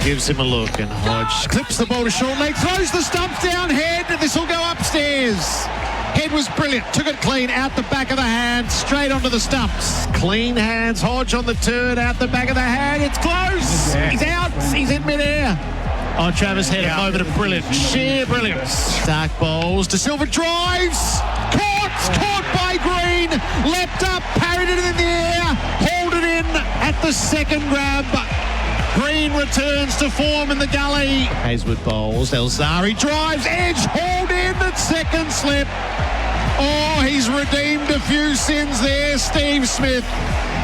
Gives him a look, and Hodge clips the ball to short leg, throws the stumps down head, and this will go upstairs. Head was brilliant, took it clean out the back of the hand, straight onto the stumps. Clean hands, Hodge on the turn, out the back of the hand, it's close. Yeah. He's out, he's in midair. Oh, Travis had a moment of brilliant, sheer brilliance. Stark bowls, De Silva drives, caught by Green, leapt up, parried it in the air, hauled it in at the second grab. Green returns to form in the gully. Hazelwood bowls, Elzari drives, edge, hauled in at second slip. Oh, he's redeemed a few sins there, Steve Smith.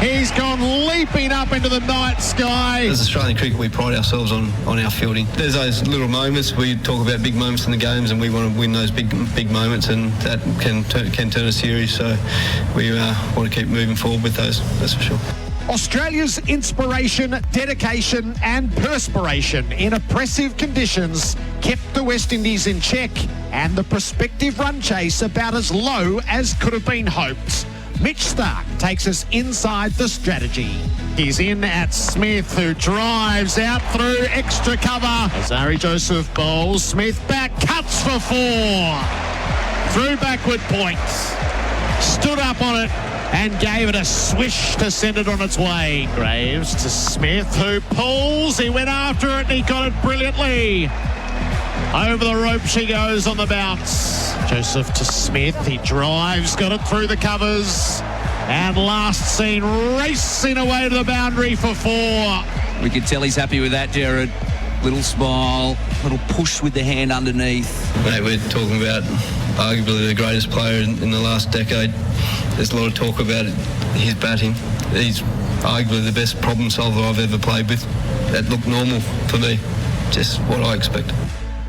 He's gone leaping up into the night sky. As Australian cricket, we pride ourselves on our fielding. There's those little moments. We talk about big moments in the games, and we want to win those big moments, and that can turn a series. So we want to keep moving forward with those, that's for sure. Australia's inspiration, dedication and perspiration in oppressive conditions kept the West Indies in check, and the prospective run chase about as low as could have been hoped. Mitch Starc takes us inside the strategy. He's in at Smith, who drives out through extra cover. Azari Joseph bowls, Smith back, cuts for 4. Through backward points. Stood up on it and gave it a swish to send it on its way. Graves to Smith, who pulls. He went after it and he got it brilliantly. Over the rope she goes on the bounce. Joseph to Smith. He drives, got it through the covers. And last seen racing away to the boundary for 4. We can tell he's happy with that, Gerard. Little smile, little push with the hand underneath. Mate, we're talking about arguably the greatest player in the last decade. There's a lot of talk about his batting. He's arguably the best problem solver I've ever played with. That looked normal for me, just what I expect.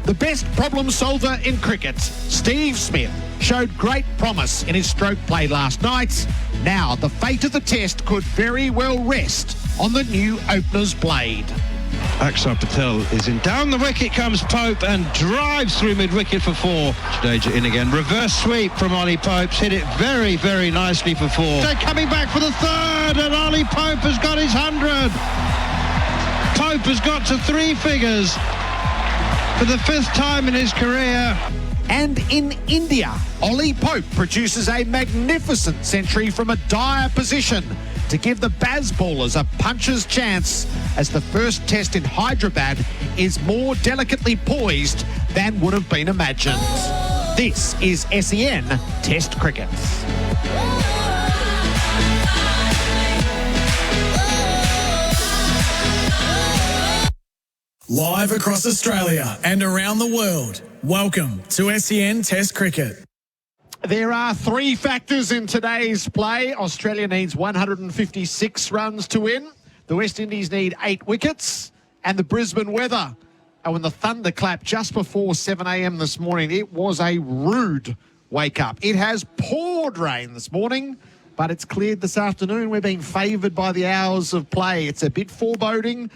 The best problem solver in cricket, Steve Smith, showed great promise in his stroke play last night. Now the fate of the test could very well rest on the new opener's blade. Akshar Patel is in. Down the wicket comes Pope and drives through mid-wicket for 4. Jadeja in again. Reverse sweep from Ollie Pope's. Hit it very, very nicely for 4. They're coming back for the 3rd, and Ollie Pope has got his 100. Pope has got to 3 figures for the 5th time in his career. And in India, Ollie Pope produces a magnificent century from a dire position to give the Baz ballers a puncher's chance, as the first test in Hyderabad is more delicately poised than would have been imagined. This is SEN Test Cricket. Live across Australia and around the world, welcome to SEN Test Cricket. There are 3 factors in today's play. Australia needs 156 runs to win. The West Indies need 8 wickets. And the Brisbane weather. And when the thunder clapped just before 7 a.m. this morning, it was a rude wake-up. It has poured rain this morning, but it's cleared this afternoon. We're being favoured by the hours of play. It's a bit foreboding.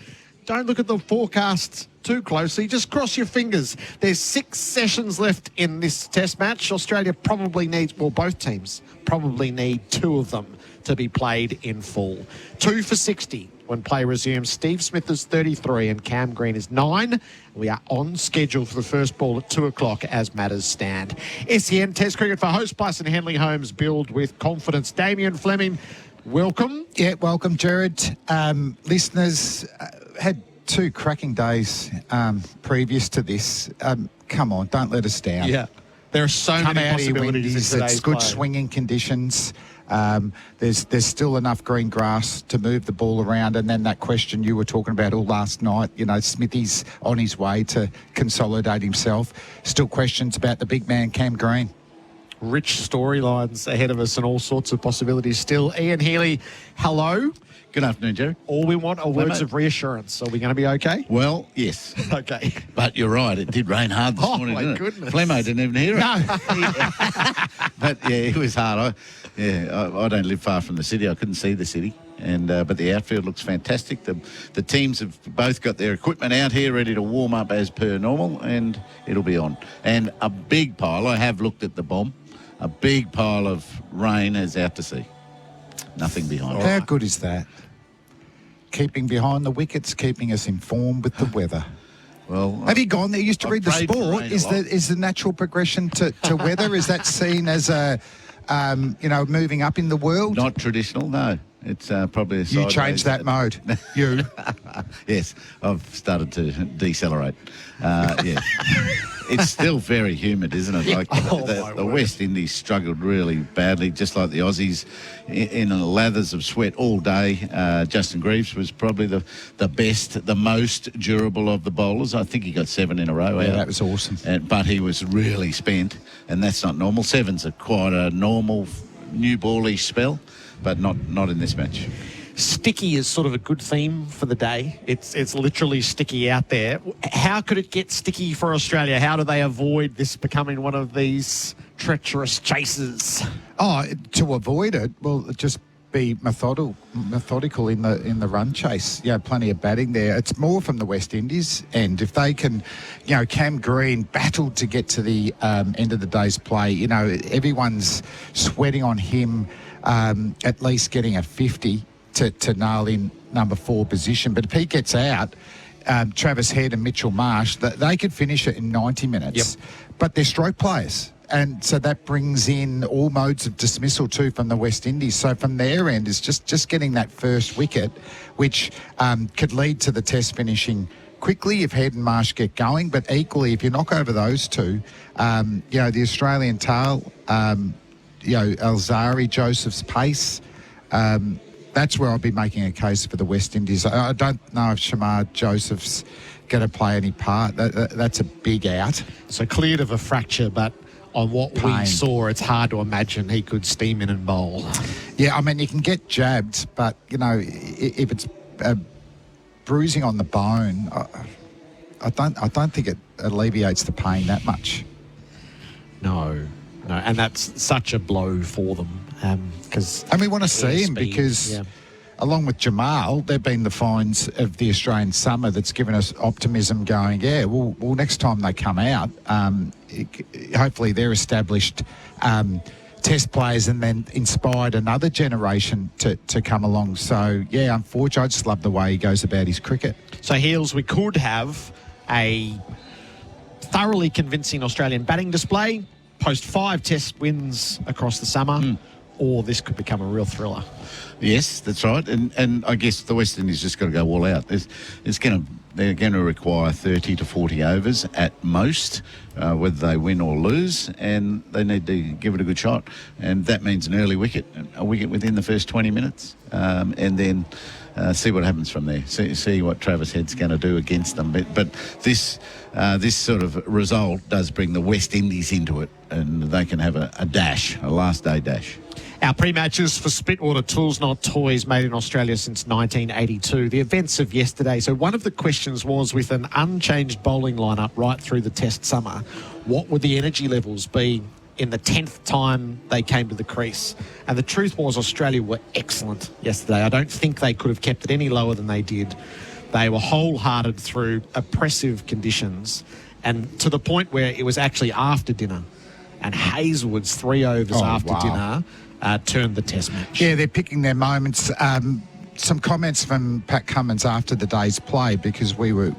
Don't look at the forecast too closely. Just cross your fingers. There's 6 sessions left in this test match. Australia probably needs, well, both teams probably need 2 of them to be played in full. 2 for 60 when play resumes. Steve Smith is 33 and Cam Green is 9. We are on schedule for the first ball at 2 o'clock as matters stand. SEN Test Cricket for Host Plus and Henley Homes. Build with confidence. Damien, Fleming, welcome. Yeah, welcome, Gerard. Listeners, had 2 cracking days previous to this. Come on, don't let us down. Yeah. There are so many possibilities in today's It's good play. swinging conditions. There's still enough green grass to move the ball around. And then that question you were talking about all last night, you know, Smithy's on his way to consolidate himself. Still questions about the big man, Cam Green. Rich storylines ahead of us and all sorts of possibilities still. Ian Healy, hello. Good afternoon, Jerry. All we want are words of reassurance. Are we going to be okay? Well, yes. Okay. But you're right. It did rain hard this morning, didn't goodness. it? Flemo didn't even hear it. No. But, yeah, it was hard. I don't live far from the city. I couldn't see the city. But the outfield looks fantastic. The teams have both got their equipment out here ready to warm up as per normal, and it'll be on. And a big pile, I have looked at the bomb, a big pile of rain is out to sea. Nothing behind it. How good is that? keeping behind the wickets, keeping us informed with the weather. Well, have you gone there? You used to I've read the prayed for sport. rain a Is lot. the natural progression to weather? Is that seen as a moving up in the world? Not traditional, no. It's probably a You sideways. changed that mode. You. Yes, I've started to decelerate. Yeah. It's still very humid, isn't it? Like the West Indies struggled really badly, just like the Aussies, in lathers of sweat all day. Justin Greaves was probably the best, the most durable of the bowlers. I think he got 7 in a row. Yeah, out. that was awesome. But he was really spent, and that's not normal. 7's quite a normal new ballish spell, but not in this match. Sticky is sort of a good theme for the day. It's literally sticky out there. How could it get sticky for Australia? How do they avoid this becoming one of these treacherous chases? Oh, to avoid it, well, just be methodical in the run chase. Plenty of batting there. It's more from the West Indies end. If they can, Cam Green battled to get to the end of the day's play. Everyone's sweating on him at least getting a 50 to nail in number 4 position. But if he gets out, Travis Head and Mitchell Marsh, they could finish it in 90 minutes. Yep. But they're stroke players. And so that brings in all modes of dismissal too from the West Indies. So from their end is just getting that first wicket, which could lead to the test finishing quickly if Head and Marsh get going. But equally, if you knock over those two, the Australian tail, Alzari, Joseph's pace, that's where I'll be making a case for the West Indies. I don't know if Shamar Joseph's going to play any part. That's a big out. So cleared of a fracture, but on what we saw, it's hard to imagine he could steam in and bowl. Yeah, I mean, you can get jabbed, but, if it's bruising on the bone, I don't think it alleviates the pain that much. No, and that's such a blow for them. And we want to see him because, along with Jamal, they've been the finds of the Australian summer that's given us optimism going, well, next time they come out, hopefully they're established test players and then inspired another generation to come along. So, unfortunately, I just love the way he goes about his cricket. So, Heels, we could have a thoroughly convincing Australian batting display, post 5 test wins across the summer, or this could become a real thriller. Yes, that's right. And I guess the West Indies just got to go all out. They're going to require 30 to 40 overs at most, whether they win or lose, and they need to give it a good shot. And that means an early wicket, a wicket within the first 20 minutes, and then see what happens from there. See what Travis Head's going to do against them. But this sort of result does bring the West Indies into it, and they can have a dash, a last day dash. Our pre-matches for Spitwater Tools Not Toys, made in Australia since 1982. The events of yesterday. So one of the questions was, with an unchanged bowling lineup right through the test summer, what would the energy levels be in the 10th time they came to the crease? And the truth was, Australia were excellent yesterday. I don't think they could have kept it any lower than they did. They were wholehearted through oppressive conditions, and to the point where it was actually after dinner. And Hazelwood's 3 overs after dinner turned the test match. Yeah, they're picking their moments. Some comments from Pat Cummins after the day's play, because we were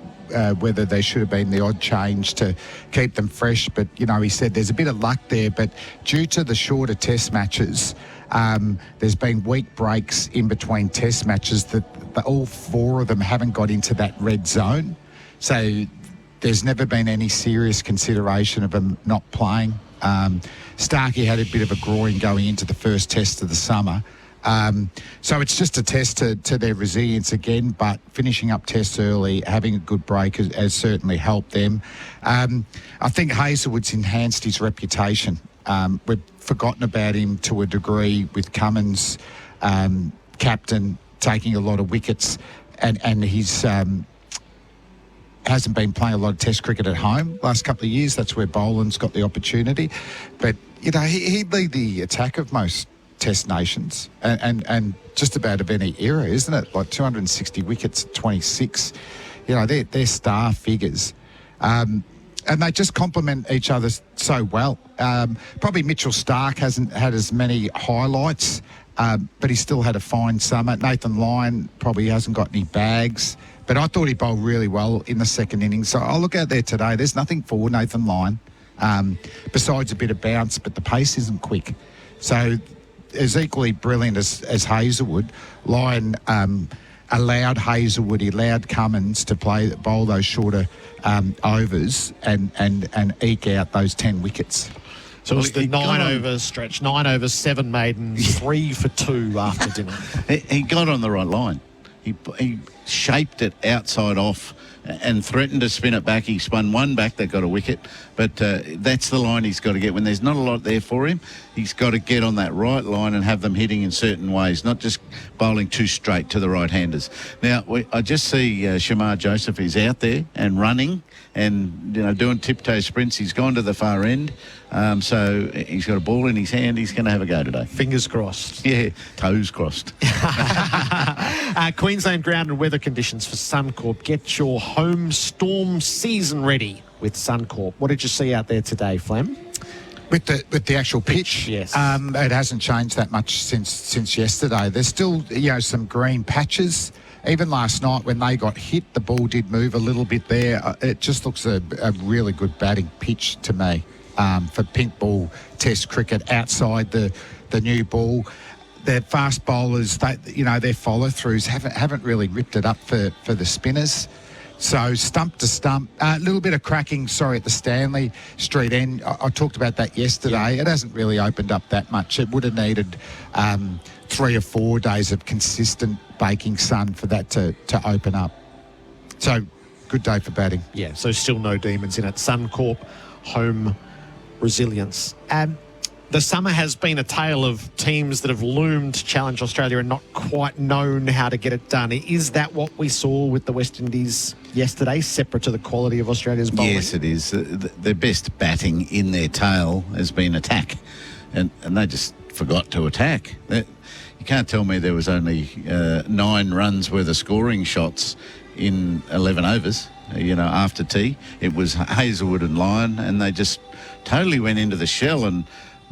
whether there should have been the odd change to keep them fresh. But, he said there's a bit of luck there. But due to the shorter test matches, there's been week breaks in between test matches that all 4 of them haven't got into that red zone. So there's never been any serious consideration of them not playing. Starkey had a bit of a groin going into the first test of the summer. So it's just a test to their resilience again, but finishing up tests early, having a good break has certainly helped them. I think Hazelwood's enhanced his reputation. We've forgotten about him to a degree with Cummins, captain, taking a lot of wickets, and he's hasn't been playing a lot of test cricket at home last couple of years. That's where Boland's got the opportunity. But, he'd lead the attack of most test nations and just about of any era, isn't it? Like 260 wickets at 26. They're star figures. And they just complement each other so well. Probably Mitchell Starc hasn't had as many highlights, but he still had a fine summer. Nathan Lyon probably hasn't got any bags, but I thought he bowled really well in the second innings. So I'll look out there today. There's nothing for Nathan Lyon besides a bit of bounce, but the pace isn't quick. So as equally brilliant as Hazelwood, Lyon allowed Hazelwood, he allowed Cummins to bowl those shorter overs and eke out those 10 wickets. So it was the 9 over stretch, 9 over 7 maidens, 3 for 2 after dinner. He got on the right line. He shaped it outside off and threatened to spin it back. He spun one back that got a wicket, but that's the line he's got to get. When there's not a lot there for him, he's got to get on that right line and have them hitting in certain ways, not just bowling too straight to the right-handers. Now, I just see Shamar Joseph is out there and running and doing tiptoe sprints. He's gone to the far end, so he's got a ball in his hand. He's going to have a go today. Fingers crossed. Yeah, toes crossed. Queensland ground and weather conditions for Suncorp. Get your home storm season ready with Suncorp. What did you see out there today, Flem? With the actual pitch, yes. It hasn't changed that much since yesterday. There's still some green patches. Even last night when they got hit, the ball did move a little bit there. It just looks a really good batting pitch to me for pink ball Test cricket outside the new ball. Their fast bowlers, their follow-throughs haven't really ripped it up for the spinners. So stump to stump, a little bit of cracking, at the Stanley Street end. I talked about that yesterday. Yeah. It hasn't really opened up that much. It would have needed 3 or 4 days of consistent baking sun for that to open up. So good day for batting. Yeah, so still no demons in it. Suncorp, home resilience. The summer has been a tale of teams that have loomed to challenge Australia and not quite known how to get it done. Is that what we saw with the West Indies yesterday, separate to the quality of Australia's bowling? Yes, it is. Their best batting in their tail has been attack, and they just forgot to attack. You can't tell me there was only 9 runs worth of scoring shots in 11 overs, after tea. It was Hazelwood and Lyon, and they just totally went into the shell and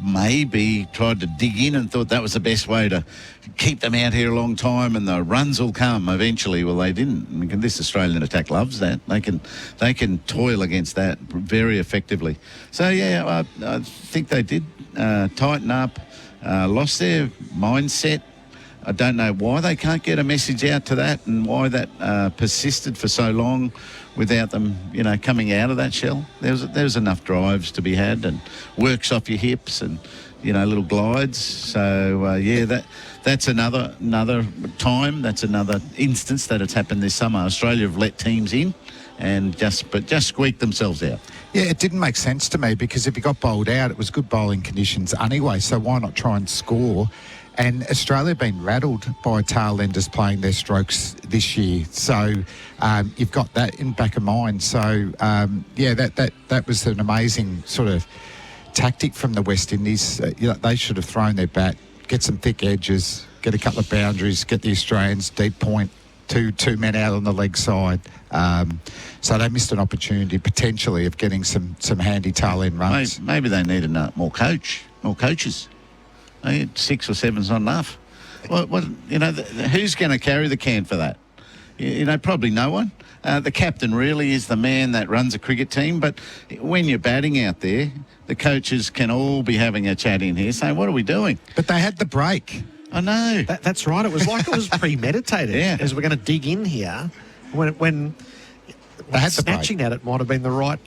maybe tried to dig in and thought that was the best way to keep them out here a long time and the runs will come eventually. Well, they didn't. I mean, this Australian attack loves that. They can toil against that very effectively. So, yeah, I think they did tighten up, lost their mindset. I don't know why they can't get a message out to that and why that persisted for so long without them, coming out of that shell. There was enough drives to be had and works off your hips and, little glides. So, that's another time. That's another instance that it's happened this summer. Australia have let teams in and just squeaked themselves out. Yeah, it didn't make sense to me because if you got bowled out, it was good bowling conditions anyway. So why not try and score? And Australia have been rattled by tail-enders playing their strokes this year. So you've got that in back of mind. So, that was an amazing sort of tactic from the West Indies. They should have thrown their bat, get some thick edges, get a couple of boundaries, get the Australians deep point, two men out on the leg side. So they missed an opportunity potentially of getting some handy tail-end runs. Maybe they needed more coaches. 6 or 7's not enough. Who's going to carry the can for that? Probably no one. The captain really is the man that runs a cricket team. But when you're batting out there, the coaches can all be having a chat in here saying, what are we doing? But they had the break. I know. That's right. It was like it was premeditated. Yeah. As we're going to dig in here. When they had snatching the break. at it might have been the right...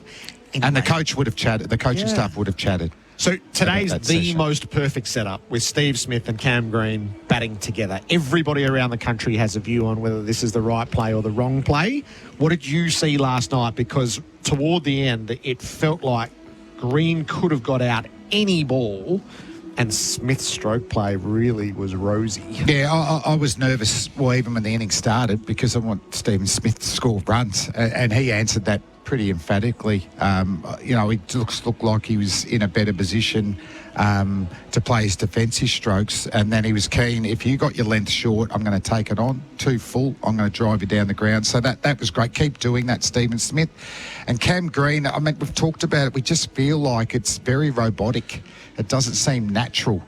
And the coach would have chatted. The coaching staff would have chatted. So today's the session. most perfect setup with Steve Smith and Cam Green batting together. Everybody around the country has a view on whether this is the right play or the wrong play. What did you see last night? Because toward the end, it felt like Green could have got out any ball and Smith's stroke play really was rosy. Yeah, I was nervous, even when the innings started, because I want Stephen Smith to score runs, and he answered that pretty emphatically. He looked like he was in a better position to play his defensive strokes, and then he was keen. If you got your length short, I'm going to take it on. Too full, I'm going to drive you down the ground. So that was great. Keep doing that, Stephen Smith. And Cam Green, we've talked about it. We just feel like it's very robotic. It doesn't seem natural.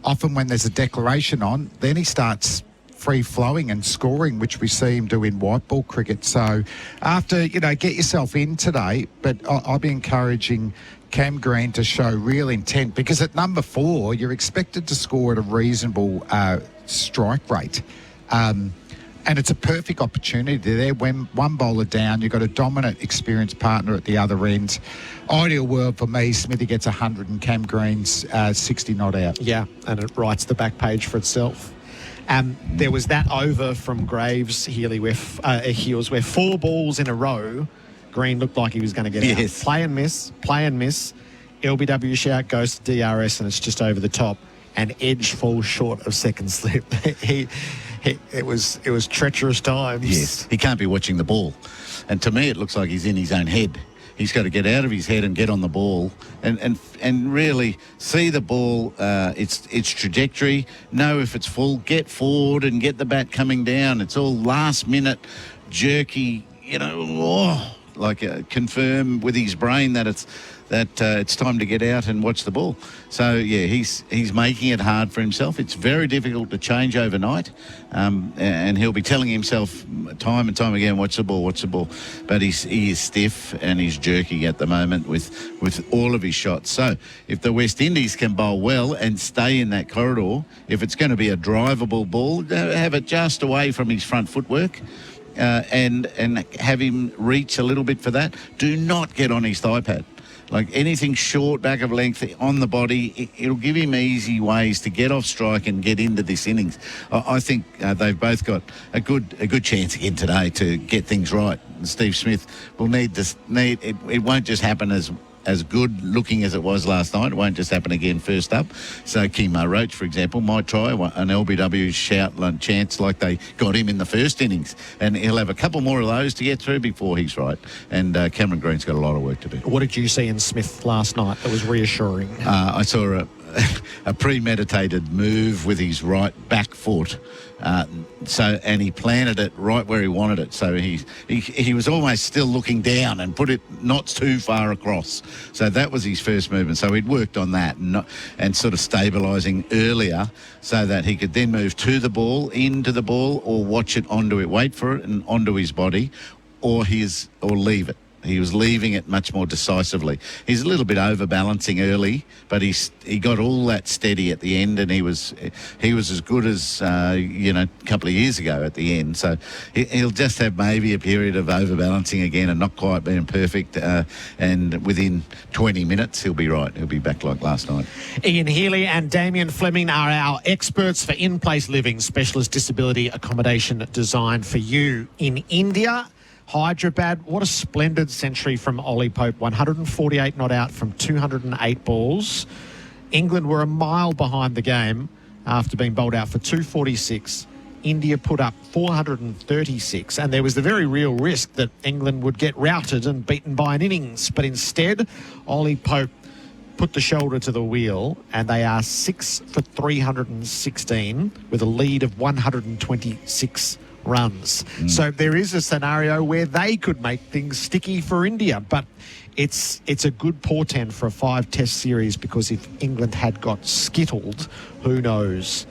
often when there's a declaration on, then he starts free-flowing and scoring, which we see him do in white ball cricket. So after, get yourself in today, but I'll be encouraging Cam Green to show real intent, because at number 4, you're expected to score at a reasonable strike rate. And it's a perfect opportunity there. When one bowler down, you've got a dominant, experienced partner at the other end. Ideal world for me, Smithy gets 100 and Cam Green's 60 not out. Yeah, and it writes the back page for itself. There was that over from Graves, Healy, where 4 balls in a row, Green looked like he was going to get out. Play and miss. LBW shout goes to DRS, and it's just over the top. And Edge falls short of second slip. It was treacherous times. Yes, he can't be watching the ball. And to me, it looks like he's in his own head. He's got to get out of his head and get on the ball and really see the ball, its trajectory, know if it's full, get forward and get the bat coming down. It's all last minute, jerky, confirm with his brain that it's time to get out and watch the ball. So, yeah, he's making it hard for himself. It's very difficult to change overnight, and he'll be telling himself time and time again, watch the ball. But he is stiff and he's jerky at the moment with all of his shots. So if the West Indies can bowl well and stay in that corridor, if it's going to be a drivable ball, have it just away from his front footwork, and have him reach a little bit for that. Do not get on his thigh pad. Like anything short, back of length, on the body, it'll give him easy ways to get off strike and get into this innings. I think they've both got a good chance again today to get things right. And Steve Smith will need this. It won't just happen as good looking as it was last night. It won't just happen again first up. So Kemar Roach, for example, might try an LBW shout chance like they got him in the first innings, and he'll have a couple more of those to get through before he's right. And Cameron Green's got a lot of work to do. What did you see in Smith last night that was reassuring? I saw a premeditated move with his right back foot. And he planted it right where he wanted it. So he was almost still looking down and put it not too far across. So that was his first movement. So he'd worked on that and sort of stabilising earlier so that he could then move to the ball, into the ball, or watch it onto it, wait for it and onto his body, or leave it. He was leaving it much more decisively. He's a little bit overbalancing early, but he got all that steady at the end, and he was as good as a couple of years ago at the end. So he'll just have maybe a period of overbalancing again and not quite being perfect. And within 20 minutes, he'll be right. He'll be back like last night. Ian Healy and Damien Fleming are our experts for in-place living, specialist disability accommodation designed for you in India. Hyderabad, what a splendid century from Ollie Pope. 148 not out from 208 balls. England were a mile behind the game after being bowled out for 246. India put up 436, and there was the very real risk that England would get routed and beaten by an innings. But instead, Ollie Pope put the shoulder to the wheel, and they are 6 for 316 with a lead of 126 runs. So there is a scenario where they could make things sticky for India, but it's a good portent for a 5-test series, because if England had got skittled, who knows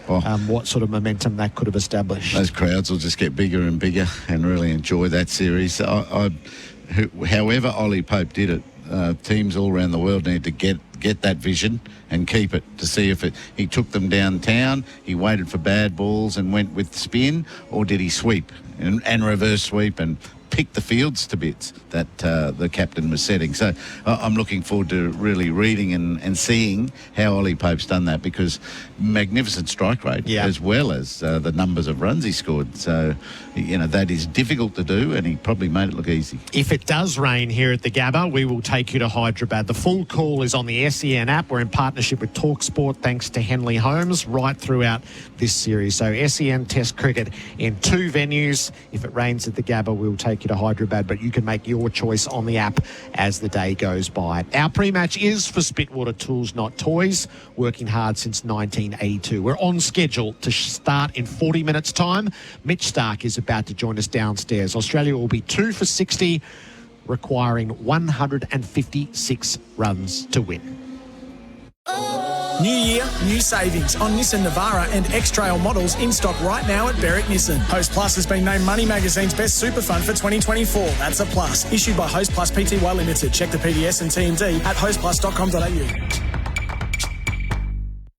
what sort of momentum that could have established. Those crowds will just get bigger and bigger and really enjoy that series. However Ollie Pope did it, teams all around the world need to get that vision and keep it, to see if he took them downtown, he waited for bad balls and went with spin, or did he sweep and reverse sweep and pick the fields to bits that the captain was setting. So I'm looking forward to really reading and seeing how Ollie Pope's done that, because magnificent strike rate as well as the numbers of runs he scored. So, that is difficult to do, and he probably made it look easy. If it does rain here at the Gabba, we will take you to Hyderabad. The full call is on the SEN app. We're in partnership with TalkSport, thanks to Henley Holmes, right throughout this series. So SEN Test cricket in 2 venues. If it rains at the Gabba, we'll take you to Hyderabad, but you can make your choice on the app as the day goes by. Our pre-match is for Spitwater Tools, Not Toys, working hard since 1982. We're on schedule to start in 40 minutes' time. Mitch Stark is about to join us downstairs. Australia will be 2 for 60, requiring 156 runs to win. New year, new savings on Nissan Navara and X-Trail models in stock right now at Berwick Nissan. Host Plus has been named Money Magazine's best super fund for 2024. That's a plus. Issued by Host Plus Pty Limited. Check the PDS and TMD at hostplus.com.au.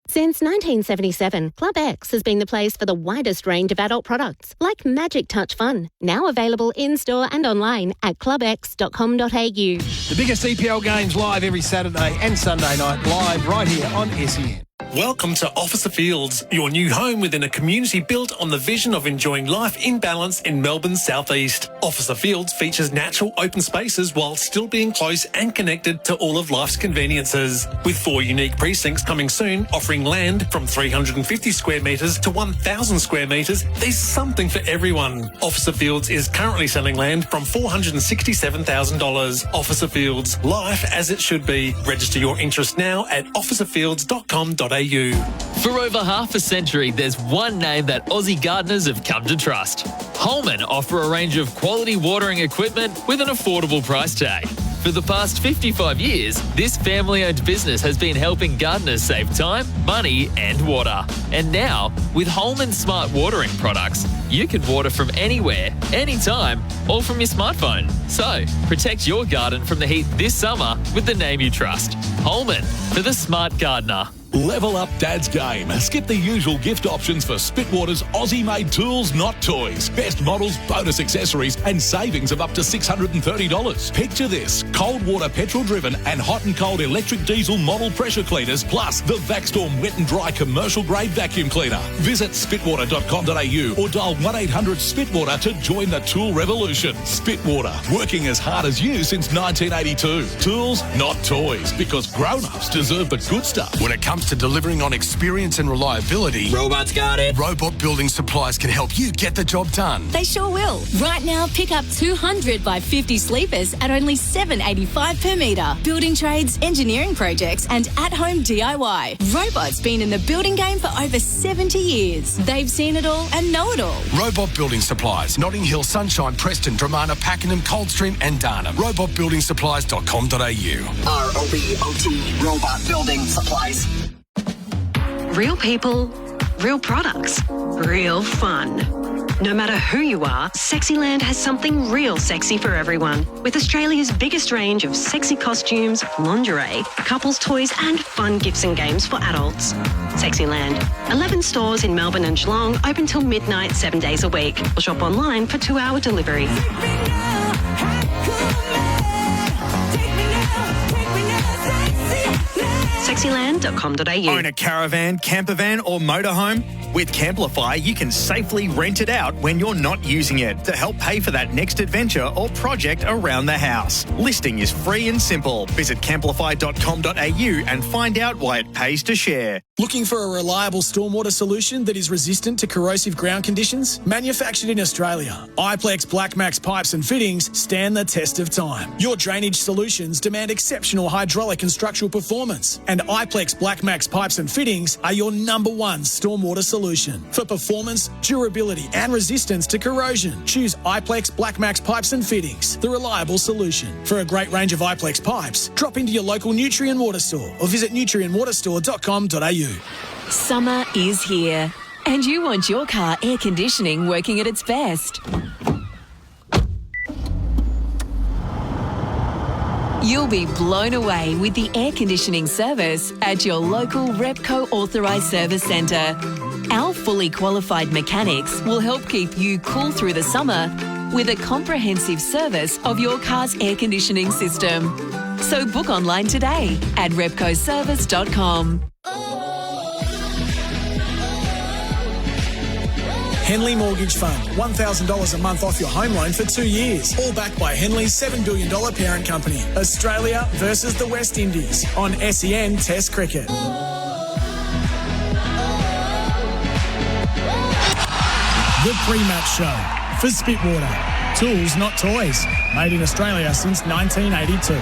Since 1977, Club X has been the place for the widest range of adult products, like Magic Touch Fun, now available in-store and online at clubx.com.au. The biggest EPL games live every Saturday and Sunday night, live right here on SEN. Welcome to Officer Fields, your new home within a community built on the vision of enjoying life in balance in Melbourne's southeast. Officer Fields features natural open spaces while still being close and connected to all of life's conveniences. With 4 unique precincts coming soon, offering land from 350 square metres to 1,000 square metres, there's something for everyone. Officer Fields is currently selling land from $467,000. Officer Fields, life as it should be. Register your interest now at officerfields.com.au. For over half a century, there's one name that Aussie gardeners have come to trust. Holman offer a range of quality watering equipment with an affordable price tag. For the past 55 years, this family-owned business has been helping gardeners save time, money and water. And now, with Holman Smart Watering products, you can water from anywhere, anytime, all from your smartphone. So, protect your garden from the heat this summer with the name you trust. Holman, for the smart gardener. Level up Dad's game. Skip the usual gift options for Spitwater's Aussie-made tools, not toys. Best models, bonus accessories and savings of up to $630. Picture this: cold water petrol-driven and hot and cold electric diesel model pressure cleaners, plus the Vacstorm wet and dry commercial-grade vacuum cleaner. Visit spitwater.com.au or dial 1-800-SPITWATER to join the tool revolution. Spitwater, working as hard as you since 1982. Tools, not toys, because grown-ups deserve the good stuff. When it comes to delivering on experience and reliability, Robots got it. Robot Building Supplies can help you get the job done. They sure will. Right now, pick up 200 by 50 sleepers at only $7.85 per metre. Building trades, engineering projects and at-home DIY. Robot's been in the building game for over 70 years. They've seen it all and know it all. Robot Building Supplies, Notting Hill, Sunshine, Preston, Dramana, Pakenham, Coldstream and Darnham. robotbuildingsupplies.com.au. ROBOT, Robot Building Supplies. Real people, real products, real fun. No matter who you are, Sexyland has something real sexy for everyone. With Australia's biggest range of sexy costumes, lingerie, couples toys and fun gifts and games for adults. Sexyland. 11 stores in Melbourne and Geelong, open till midnight 7 days a week. Or shop online for 2-hour delivery. Sexyland.com.au. Own a caravan, camper van or motorhome? With Camplify, you can safely rent it out when you're not using it to help pay for that next adventure or project around the house. Listing is free and simple. Visit camplify.com.au and find out why it pays to share. Looking for a reliable stormwater solution that is resistant to corrosive ground conditions? Manufactured in Australia, Iplex Black Max pipes and fittings stand the test of time. Your drainage solutions demand exceptional hydraulic and structural performance, and Iplex Black Max pipes and fittings are your #1 stormwater solution. For performance, durability and resistance to corrosion, choose Iplex Black Max pipes and fittings, the reliable solution. For a great range of Iplex pipes, drop into your local Nutrien Water store or visit nutrienwaterstore.com.au. Summer is here, and you want your car air conditioning working at its best. You'll be blown away with the air conditioning service at your local Repco authorised service centre. Our fully qualified mechanics will help keep you cool through the summer with a comprehensive service of your car's air conditioning system. So book online today at repcoservice.com. Henley Mortgage Fund, $1,000 a month off your home loan for 2 years. All backed by Henley's $7 billion parent company. Australia versus the West Indies on SEN Test Cricket. The pre-match show for Spitwater. Tools, not toys. Made in Australia since 1982.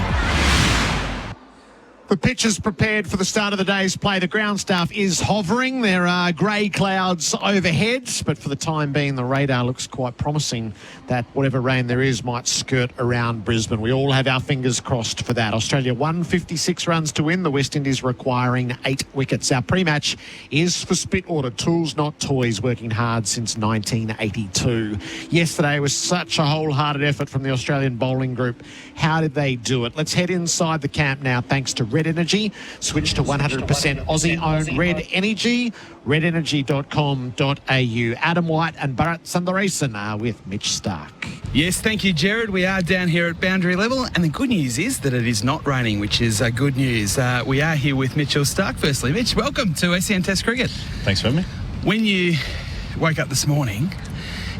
The pitch is prepared for the start of the day's play. The ground staff is hovering. There are grey clouds overhead, but for the time being, the radar looks quite promising that whatever rain there is might skirt around Brisbane. We all have our fingers crossed for that. Australia 156 runs to win. The West Indies requiring 8 wickets. Our pre-match is for Spitwater. Tools, not toys, working hard since 1982. Yesterday was such a wholehearted effort from the Australian bowling group. How did they do it? Let's head inside the camp now, thanks to Red Energy. Switch to 100% Aussie-owned Red Energy. redenergy.com.au. Adam White and Bharat Sundaresan are with Mitch Stark. Yes, thank you, Gerard. We are down here at boundary level, and the good news is that it is not raining, which is good news. We are here with Mitchell Stark. Firstly, Mitch, welcome to SEN Test Cricket. Thanks for having me. When you woke up this morning,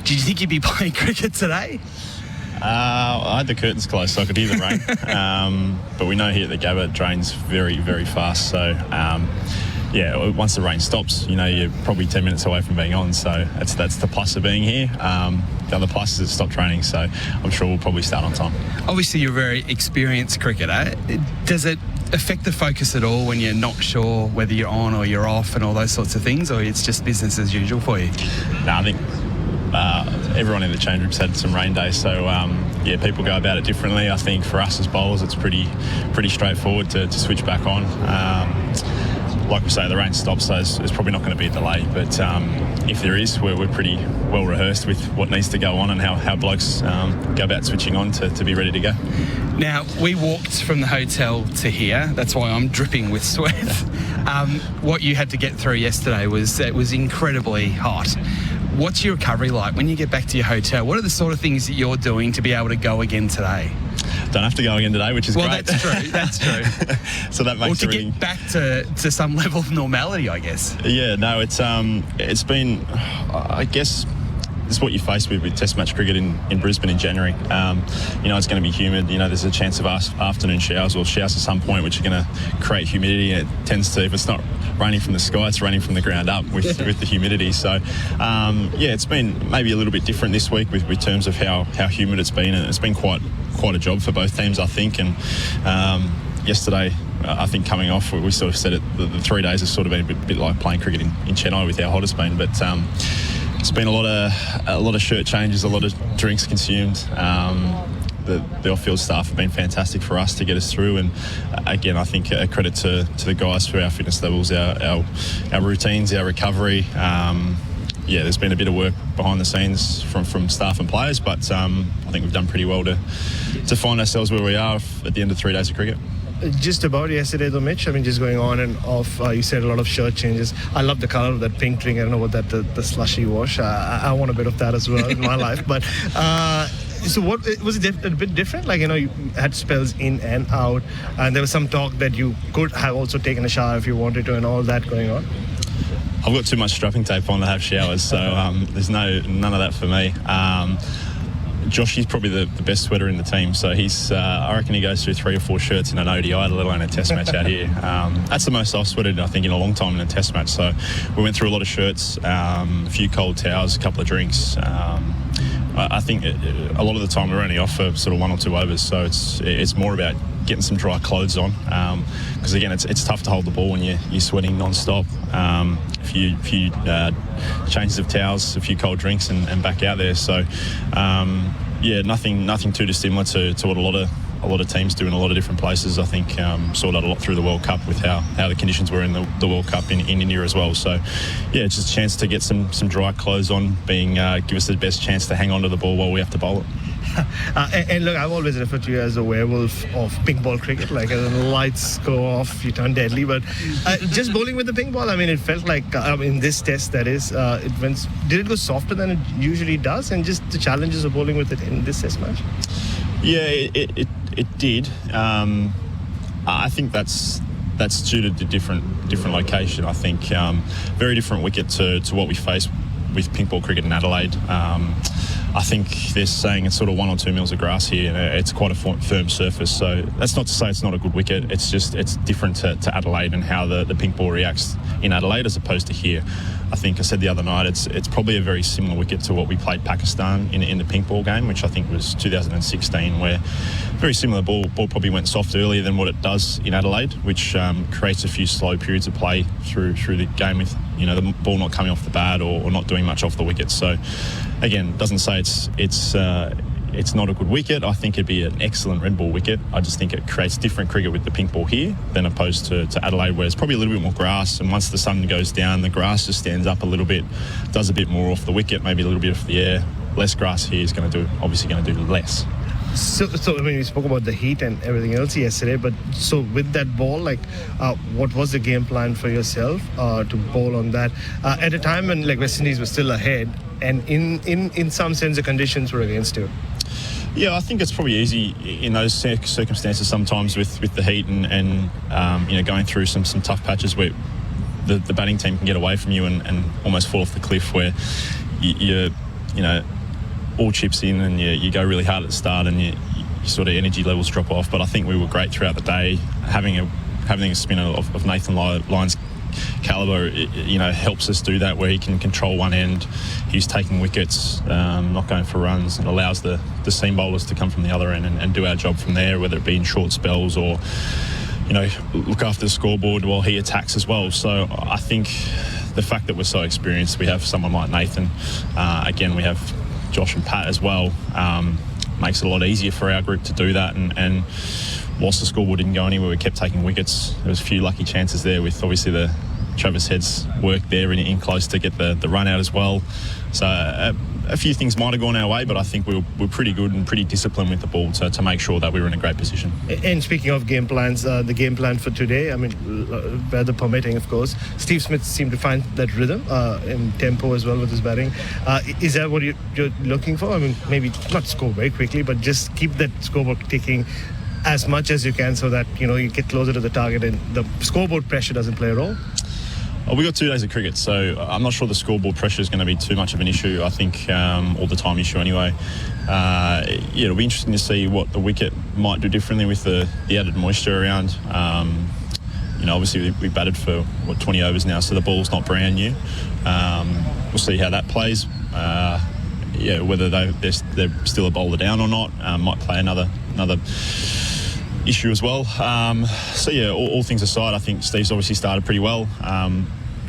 did you think you'd be playing cricket today? I had the curtains closed so I could hear the rain, but we know here at the Gabba it drains very, very fast. So, once the rain stops, you're probably 10 minutes away from being on. So that's the plus of being here. The other plus is it stopped raining, so I'm sure we'll probably start on time. Obviously, you're a very experienced cricketer. Does it affect the focus at all when you're not sure whether you're on or you're off and all those sorts of things, or it's just business as usual for you? No, I think everyone in the change room's had some rain days, so people go about it differently. I think for us as bowlers, it's pretty straightforward to switch back on. Like we say, the rain stops, so there's probably not going to be a delay. But if there is, we're pretty well rehearsed with what needs to go on and how blokes go about switching on to be ready to go. Now, we walked from the hotel to here. That's why I'm dripping with sweat. What you had to get through yesterday was incredibly hot. What's your recovery like when you get back to your hotel? What are the sort of things that you're doing to be able to go again today? Don't have to go again today, which is great. Well, that's true. So that makes to get back to some level of normality, I guess. Yeah, no, it's been, I guess, it's what you face with Test match cricket in Brisbane in January. It's going to be humid. There's a chance of afternoon showers or showers at some point, which are going to create humidity. And it tends to, if it's not raining from the sky, it's raining from the ground up with the humidity. So, it's been maybe a little bit different this week with terms of how humid it's been. And it's been quite a job for both teams, I think. And yesterday, I think coming off, we sort of said it, the 3 days has sort of been a bit like playing cricket in Chennai with how hot it's been. But it's been a lot of shirt changes, a lot of drinks consumed. The off-field staff have been fantastic for us to get us through, and again, I think a credit to the guys for our fitness levels, our routines, our recovery. There's been a bit of work behind the scenes from staff and players, but I think we've done pretty well to find ourselves where we are at the end of 3 days of cricket. Just about yesterday though, Mitch, just going on and off, you said a lot of shirt changes. I love the colour of that pink drink. I don't know what the slushy wash. I want a bit of that as well in my life. But so what was it a bit different? You had spells in and out, and there was some talk that you could have also taken a shower if you wanted to, and all that going on. I've got too much strapping tape on to have showers, so there's none of that for me. Josh, he's probably the best sweater in the team, so I reckon he goes through 3 or 4 shirts in an ODI, let alone a test match out here. That's the most I've sweated, I think, in a long time in a test match. So we went through a lot of shirts, a few cold towels, a couple of drinks. I think a lot of the time we're only off for sort of 1 or 2 overs, so it's more about getting some dry clothes on, because again, it's tough to hold the ball when you're sweating non-stop. A few changes of towels, a few cold drinks, and back out there. So nothing too dissimilar to what a lot of teams do in a lot of different places. I think saw that a lot through the World Cup with how the conditions were in the World Cup in India as well. So it's just a chance to get some dry clothes on, give us the best chance to hang on to the ball while we have to bowl it. And look, I've always referred to you as a werewolf of pink ball cricket. As the lights go off, you turn deadly. But just bowling with the pink ball, it felt like in this test, that is, did it go softer than it usually does? And just the challenges of bowling with it in this test match? Yeah, it did. I think that's due to the different location. I think very different wicket to what we face with pink ball cricket in Adelaide. I think they're saying it's sort of 1 or 2 mils of grass here, and it's quite a firm surface. So that's not to say it's not a good wicket. It's just it's different to Adelaide and how the pink ball reacts in Adelaide as opposed to here. I think I said the other night it's probably a very similar wicket to what we played Pakistan in the pink ball game, which I think was 2016, where very similar ball probably went soft earlier than what it does in Adelaide, which creates a few slow periods of play through the game with the ball not coming off the bat or not doing much off the wicket. So again, doesn't say it's not a good wicket. I think it'd be an excellent red ball wicket. I just think it creates different cricket with the pink ball here than opposed to Adelaide, where it's probably a little bit more grass, and once the sun goes down, the grass just stands up a little bit, does a bit more off the wicket, maybe a little bit off the air. Less grass here is obviously going to do less. So I mean, you spoke about the heat and everything else yesterday, but so with that ball, what was the game plan for yourself to bowl on that at a time when West Indies was still ahead, and in some sense the conditions were against you? Yeah, I think it's probably easy in those circumstances sometimes with the heat and going through some tough patches where the batting team can get away from you and almost fall off the cliff, where you all chips in and you go really hard at the start and your sort of energy levels drop off. But I think we were great throughout the day. Having a spinner of Nathan Lyon's calibre, helps us do that, where he can control one end. He's taking wickets, not going for runs, and allows the seam bowlers to come from the other end and do our job from there, whether it be in short spells or look after the scoreboard while he attacks as well. So I think the fact that we're so experienced, we have someone like Nathan, again we have Josh and Pat as well, makes it a lot easier for our group to do that. And whilst the scoreboard didn't go anywhere, we kept taking wickets. There was a few lucky chances there with obviously the Travis Head's work there in close to get the run out as well. So a few things might have gone our way, but I think we were pretty good and pretty disciplined with the ball to make sure that we were in a great position. And speaking of game plans, the game plan for today, I mean, weather permitting, of course, Steve Smith seemed to find that rhythm in tempo as well with his batting. Is that what you're looking for? I mean, maybe not score very quickly, but just keep that scoreboard ticking as much as you can so that, you get closer to the target and the scoreboard pressure doesn't play a role? Well, we've got 2 days of cricket, so I'm not sure the scoreboard pressure is going to be too much of an issue. I think all the time issue anyway. It'll be interesting to see what the wicket might do differently with the added moisture around. Obviously we batted for 20 overs now, so the ball's not brand new. We'll see how that plays. Whether they're still a bowler down or not, might play another issue as well. All things aside, I think Steve's obviously started pretty well.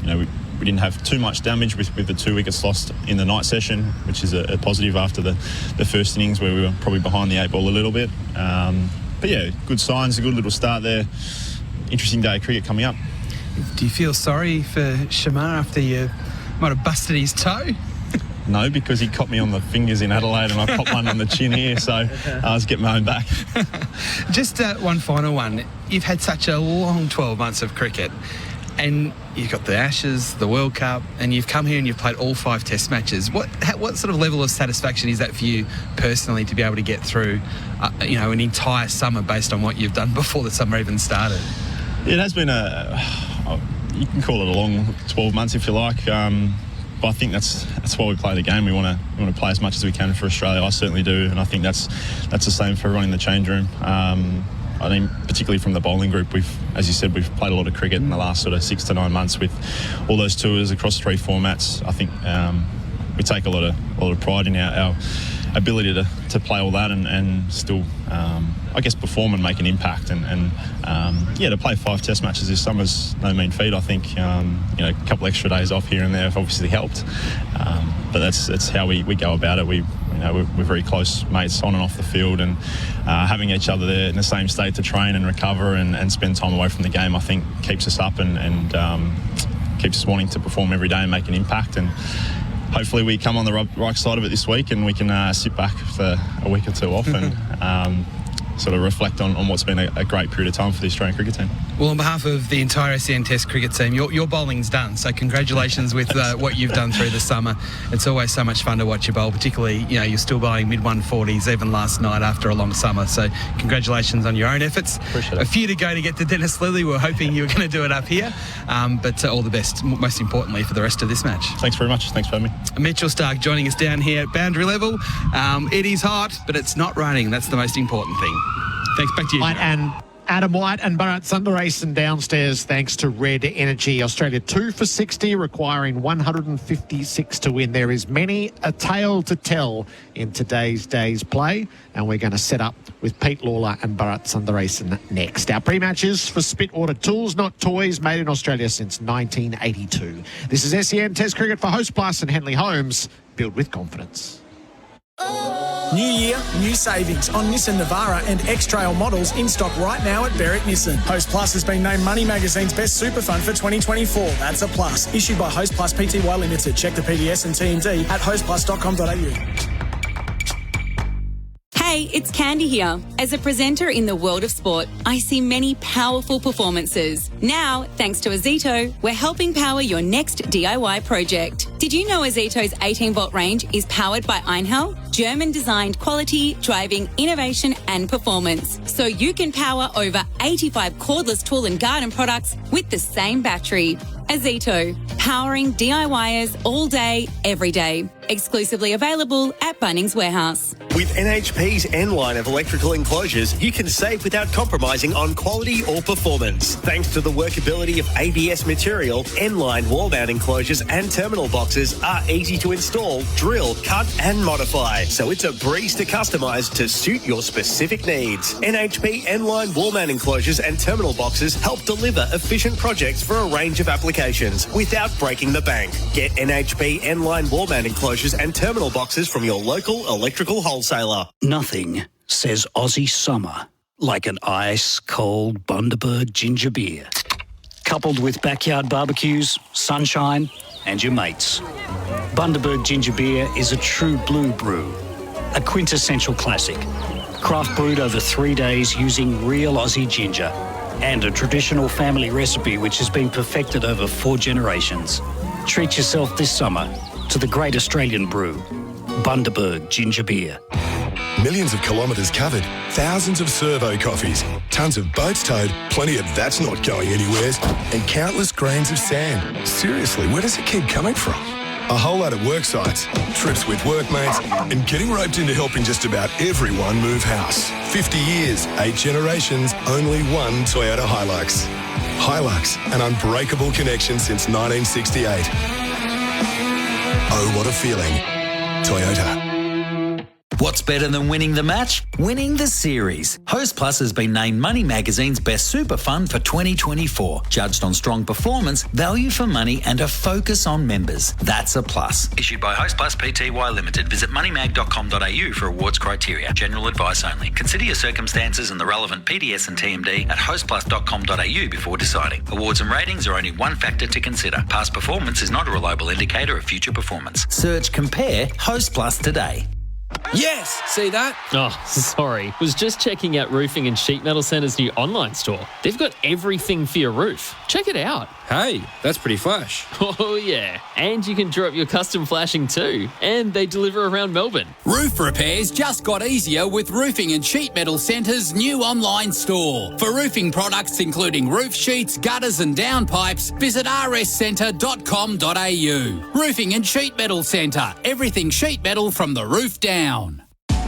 We didn't have too much damage with the 2 wickets lost in the night session, which is a positive after the first innings where we were probably behind the 8 ball a little bit. Good signs, a good little start there. Interesting day of cricket coming up. Do you feel sorry for Shamar after you might have busted his toe? No, because he caught me on the fingers in Adelaide and I popped one on the chin here, so I was getting my own back. Just one final one. You've had such a long 12 months of cricket, and you've got the Ashes, the World Cup, and you've come here and you've played all 5 Test matches. What sort of level of satisfaction is that for you personally to be able to get through, an entire summer based on what you've done before the summer even started? It has been you can call it a long 12 months if you like. But I think that's why we play the game. We want to play as much as we can for Australia. I certainly do, and I think that's the same for everyone in the change room. I think particularly from the bowling group, as you said, we've played a lot of cricket in the last sort of 6 to 9 months with all those tours across 3 formats. I think we take a lot of pride in our ability to play all that and still, perform and make an impact. And to play 5 Test matches this summer's no mean feat. I think a couple extra days off here and there have obviously helped, but that's how we go about it. We're very close mates on and off the field, and having each other there in the same state to train and recover and spend time away from the game, I think keeps us up and keeps us wanting to perform every day and make an impact. And hopefully we come on the right side of it this week and we can sit back for a week or 2 off and sort of reflect on what's been a great period of time for the Australian cricket team. Well, on behalf of the entire SEN Test cricket team, your bowling's done. So congratulations with what you've done through the summer. It's always so much fun to watch you bowl, particularly, you're still bowling mid-140s even last night after a long summer. So congratulations on your own efforts. Appreciate it. A few to go to get to Dennis Lilly. We were hoping you were going to do it up here. But all the best, most importantly, for the rest of this match. Thanks very much. Thanks for having me. Mitchell Stark joining us down here at boundary level. It is hot, but it's not raining. That's the most important thing. Thanks. Back to you. And Adam White and Bharat Sundaresan downstairs thanks to Red Energy. Australia 2 for 60, requiring 156 to win. There is many a tale to tell in today's day's play, and we're going to set up with Pete Lalor and Bharat Sundaresan next. Our pre-matches for Spitwater Tools, Not Toys, made in Australia since 1982. This is SEN Test Cricket for Host Plus and Henley Homes. Build with confidence. New year, new savings on Nissan Navara and X-Trail models in stock right now at Berwick Nissan. Host Plus has been named Money Magazine's best super fund for 2024. That's a plus. Issued by Host Plus Pty Limited. Check the PDS and TND at hostplus.com.au. Hey, it's Candy here. As a presenter in the world of sport, I see many powerful performances. Now, thanks to Azito, we're helping power your next DIY project. Did you know Azito's 18-volt range is powered by Einhell? German-designed quality, driving, innovation and performance. So you can power over 85 cordless tool and garden products with the same battery. Azito, powering DIYers all day, every day. Exclusively available at Bunnings Warehouse. With NHP's N line of electrical enclosures, you can save without compromising on quality or performance. Thanks to the workability of ABS material, N line wall mount enclosures and terminal boxes are easy to install, drill, cut and modify. So it's a breeze to customise to suit your specific needs. NHP N line wall mount enclosures and terminal boxes help deliver efficient projects for a range of applications without breaking the bank. Get NHP N line wall mount enclosures and terminal boxes from your local electrical wholesaler. Nothing says Aussie summer like an ice-cold Bundaberg ginger beer. Coupled with backyard barbecues, sunshine and your mates. Bundaberg ginger beer is a true blue brew, a quintessential classic. Craft brewed over 3 days using real Aussie ginger and a traditional family recipe which has been perfected over 4 generations. Treat yourself this summer to the great Australian brew, Bundaberg ginger beer. Millions of kilometres covered, thousands of servo coffees, tons of boats towed, plenty of that's not going anywhere, and countless grains of sand. Seriously, where does it keep coming from? A whole lot of work sites, trips with workmates, and getting roped into helping just about everyone move house. 50 years, 8 generations, only one Toyota Hilux. Hilux, an unbreakable connection since 1968. Oh, what a feeling. Toyota. What's better than winning the match? Winning the series. Host Plus has been named Money Magazine's best super fund for 2024. Judged on strong performance, value for money and a focus on members. That's a plus. Issued by Host Plus Pty Limited. Visit moneymag.com.au for awards criteria. General advice only. Consider your circumstances and the relevant PDS and TMD at hostplus.com.au before deciding. Awards and ratings are only one factor to consider. Past performance is not a reliable indicator of future performance. Search Compare Host Plus today. Yes! See that? Oh, sorry. Was just checking out Roofing and Sheet Metal Centre's new online store. They've got everything for your roof. Check it out. Hey, that's pretty flash. Oh, yeah. And you can draw up your custom flashing too. And they deliver around Melbourne. Roof repairs just got easier with Roofing and Sheet Metal Centre's new online store. For roofing products including roof sheets, gutters and downpipes, visit rscentre.com.au. Roofing and Sheet Metal Centre. Everything sheet metal from the roof down.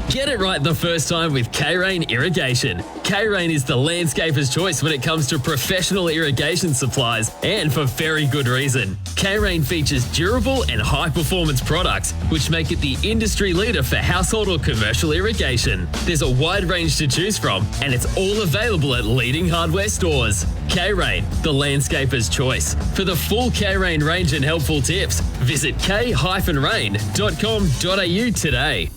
Get it right the first time with K-Rain Irrigation. K-Rain is the landscaper's choice when it comes to professional irrigation supplies, and for very good reason. K-Rain features durable and high-performance products, which make it the industry leader for household or commercial irrigation. There's a wide range to choose from, and it's all available at leading hardware stores. K-Rain, the landscaper's choice. For the full K-Rain range and helpful tips, visit k-rain.com.au today.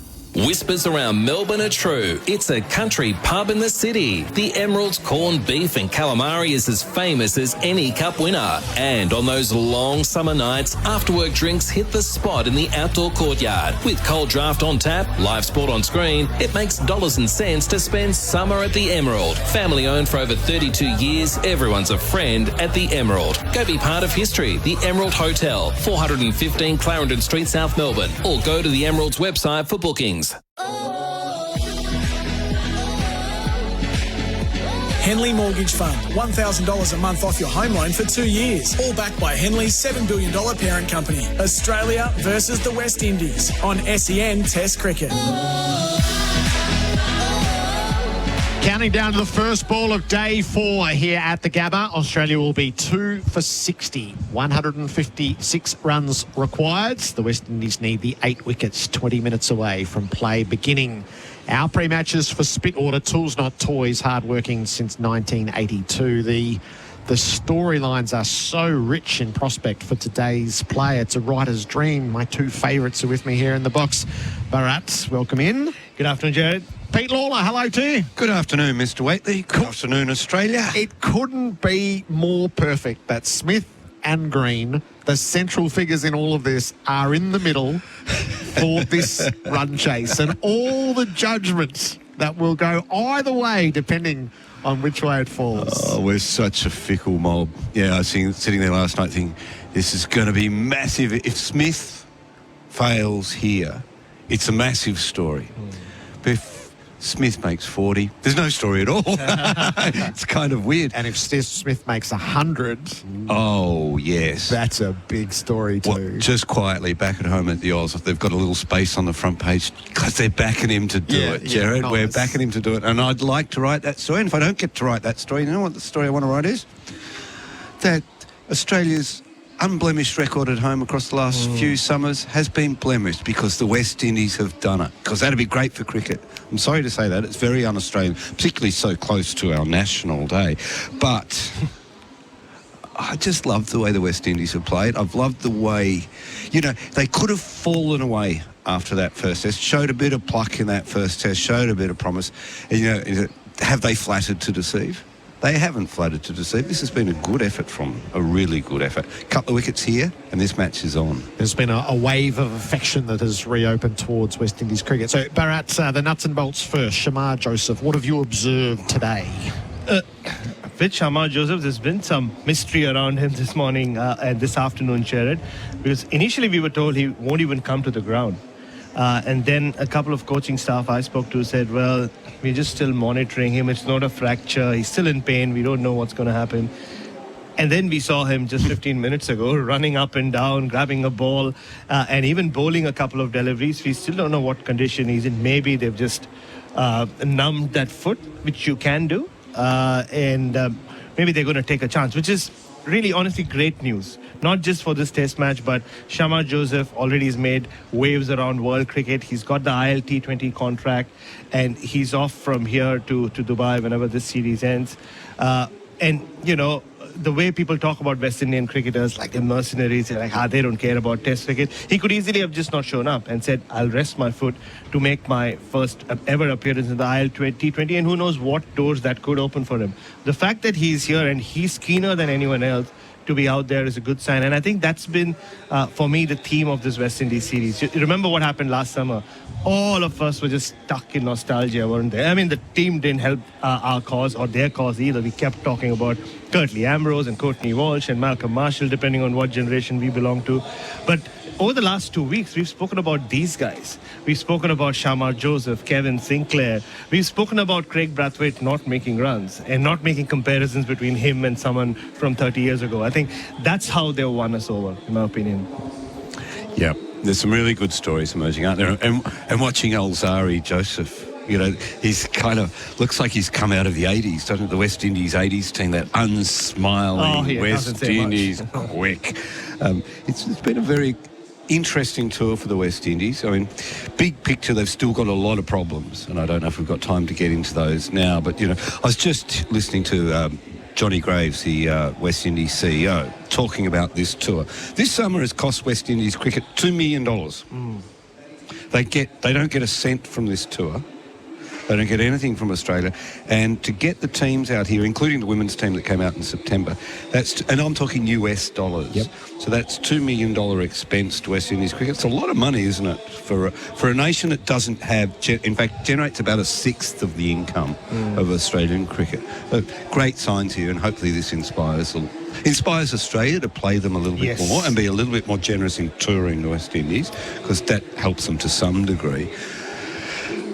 Whispers around Melbourne are true. It's a country pub in the city. The Emerald's corned beef and calamari is as famous as any cup winner. And on those long summer nights, after-work drinks hit the spot in the outdoor courtyard. With cold draft on tap, live sport on screen, it makes dollars and cents to spend summer at the Emerald. Family owned for over 32 years, everyone's a friend at the Emerald. Go be part of history. The Emerald Hotel, 415 Clarendon Street, South Melbourne. Or go to the Emerald's website for bookings. Henley Mortgage Fund, $1,000 a month off your home loan for 2 years. All backed by Henley's $7 billion parent company. Australia versus the West Indies on SEN Test Cricket. Counting down to the first ball of day 4 here at the Gabba. Australia will be 2 for 60. 156 runs required. The West Indies need the 8 wickets 20 minutes away from play beginning. Our pre-matches for Spitwater, tools not toys, hard-working since 1982. The storylines are so rich in prospect for today's play. It's a writer's dream. My 2 favourites are with me here in the box. Bharat, welcome in. Good afternoon, Gerard. Pete Lalor, hello to you. Good afternoon, Mr. Whateley. Good afternoon, Australia. It couldn't be more perfect that Smith and Green, the central figures in all of this, are in the middle for this run chase. And all the judgments that will go either way, depending on which way it falls. Oh, we're such a fickle mob. Yeah, I was sitting there last night thinking, this is going to be massive. If Smith fails here, it's a massive story. But if Smith makes 40, there's no story at all. It's kind of weird. And if Smith makes 100... Oh, yes. That's a big story too. Well, just quietly, back at home at the Oz, they've got a little space on the front page because they're backing him to do it, Gerard. Nice. We're backing him to do it. And I'd like to write that story. And if I don't get to write that story, you know what the story I want to write is? That Australia's unblemished record at home across the last few summers has been blemished because the West Indies have done it. Because that'd be great for cricket. I'm sorry to say that. It's very un-Australian, particularly so close to our national day. But I just love the way the West Indies have played. I've loved the way, they could have fallen away after that first test, showed a bit of pluck in that first test, showed a bit of promise. And, have they flattered to deceive? They haven't flattered to deceive. This has been a good effort a really good effort. Couple of wickets here, and this match is on. There's been a wave of affection that has reopened towards West Indies cricket. So, Bharat, the nuts and bolts first. Shamar Joseph, what have you observed today? With Shamar Joseph, there's been some mystery around him this morning and this afternoon, Gerard, because initially we were told he won't even come to the ground. And then a couple of coaching staff I spoke to said, well, we're just still monitoring him. It's not a fracture. He's still in pain. We don't know what's going to happen. And then we saw him just 15 minutes ago running up and down, grabbing a ball, and even bowling a couple of deliveries. We still don't know what condition he's in. Maybe they've just numbed that foot, which you can do. And maybe they're going to take a chance, which is really, honestly, great news. Not just for this test match, but Shamar Joseph already has made waves around world cricket. He's got the IL T20 contract, and he's off from here to Dubai whenever this series ends. And, the way people talk about West Indian cricketers, like the mercenaries, like, they don't care about test cricket. He could easily have just not shown up and said, I'll rest my foot to make my first ever appearance in the IL T20, and who knows what doors that could open for him. The fact that he's here and he's keener than anyone else to be out there is a good sign. And I think that's been, for me, the theme of this West Indies series. You remember what happened last summer? All of us were just stuck in nostalgia, weren't they? I mean, the team didn't help our cause or their cause either. We kept talking about Curtly Ambrose and Courtney Walsh and Malcolm Marshall, depending on what generation we belong to. But over the last 2 weeks, we've spoken about these guys. We've spoken about Shamar Joseph, Kevin Sinclair. We've spoken about Craig Brathwaite not making runs and not making comparisons between him and someone from 30 years ago. I think that's how they've won us over, in my opinion. Yeah, there's some really good stories emerging out there. And watching Alzari Joseph, he's kind of looks like he's come out of the 80s, doesn't it? The West Indies 80s team, that unsmiling West Indies quick. It's been a very interesting tour for the West Indies. I mean, big picture, they've still got a lot of problems, and I don't know if we've got time to get into those now, but, I was just listening to Johnny Graves, the West Indies CEO, talking about this tour. This summer has cost West Indies cricket $2 million. They don't get a cent from this tour. They don't get anything from Australia. And to get the teams out here, including the women's team that came out in September, and I'm talking US dollars. Yep. So that's $2 million expense to West Indies cricket. It's a lot of money, isn't it, for a nation that doesn't have, in fact, generates about a sixth of the income of Australian cricket. But great signs here, and hopefully this inspires Australia to play them a little bit more and be a little bit more generous in touring the West Indies, because that helps them to some degree.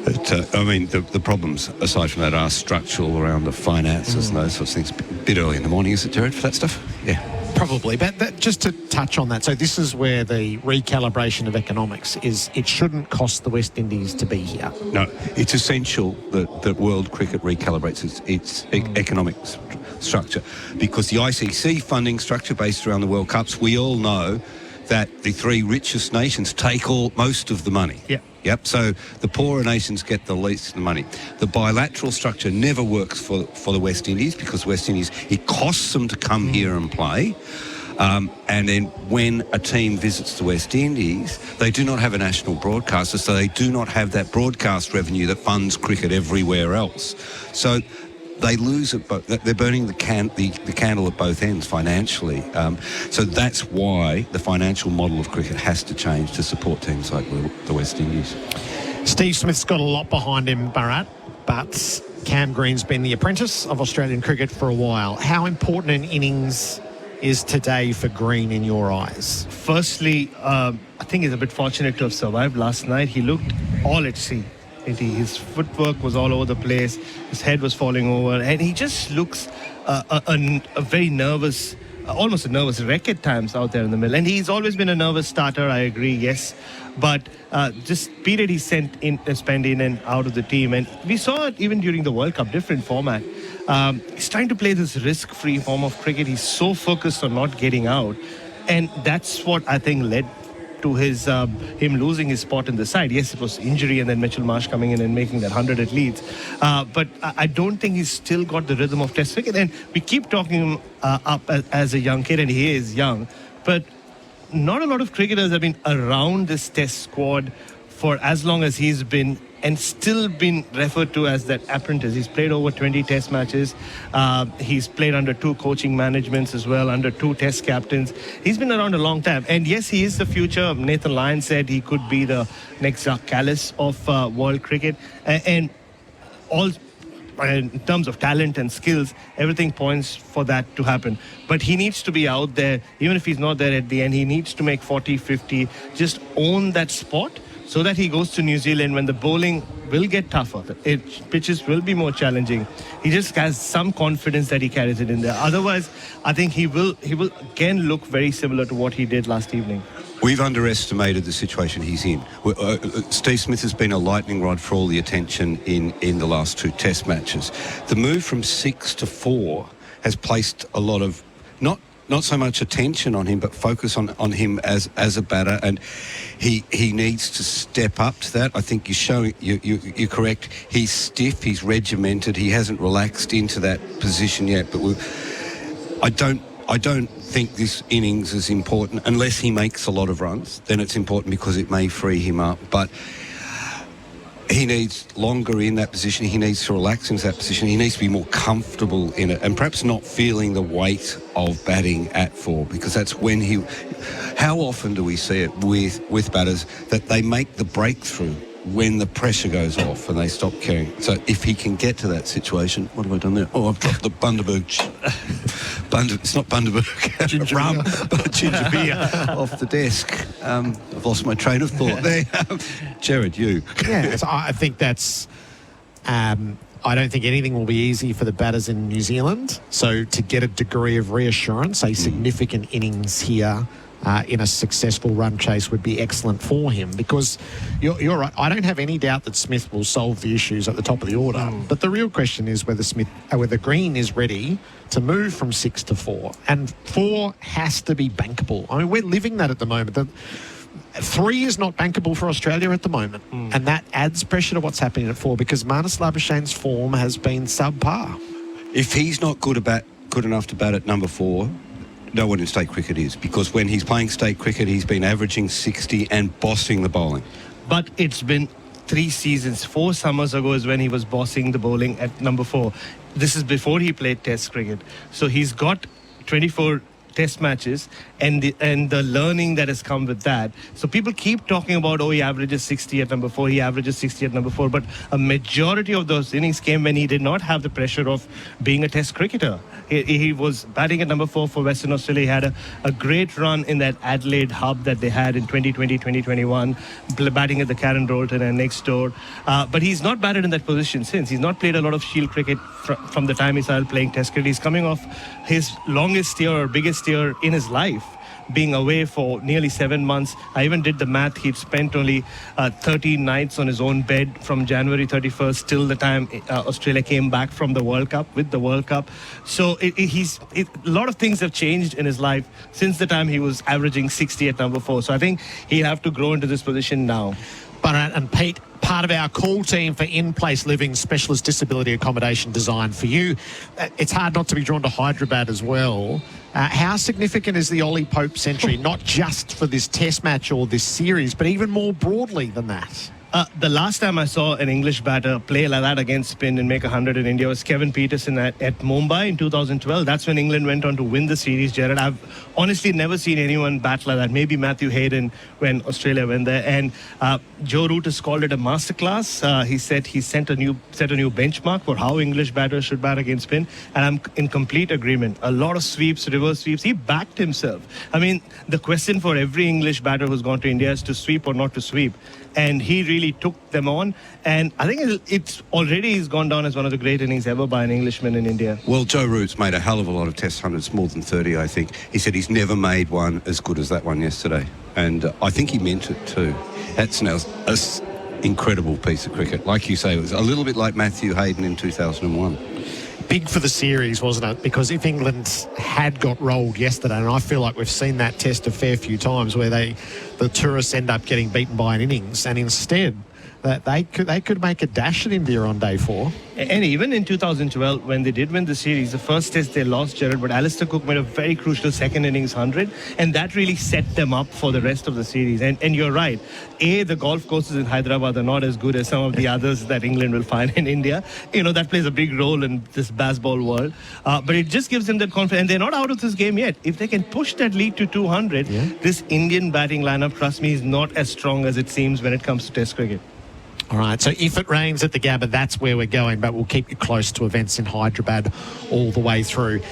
But, I mean, the problems, aside from that, are structural around the finances and those sorts of things. A bit early in the morning, is it, Gerard, for that stuff? Yeah. Probably. But just to touch on that, so this is where the recalibration of economics is. It shouldn't cost the West Indies to be here. No, it's essential that world cricket recalibrates its economic structure, because the ICC funding structure based around the World Cups, we all know that the three richest nations take most of the money. Yep. So the poorer nations get the least of the money. The bilateral structure never works for the West Indies, because West Indies, it costs them to come here and play. And then when a team visits the West Indies, they do not have a national broadcaster, so they do not have that broadcast revenue that funds cricket everywhere else. So they lose it, but they're burning the candle at both ends financially. So that's why the financial model of cricket has to change to support teams like the West Indies. Steve Smith's got a lot behind him, Bharat, but Cam Green's been the apprentice of Australian cricket for a while. How important an innings is today for Green in your eyes? Firstly, I think he's a bit fortunate to have survived last night. He looked all at sea. His footwork was all over the place. His head was falling over, and he just looks a very nervous, almost a nervous wreck at times out there in the middle. And he's always been a nervous starter, I agree, yes. But just period he spent in and out of the team. And we saw it even during the World Cup, different format. He's trying to play this risk-free form of cricket. He's so focused on not getting out. And that's what I think led to him losing his spot in the side. Yes, it was injury and then Mitchell Marsh coming in and making that 100 at Leeds. But I don't think he's still got the rhythm of Test cricket. And we keep talking him up as a young kid, and he is young. But not a lot of cricketers have been around this Test squad for as long as he's been, and still been referred to as that apprentice. He's played over 20 Test matches. He's played under 2 coaching managements as well, under 2 Test captains. He's been around a long time. And yes, he is the future. Nathan Lyon said he could be the next Zach Callis of world cricket. And all in terms of talent and skills, everything points for that to happen. But he needs to be out there. Even if he's not there at the end, he needs to make 40, 50, just own that spot, so that he goes to New Zealand when the bowling will get tougher. Pitches will be more challenging. He just has some confidence that he carries it in there. Otherwise, I think he will again look very similar to what he did last evening. We've underestimated the situation he's in. Steve Smith has been a lightning rod for all the attention in the last 2 Test matches. The move from 6 to 4 has placed a lot of not so much attention on him, but focus on him as a batter, and he needs to step up to that. I think you're correct. He's stiff, he's regimented, he hasn't relaxed into that position yet. But I don't think this innings is important unless he makes a lot of runs. Then it's important because it may free him up. But he needs longer in that position. He needs to relax into that position. He needs to be more comfortable in it, and perhaps not feeling the weight of batting at 4, because that's when how often do we see it with batters that they make the breakthrough when the pressure goes off and they stop caring. So if he can get to that situation, what have I done there? Oh, I've dropped the Bundaberg. It's not Bundaberg. Ginger rum, but ginger beer off the desk. I've lost my train of thought there. Gerard, you. Yeah, I think that's... I don't think anything will be easy for the batters in New Zealand. So to get a degree of reassurance, a significant innings here in a successful run chase would be excellent for him, because you're right. I don't have any doubt that Smith will solve the issues at the top of the order. But the real question is whether Green is ready to move from 6 to 4. And 4 has to be bankable. I mean, we're living that at the moment. 3 is not bankable for Australia at the moment. And that adds pressure to what's happening at 4, because Marnus Labuschagne's form has been subpar. If he's not good enough to bat at number 4, no one in state cricket is, because when he's playing state cricket, he's been averaging 60 and bossing the bowling. but it's been 3 seasons. 4 summers ago is when he was bossing the bowling at number 4. This is before he played Test cricket. So he's got 24 Test matches and the learning that has come with that. So people keep talking about, he averages 60 at number 4, he averages 60 at number 4, but a majority of those innings came when he did not have the pressure of being a Test cricketer. He was batting at number 4 for Western Australia. He had a great run in that Adelaide hub that they had in 2020, 2021, batting at the Karen Rolton and next door. But he's not batted in that position since. He's not played a lot of Shield cricket from the time he started playing Test cricket. He's coming off his longest year or biggest year in his life, being away for nearly 7 months. I even did the math. He'd spent only 13 nights on his own bed from January 31st till the time Australia came back from the World Cup, with the World Cup. So a lot of things have changed in his life since the time he was averaging 60 at number 4. So I think he'll have to grow into this position now. Bharat and Pete, part of our call team for in-place living specialist disability accommodation designed for you. It's hard not to be drawn to Hyderabad as well. How significant is the Ollie Pope century, not just for this Test match or this series, but even more broadly than that? The last time I saw an English batter play like that against spin and make 100 in India was Kevin Peterson at Mumbai in 2012. That's when England went on to win the series, Gerard. I've honestly never seen anyone bat like that. Maybe Matthew Hayden when Australia went there. And Joe Root has called it a masterclass. He said he set a new benchmark for how English batters should bat against spin. And I'm in complete agreement. A lot of sweeps, reverse sweeps. He backed himself. I mean, the question for every English batter who's gone to India is to sweep or not to sweep. And he really took them on. And I think he's gone down as one of the great innings ever by an Englishman in India. Well, Joe Root's made a hell of a lot of Test hundreds, more than 30, I think. He said he's never made one as good as that one yesterday. And I think he meant it too. That's an incredible piece of cricket. Like you say, it was a little bit like Matthew Hayden in 2001. Big for the series, wasn't it? Because if England had got rolled yesterday, and I feel like we've seen that Test a fair few times where the tourists end up getting beaten by an innings, and instead that they could make a dash at India on day 4. And even in 2012, when they did win the series, the first Test they lost, Gerard, but Alistair Cook made a very crucial second innings 100, and that really set them up for the rest of the series. And you're right. The golf courses in Hyderabad are not as good as some of the others that England will find in India. That plays a big role in this baseball world. But it just gives them that confidence. And they're not out of this game yet. If they can push that lead to 200, this Indian batting lineup, trust me, is not as strong as it seems when it comes to Test cricket. All right, so if it rains at the Gabba, that's where we're going, but we'll keep you close to events in Hyderabad all the way through.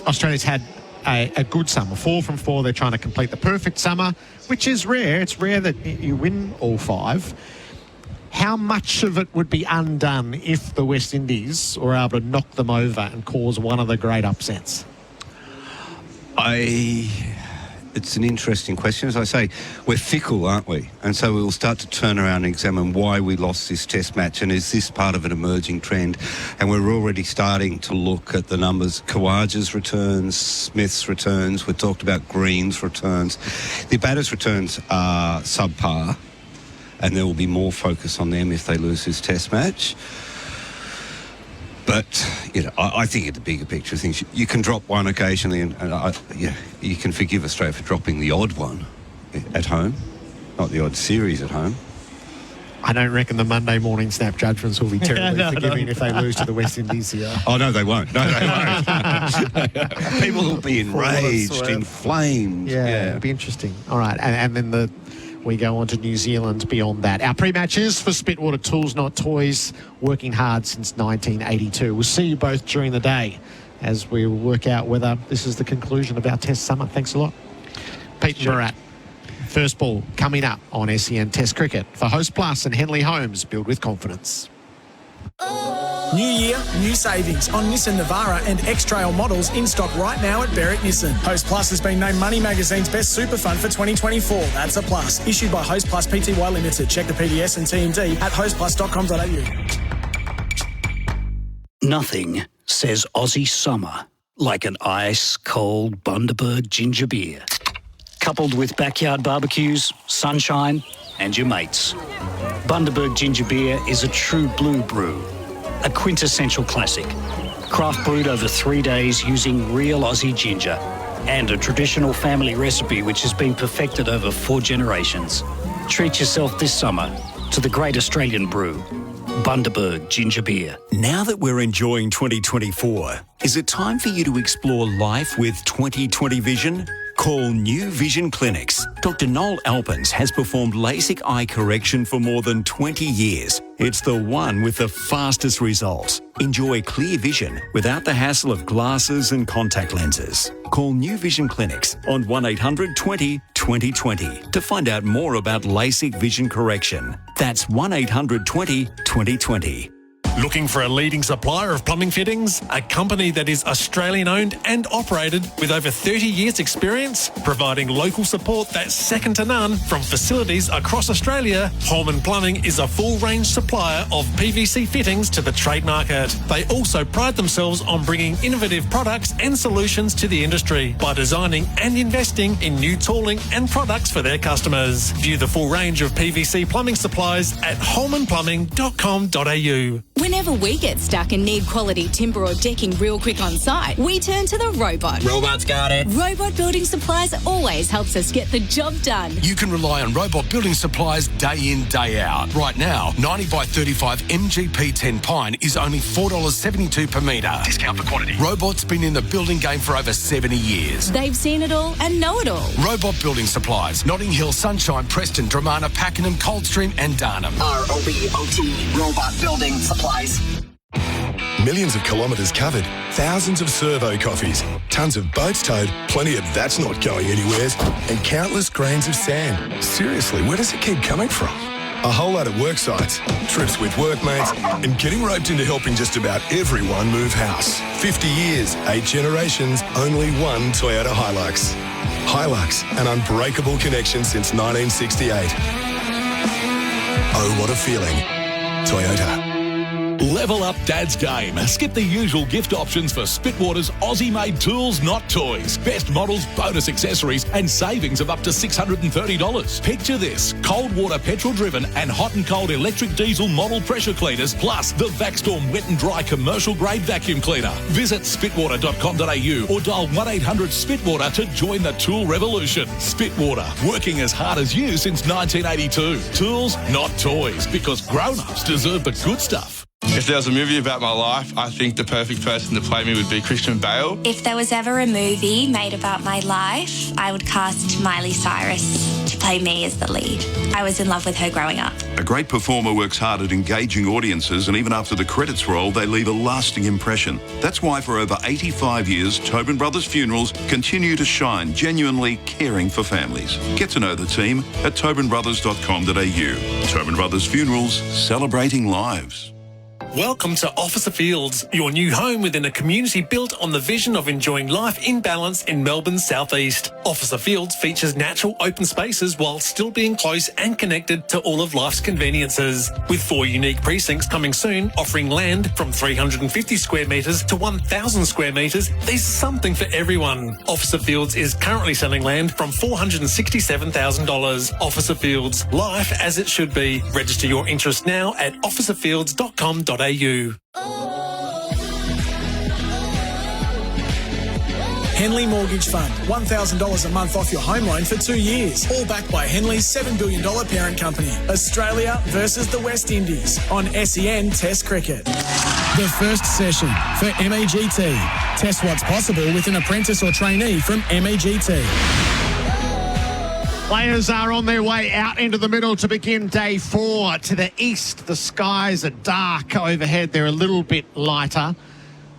Australia's had a good summer, 4 from 4. They're trying to complete the perfect summer, which is rare. It's rare that you win all 5. How much of it would be undone if the West Indies were able to knock them over and cause one of the great upsets? It's an interesting question. As I say, we're fickle, aren't we? And so we'll start to turn around and examine why we lost this Test match, and is this part of an emerging trend? And we're already starting to look at the numbers. Khawaja's returns, Smith's returns. We talked about Green's returns. The batters' returns are subpar, and there will be more focus on them if they lose this Test match. But, I think in the bigger picture of things, you can drop one occasionally, and you can forgive Australia for dropping the odd one at home, not the odd series at home. I don't reckon the Monday morning snap judgments will be terribly forgiving if they lose to the West Indies here. Oh, no, they won't. No, they won't. People will be enraged, inflamed. Yeah, it'll be interesting. All right, and then we go on to New Zealand beyond that. Our pre-match is for Spitwater Tools, Not Toys, working hard since 1982. We'll see you both during the day as we work out whether this is the conclusion of our Test summer. Thanks a lot. Pete and Bharat. First ball coming up on SEN Test Cricket for Host Plus and Henley Homes. Build with confidence. New year, new savings on Nissan Navara and X-Trail models in stock right now at Berwick Nissan. Host Plus has been named Money Magazine's best super fund for 2024. That's a plus. Issued by Host Plus Pty Limited. Check the PDS and TMD at hostplus.com.au. Nothing says Aussie summer like an ice-cold Bundaberg ginger beer. Coupled with backyard barbecues, sunshine and your mates. Bundaberg ginger beer is a true blue brew. A quintessential classic. Craft brewed over 3 days using real Aussie ginger. And a traditional family recipe which has been perfected over 4 generations. Treat yourself this summer to the great Australian brew, Bundaberg Ginger Beer. Now that we're enjoying 2024, is it time for you to explore life with 20/20 vision? Call New Vision Clinics. Dr. Noel Alpins has performed LASIK eye correction for more than 20 years. It's the one with the fastest results. Enjoy clear vision without the hassle of glasses and contact lenses. Call New Vision Clinics on 1800 20 2020 to find out more about LASIK vision correction. That's 1800 20 2020. Looking for a leading supplier of plumbing fittings? A company that is Australian owned and operated with over 30 years experience, providing local support that's second to none from facilities across Australia. Holman Plumbing is a full range supplier of PVC fittings to the trade market. They also pride themselves on bringing innovative products and solutions to the industry by designing and investing in new tooling and products for their customers. View the full range of PVC plumbing supplies at holmanplumbing.com.au. Whenever we get stuck and need quality timber or decking real quick on site, we turn to the robot. Robot's got it. Robot Building Supplies always helps us get the job done. You can rely on Robot Building Supplies day in, day out. Right now, 90 by 35 MGP 10 pine is only $4.72 per metre. Discount for quantity. Robot's been in the building game for over 70 years. They've seen it all and know it all. Robot Building Supplies, Notting Hill, Sunshine, Preston, Dramana, Pakenham, Coldstream and Darnham. ROBOT Robot Building Supplies. Millions of kilometres covered, thousands of servo coffees, tons of boats towed, plenty of that's not going anywheres, and countless grains of sand. Seriously, where does it keep coming from? A whole lot of work sites, trips with workmates, and getting roped into helping just about everyone move house. 50 years, 8 generations, only one Toyota Hilux. Hilux, an unbreakable connection since 1968. Oh, what a feeling. Toyota. Level up Dad's game. Skip the usual gift options for Spitwater's Aussie-made tools, not toys. Best models, bonus accessories, and savings of up to $630. Picture this: cold water petrol-driven and hot and cold electric diesel model pressure cleaners, plus the Vacstorm wet and dry commercial-grade vacuum cleaner. Visit spitwater.com.au or dial 1-800-SPITWATER to join the tool revolution. Spitwater, working as hard as you since 1982. Tools, not toys, because grown-ups deserve the good stuff. If there was a movie about my life, I think the perfect person to play me would be Christian Bale. If there was ever a movie made about my life, I would cast Miley Cyrus to play me as the lead. I was in love with her growing up. A great performer works hard at engaging audiences, and even after the credits roll, they leave a lasting impression. That's why for over 85 years, Tobin Brothers Funerals continue to shine, genuinely caring for families. Get to know the team at tobinbrothers.com.au. Tobin Brothers Funerals, celebrating lives. Welcome to Officer Fields, your new home within a community built on the vision of enjoying life in balance in Melbourne's southeast. Officer Fields features natural open spaces while still being close and connected to all of life's conveniences. With 4 unique precincts coming soon, offering land from 350 square metres to 1,000 square metres, there's something for everyone. Officer Fields is currently selling land from $467,000. Officer Fields, life as it should be. Register your interest now at officerfields.com.au. Henley Mortgage Fund, $1,000 a month off your home loan for 2 years. All backed by Henley's $7 billion parent company. Australia versus the West Indies on SEN Test Cricket. The first session for MEGT. Test what's possible with an apprentice or trainee from MEGT. Players are on their way out into the middle to begin day 4. To the east, the skies are dark overhead. They're a little bit lighter.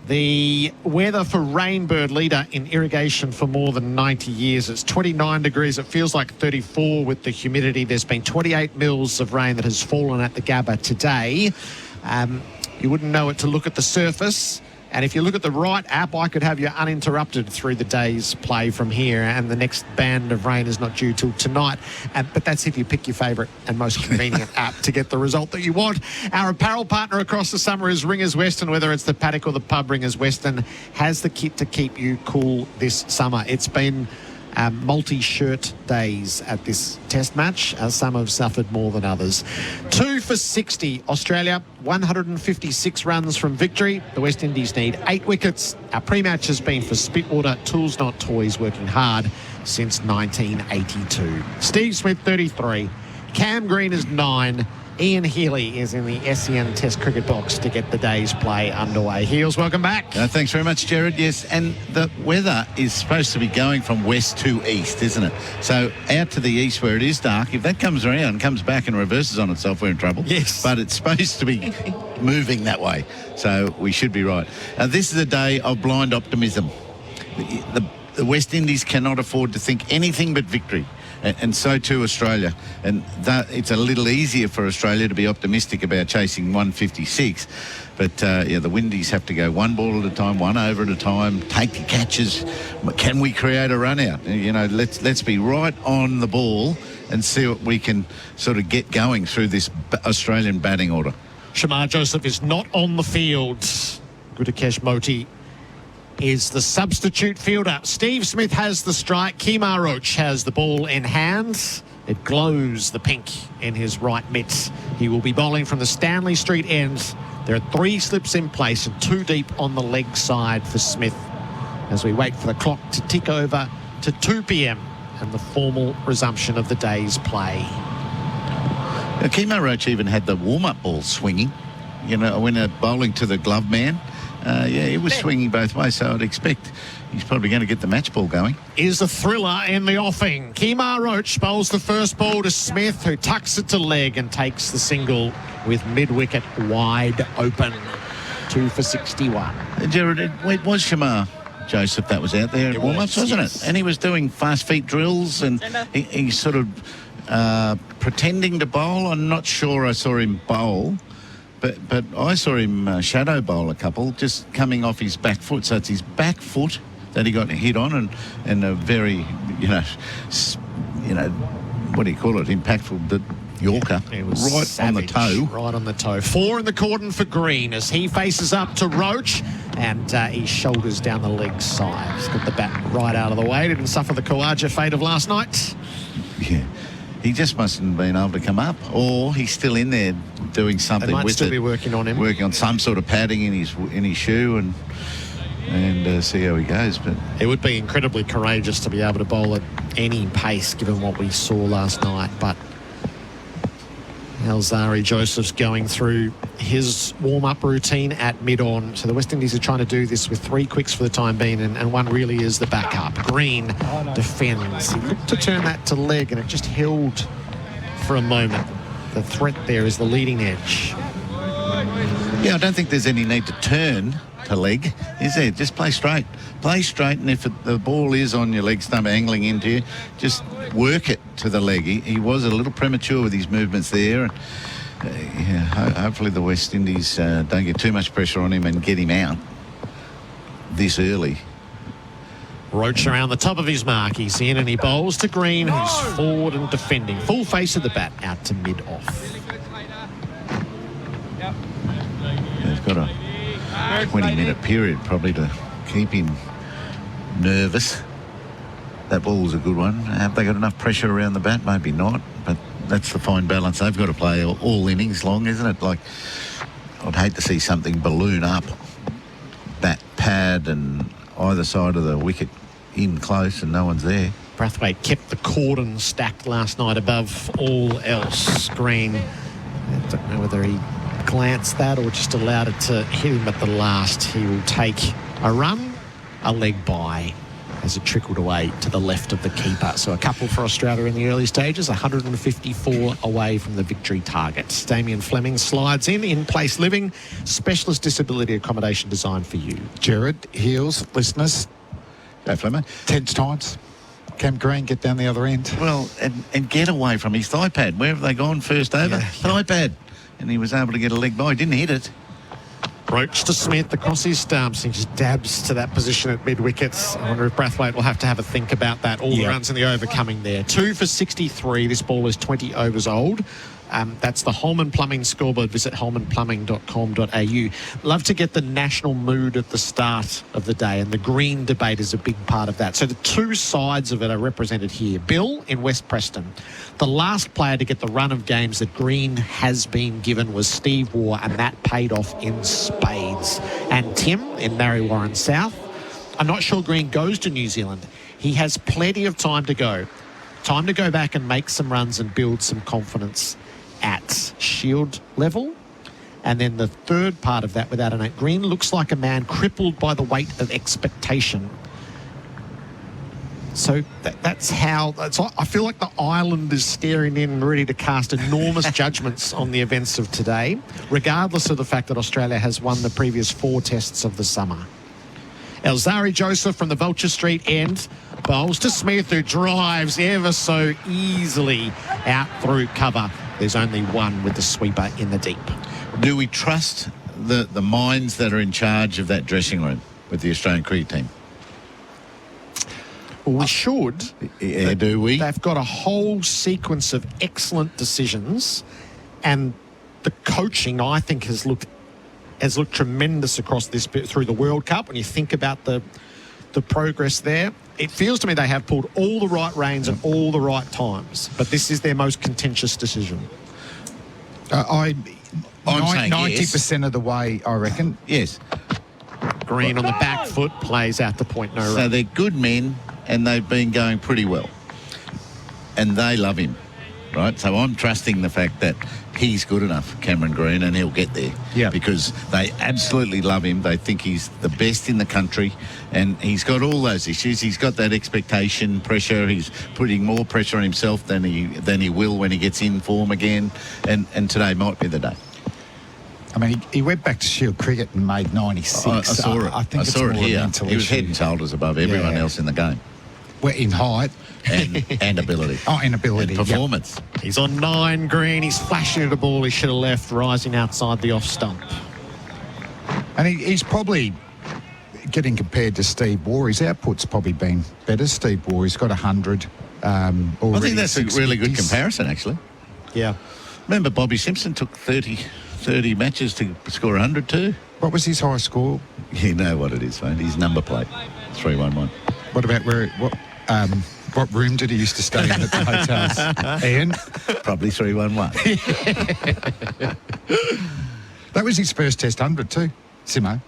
The weather for Rainbird, leader in irrigation for more than 90 years. It's 29 degrees. It feels like 34 with the humidity. There's been 28 mils of rain that has fallen at the Gabba today. You wouldn't know it to look at the surface. And if you look at the right app, I could have you uninterrupted through the day's play from here, and the next band of rain is not due till tonight. But that's if you pick your favourite and most convenient app to get the result that you want. Our apparel partner across the summer is Ringers Western. Whether it's the paddock or the pub, Ringers Western has the kit to keep you cool this summer. It's been multi-shirt days at this test match, as some have suffered more than others. 2 for 60, Australia, 156 runs from victory. The West Indies need 8 wickets. Our pre-match has been for Spitwater, tools not toys, working hard since 1982. Steve Smith, 33. Cam Green is 9. Ian Healy is in the SEN Test cricket box to get the day's play underway. Heels, welcome back. Thanks very much, Gerard. Yes, and the weather is supposed to be going from west to east, isn't it? So out to the east where it is dark. If that comes around, comes back and reverses on itself, we're in trouble. Yes. But it's supposed to be moving that way. So we should be right. This is a day of blind optimism. The West Indies cannot afford to think anything but victory. And so too Australia. And that it's a little easier for Australia to be optimistic about chasing 156. But, the Windies have to go one ball at a time, one over at a time, take the catches. Can we create a run out? Let's be right on the ball and see what we can sort of get going through this Australian batting order. Shamar Joseph is not on the field. Gudakesh Moti is the substitute fielder. Steve Smith has the strike. Kemar Roach has the ball in hand. It glows the pink in his right mitt. He will be bowling from the Stanley Street end. There are 3 slips in place and 2 deep on the leg side for Smith as we wait for the clock to tick over to 2 p.m. and the formal resumption of the day's play. Kemar Roach even had the warm-up ball swinging, when bowling to the glove man. He was swinging both ways, so I'd expect he's probably going to get the match ball going. Is a thriller in the offing. Kemar Roach bowls the first ball to Smith, who tucks it to leg and takes the single with mid-wicket wide open. 2 for 61. Gerard, it was Shamar Joseph that was out there in warm-ups, wasn't it? And he was doing fast feet drills and he's sort of pretending to bowl. I'm not sure I saw him bowl. But I saw him shadow bowl a couple, just coming off his back foot. So it's his back foot that he got hit on, and a very, what do you call it, impactful Yorker, right savage, on the toe. Right on the toe. 4 in the cordon for Green as he faces up to Roach, and he shoulders down the leg side. He's got the bat right out of the way. Didn't suffer the Khawaja fate of last night. Yeah. He just mustn't have been able to come up, or he's still in there doing something with it. They might still be working on him. Working on some sort of padding in his shoe and see how he goes. But it would be incredibly courageous to be able to bowl at any pace, given what we saw last night. But Alzari Joseph's going through his warm-up routine at mid-on. So the West Indies are trying to do this with 3 quicks for the time being, and one really is the backup. Green defends. He looked to turn that to leg, and it just held for a moment. The threat there is the leading edge. Yeah, I don't think there's any need to turn to leg, is there? Just play straight. Play straight, and if the ball is on your leg stump angling into you, just work it to the leg. He was a little premature with his movements there. Hopefully the West Indies don't get too much pressure on him and get him out this early. Roach around the top of his mark. He's in and he bowls to Green, who's forward and defending. Full face of the bat out to mid-off. He's got a 20-minute period probably to keep him nervous. That ball's a good one. Have they got enough pressure around the bat? Maybe not, but that's the fine balance. They've got to play all innings long, isn't it? Like, I'd hate to see something balloon up, bat pad and either side of the wicket in close and no one's there. Brathwaite kept the cordon stacked last night above all else. Green, I don't know whether he glanced that or just allowed it to hit him at the last. He will take a run, a leg by as it trickled away to the left of the keeper. So a couple for Australia in the early stages, 154 away from the victory target. Damien Fleming slides in place living, specialist disability accommodation designed for you. Gerard, Heels, listeners. Go Fleming. Tense times. Cam Green, get down the other end. Well, and get away from his thigh pad. Where have they gone first over? Thigh pad. And he was able to get a leg by. He didn't hit it. Roach to Smith across his stumps. He just dabs to that position at mid-wickets. I wonder if Brathwaite will have to have a think about that. All the runs in the over coming there. 2 for 63. This ball is 20 overs old. That's the Holman Plumbing scoreboard. Visit holmanplumbing.com.au. Love to get the national mood at the start of the day, and the green debate is a big part of that. So the 2 sides of it are represented here. Bill in West Preston. The last player to get the run of games that green has been given was Steve Waugh, and that paid off in spades. And Tim in Narre Warren South. I'm not sure green goes to New Zealand. He has plenty of time to go. Time to go back and make some runs and build some confidence at Shield level. And then the third part of that without an 8. Green looks like a man crippled by the weight of expectation. So that's how... I feel like the island is staring in, ready to cast enormous judgments on the events of today, regardless of the fact that Australia has won the previous 4 tests of the summer. Elzari Joseph from the Vulture Street end bowls to Smith, who drives ever so easily out through cover. There's only one with the sweeper in the deep. Do we trust the minds that are in charge of that dressing room with the Australian cricket team? Well, we should. Yeah, do we? They've got a whole sequence of excellent decisions, and the coaching, I think, has looked tremendous across this bit through the World Cup. When you think about the progress there, it feels to me they have pulled all the right reins at all the right times, but this is their most contentious decision. I'm saying 90% yes. Of the way, I reckon. Yes. Green on the back foot plays out the point, no run. So they're good men, and they've been going pretty well. And they love him, right? So I'm trusting the fact that he's good enough, Cameron Green, and he'll get there. Yeah. Because they absolutely love him. They think he's the best in the country, and he's got all those issues. He's got that expectation, pressure. He's putting more pressure on himself than he will when he gets in form again. And today might be the day. I mean, he went back to Shield cricket and made 96. I saw it. I think I saw it here. He was head and shoulders above everyone else in the game. Well, in height. And ability. Oh, and ability. And performance. Yep. He's on 9, Green. He's flashing at a ball he should have left, rising outside the off stump. And he's probably getting compared to Steve Waugh. His output's probably been better. Steve Waugh, he's got 100 already. I think that's a really good comparison, actually. Yeah. Remember, Bobby Simpson took 30 matches to score 100 too. What was his high score? You know what it is, mate. His number plate, 311. What about what room did he used to stay in at the hotels? Ian? Probably 311. That was his first Test 100 too, Simo.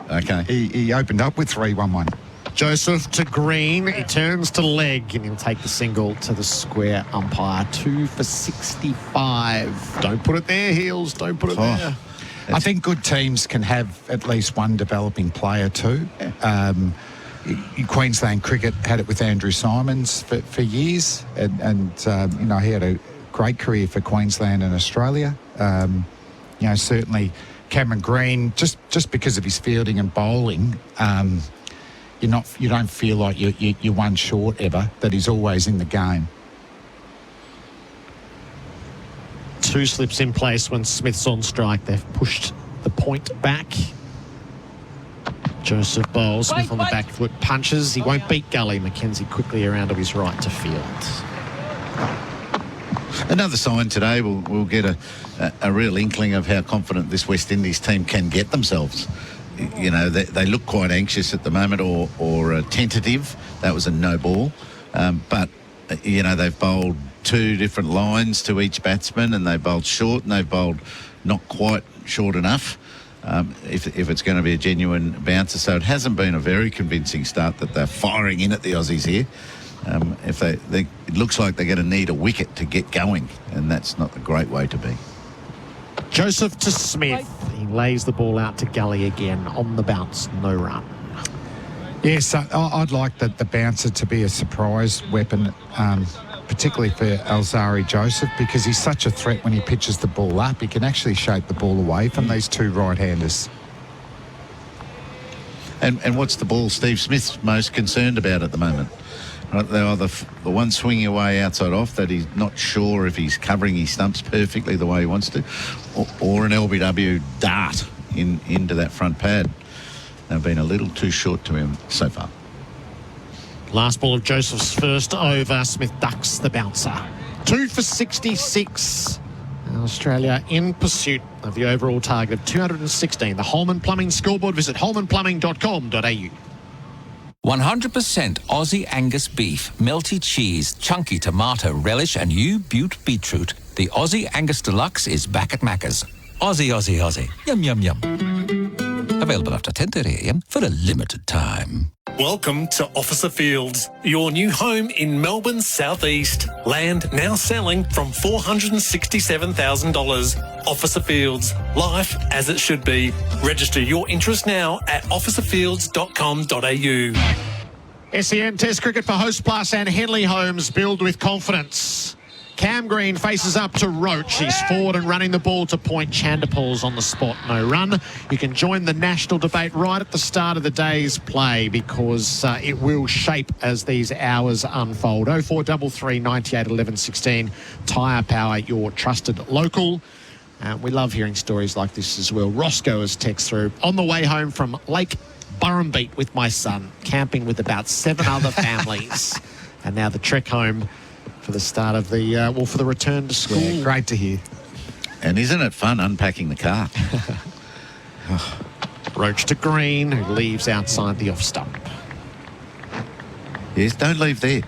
Okay. He opened up with 311. Joseph to Green. He turns to leg, and he'll take the single to the square umpire. 2 for 65. Don't put it there, Heels. Don't put it there. I think good teams can have at least one developing player too. Queensland cricket had it with Andrew Simons for years, and he had a great career for Queensland and Australia. Certainly Cameron Green, just because of his fielding and bowling, you don't feel like you're one short ever, that he's always in the game. 2 slips in place when Smith's on strike. They've pushed the point back. Joseph bowls. Smith on the back foot punches. He won't beat Gully. Mackenzie quickly around to his right to field. Another sign today, we'll get a real inkling of how confident this West Indies team can get themselves. You know, they look quite anxious at the moment or tentative. That was a no ball. But, they've bowled 2 different lines to each batsman, and they bowled short and they bowled not quite short enough. If it's going to be a genuine bouncer. So it hasn't been a very convincing start that they're firing in at the Aussies here. It looks like they're going to need a wicket to get going, and that's not the great way to be. Joseph to Smith. He lays the ball out to Gully again on the bounce, no run. Yes, I'd like the bouncer to be a surprise weapon, particularly for Elzari Joseph, because he's such a threat when he pitches the ball up. He can actually shape the ball away from these 2 right-handers. And what's the ball Steve Smith's most concerned about at the moment? Right, they're either the one swinging away outside off that he's not sure if he's covering his stumps perfectly the way he wants to, or an LBW dart into that front pad. They've been a little too short to him so far. Last ball of Joseph's first over. Smith ducks the bouncer. 2 for 66. Australia in pursuit of the overall target of 216. The Holman Plumbing scoreboard. Visit holmanplumbing.com.au. 100% Aussie Angus beef, melty cheese, chunky tomato relish and U-Butte beetroot. The Aussie Angus Deluxe is back at Macca's. Aussie, Aussie, Aussie. Yum, yum, yum. Available after 10:30am for a limited time. Welcome to Officer Fields, your new home in Melbourne's southeast. Land now selling from $467,000. Officer Fields, life as it should be. Register your interest now at officerfields.com.au. SEN Test cricket for Host Plus and Henley Homes build with confidence. Cam Green faces up to Roach. He's forward and running the ball to point. Chanderpaul's on the spot, no run. You can join the national debate right at the start of the day's play because it will shape as these hours unfold. 0433 98 11 16. Tyre Power, your trusted local. We love hearing stories like this as well. Roscoe has text through. On the way home from Lake Burrumbeet with my son, camping with about 7 other families. And now the trek home for the start of the, for the return to school. Yeah, great to hear. And isn't it fun unpacking the car? Roach to Green, who leaves outside the off stump. Yes, don't leave there.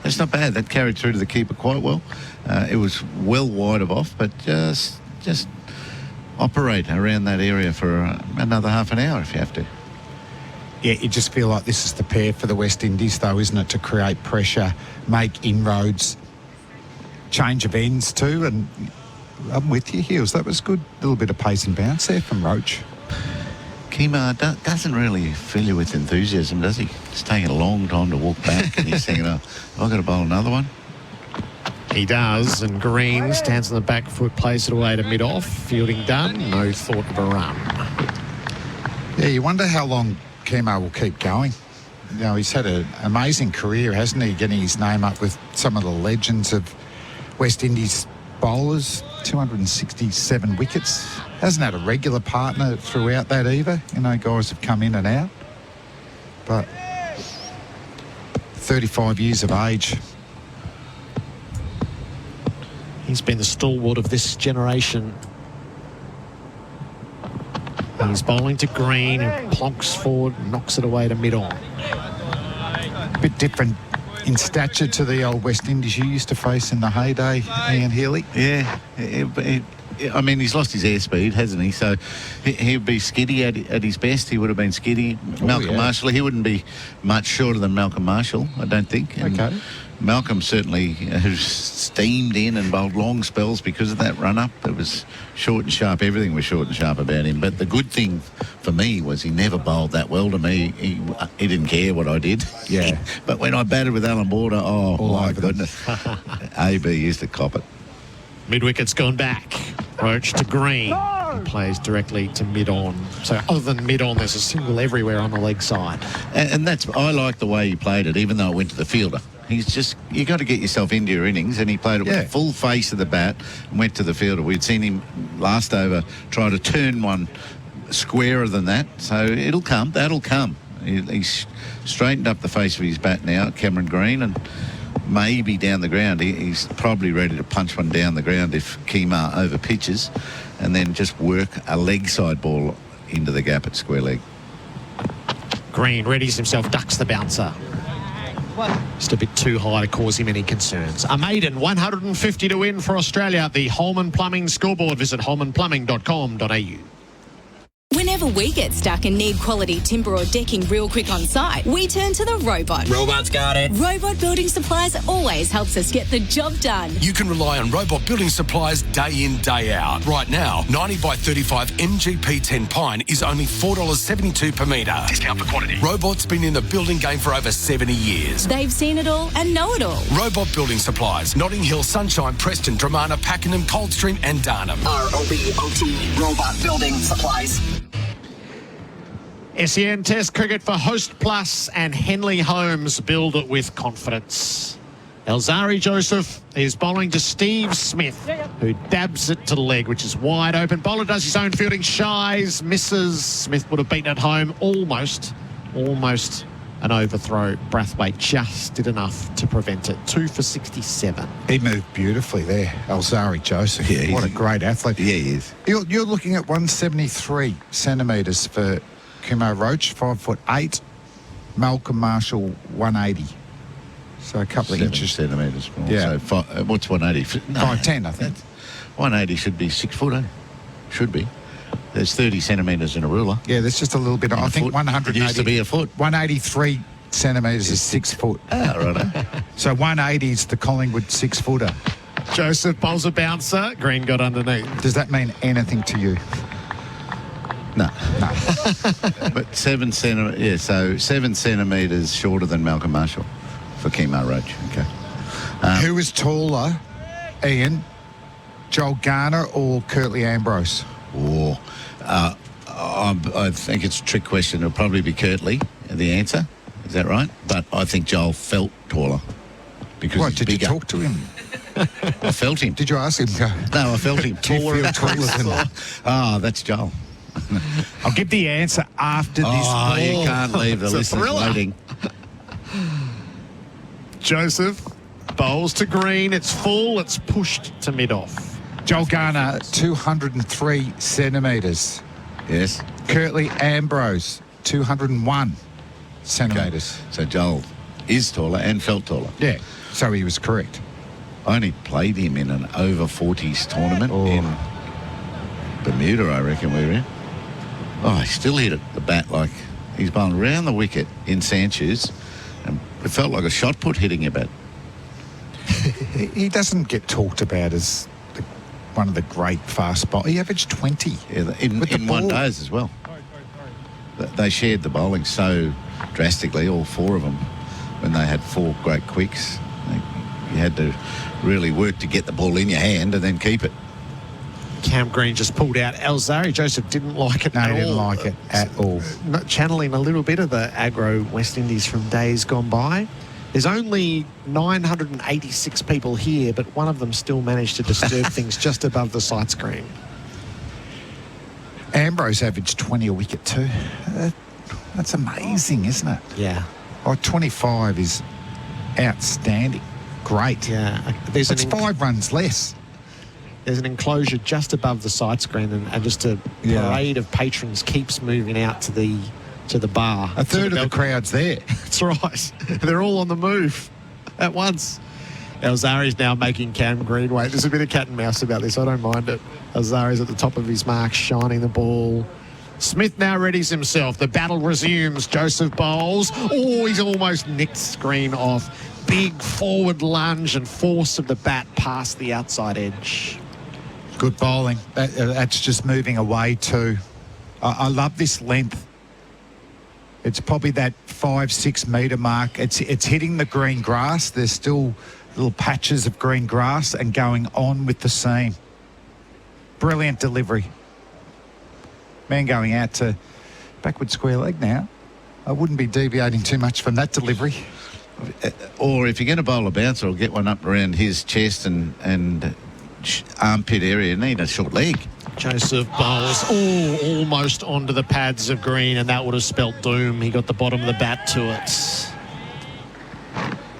That's not bad. That carried through to the keeper quite well. It was well wide of off, but just operate around that area for another half an hour if you have to. Yeah, you just feel like this is the pair for the West Indies, though, isn't it? To create pressure, make inroads, change of ends too. And I'm with you, Heels. That was good. A little bit of pace and bounce there from Roach. Kemar doesn't really fill you with enthusiasm, does he? It's taking a long time to walk back and he's thinking, oh, I've got to bowl another one. He does, and Green stands on the back foot, plays it away to mid-off. Fielding done, no thought of a run. Yeah, you wonder how long Kemo will keep going. You know, he's had an amazing career, hasn't he? Getting his name up with some of the legends of West Indies bowlers. 267 wickets. Hasn't had a regular partner throughout that either. You know, guys have come in and out. But 35 years of age. He's been the stalwart of this generation. He's bowling to Green and plonks forward and knocks it away to mid-on. A bit different in stature to the old West Indies you used to face in the heyday, Ian Healy. Yeah, I mean, he's lost his airspeed, hasn't he? So he'd be skiddy at his best. He would have been skiddy. Malcolm Marshall, he wouldn't be much shorter than Malcolm Marshall, I don't think. And okay. Malcolm certainly has steamed in and bowled long spells because of that run-up. It was short and sharp. Everything was short and sharp about him. But the good thing for me was he never bowled that well to me. He didn't care what I did. Yeah. But when I batted with Alan Border, oh, my goodness. AB used to cop it. Mid-wicket's gone back. Roach to Green. He plays directly to mid-on. So other than mid-on, there's a single everywhere on the leg side. And I like the way he played it, even though it went to the fielder. He's just, you got to get yourself into your innings, and he played it with the full face of the bat and went to the fielder. We'd seen him last over try to turn one squarer than that, so it'll come, that'll come. He's straightened up the face of his bat now, Cameron Green, and maybe down the ground. He's probably ready to punch one down the ground if Kemar over pitches, and then just work a leg side ball into the gap at square leg. Green readies himself, ducks the bouncer. Just a bit too high to cause him any concerns. A maiden 150 to win for Australia. The Holman Plumbing scoreboard. Visit holmanplumbing.com.au. Whenever we get stuck and need quality timber or decking real quick on site, we turn to the robot. Robot's got it. Robot Building Supplies always helps us get the job done. You can rely on Robot Building Supplies day in, day out. Right now, 90 by 35 MGP 10 pine is only $4.72 per metre. Discount for quantity. Robot's been in the building game for over 70 years. They've seen it all and know it all. Robot Building Supplies, Notting Hill, Sunshine, Preston, Dramana, Pakenham, Coldstream and Darnham. ROBOT Robot Building Supplies. SEN Test cricket for Host Plus and Henley Homes build it with confidence. Elzari Joseph is bowling to Steve Smith, who dabs it to the leg, which is wide open. Bowler does his own fielding, shies, misses. Smith would have beaten it home. Almost an overthrow. Brathwaite just did enough to prevent it. 2 for 67. He moved beautifully there, Elzari Joseph. Yeah, what a great athlete. Yeah, he is. You're looking at 173 centimetres for Kemo Roach, 5'8". Malcolm Marshall, 180. So a couple of inches. Centimetres more. Yeah. So what's 180? No, 5'10", I think. 180 should be 6 foot, eh? Should be. There's 30 centimetres in a ruler. Yeah, there's just a little bit. I think 180. It used to be a foot. 183 centimetres is 6 foot. Right. So 180 is the Collingwood 6 footer. Joseph bowls a bouncer. Green got underneath. Does that mean anything to you? No. But 7 centimetres. Yeah, so 7 centimetres shorter than Malcolm Marshall for Kemar Roach. Okay. Who is taller, Ian? Joel Garner or Curtly Ambrose? I think it's a trick question. It'll probably be Curtly, the answer. Is that right? But I think Joel felt taller because he's did bigger. you talk to him? I felt him. Did you ask him? No, I felt him. Taller than him. That's Joel. I'll give the answer after this ball. You can't leave the It's a listeners thriller. waiting. Joseph bowls to Green. It's full. It's pushed to mid-off. Joel Garner, 203 centimetres. Yes. Curtly Ambrose, 201 centimetres. Okay. So Joel is taller and felt taller. Yeah, so he was correct. I only played him in an over 40s tournament in Bermuda, I reckon we were in. Oh, he still hit it, the bat, like he's bowling around the wicket in Sanchez, and it felt like a shot put hitting your bat. He doesn't get talked about as one of the great fast bowlers. He averaged 20. Yeah, in one days as well. They shared the bowling so drastically, all four of them, when they had 4 great quicks. You had to really work to get the ball in your hand and then keep it. Cam Green just pulled out. Alzari Joseph didn't like it at all. No, he didn't like it at all. Channeling a little bit of the aggro West Indies from days gone by. There's only 986 people here, but one of them still managed to disturb things just above the sight screen. Ambrose averaged 20 a wicket too. That's amazing, isn't it? Yeah. 25 is outstanding. Great. Yeah. It's 5 runs less. There's an enclosure just above the sight screen, and just a parade of patrons keeps moving out to the bar. A third of the crowd's there. That's right. They're all on the move at once. Alzari's now making Cam Green wait. There's a bit of cat and mouse about this. I don't mind it. Alzari's at the top of his mark, shining the ball. Smith now readies himself. The battle resumes. Joseph bowls. Oh, he's almost nicked screen off. Big forward lunge and force of the bat past the outside edge. Good bowling. That's just moving away too. I love this length. It's probably that 5-6 metre mark. It's hitting the green grass. There's still little patches of green grass and going on with the seam. Brilliant delivery. Man going out to backward square leg now. I wouldn't be deviating too much from that delivery. Or if you're going to bowl a bouncer, or get one up around his chest and armpit area, need a short leg. Joseph bowls almost onto the pads of Green, and that would have spelt doom. He got the bottom of the bat to it.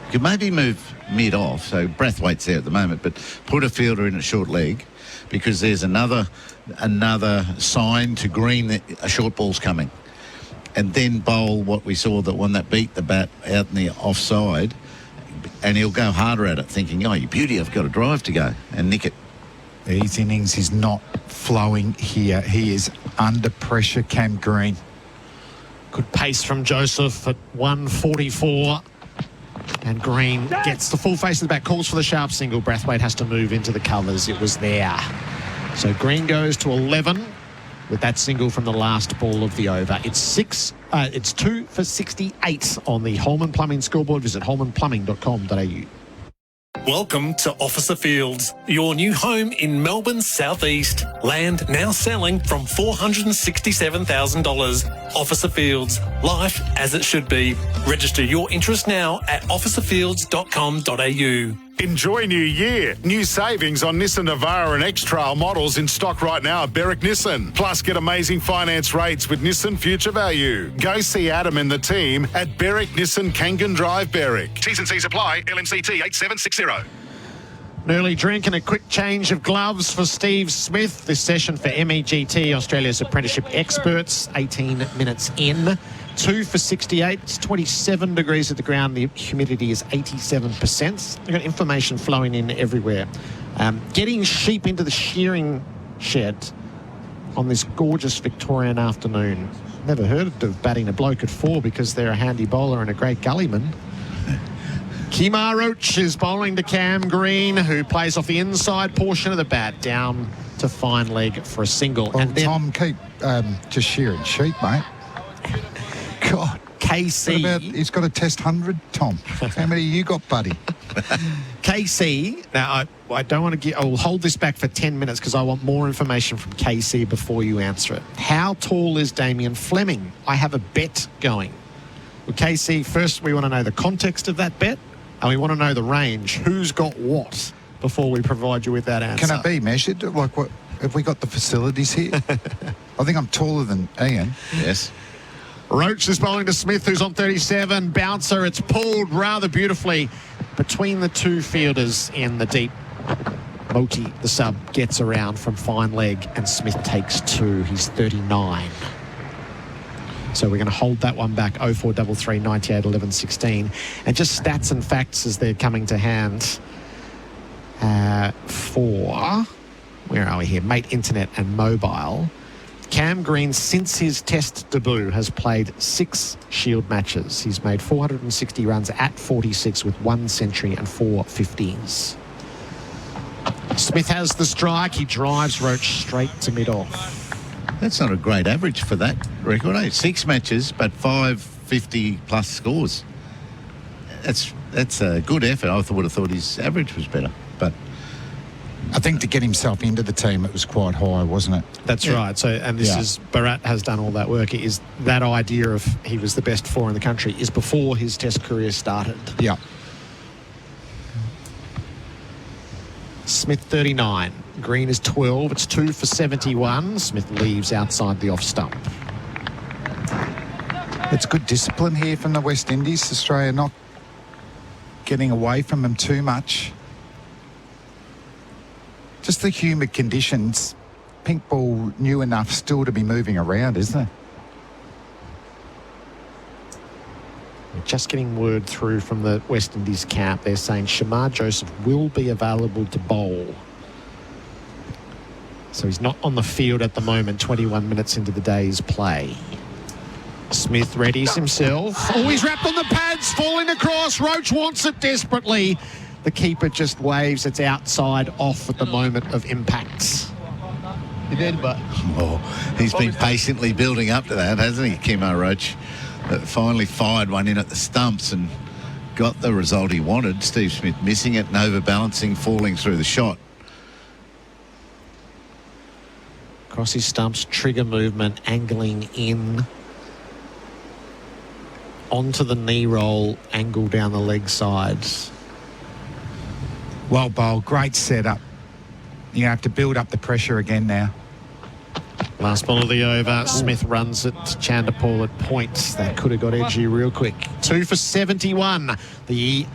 You could maybe move mid-off, so Brathwaite's there at the moment, but put a fielder in a short leg, because there's another sign to Green that a short ball's coming. And then bowl what we saw, the one that beat the bat out in the offside, and he'll go harder at it, thinking, oh, you beauty, I've got a drive to go, and nick it. His innings is not flowing here. He is under pressure, Cam Green. Good pace from Joseph at 144. And Green gets the full face of the bat, calls for the sharp single. Brathwaite has to move into the covers. It was there. So Green goes to 11 with that single from the last ball of the over. It's 2 for 68 on the Holman Plumbing scoreboard. Visit holmanplumbing.com.au. Welcome to Officer Fields, your new home in Melbourne's southeast. Land now selling from $467,000. Officer Fields, life as it should be. Register your interest now at officerfields.com.au. Enjoy New Year. New savings on Nissan Navara and X-Trail models in stock right now at Berwick Nissan. Plus, get amazing finance rates with Nissan Future Value. Go see Adam and the team at Berwick Nissan Kangan Drive, Berwick. T's and C's apply. LMCT 8760. An early drink and a quick change of gloves for Steve Smith. This session for MEGT, Australia's apprenticeship experts, 18 minutes in. 2 for 68. It's 27 degrees at the ground. The humidity is 87%. We've got information flowing in everywhere. Getting sheep into the shearing shed on this gorgeous Victorian afternoon. Never heard of batting a bloke at 4 because they're a handy bowler and a great gullyman. Kemar Roach is bowling to Cam Green, who plays off the inside portion of the bat down to fine leg for a single. Well, and then, Tom, keep just shearing sheep, mate. God. KC. What about, he's got a test 100, Tom. How many you got, buddy? KC. Now, I don't want to I'll hold this back for 10 minutes because I want more information from KC before you answer it. How tall is Damien Fleming? I have a bet going. Well, KC, first we want to know the context of that bet and we want to know the range. Who's got what before we provide you with that answer? Can it be measured? Like, what have we got the facilities here? I think I'm taller than Ian. Yes. Roach is bowling to Smith, who's on 37. Bouncer, it's pulled rather beautifully between the two fielders in the deep. Moti, the sub, gets around from fine leg and Smith takes 2. He's 39. So we're going to hold that one back, 0433 98 11 16. And just stats and facts as they're coming to hand for, where are we here? Mate Internet and Mobile. Cam Green, since his test debut, has played 6 Shield matches. He's made 460 runs at 46 with 1 century and 4 50s. Smith has the strike. He drives Roach straight to mid-off. That's not a great average for that record, eh? 6 matches, but 5 50-plus scores. That's a good effort. I would have thought his average was better, but... I think to get himself into the team, it was quite high, wasn't it? That's right. So, and this is Bharat has done all that work. It is that idea of he was the best 4 in the country is before his Test career started. Yeah. Smith 39, Green is 12. It's 2 for 71. Smith leaves outside the off stump. It's good discipline here from the West Indies. Australia not getting away from them too much. Just the humid conditions. Pink ball new enough still to be moving around, isn't it? We're just getting word through from the West Indies camp. They're saying Shamar Joseph will be available to bowl. So he's not on the field at the moment, 21 minutes into the day's play. Smith readies himself. Oh, he's wrapped on the pads, falling across. Roach wants it desperately. The keeper just waves. It's outside off at the moment of impact. Oh, he's been patiently building up to that, hasn't he, Kemar Roach? Finally fired one in at the stumps and got the result he wanted. Steve Smith missing it and overbalancing, falling through the shot. Across his stumps, trigger movement, angling in. Onto the knee roll, angle down the leg sides. Well bowled, great setup. You have to build up the pressure again now. Last ball of the over. Smith runs it to Chanderpaul at points. That could have got edgy real quick. 2 for 71. The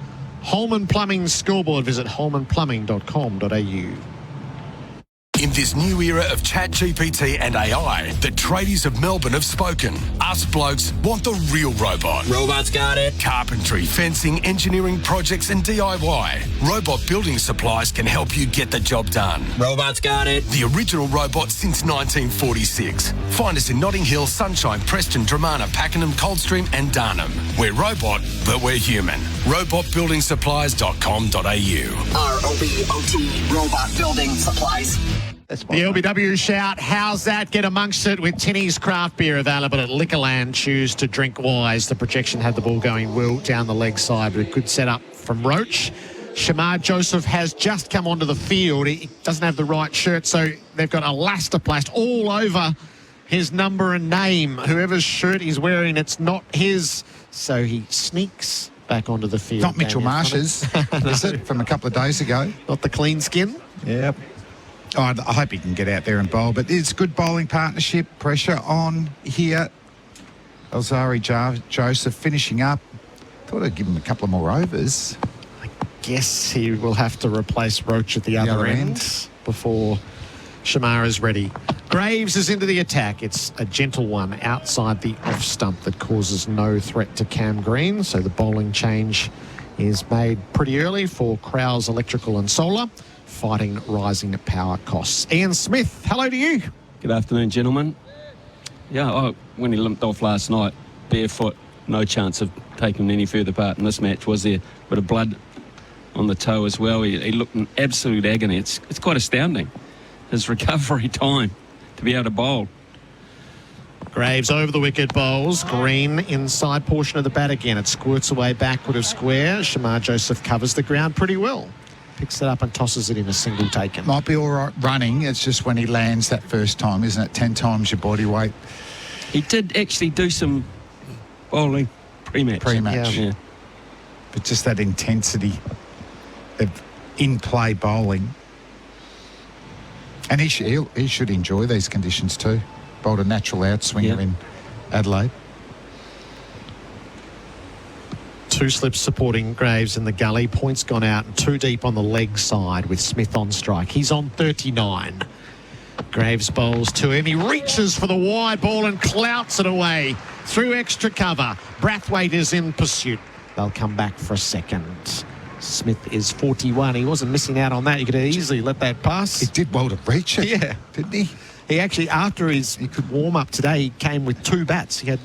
Holman Plumbing scoreboard. Visit holmanplumbing.com.au. In this new era of ChatGPT and AI, the tradies of Melbourne have spoken. Us blokes want the real robot. Robots got it. Carpentry, fencing, engineering projects and DIY. Robot Building Supplies can help you get the job done. Robots got it. The original robot since 1946. Find us in Notting Hill, Sunshine, Preston, Dramana, Pakenham, Coldstream and Darnham. We're robot, but we're human. robotbuildingsupplies.com.au. ROBOT, Robot Building Supplies. The LBW shout, how's that? Get amongst it with Tinny's craft beer available at Liquorland. Choose to drink wise. The projection had the ball going well down the leg side, but a good setup from Roach. Shamar Joseph has just come onto the field. He doesn't have the right shirt, so they've got elastoplast all over his number and name. Whoever's shirt he's wearing, it's not his. So he sneaks back onto the field. Not Mitchell Marsh's, is it, from a couple of days ago? Not the clean skin? Yep. Oh, I hope he can get out there and bowl, but it's good bowling partnership. Pressure on here. Alzari Joseph finishing up. Thought I'd give him a couple of more overs. I guess he will have to replace Roach at the other end before Shamar is ready. Graves is into the attack. It's a gentle one outside the off stump that causes no threat to Cam Green. So the bowling change is made pretty early for Crowell's Electrical and Solar, fighting rising power costs. Ian Smith, hello to you. Good afternoon, gentlemen. Yeah, when he limped off last night, barefoot, no chance of taking any further part in this match, was there? Bit of blood on the toe as well. He looked in absolute agony. It's quite astounding, his recovery time to be able to bowl. Graves over the wicket, bowls. Green inside portion of the bat again. It squirts away backward of square. Shamar Joseph covers the ground pretty well. Picks it up and tosses it in a single taken. Might be all right running. It's just when he lands that first time, isn't it? 10 times your body weight. He did actually do some bowling pre-match. Yeah. But just that intensity of in-play bowling. And he should enjoy these conditions too. Bowled a natural outswinger in Adelaide. 2 slips supporting Graves in the gully. Points gone out and 2 deep on the leg side with Smith on strike. He's on 39. Graves bowls to him. He reaches for the wide ball and clouts it away through extra cover. Brathwaite is in pursuit. They'll come back for a second. Smith is 41. He wasn't missing out on that. You could easily let that pass. He did well to reach it, didn't he? He actually, after he could warm up today, he came with 2 bats. He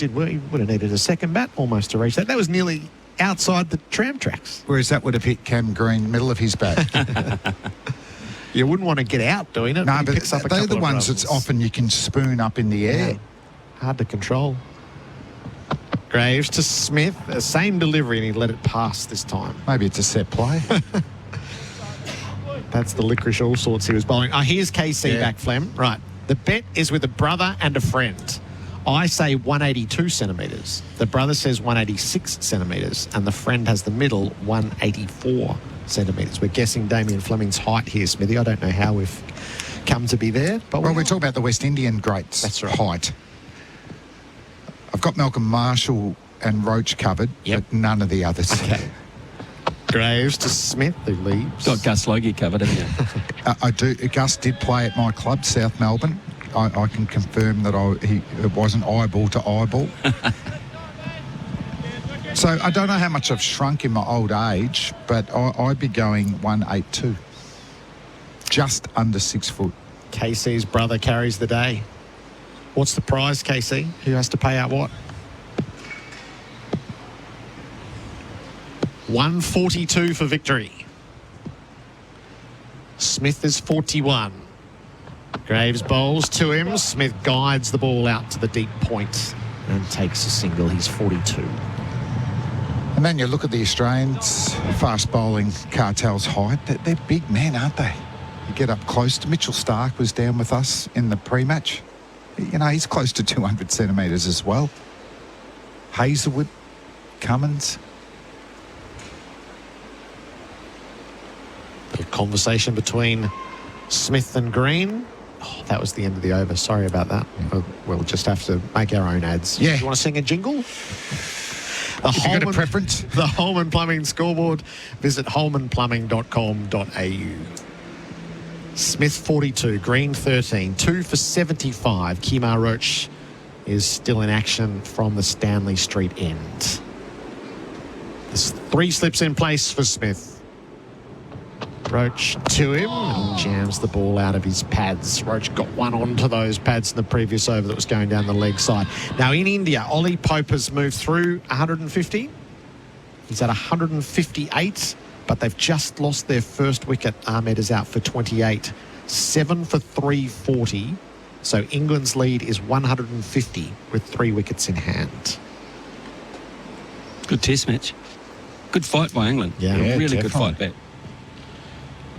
would have needed a second bat almost to reach that. That was nearly outside the tram tracks. Whereas that would have hit Cam Green, middle of his bat. You wouldn't want to get out doing it. No, but they're the ones that's often you can spoon up in the air. Yeah. Hard to control. Graves to Smith, same delivery, and he let it pass this time. Maybe it's a set play. That's the licorice all sorts he was bowling. Here's KC back, Flem. Right. The bet is with a brother and a friend. I say 182 centimetres. The brother says 186 centimetres. And the friend has the middle, 184 centimetres. We're guessing Damien Fleming's height here, Smithy. I don't know how we've come to be there. But we're talking about the West Indian greats' height. I've got Malcolm Marshall and Roach covered, but none of the others. Okay. Graves to Smith, who leaves. Got Gus Logie covered, haven't you? I do. Gus did play at my club, South Melbourne. I can confirm that it wasn't eyeball to eyeball. So I don't know how much I've shrunk in my old age, but I'd be going 182. Just under 6 foot. KC's brother carries the day. What's the prize, KC? Who has to pay out what? 142 for victory. Smith is 41. Graves bowls to him. Smith guides the ball out to the deep point and takes a single. He's 42. And then you look at the Australians, fast bowling cartel's height. They're big men, aren't they? You get up close to Mitchell Starc was down with us in the pre-match. You know, he's close to 200 centimetres as well. Hazelwood, Cummins. A conversation between Smith and Green. Oh, that was the end of the over. Sorry about that. We'll just have to make our own ads. Yeah. You want to sing a jingle? If you've got a preference. The Holman Plumbing scoreboard. Visit holmanplumbing.com.au. Smith 42, Green 13, 2 for 75. Kemar Roach is still in action from the Stanley Street end. There's 3 slips in place for Smith. Roach to him and jams the ball out of his pads. Roach got one onto those pads in the previous over that was going down the leg side. Now in India, Ollie Pope has moved through 150. He's at 158. But they've just lost their first wicket. Ahmed is out for 28. 7 for 340. So England's lead is 150 with 3 wickets in hand. Good test match. Good fight by England. Yeah, really definitely. good fight back.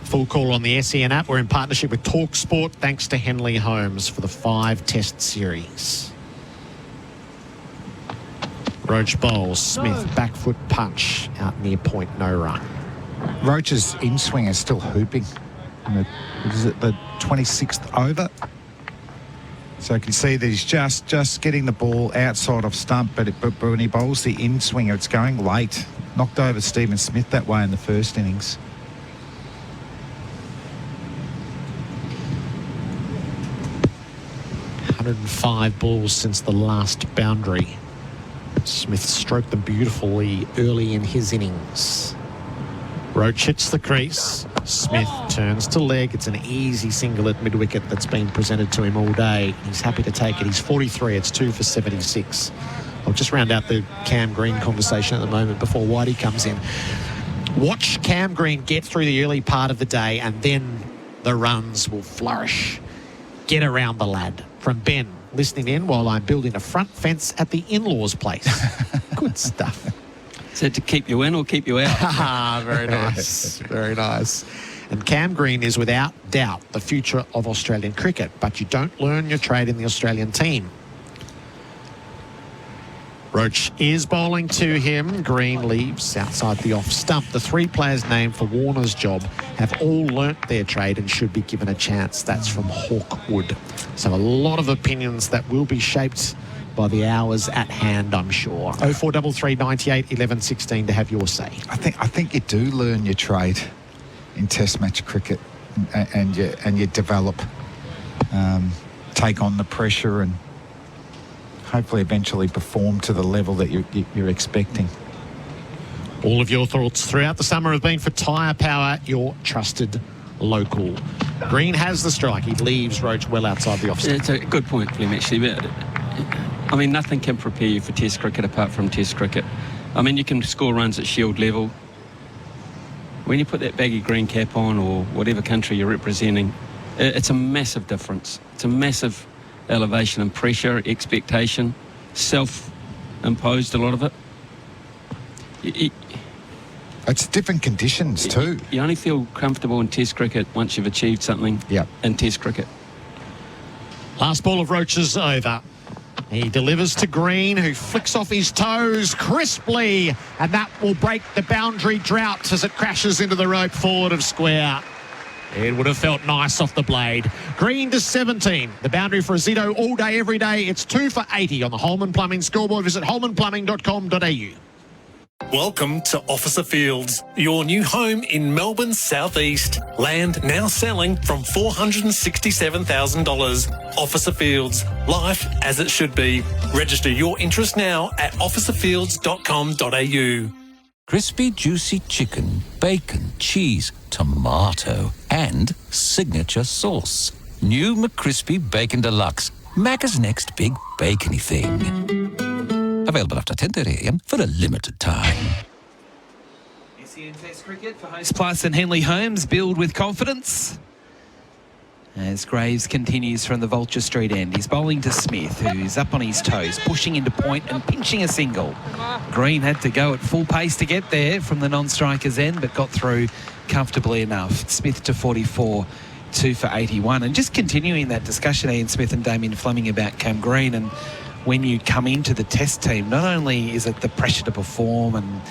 Full call on the SEN app. We're in partnership with TalkSport, thanks to Henley Holmes for the 5 test series. Roach bowls. Smith, back foot punch. Out near point, no run. Roach's in-swing is still hooping. Is it the 26th over? So you can see that he's just getting the ball outside of stump, but when he bowls the in-swinger, it's going late. Knocked over Stephen Smith that way in the first innings. .105 balls since the last boundary. Smith stroked them beautifully early in his innings. Roach hits the crease. Smith turns to leg. It's an easy single at mid-wicket that's been presented to him all day. He's happy to take it. He's 43. It's 2 for 76. I'll just round out the Cam Green conversation at the moment before Whitey comes in. Watch Cam Green get through the early part of the day and then the runs will flourish. Get around the lad. From Ben, listening in while I'm building a front fence at the in-laws' place. Good stuff. Is that to keep you in or keep you out? Very nice. Very nice. And Cam Green is without doubt the future of Australian cricket, but you don't learn your trade in the Australian team. Roach is bowling to him. Green leaves outside the off stump. The 3 players named for Warner's job have all learnt their trade and should be given a chance. That's from Hawkwood. So a lot of opinions that will be shaped by the hours at hand, I'm sure. 0433 98 11 16 to have your say. I think you do learn your trade in Test match cricket, and you develop, take on the pressure, and hopefully eventually perform to the level that you're expecting. All of your thoughts throughout the summer have been for Tyre Power, your trusted local. Green has the strike. He leaves Roach well outside the offside. It's a good point, Fleming, actually. I mean, nothing can prepare you for Test cricket apart from Test cricket. I mean, you can score runs at Shield level. When you put that baggy green cap on, or whatever country you're representing, it's a massive difference. It's a massive elevation and pressure, expectation, self-imposed, a lot of it. It's different conditions too. You only feel comfortable in Test cricket once you've achieved something in Test cricket. Last ball of Roach's over. He delivers to Green, who flicks off his toes crisply, and that will break the boundary drought as it crashes into the rope forward of square. It would have felt nice off the blade. Green to 17. The boundary for Azito all day, every day. It's 2 for 80 on the Holman Plumbing scoreboard. Visit holmanplumbing.com.au. Welcome to Officer Fields, your new home in Melbourne's southeast. Land now selling from $467,000. Officer Fields, life as it should be. Register your interest now at officerfields.com.au. Crispy, juicy chicken, bacon, cheese, tomato, and signature sauce. New McCrispy Bacon Deluxe. Macca's next big bacony thing. Available after 10:30 a.m. for a limited time. SEN Test Cricket for Host Plus and Henley Holmes. Build with confidence. As Graves continues from the Vulture Street end. He's bowling to Smith, who's up on his toes, pushing into point and pinching a single. Green had to go at full pace to get there from the non-striker's end, but got through comfortably enough. Smith to 44, 2 for 81. And just continuing that discussion, Ian Smith and Damien Fleming, about Cam Green, and when you come into the Test team, not only is it the pressure to perform and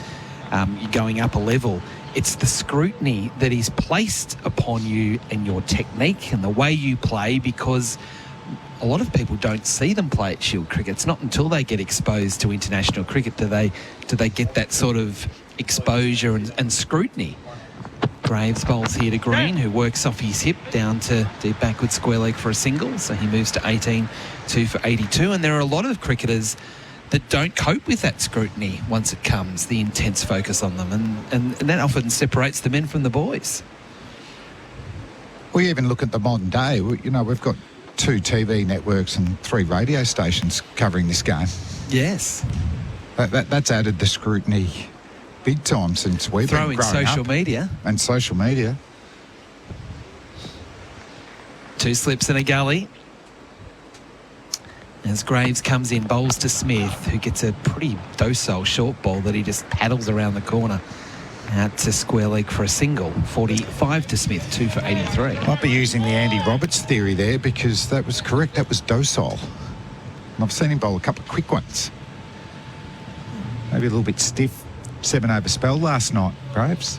you're going up a level, it's the scrutiny that is placed upon you and your technique and the way you play, because a lot of people don't see them play at Shield cricket. It's not until they get exposed to international cricket do they get that sort of exposure and scrutiny. Graves bowls here to Green, who works off his hip down to deep backward square leg for a single, so he moves to 18, 2 for 82. And there are a lot of cricketers that don't cope with that scrutiny once it comes, the intense focus on them, and that often separates the men from the boys. We even look at the modern day. We've got 2 TV networks and 3 radio stations covering this game. Yes. That's added the scrutiny big time since we've been growing social up. media. And social media. 2 slips in a gully. As Graves comes in, bowls to Smith, who gets a pretty docile short ball that he just paddles around the corner out to square leg for a single. 45 to Smith, 2 for 83. Might be using the Andy Roberts theory there, because that was correct. That was docile. And I've seen him bowl a couple of quick ones. Maybe a little bit stiff. 7 over spell last night, Graves.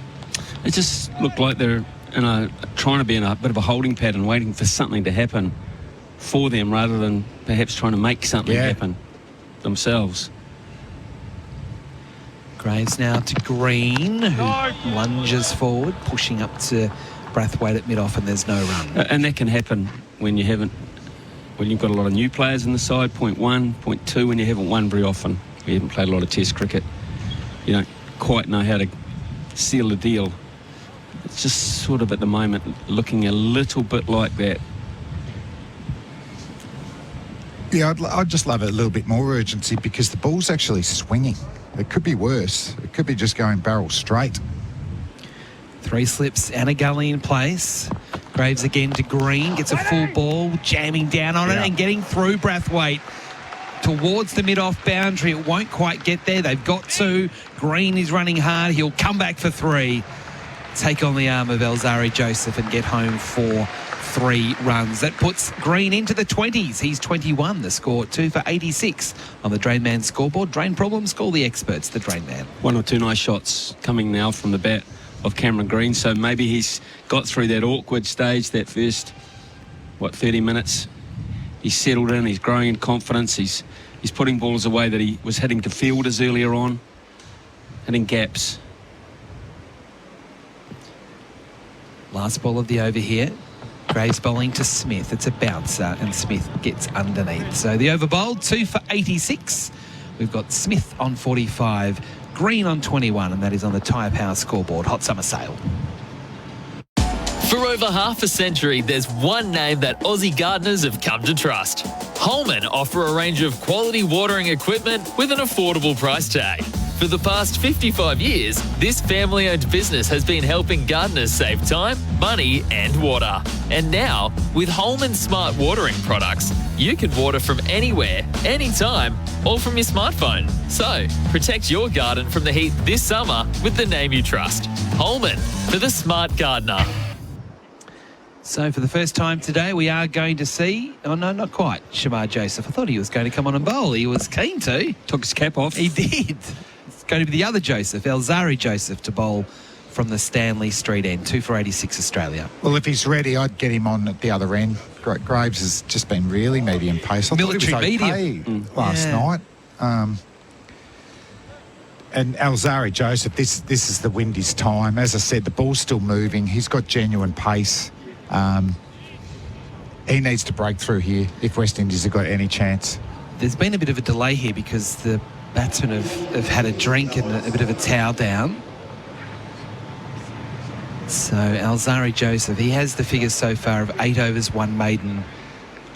It just looked like they're trying to be in a bit of a holding pattern, waiting for something to happen for them rather than perhaps trying to make something happen themselves. Graves now to Green, who lunges forward, pushing up to Brathwaite at mid-off, and there's no run. And that can happen when you've got a lot of new players in the side, point 1, point 2, when you haven't won very often. You haven't played a lot of Test cricket. You don't quite know how to seal the deal. just sort of at the moment looking a little bit like that. Yeah, I'd just love a little bit more urgency because the ball's actually swinging. It could be worse. It could be just going barrel straight. 3 slips and a gully in place. Graves again to Green, gets a full ball, jamming down on it and getting through Brathwaite towards the mid-off boundary. It won't quite get there. They've got to. Green is running hard. He'll come back for 3. Take on the arm of Elzari Joseph and get home for 3 runs. That puts Green into the 20s. He's 21. The score 2 for 86 on the Drain Man scoreboard. Drain problems, call the experts, the Drain Man. 1 or 2 nice shots coming now from the bat of Cameron Green, so maybe he's got through that awkward stage, that first 30 minutes. He's settled in, he's growing in confidence, he's putting balls away that he was hitting to fielders earlier on, hitting gaps. Last ball of the over here. Graves bowling to Smith. It's a bouncer and Smith gets underneath. So the over bowled 2 for 86. We've got Smith on 45, Green on 21, and that is on the Tyre Power scoreboard. Hot summer sale. For over half a century, there's one name that Aussie gardeners have come to trust. Holman offer a range of quality watering equipment with an affordable price tag. For the past 55 years, this family-owned business has been helping gardeners save time, money and water. And now, with Holman Smart Watering products, you can water from anywhere, anytime, all from your smartphone. So, protect your garden from the heat this summer with the name you trust. Holman, for the smart gardener. So for the first time today, we are going to see, oh no, not quite, Shamar Joseph. I thought he was going to come on and bowl. He was keen to. Took his cap off. He did. It's going to be the other Joseph, Elzari Joseph, to bowl from the Stanley Street end. 2 for 86 Australia. Well, if he's ready, I'd get him on at the other end. Graves has just been really medium pace. I Military thought he was medium. okay last night. And Elzari Joseph, this is the Windies' time. As I said, the ball's still moving. He's got genuine pace. He needs to break through here if West Indies have got any chance. There's been a bit of a delay here because the batsmen have had a drink and a bit of a towel down. So Elzari Joseph, he has the figures so far of 8 overs, 1 maiden,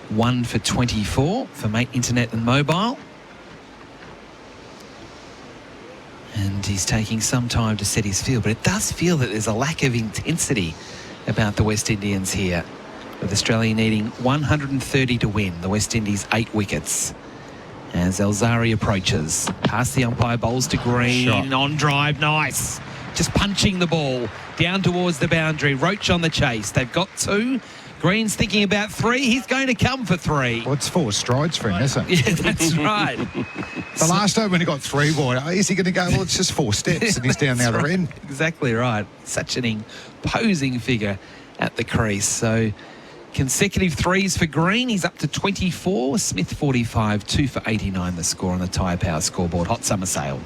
1 for 24 for Mate Internet and Mobile. And he's taking some time to set his field, but it does feel that there's a lack of intensity about the West Indians here, with Australia needing 130 to win. The West Indies 8 wickets. As Elzari approaches, past the umpire, bowls to Green, on drive, nice. Just punching the ball down towards the boundary. Roach on the chase. They've got 2. Green's thinking about 3. He's going to come for 3. Well, it's 4 strides for him, isn't it? Yeah, that's right. The last over when he got 3 wide, is he going to go, well, it's just 4 steps and he's down the other end. Exactly right. Such an imposing figure at the crease. So consecutive 3s for Green. He's up to 24. Smith 45, 2 for 89 the score on the Tyre Power scoreboard. Hot summer sale.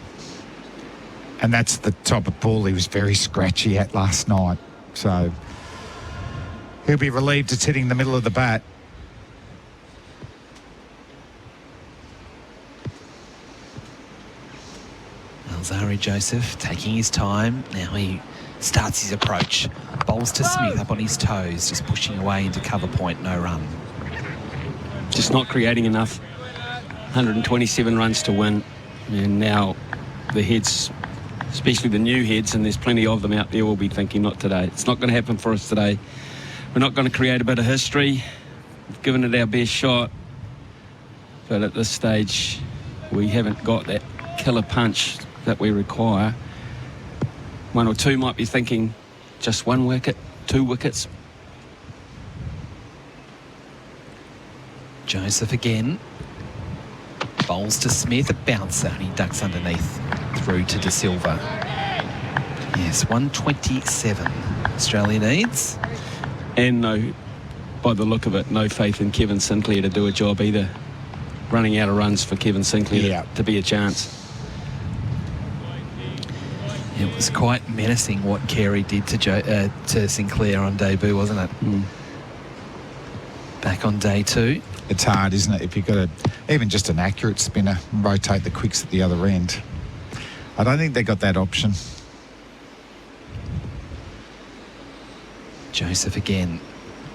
And that's the type of ball he was very scratchy at last night. So he'll be relieved it's hitting the middle of the bat. Elzari Joseph taking his time. Now he starts his approach. Bowls to Smith up on his toes, just pushing away into cover point, no run. Just not creating enough. 127 runs to win. And now the heads, especially the new heads, and there's plenty of them out there, will be thinking, not today. It's not going to happen for us today. We're not going to create a bit of history. We've given it our best shot. But at this stage, we haven't got that killer punch that we require. 1 or 2 might be thinking just 1 wicket, 2 wickets. Joseph again. Bowls to Smith, a bouncer, and he ducks underneath through to De Silva. Yes, 127 Australia needs. And no, by the look of it, no faith in Kevin Sinclair to do a job either. Running out of runs for Kevin Sinclair to be a chance. It was quite menacing what Carey did to Sinclair on debut, wasn't it? Back on day 2. It's hard, isn't it? If you've got even just an accurate spinner, rotate the quicks at the other end. I don't think they got that option. Joseph again.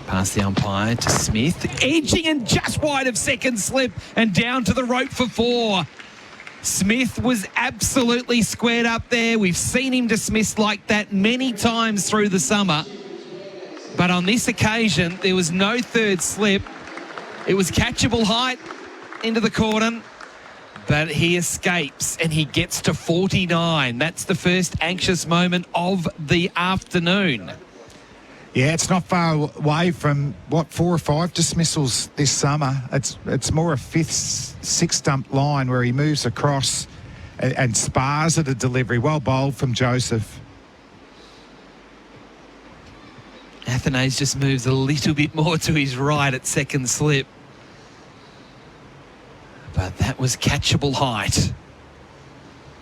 Past the umpire to Smith. Edging and just wide of second slip and down to the rope for 4. Smith was absolutely squared up there. We've seen him dismissed like that many times through the summer. But on this occasion, there was no third slip. It was catchable height into the cordon. But he escapes and he gets to 49. That's the first anxious moment of the afternoon. Yeah, it's not far away from, 4 or 5 dismissals this summer. It's more a 5th, 6th stump line where he moves across and spars at a delivery. Well bowled from Joseph. Athanase just moves a little bit more to his right at second slip. But that was catchable height.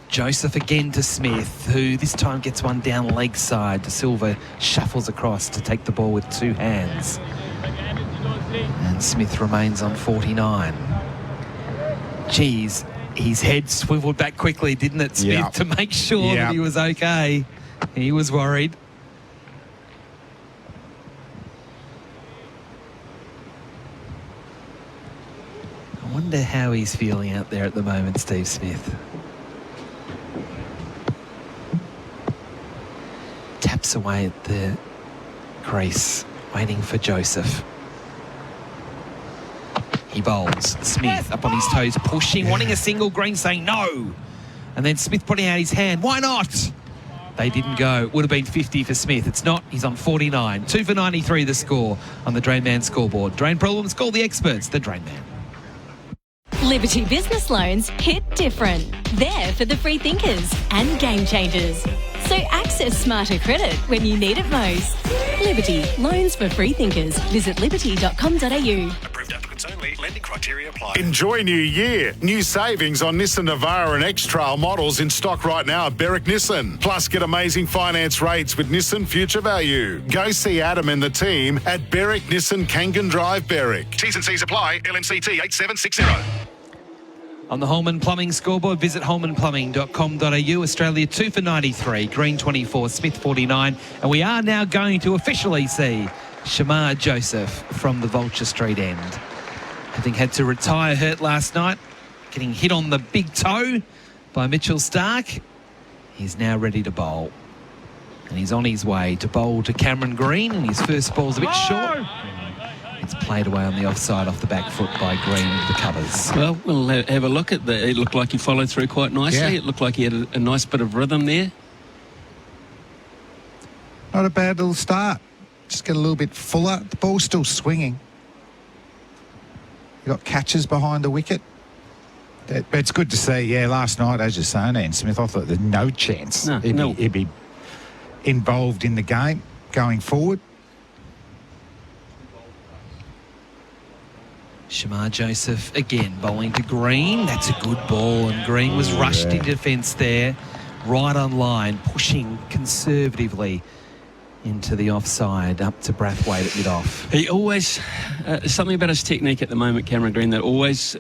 Joseph again to Smith, who this time gets one down leg side. De Silva shuffles across to take the ball with 2 hands. And Smith remains on 49. Geez, his head swiveled back quickly, didn't it, Smith, to make sure that he was okay. He was worried. I wonder how he's feeling out there at the moment, Steve Smith. Taps away at the crease, waiting for Joseph. He bowls. Smith up on his toes, pushing, wanting a single. Green saying no. And then Smith putting out his hand. Why not? They didn't go. Would have been 50 for Smith. It's not. He's on 49. 2 for 93 the score on the Drain Man scoreboard. Drain problems, call the experts, the Drain Man. Liberty Business Loans hit different. They're for the free thinkers and game changers. So access smarter credit when you need it most. Liberty, loans for free thinkers. Visit liberty.com.au. Approved applicants only. Lending criteria apply. Enjoy New Year. New savings on Nissan Navara and X-Trail models in stock right now at Berwick Nissan. Plus, get amazing finance rates with Nissan Future Value. Go see Adam and the team at Berwick Nissan Kangan Drive, Berwick. T's and C's apply. LMCT 8760. On the Holman Plumbing scoreboard, visit holmanplumbing.com.au. Australia 2 for 93, Green 24, Smith 49. And we are now going to officially see Shamar Joseph from the Vulture Street end. Having had to retire hurt last night, getting hit on the big toe by Mitchell Stark, he's now ready to bowl. And he's on his way to bowl to Cameron Green, and his first ball's a bit short. It's played away on the offside off the back foot by Green with the covers. Well, we'll have a look at that. It looked like he followed through quite nicely. Yeah. It looked like he had a nice bit of rhythm there. Not a bad little start. Just get a little bit fuller. The ball's still swinging. You got catches behind the wicket. But it's good to see. Yeah, last night, as you're saying, Ian Smith, I thought there's no chance he'd be involved in the game going forward. Shamar Joseph again bowling to Green. That's a good ball, and Green was rushed into defence there, right on line, pushing conservatively into the offside, up to Brathwaite at mid-off. He always, something about his technique at the moment, Cameron Green, that always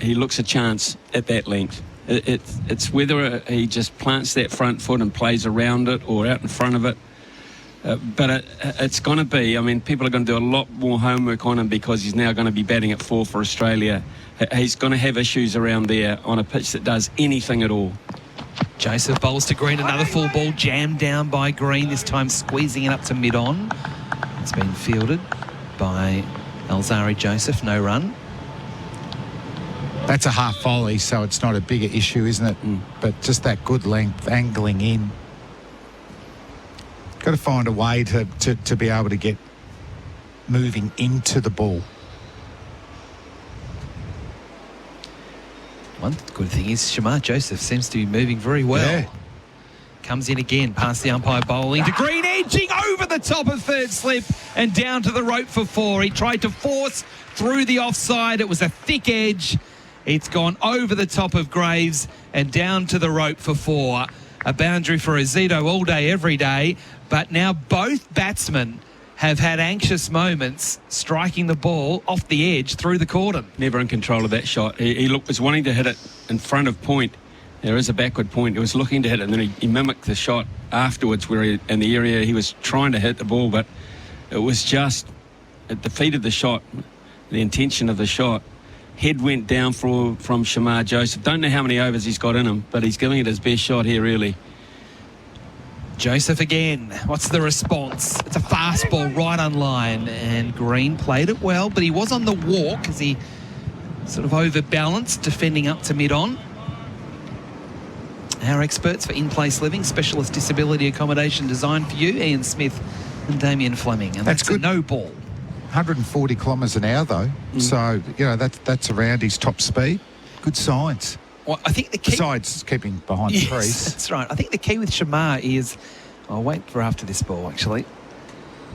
he looks a chance at that length. It's whether he just plants that front foot and plays around it or out in front of it. But it's going to be, I mean, people are going to do a lot more homework on him because he's now going to be batting at 4 for Australia. He's going to have issues around there on a pitch that does anything at all. Joseph bowls to Green, another full ball jammed down by Green, this time squeezing it up to mid-on. It's been fielded by Alzari Joseph, no run. That's a half volley, so it's not a bigger issue, isn't it? But just that good length, angling in. Got to find a way to be able to get moving into the ball. One good thing is Shamar Joseph seems to be moving very well. Yeah. Comes in again, past the umpire bowling to Green, edging over the top of third slip and down to the rope for 4. He tried to force through the offside. It was a thick edge. It's gone over the top of Graves and down to the rope for 4. A boundary for Azito all day, every day. But now both batsmen have had anxious moments striking the ball off the edge through the cordon. Never in control of that shot. He was wanting to hit it in front of point. There is a backward point. He was looking to hit it, and then he mimicked the shot afterwards where in the area he was trying to hit the ball, but It was just at the feet of the shot, the intention of the shot. Head went down from Shamar Joseph. Don't know how many overs he's got in him, but he's giving it his best shot here, really. Joseph again. What's the response? It's a fast ball right on line, and Green played it well, but he was on the walk as he sort of overbalanced, defending up to mid-on. Our experts for in-place living, specialist disability accommodation designed for you, Ian Smith and Damien Fleming. And that's good. A no ball. 140 kilometres an hour, though. So, that's around his top speed. Good signs. Well, I think the key... Besides keeping behind the crease. That's right. I think the key with Shamar is... I'll wait for after this ball, actually,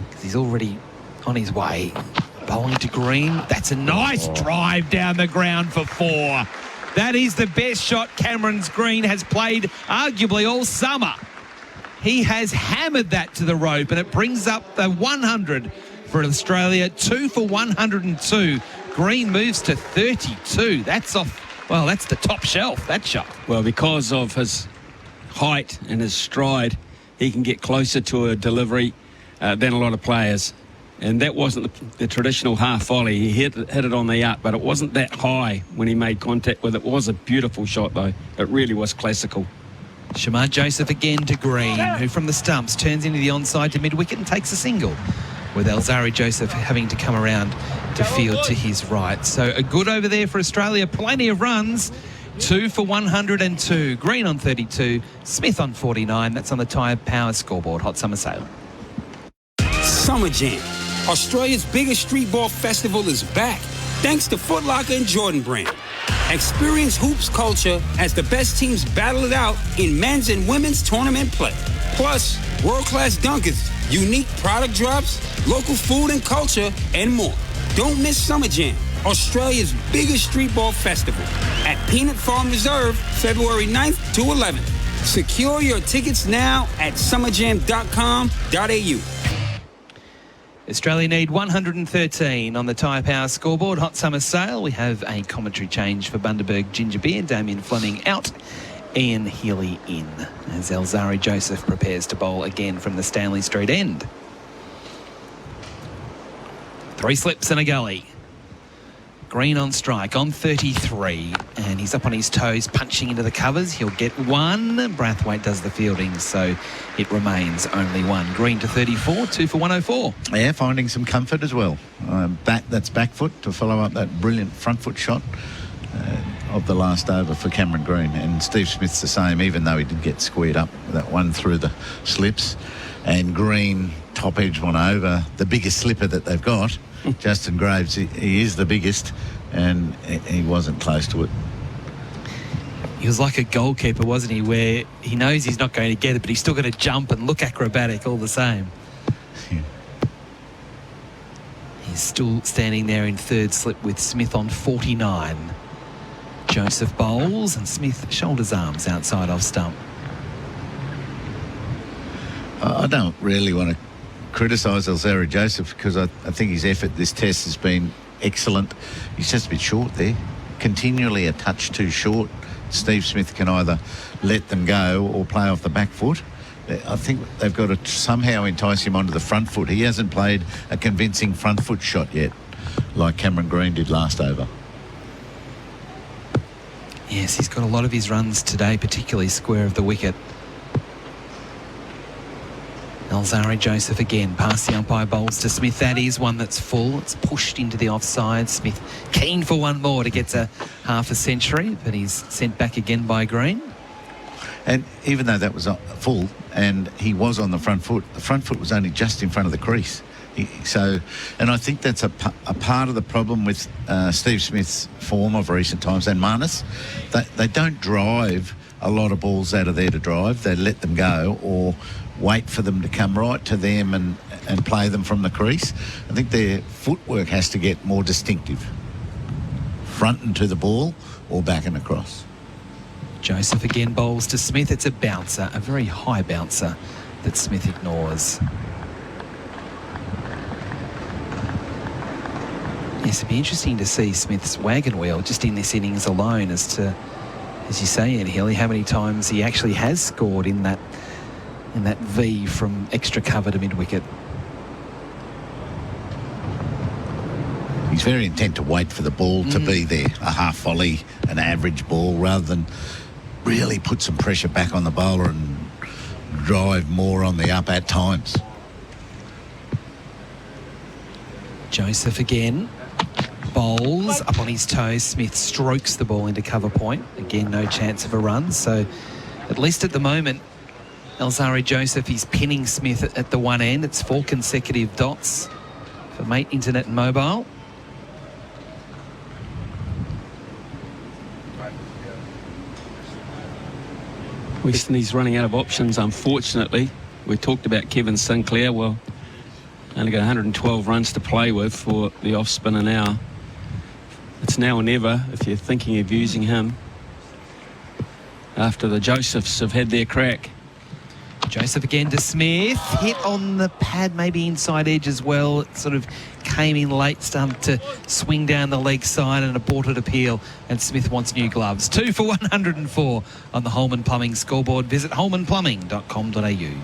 because he's already on his way. Bowling to Green. That's a nice drive down the ground for 4. That is the best shot Cameron Green has played arguably all summer. He has hammered that to the rope, and it brings up the 100 for Australia. 2 for 102. Green moves to 32. That's off. Well, that's the top shelf, that shot. Well, because of his height and his stride, he can get closer to a delivery than a lot of players. And that wasn't the traditional half volley. He hit it on the up, but it wasn't that high when he made contact with it. It was a beautiful shot, though. It really was classical. Shamar Joseph again to Green, who from the stumps turns into the onside to mid-wicket and takes a single, with Alzari Joseph having to come around to field to his right. So a good over there for Australia. Plenty of runs. 2 for 102. Green on 32. Smith on 49. That's on the Tyre Power scoreboard. Hot Summer Sale. Summer Jam, Australia's biggest street ball festival, is back, thanks to Foot Locker and Jordan Brand. Experience hoops culture as the best teams battle it out in men's and women's tournament play. Plus, world-class dunkers, unique product drops, local food and culture, and more. Don't miss Summer Jam, Australia's biggest street ball festival, at Peanut Farm Reserve, February 9th to 11th. Secure your tickets now at summerjam.com.au. Australia need 113 on the Tyre Power scoreboard. Hot Summer Sale. We have a commentary change for Bundaberg Ginger Beer. Damien Fleming out. Ian Healy in. As Alzari Joseph prepares to bowl again from the Stanley Street end. 3 slips and a gully. Green on strike on 33, and he's up on his toes punching into the covers. He'll get 1. Brathwaite does the fielding, so it remains only 1. Green to 34, 2 for 104. Yeah, finding some comfort as well. That's back foot to follow up that brilliant front foot shot of the last over for Cameron Green. And Steve Smith's the same, even though he did get squared up that one through the slips. And Green top edge one over, the biggest slipper that they've got. Justin Graves, he is the biggest, and he wasn't close to it. He was like a goalkeeper, wasn't he, where he knows he's not going to get it, but he's still going to jump and look acrobatic all the same. Yeah. He's still standing there in third slip with Smith on 49. Joseph bowls, and Smith shoulders arms outside off stump. I don't really want to criticise Alzari Joseph, because I think his effort this test has been excellent. He's just a bit short there, continually a touch too short. Steve Smith can either let them go or play off the back foot. I think they've got to somehow entice him onto the front foot. He hasn't played a convincing front foot shot yet, like Cameron Green did last over. Yes, he's got a lot of his runs today, particularly square of the wicket. Alzari Joseph again, past the umpire, bowls to Smith. That is one that's full. It's pushed into the offside. Smith keen for one more to get to half a century, but he's sent back again by Green. And even though that was full and he was on the front foot was only just in front of the crease. And I think that's a part of the problem with Steve Smith's form of recent times, and Marnus. They don't drive a lot of balls out of there to drive. They let them go or wait for them to come right to them and play them from the crease. I think their footwork has to get more distinctive. Front and to the ball or back and across. Joseph again bowls to Smith. It's a bouncer, a very high bouncer that Smith ignores. Yes, it'd be interesting to see Smith's wagon wheel just in this innings alone as to, as you say, Ed Healy, how many times he actually has scored in that V from extra cover to mid-wicket. he's very intent to wait for the ball to be there, a half volley, an average ball, rather than really put some pressure back on the bowler and drive more on the up at times. Joseph again. Bowls up on his toes. Smith strokes the ball into cover point. Again, no chance of a run. So at least at the moment, Alzari Joseph is pinning Smith at the one end. It's 4 consecutive dots for Mate Internet and Mobile. West Indies running out of options, unfortunately. We talked about Kevin Sinclair. Well, only got 112 runs to play with for the off spinner now. It's now or never if you're thinking of using him after the Josephs have had their crack. Joseph again to Smith. Hit on the pad, maybe inside edge as well. It sort of came in late, started to swing down the leg side, and aborted appeal. And Smith wants new gloves. 2 for 104 on the Holman Plumbing scoreboard. Visit holmanplumbing.com.au.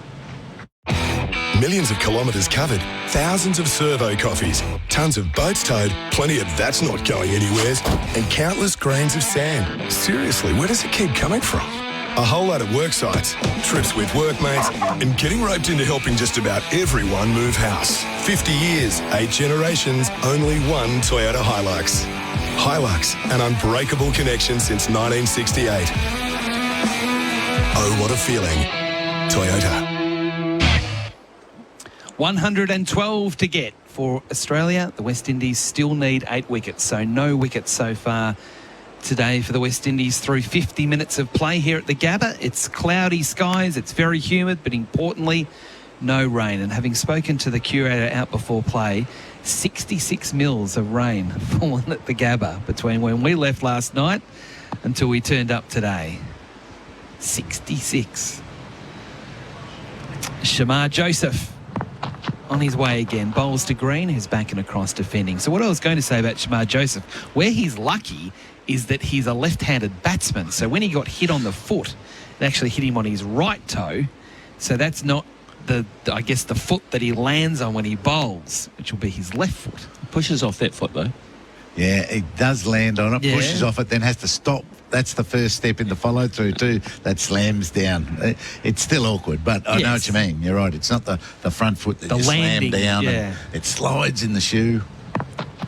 Millions of kilometres covered, thousands of servo coffees, tons of boats towed, plenty of that's not going anywheres, and countless grains of sand. Seriously, where does it keep coming from? A whole lot of work sites, trips with workmates, and getting roped into helping just about everyone move house. 50 years, 8 generations, only one Toyota Hilux. Hilux, an unbreakable connection since 1968. Oh, what a feeling. Toyota. 112 to get for Australia. The West Indies still need 8 wickets, so no wickets so far today for the West Indies through 50 minutes of play here at the Gabba. It's cloudy skies, it's very humid, but importantly, no rain. And having spoken to the curator out before play, 66 mils of rain fallen at the Gabba between when we left last night until we turned up today. 66. Shamar Joseph on his way again, bowls to Green, who's back and across defending. So what I was going to say about Shamar Joseph, where he's lucky is that he's a left-handed batsman. So when he got hit on the foot, it actually hit him on his right toe. So that's not I guess the foot that he lands on when he bowls, which will be his left foot. Pushes off that foot though. Yeah, he does land on it, pushes off it, then has to stop. That's the first step in the follow-through too. That slams down. It's still awkward, but I know what you mean. You're right. It's not the front foot that you slam down. And it slides in the shoe.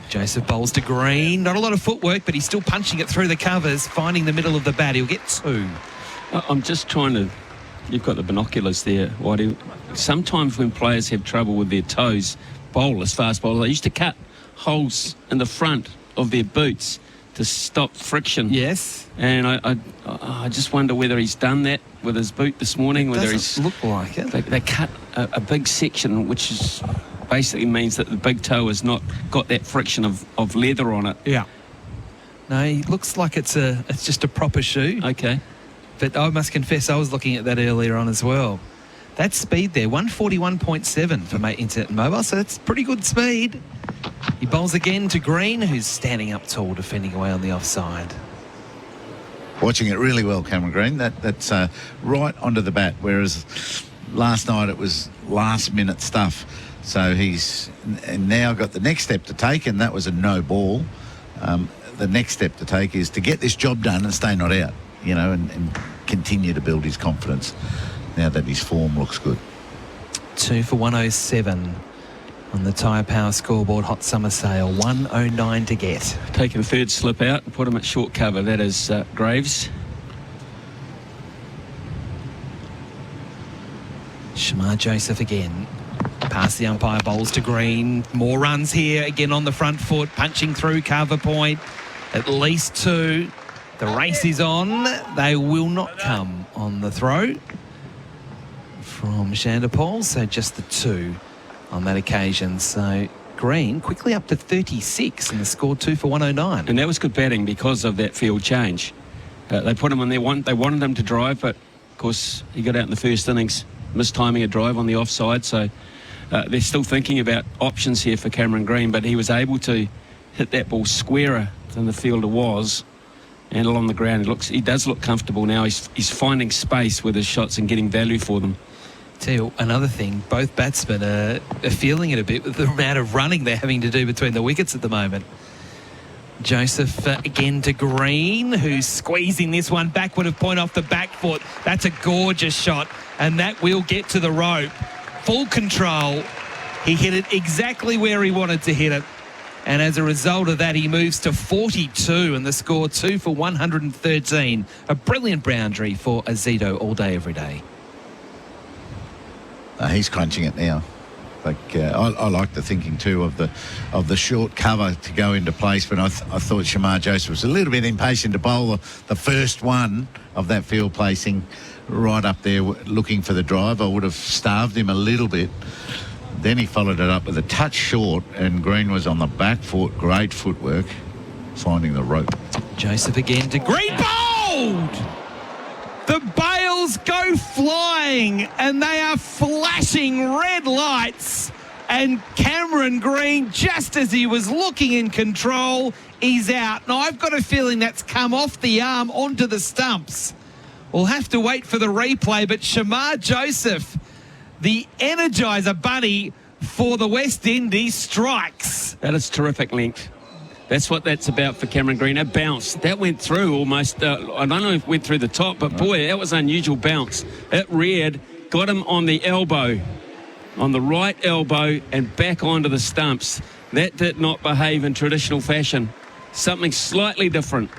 Joseph bowls to Green. Not a lot of footwork, but he's still punching it through the covers, finding the middle of the bat. He'll get 2. I'm just trying to... You've got the binoculars there, Whitey. Sometimes when players have trouble with their toes, bowlers, fast bowlers, they used to cut holes in the front of their boots to stop friction. Yes. And I just wonder whether he's done that with his boot this morning. Whether he's look like it. They cut a big section, which is basically means that the big toe has not got that friction of leather on it. Yeah. No, he looks like it's just a proper shoe. Okay. But I must confess, I was looking at that earlier on as well. That speed there, 141.7 for Mate Internet and Mobile, so that's pretty good speed. He bowls again to Green, who's standing up tall, defending away on the offside. Watching it really well, Cameron Green. That's right onto the bat, whereas last night it was last-minute stuff. So he's now got the next step to take, and that was a no ball. The next step to take is to get this job done and stay not out, you know, and continue to build his confidence now that his form looks good. 2 for 107 on the Tyre Power scoreboard. Hot summer sale, 109 to get. Taking third slip out and put him at short cover. That is Graves. Shamar Joseph again. Past the umpire, bowls to Green. More runs here, again on the front foot, punching through cover point. At least 2. The race is on. They will not come on the throw from Shandapol, so just the 2 on that occasion. So Green quickly up to 36 and the score 2 for 109. And that was good batting because of that field change. They put him on their one. They wanted him to drive, but of course he got out in the first innings, mistiming a drive on the offside. So they're still thinking about options here for Cameron Green, but he was able to hit that ball squarer than the fielder was. And along the ground, he does look comfortable now. He's finding space with his shots and getting value for them. Tell you another thing, both batsmen are feeling it a bit with the amount of running they're having to do between the wickets at the moment. Joseph again to Green, who's squeezing this one backward of point off the back foot. That's a gorgeous shot, and that will get to the rope. Full control. He hit it exactly where he wanted to hit it. And as a result of that, he moves to 42 and the score 2 for 113. A brilliant boundary for Azito all day, every day. He's crunching it now. I like the thinking too of the short cover to go into place, but I thought Shamar Joseph was a little bit impatient to bowl the first one of that field placing right up there looking for the drive. I would have starved him a little bit. Then he followed it up with a touch short, and Green was on the back foot. Great footwork, finding the rope. Joseph again to Green, bowled! The bails go flying, and they are flashing red lights. And Cameron Green, just as he was looking in control, he's out. Now, I've got a feeling that's come off the arm onto the stumps. We'll have to wait for the replay, but Shamar Joseph, the energizer bunny for the West Indies, strikes. That is terrific length. That's what that's about for Cameron Green. A bounce. That went through almost. I don't know if it went through the top, but boy, that was an unusual bounce. It reared, got him on the elbow, on the right elbow, and back onto the stumps. That did not behave in traditional fashion. Something slightly different.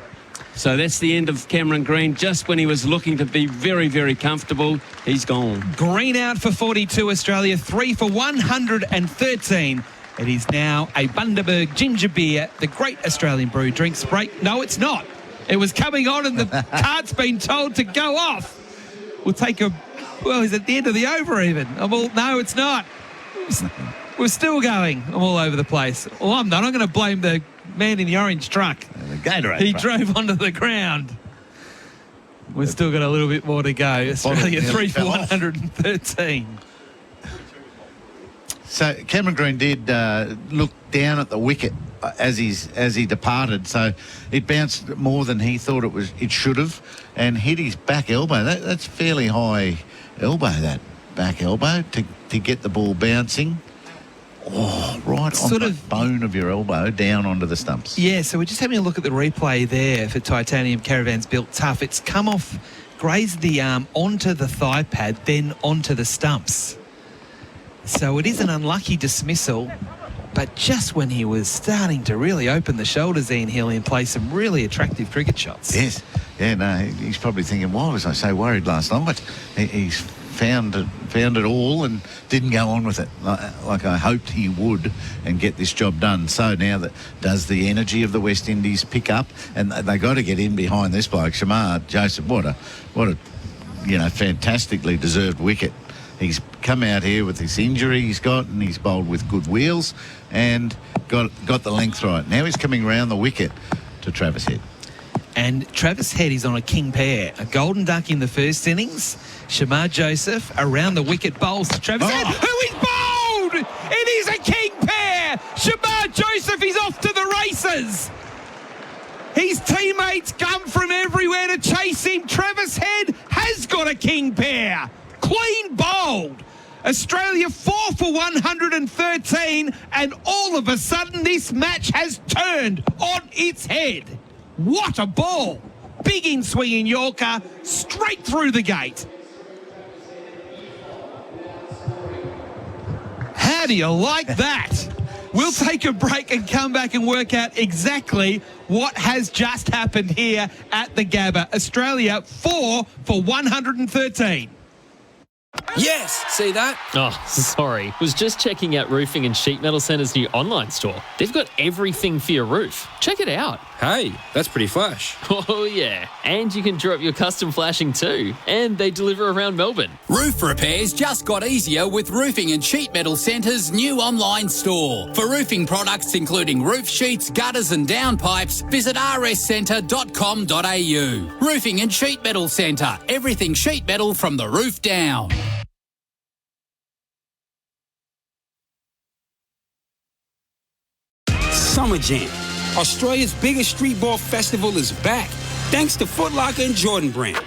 So that's the end of Cameron Green. Just when he was looking to be very, very comfortable, he's gone. Green out for 42, Australia 3 for 113. It is now a Bundaberg ginger beer, the great Australian brew drinks break. No, it's not. It was coming on and the card's been told to go off. We'll take a... Well, is it the end of the over even? No, it's not. We're still going. I'm all over the place. Well, I'm not. I'm going to blame the man in the orange truck. The Gatorade He truck. drove onto the ground. We've still got a little bit more to go. Australia 3 for 113. So Cameron Green did look down at the wicket as he departed. So it bounced more than he thought it should have, and hit his back elbow. That's fairly high elbow, that back elbow, to get the ball bouncing. Oh, right on the bone of your elbow, down onto the stumps. Yeah, so we're just having a look at the replay there for Titanium Caravans Built Tough. It's come off, grazed the arm onto the thigh pad, then onto the stumps. So it is an unlucky dismissal, but just when he was starting to really open the shoulders, Ian Healy, and play some really attractive cricket shots. Yes. Yeah, no, he's probably thinking, why was I so worried last night? But he's found it all and didn't go on with it like I hoped he would and get this job done. So now does the energy of the West Indies pick up? And they got to get in behind this bloke, Shamar Joseph. What a fantastically deserved wicket. He's come out here with this injury he's got, and he's bowled with good wheels and got the length right. Now he's coming round the wicket to Travis Head. And Travis Head is on a king pair. A golden duck in the first innings. Shamar Joseph around the wicket bowls to Travis Head, who is bowled! It is a king pair! Shamar Joseph is off to the races! His teammates come from everywhere to chase him. Travis Head has got a king pair. Clean bowled. Australia 4 for 113, and all of a sudden this match has turned on its head. What a ball. Big in-swinging Yorker, straight through the gate. How do you like that? We'll take a break and come back and work out exactly what has just happened here at the Gabba. Australia 4 for 113. Yes, see that? Oh, sorry. Was just checking out Roofing and Sheet Metal Centre's new online store. They've got everything for your roof. Check it out. Hey, that's pretty flash. Oh, yeah. And you can drop your custom flashing too. And they deliver around Melbourne. Roof repairs just got easier with Roofing and Sheet Metal Centre's new online store. For roofing products including roof sheets, gutters and downpipes, visit rscentre.com.au. Roofing and Sheet Metal Centre. Everything sheet metal from the roof down. Summer Jam, Australia's biggest streetball festival, is back, thanks to Foot Locker and Jordan Brand.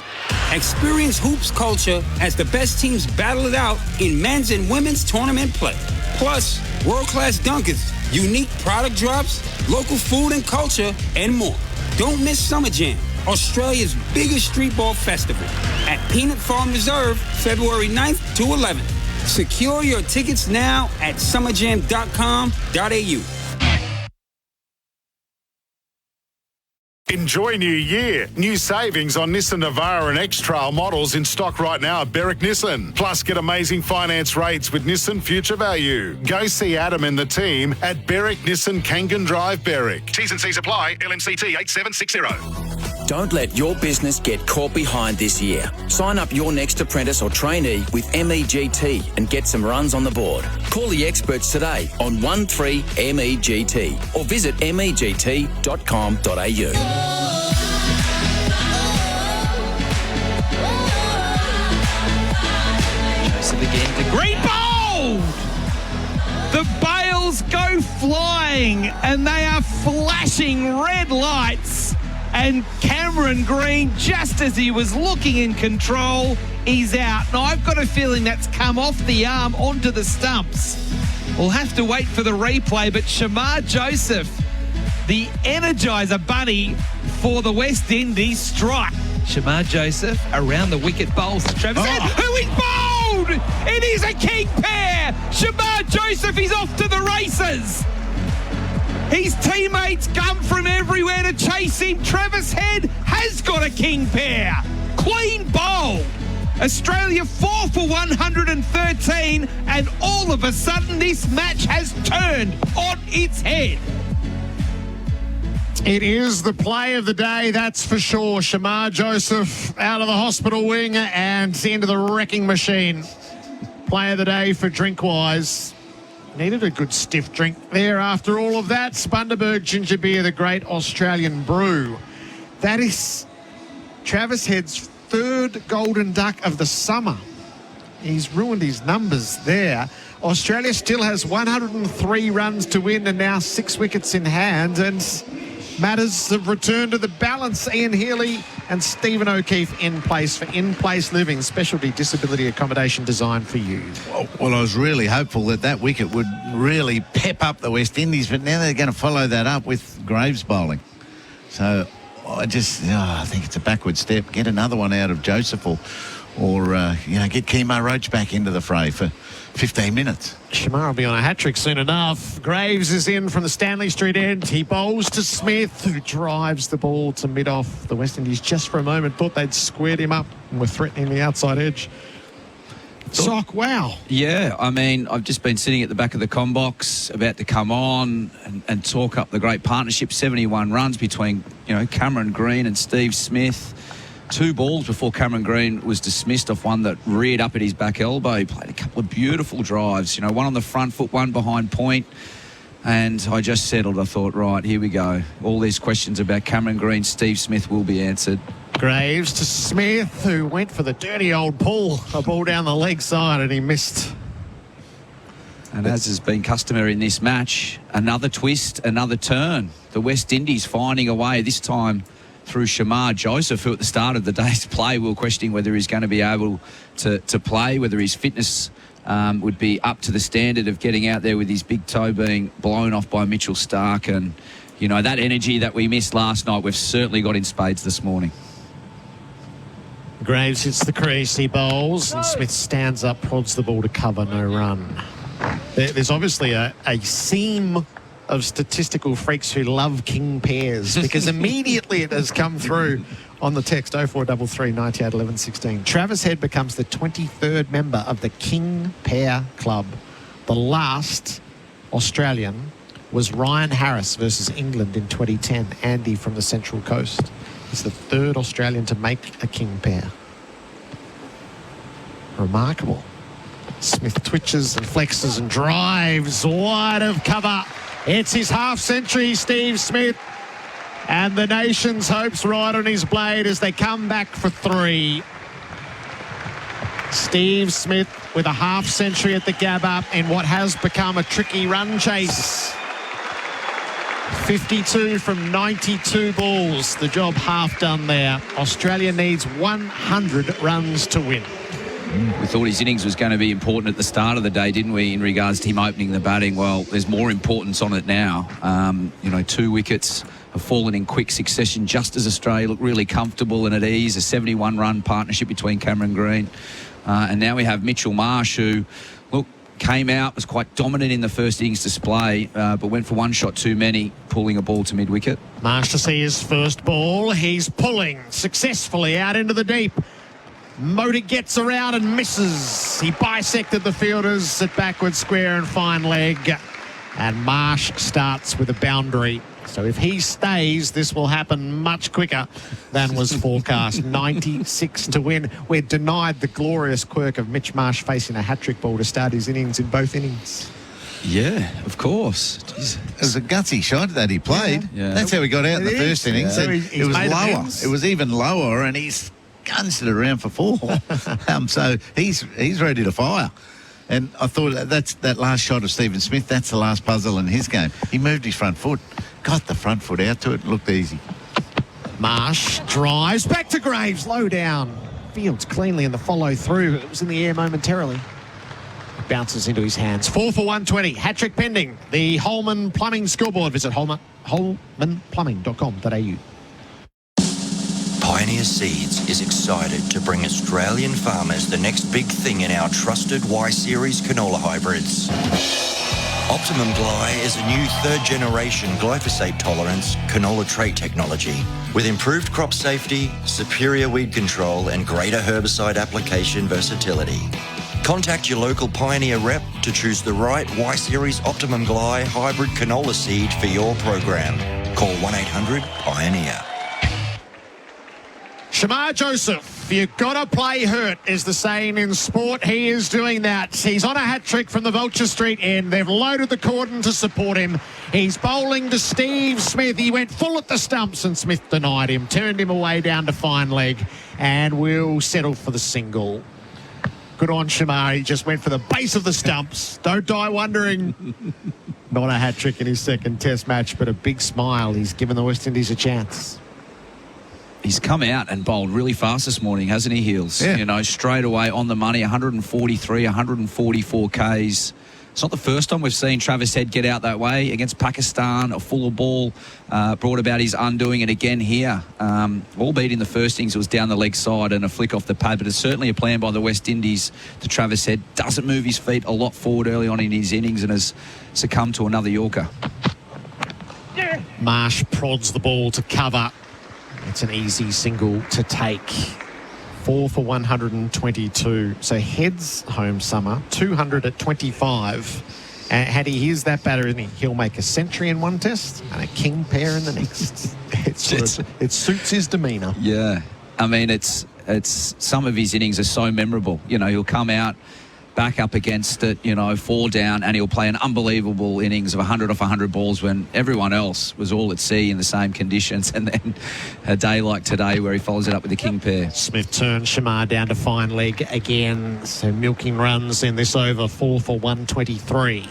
Experience hoops culture as the best teams battle it out in men's and women's tournament play. Plus, world-class dunkers, unique product drops, local food and culture, and more. Don't miss Summer Jam, Australia's biggest street ball festival, at Peanut Farm Reserve, February 9th to 11th. Secure your tickets now at summerjam.com.au. Enjoy New Year. New savings on Nissan Navara and X-Trail models in stock right now at Berwick Nissan. Plus, get amazing finance rates with Nissan Future Value. Go see Adam and the team at Berwick Nissan Kangan Drive, Berwick. T's and C's apply. LMCT 8760. Don't let your business get caught behind this year. Sign up your next apprentice or trainee with MEGT and get some runs on the board. Call the experts today on 13MEGT or visit MEGT.com.au. Joseph again to green bold. The bales go flying and they are flashing red lights. And Cameron Green, just as he was looking in control, he's out. Now, I've got a feeling that's come off the arm onto the stumps. We'll have to wait for the replay, but Shamar Joseph, the Energizer Bunny for the West Indies, strike. Shamar Joseph around the wicket, bowls to Travis Head, who is bowled! It is a king pair! Shamar Joseph is off to the races! His teammates come from everywhere to chase him. Travis Head has got a king pair. Clean bowl. Australia 4 for 113, and all of a sudden this match has turned on its head. It is the play of the day, that's for sure. Shamar Joseph out of the hospital wing and into the wrecking machine. Play of the day for Drinkwise. Needed a good stiff drink there after all of that. Bundaberg Ginger Beer, the great Australian brew. That is Travis Head's third golden duck of the summer. He's ruined his numbers there. Australia still has 103 runs to win and now 6 wickets in hand, and matters have returned to the balance. Ian Healy and Stephen O'Keefe in place for in-place living, specialty disability accommodation designed for you. Well, I was really hopeful that wicket would really pep up the West Indies, but now they're going to follow that up with Graves bowling. So I think it's a backward step. Get another one out of Joseph or get Kemo Roach back into the fray for 15 minutes. Shamar will be on a hat-trick soon enough. Graves is in from the Stanley Street end. He bowls to Smith, who drives the ball to mid-off. The West Indies just for a moment thought they'd squared him up and were threatening the outside edge. Sock, wow. Yeah, I mean, I've just been sitting at the back of the comm box, about to come on and talk up the great partnership. 71 runs between, Cameron Green and Steve Smith. 2 balls before Cameron Green was dismissed off one that reared up at his back elbow. He played a couple of beautiful drives, one on the front foot, one behind point. And I just settled. I thought, right, here we go. All these questions about Cameron Green, Steve Smith will be answered. Graves to Smith, who went for the dirty old pull. A ball down the leg side and he missed. And as has been customary in this match, another twist, another turn. The West Indies finding a way, this time through Shamar Joseph, who at the start of the day's play we were questioning whether he's going to be able to play, whether his fitness would be up to the standard of getting out there with his big toe being blown off by Mitchell Stark. And, that energy that we missed last night, we've certainly got in spades this morning. Graves hits the crease, he bowls, and Smith stands up, prods the ball to cover, no run. There's obviously a seam of statistical freaks who love king pairs, because immediately it has come through on the text 0433 98 11 16. Travis Head becomes the 23rd member of the King Pair Club. The last Australian was Ryan Harris versus England in 2010. Andy from the Central Coast is the 3rd Australian to make a king pair. Remarkable. Smith twitches and flexes and drives wide of cover. It's his half century, Steve Smith. And the nation's hopes ride on his blade as they come back for 3. Steve Smith with a half century at the Gabba in what has become a tricky run chase. 52 from 92 balls. The job half done there. Australia needs 100 runs to win. We thought his innings was going to be important at the start of the day, didn't we, in regards to him opening the batting? Well, there's more importance on it now. 2 wickets have fallen in quick succession just as Australia look really comfortable and at ease. A 71-run partnership between Cameron Green. And now we have Mitchell Marsh, who, look, came out, was quite dominant in the first innings display, but went for one shot too many, pulling a ball to mid-wicket. Marsh to see his first ball. He's pulling successfully out into the deep. Motor gets around and misses. He bisected the fielders at backward square and fine leg. And Marsh starts with a boundary. So if he stays, this will happen much quicker than was forecast. 96 to win. We're denied the glorious quirk of Mitch Marsh facing a hat-trick ball to start his innings in both innings. Yeah, of course. Jeez. It was a gutsy shot that he played. Yeah. That's how he got out in the first innings. So it was lower. It was even lower, and he's guns it around for 4. So he's ready to fire. And I thought that last shot of Stephen Smith, that's the last puzzle in his game. He moved his front foot, got the front foot out to it, and looked easy. Marsh drives back to Graves, low down. Fields cleanly in the follow through. It was in the air momentarily. It bounces into his hands. 4 for 120. Hat-trick pending. The Holman Plumbing scoreboard. Visit holmanplumbing.com.au. Pioneer Seeds is excited to bring Australian farmers the next big thing in our trusted Y-Series canola hybrids. Optimum Gly is a new third-generation glyphosate tolerance canola trait technology with improved crop safety, superior weed control and greater herbicide application versatility. Contact your local Pioneer rep to choose the right Y-Series Optimum Gly hybrid canola seed for your program. Call 1-800-PIONEER. Shamar Joseph, you gotta play hurt, is the saying in sport. He is doing that. He's on a hat-trick from the Vulture Street end. They've loaded the cordon to support him. He's bowling to Steve Smith. He went full at the stumps and Smith denied him, turned him away down to fine leg, and will settle for the single. Good on Shamar. He just went for the base of the stumps. Don't die wondering. Not a hat-trick in his second test match, but a big smile. He's given the West Indies a chance. He's come out and bowled really fast this morning, hasn't he, Heels? Yeah. Straight away on the money, 143, 144 Ks. It's not the first time we've seen Travis Head get out that way. Against Pakistan, a fuller ball brought about his undoing, and again here. Albeit in the first innings, it was down the leg side and a flick off the pad, but it's certainly a plan by the West Indies to Travis Head. Doesn't move his feet a lot forward early on in his innings and has succumbed to another Yorker. Marsh prods the ball to cover. It's an easy single to take. 4 for 122. So Head's home summer, 200 at 25. And had he hears that batter, isn't he? He'll make a century in one test and a king pair in the next. It suits his demeanour. Yeah. I mean, it's some of his innings are so memorable. He'll come out, back up against it, 4 down, and he'll play an unbelievable innings of 100 off 100 balls when everyone else was all at sea in the same conditions. And then a day like today where he follows it up with the king pair. Smith turns Shamar down to fine leg again. So milking runs in this over, 4 for 123.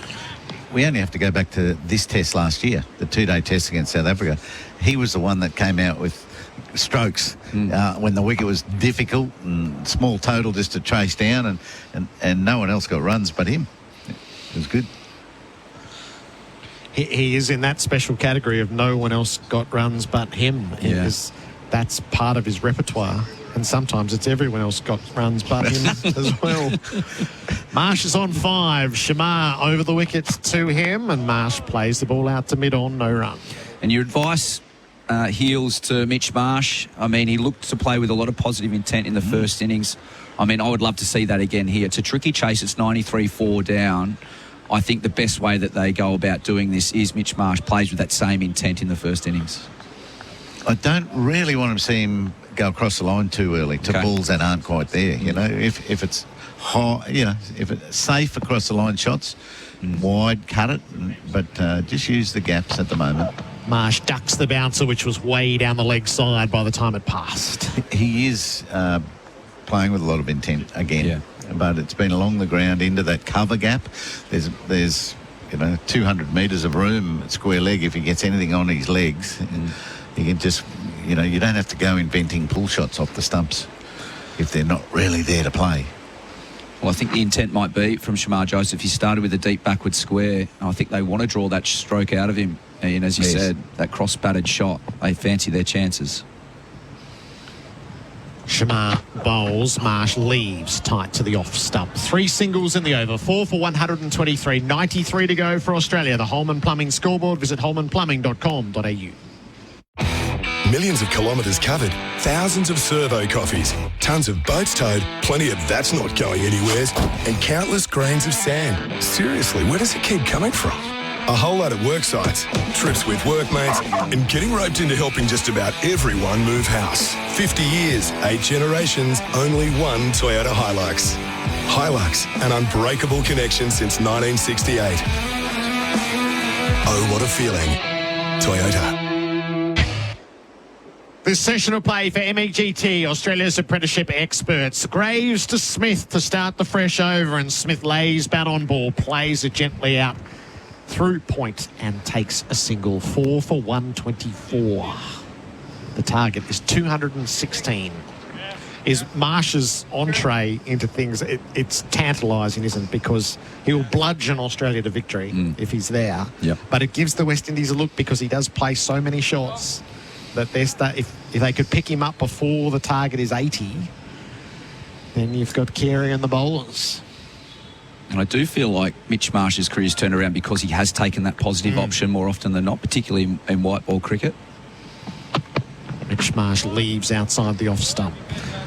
We only have to go back to this test last year, the 2-day test against South Africa. He was the one that came out with strokes when the wicket was difficult and small total just to chase down, and no one else got runs but him. It was good. He is in that special category of no one else got runs but him. Yeah. That's part of his repertoire, and sometimes it's everyone else got runs but him as well. Marsh is on 5. Shamar over the wickets to him, and Marsh plays the ball out to mid-on, no run. And your advice, Heels, to Mitch Marsh? I mean, he looked to play with a lot of positive intent in the first innings. I mean, I would love to see that again here. It's a tricky chase. It's 93-4 down. I think the best way that they go about doing this is Mitch Marsh plays with that same intent in the first innings. I don't really want to see him go across the line too early to balls that aren't quite there. If it's high, if it's safe across the line shots, wide, cut it, but just use the gaps at the moment. Marsh ducks the bouncer, which was way down the leg side by the time it passed. He is playing with a lot of intent again, but it's been along the ground into that cover gap. There's 200 metres of room at square leg. If he gets anything on his legs, he can just, you don't have to go inventing pull shots off the stumps if they're not really there to play. Well, I think the intent might be from Shamar Joseph. He started with a deep backward square. I think they want to draw that stroke out of him. And as you said, that cross-batted shot, they fancy their chances. Shamar bowls, Marsh leaves tight to the off stump. 3 singles in the over, 4 for 123, 93 to go for Australia. The Holman Plumbing scoreboard, visit holmanplumbing.com.au. Millions of kilometres covered, thousands of servo coffees, tons of boats towed, plenty of that's not going anywheres, and countless grains of sand. Seriously, where does it keep coming from? A whole lot of work sites, trips with workmates, and getting roped into helping just about everyone move house. 50 years, 8 generations, only one Toyota Hilux. Hilux, an unbreakable connection since 1968. Oh, what a feeling. Toyota. This session of play for MEGT, Australia's apprenticeship experts. Graves to Smith to start the fresh over, and Smith lays bat on ball, plays it gently out through point and takes a single. 4 for 124. The target is 216. Is Marsh's entree into things, it's tantalising, isn't it? Because he'll bludgeon Australia to victory if he's there. Yep. But it gives the West Indies a look because he does play so many shots that if they could pick him up before the target is 80, then you've got Carey and the bowlers. And I do feel like Mitch Marsh's career's turned around because he has taken that positive option more often than not, particularly in white ball cricket. Mitch Marsh leaves outside the off stump.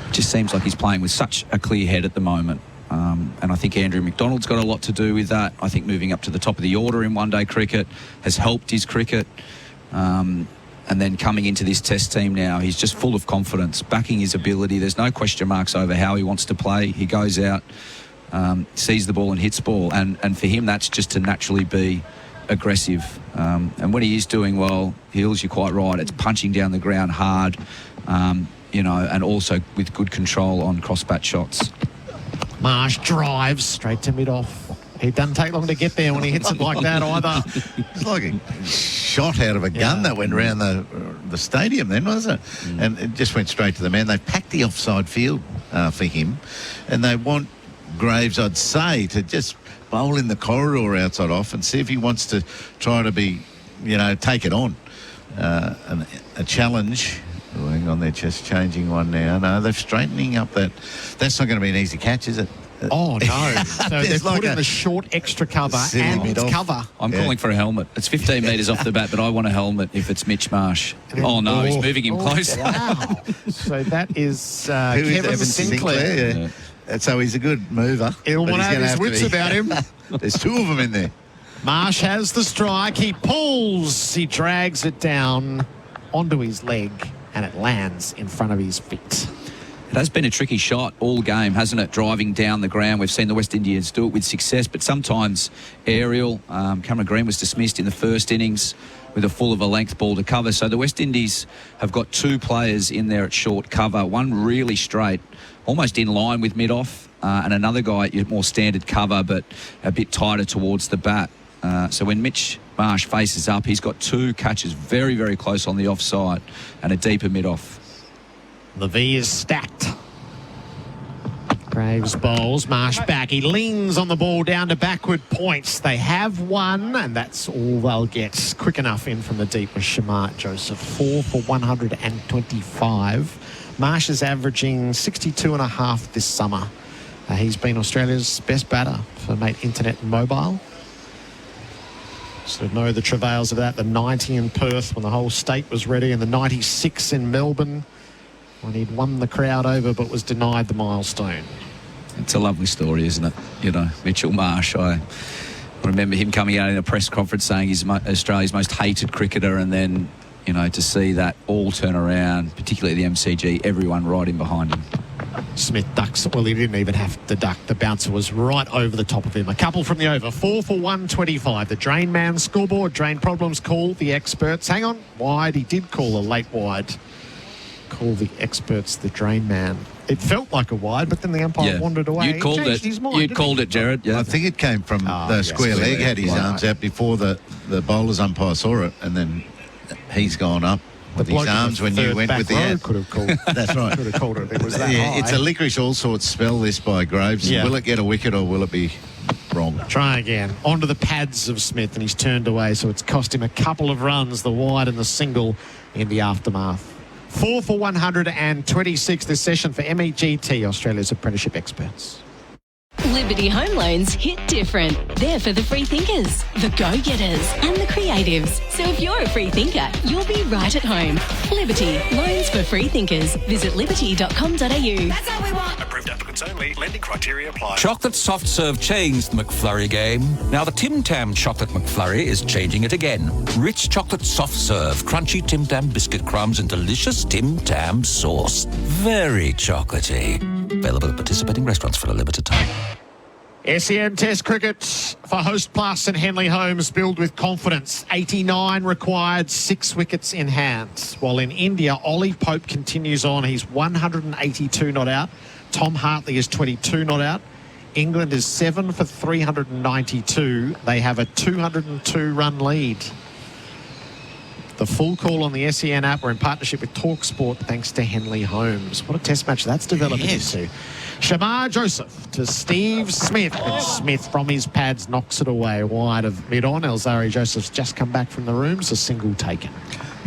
It just seems like he's playing with such a clear head at the moment. And I think Andrew McDonald's got a lot to do with that. I think moving up to the top of the order in one-day cricket has helped his cricket. And then coming into this test team now, he's just full of confidence, backing his ability. There's no question marks over how he wants to play. He goes out, sees the ball and hits ball. And for him, that's just to naturally be aggressive. And when he is doing well, Hills, you're quite right, it's punching down the ground hard, and also with good control on cross-bat shots. Marsh drives straight to mid-off. It doesn't take long to get there when he hits it like that either. It's like a shot out of a gun that went around the stadium then, wasn't it? And it just went straight to the man. They packed the offside field for him, and they want Graves, I'd say, to just bowl in the corridor outside off and see if he wants to try to be, take it on. A challenge. Oh, hang on, they're just changing one now. No, they're straightening up that. That's not going to be an easy catch, is it? Oh, no. So they've put in the short extra cover and it's cover. I'm calling for a helmet. It's 15 metres off the bat, but I want a helmet if it's Mitch Marsh. Oh, no, he's moving him close. Wow. So that is Kevin Sinclair. Yeah. And so he's a good mover. He'll want to have his wits about him. There's 2 of them in there. Marsh has the strike. He pulls. He drags it down onto his leg, and it lands in front of his feet. It has been a tricky shot all game, hasn't it? Driving down the ground. We've seen the West Indians do it with success, but sometimes aerial. Cameron Green was dismissed in the first innings with a full of a length ball to cover. So the West Indies have got 2 players in there at short cover, one really straight, almost in line with mid-off, and another guy at more standard cover, but a bit tighter towards the bat. So when Mitch Marsh faces up, he's got 2 catches very, very close on the offside and a deeper mid-off. The V is stacked. Graves bowls, Marsh back. He leans on the ball down to backward points. They have one, and that's all they'll get. Quick enough in from the deep was Shamar Joseph. 4 for 125. Marsh is averaging 62.5 this summer. He's been Australia's best batter for Mate Internet and Mobile. So know the travails of that. The 90 in Perth when the whole state was ready, and the 96 in Melbourne when he'd won the crowd over but was denied the milestone. It's a lovely story, isn't it? Mitchell Marsh. I remember him coming out in a press conference saying he's Australia's most hated cricketer, and then, to see that all turn around, particularly at the MCG, everyone riding behind him. Smith ducks. Well, he didn't even have to duck. The bouncer was right over the top of him. A couple from the over. 4 for 125. The Drain Man scoreboard. Drain problems, call the experts. Hang on. Wide. He did call a late wide. Call the experts the Drain Man. It felt like a wide, but then the umpire wandered away. You'd called it. You'd called it, Gerard. I think it came from the square leg, had his arms out before the bowler's umpire saw it, and then he's gone up with his arms when you went with the ad. Could have called. That's right. Could have called it. It was that high. It's a licorice all sorts spell, this, by Graves. Yeah. Will it get a wicket or will it be wrong? Try again. Onto the pads of Smith, and he's turned away, so it's cost him a couple of runs, the wide and the single in the aftermath. 4 for 126 this session for MEGT, Australia's apprenticeship experts. Liberty Home Loans hit different. They're for the free thinkers, the go-getters and the creatives. So if you're a free thinker, you'll be right at home. Liberty, loans for free thinkers. Visit liberty.com.au. That's how we want. Approved applicants only. Lending criteria apply. Chocolate soft serve changed the McFlurry game. Now the Tim Tam Chocolate McFlurry is changing it again. Rich chocolate soft serve, crunchy Tim Tam biscuit crumbs and delicious Tim Tam sauce. Very chocolatey. Available at participating restaurants for a limited time. SEN Test Cricket for Host Plus and Henley Holmes, build with confidence. 89 required, 6 wickets in hand. While in India, Ollie Pope continues on. He's 182 not out. Tom Hartley is 22 not out. England is 7 for 392. They have a 202-run lead. The full call on the SEN app. We're in partnership with TalkSport thanks to Henley Holmes. What a test match that's developed into. Shamar Joseph to Steve Smith. And Smith from his pads knocks it away wide of mid-on. Elzari Joseph's just come back from the rooms. A single taken.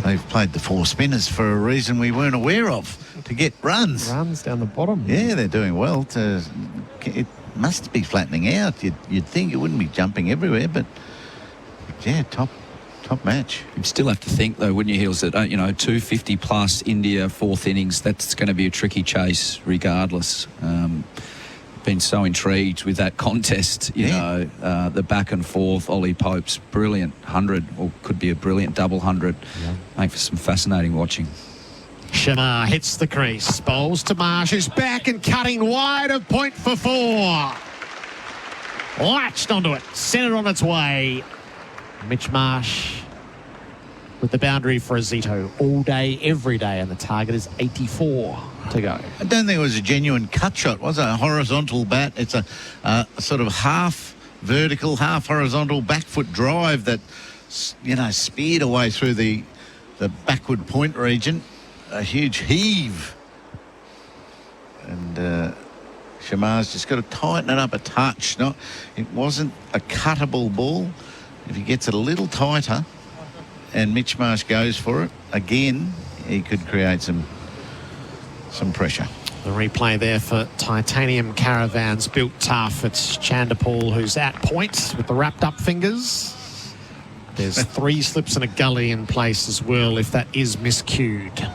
They've played the 4 spinners for a reason we weren't aware of, to get runs. Runs down the bottom. Yeah, they're doing well. It must be flattening out. You'd think it wouldn't be jumping everywhere, but yeah, top match. You'd still have to think, though, wouldn't you, Hills, that, 250 plus India, 4th innings, that's going to be a tricky chase regardless. Been so intrigued with that contest, the back and forth. Ollie Pope's brilliant 100, or could be a brilliant double 100. Make for some fascinating watching. Shamar hits the crease, bowls to Marsh, who's back and cutting wide of point for 4. Latched onto it, sent it on its way. Mitch Marsh with the boundary for a Zito all day, every day, and the target is 84 to go. I don't think it was a genuine cut shot, was it? A horizontal bat. It's a sort of half vertical, half horizontal back foot drive that, speared away through the backward point region. A huge heave. And Shamar's just got to tighten it up a touch. It wasn't a cuttable ball. If he gets it a little tighter and Mitch Marsh goes for it, again, he could create some pressure. The replay there for Titanium Caravans, built tough. It's Chandapal who's at point with the wrapped up fingers. There's 3 slips and a gully in place as well if that is miscued.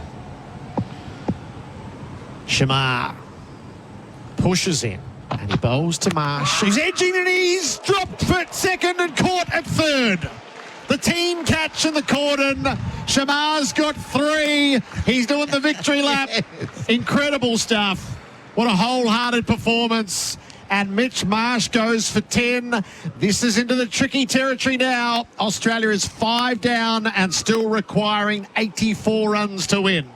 Shamar pushes in. And he bowls to Marsh. He's edging and he's dropped for second and caught at third. The team catch in the cordon. Shamar's got 3. He's doing the victory lap. Incredible stuff. What a wholehearted performance. And Mitch Marsh goes for 10. This is into the tricky territory now. Australia is 5 down and still requiring 84 runs to win.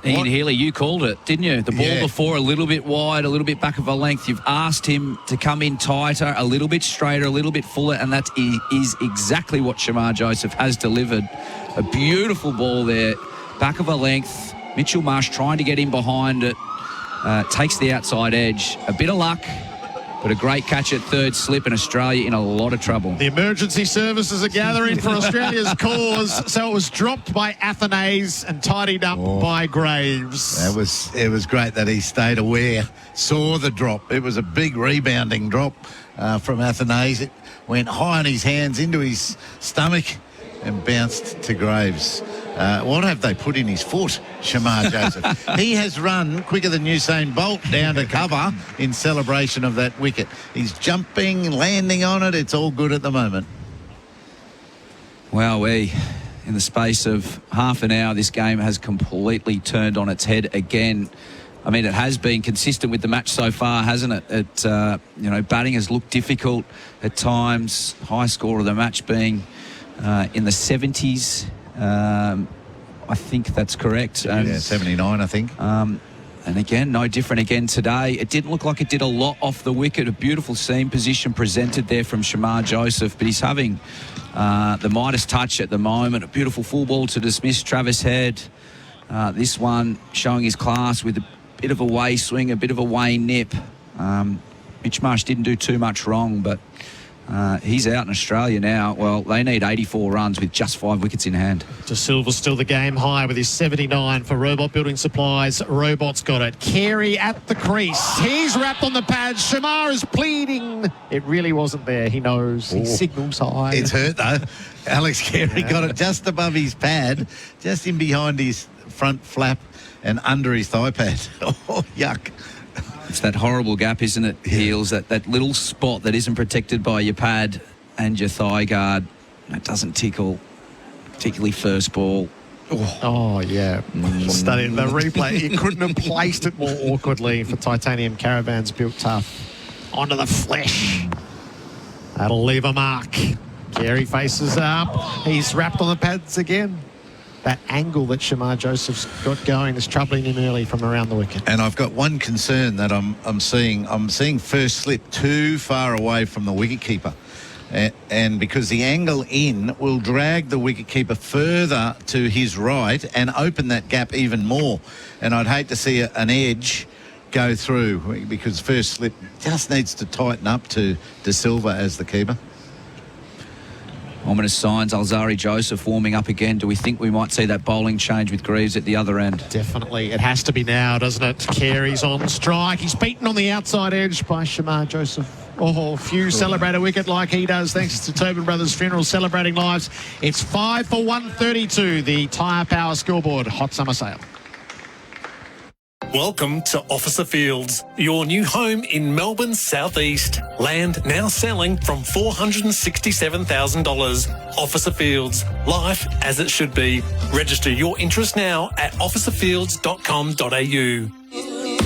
Ian Healy, you called it, didn't you? The ball before, a little bit wide, a little bit back of a length. You've asked him to come in tighter, a little bit straighter, a little bit fuller, and that is exactly what Shamar Joseph has delivered. A beautiful ball there, back of a length. Mitchell Marsh trying to get in behind it. Takes the outside edge. A bit of luck, but a great catch at third slip, and Australia in a lot of trouble. The emergency services are gathering for Australia's cause. So it was dropped by Athanase and tidied up by Graves. It was great that he stayed aware, saw the drop. It was a big rebounding drop from Athanase. It went high on his hands into his stomach and bounced to Graves. What have they put in his foot, Shamar Joseph? He has run quicker than Usain Bolt down to cover in celebration of that wicket. He's jumping, landing on it. It's all good at the moment. Well, in the space of half an hour, this game has completely turned on its head again. I mean, it has been consistent with the match so far, hasn't it? Batting has looked difficult at times. High score of the match being in the 70s. I think that's correct. 79, I think. And again, no different again today. It didn't look like it did a lot off the wicket. A beautiful seam position presented there from Shamar Joseph, but he's having the Midas touch at the moment. A beautiful full ball to dismiss Travis Head. This one showing his class with a bit of a way swing, a bit of a way nip. Mitch Marsh didn't do too much wrong, but he's out in Australia now. Well, they need 84 runs with just 5 wickets in hand. De Silva's still the game high with his 79 for Robot Building Supplies. Robot's got it. Carey at the crease. He's wrapped on the pad. Shamar is pleading. It really wasn't there. He knows. He signals high. It's hurt, though. Alex Carey got it just above his pad, just in behind his front flap and under his thigh pad. Oh, yuck. It's that horrible gap, isn't it, Heels? That little spot that isn't protected by your pad and your thigh guard. It doesn't tickle, particularly first ball. Oh, yeah. Studying the replay. He couldn't have placed it more awkwardly for Titanium Caravans built tough. Onto the flesh. That'll leave a mark. Carey faces up. He's wrapped on the pads again. That angle that Shamar Joseph's got going is troubling him early from around the wicket. And I've got one concern that I'm seeing. I'm seeing first slip too far away from the wicketkeeper. And because the angle in will drag the wicketkeeper further to his right and open that gap even more. And I'd hate to see an edge go through because first slip just needs to tighten up to De Silva as the keeper. Ominous signs. Alzari Joseph warming up again. Do we think we might see that bowling change with Greaves at the other end? Definitely. It has to be now, doesn't it? Carey's on strike. He's beaten on the outside edge by Shamar Joseph. Oh, few celebrate a wicket like he does, thanks to Tobin Brothers Funeral celebrating lives. It's 5 for 132, the Tyre Power scoreboard. Hot summer sale. Welcome to Officer Fields, your new home in Melbourne's southeast. Land now selling from $467,000. Officer Fields, life as it should be. Register your interest now at officerfields.com.au.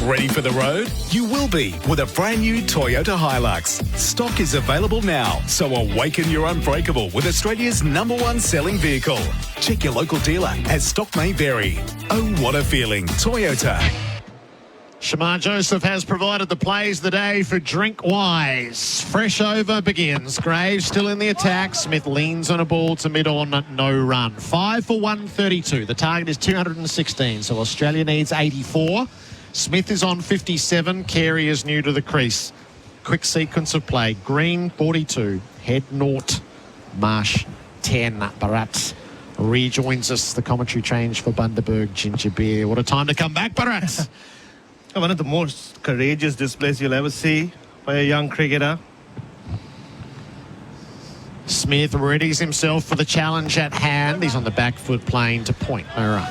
Ready for the road? You will be with a brand new Toyota Hilux. Stock is available now, so awaken your unbreakable with Australia's #1 selling vehicle. Check your local dealer as stock may vary. Oh, what a feeling. Toyota. Shamar Joseph has provided the plays of the day for Drinkwise. Fresh over begins. Graves still in the attack. Smith leans on a ball to mid-on, no run. 5 for 132. The target is 216, so Australia needs 84. Smith is on 57. Carey is new to the crease. Quick sequence of play. Green, 42. Head, 0. Marsh, 10. Bharat rejoins us. The commentary change for Bundaberg Ginger Beer. What a time to come back, Bharat. One of the most courageous displays you'll ever see by a young cricketer. Smith readies himself for the challenge at hand. He's on the back foot playing to point. No run.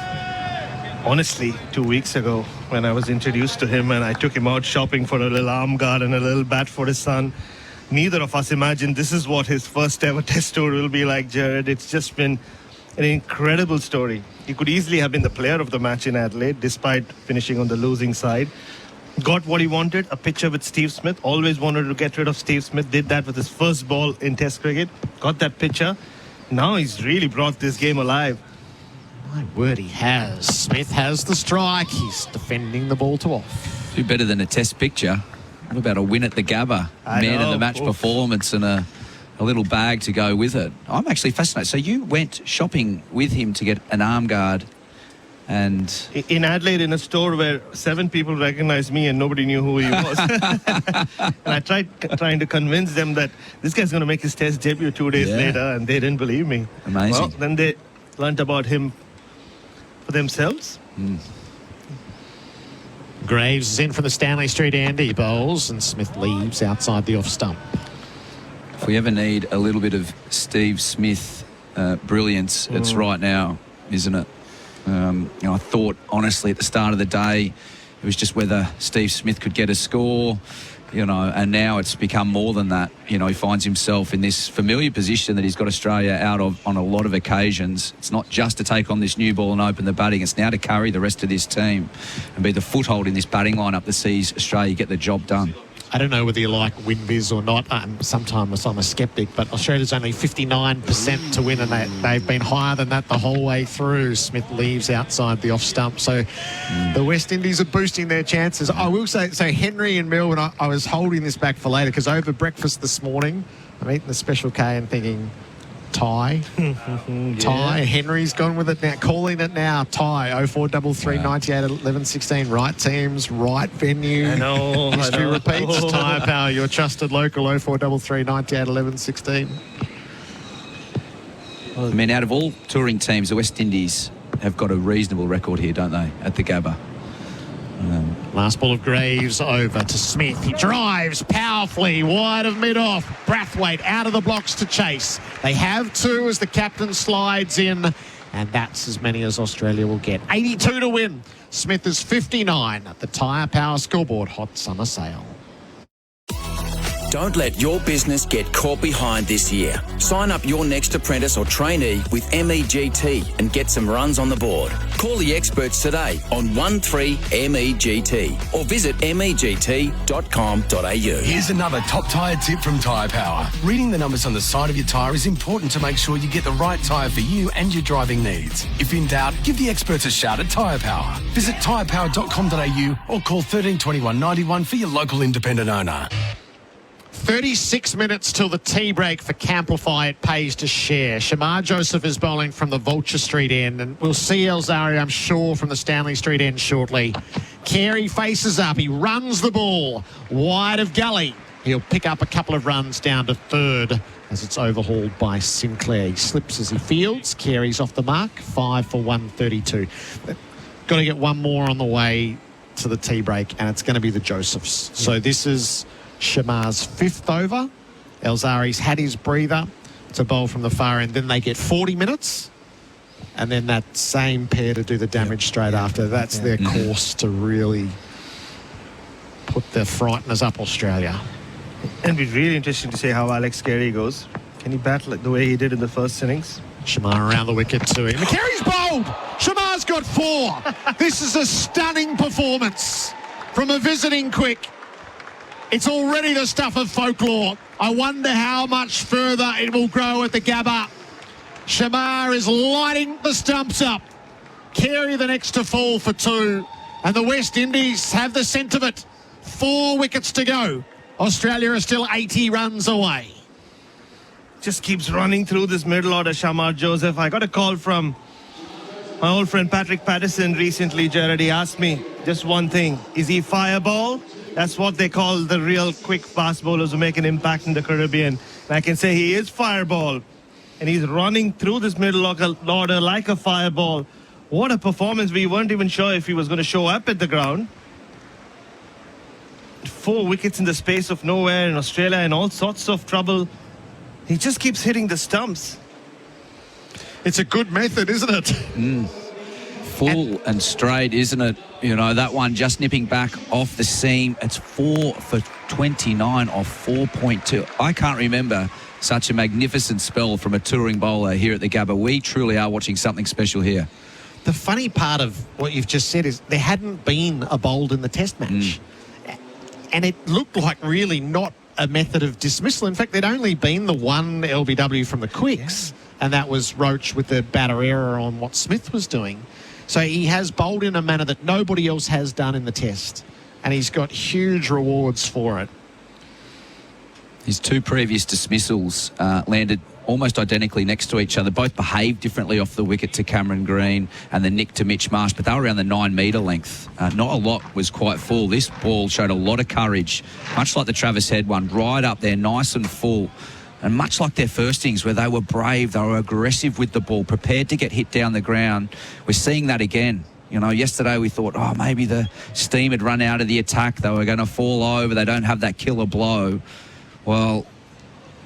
Honestly, 2 weeks ago when I was introduced to him and I took him out shopping for a little arm guard and a little bat for his son, neither of us imagined this is what his first ever test tour will be like, Gerard. It's just been an incredible story. He could easily have been the player of the match in Adelaide, despite finishing on the losing side. Got what he wanted, a picture with Steve Smith. Always wanted to get rid of Steve Smith. Did that with his first ball in Test cricket. Got that picture. Now he's really brought this game alive. My word, he has. Smith has the strike. He's defending the ball to off. Do better than a Test picture. What about a win at the Gabba? Man of the match performance and a little bag to go with it. I'm actually fascinated. So you went shopping with him to get an arm guard and... In Adelaide, in a store where 7 people recognized me and nobody knew who he was. And I trying to convince them that this guy's going to make his Test debut 2 days later, and they didn't believe me. Amazing. Well, then they learnt about him for themselves. Graves is in from the Stanley Street end. He bowls and Smith leaves outside the off stump. If we ever need a little bit of Steve Smith brilliance, it's right now, isn't it? I thought, honestly, at the start of the day, it was just whether Steve Smith could get a score, and now it's become more than that. He finds himself in this familiar position that he's got Australia out of on a lot of occasions. It's not just to take on this new ball and open the batting. It's now to carry the rest of this team and be the foothold in this batting lineup that sees Australia get the job done. I don't know whether you like Windies or not. Sometimes I'm a sceptic, but Australia's only 59% to win, and they've been higher than that the whole way through. Smith leaves outside the off stump, so the West Indies are boosting their chances. I will say, so Henry in Melbourne, I was holding this back for later because over breakfast this morning, I'm eating the Special K and thinking, tie. Tie. Henry's gone with it now, calling it now. Tie. 0433 98 11 16. Right teams, right venue. I know. History repeats. Tyre Power, your trusted local. 0433 98 11 16. I mean, out of all touring teams, the West Indies have got a reasonable record here, don't they, at the Gabba? Last ball of Graves over to Smith. He drives powerfully wide of mid-off. Brathwaite out of the blocks to chase. They have two as the captain slides in, and that's as many as Australia will get. 82 to win. Smith is 59 at the Tyre Power scoreboard. Hot summer sale. Don't let your business get caught behind this year. Sign up your next apprentice or trainee with MEGT and get some runs on the board. Call the experts today on 13MEGT or visit MEGT.com.au. Here's another top tyre tip from Tyre Power. Reading the numbers on the side of your tyre is important to make sure you get the right tyre for you and your driving needs. If in doubt, give the experts a shout at Tyre Power. Visit tyrepower.com.au or call 13 21 91 for your local independent owner. 36 minutes till the tea break for Camplify. It pays to share. Shamar Joseph is bowling from the Vulture Street end, and we'll see Elzari, I'm sure, from the Stanley Street end shortly. Carey faces up. He runs the ball wide of Gully. He'll pick up a couple of runs down to third as it's overhauled by Sinclair. He slips as he fields. Carey's off the mark. 5 for 132. Got to get one more on the way to the tea break, and it's going to be the Josephs. So this is Shamar's fifth over. Elzari's had his breather to bowl from the far end. Then they get 40 minutes, and then that same pair to do the damage straight after. That's their course to really put the frighteners up Australia. And it'd be really interesting to see how Alex Carey goes. Can he bat like the way he did in the first innings? Shamar around the wicket to him. Carey's bowled. Shamar's got 4. This is a stunning performance from a visiting quick. It's already the stuff of folklore. I wonder how much further it will grow at the Gabba. Shamar is lighting the stumps up. Carey the next to fall for 2. And the West Indies have the scent of it. 4 wickets to go. Australia are still 80 runs away. Just keeps running through this middle order, Shamar Joseph. I got a call from my old friend Patrick Patterson recently, Gerard. He asked me just one thing. Is he fireball? That's what they call the real quick fast bowlers who make an impact in the Caribbean. And I can say he is fireball. And he's running through this middle order like a fireball. What a performance. We weren't even sure if he was going to show up at the ground. 4 wickets in the space of nowhere in Australia in all sorts of trouble. He just keeps hitting the stumps. It's a good method, isn't it? Full and straight, isn't it? You know, that one just nipping back off the seam. It's 4 for 29 off 4.2. I can't remember such a magnificent spell from a touring bowler here at the Gabba. We truly are watching something special here. The funny part of what you've just said is there hadn't been a bowled in the test match. And it looked like really not a method of dismissal. In fact, there'd only been the one LBW from the quicks, and that was Roach with the batter error on what Smith was doing. So he has bowled in a manner that nobody else has done in the test, and he's got huge rewards for it. His 2 previous dismissals landed almost identically next to each other. Both behaved differently off the wicket to Cameron Green and the nick to Mitch Marsh, but they were around the 9-metre length. Not a lot was quite full. This ball showed a lot of courage, much like the Travis Head one, right up there, nice and full. And much like their first innings where they were brave, they were aggressive with the ball, prepared to get hit down the ground. We're seeing that again. You know, yesterday we thought, oh, maybe the steam had run out of the attack. They were going to fall over. They don't have that killer blow. Well,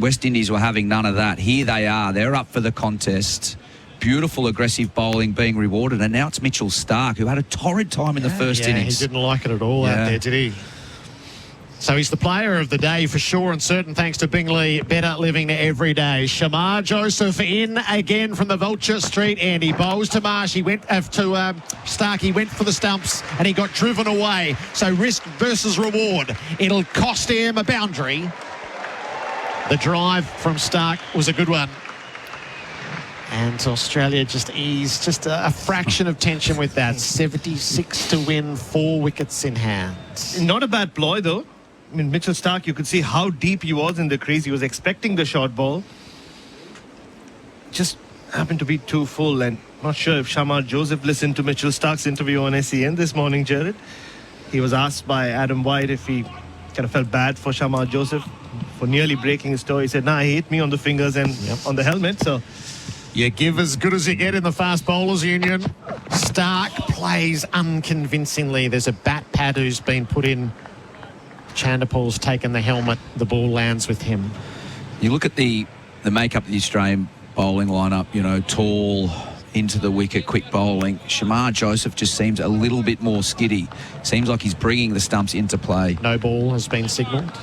West Indies were having none of that. Here they are. They're up for the contest. Beautiful, aggressive bowling being rewarded. And now it's Mitchell Starc, who had a torrid time in the first innings. He didn't like it at all out there, did he? So he's the player of the day for sure, and certain thanks to Bingley, better living every day. Shamar Joseph in again from the Vulture Street end. He bowls to Marsh. He went to Stark. He went for the stumps and he got driven away. So risk versus reward. It'll cost him a boundary. The drive from Stark was a good one. And Australia just eased just a fraction of tension with that. 76 to win, 4 wickets in hand. Not a bad ploy though. I mean, Mitchell Stark, you could see how deep he was in the crease. He was expecting the short ball. Just happened to be too full. And not sure if Shamar Joseph listened to Mitchell Stark's interview on SEN this morning, Gerard. He was asked by Adam White if he kind of felt bad for Shamar Joseph for nearly breaking his toe. He said, nah, he hit me on the fingers and on the helmet. So you give as good as you get in the fast bowlers union. Stark plays unconvincingly. There's a bat pad who's been put in. Chanderpaul's taken the helmet. The ball lands with him. You look at the makeup of the Australian bowling lineup, you know, tall, into the wicket, quick bowling. Shamar Joseph just seems a little bit more skiddy. Seems like he's bringing the stumps into play. No ball has been signalled.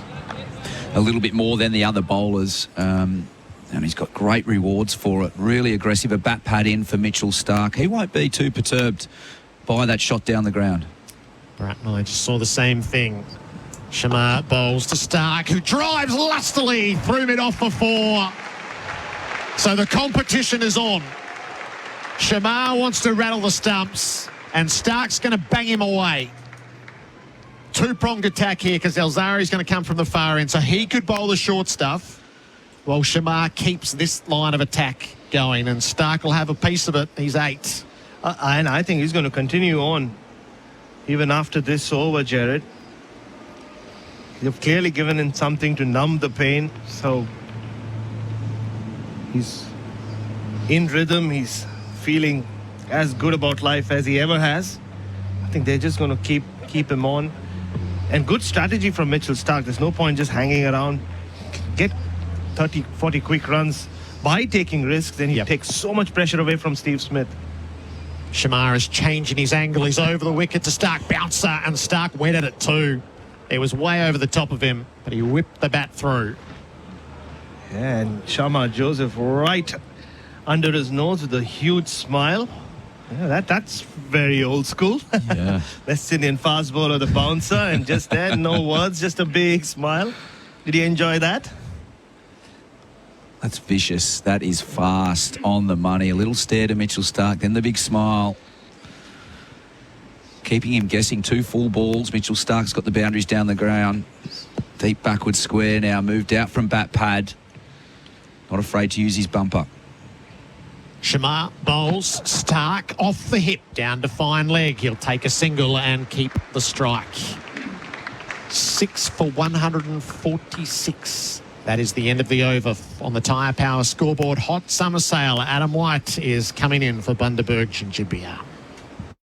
A little bit more than the other bowlers. And he's got great rewards for it. Really aggressive. A bat pad in for Mitchell Stark. He won't be too perturbed by that shot down the ground. Bharat and I just saw the same thing. Shamar bowls to Stark, who drives lustily through mid-off for 4. So the competition is on. Shamar wants to rattle the stumps, and Stark's going to bang him away. Two-pronged attack here because Alzari's going to come from the far end, so he could bowl the short stuff while Shamar keeps this line of attack going, and Stark will have a piece of it. He's 8. And I think he's going to continue on even after this over, Gerard. You've clearly given him something to numb the pain, so he's in rhythm. He's feeling as good about life as he ever has. I think they're just going to keep him on. And good strategy from Mitchell Stark. There's no point just hanging around. Get 30, 40 quick runs by taking risks. Then he takes so much pressure away from Steve Smith. Shamar is changing his angle. He's over the wicket to Stark. Bouncer, and Stark went at it too. It was way over the top of him, but he whipped the bat through. And Shamar Joseph right under his nose with a huge smile. Yeah, that's very old school. Yeah. West Indian fast bowler, the bouncer, and just there, no words, just a big smile. Did you enjoy that? That's vicious. That is fast, on the money. A little stare to Mitchell Stark, then the big smile. Keeping him guessing. 2 full balls. Mitchell Stark's got the boundaries down the ground. Deep backward square now. Moved out from bat pad. Not afraid to use his bumper. Shamar bowls Stark off the hip down to fine leg. He'll take a single and keep the strike. 6 for 146. That is the end of the over on the Tyre Power scoreboard. Hot summer sale. Adam White is coming in for Bundaberg Ginger Beer.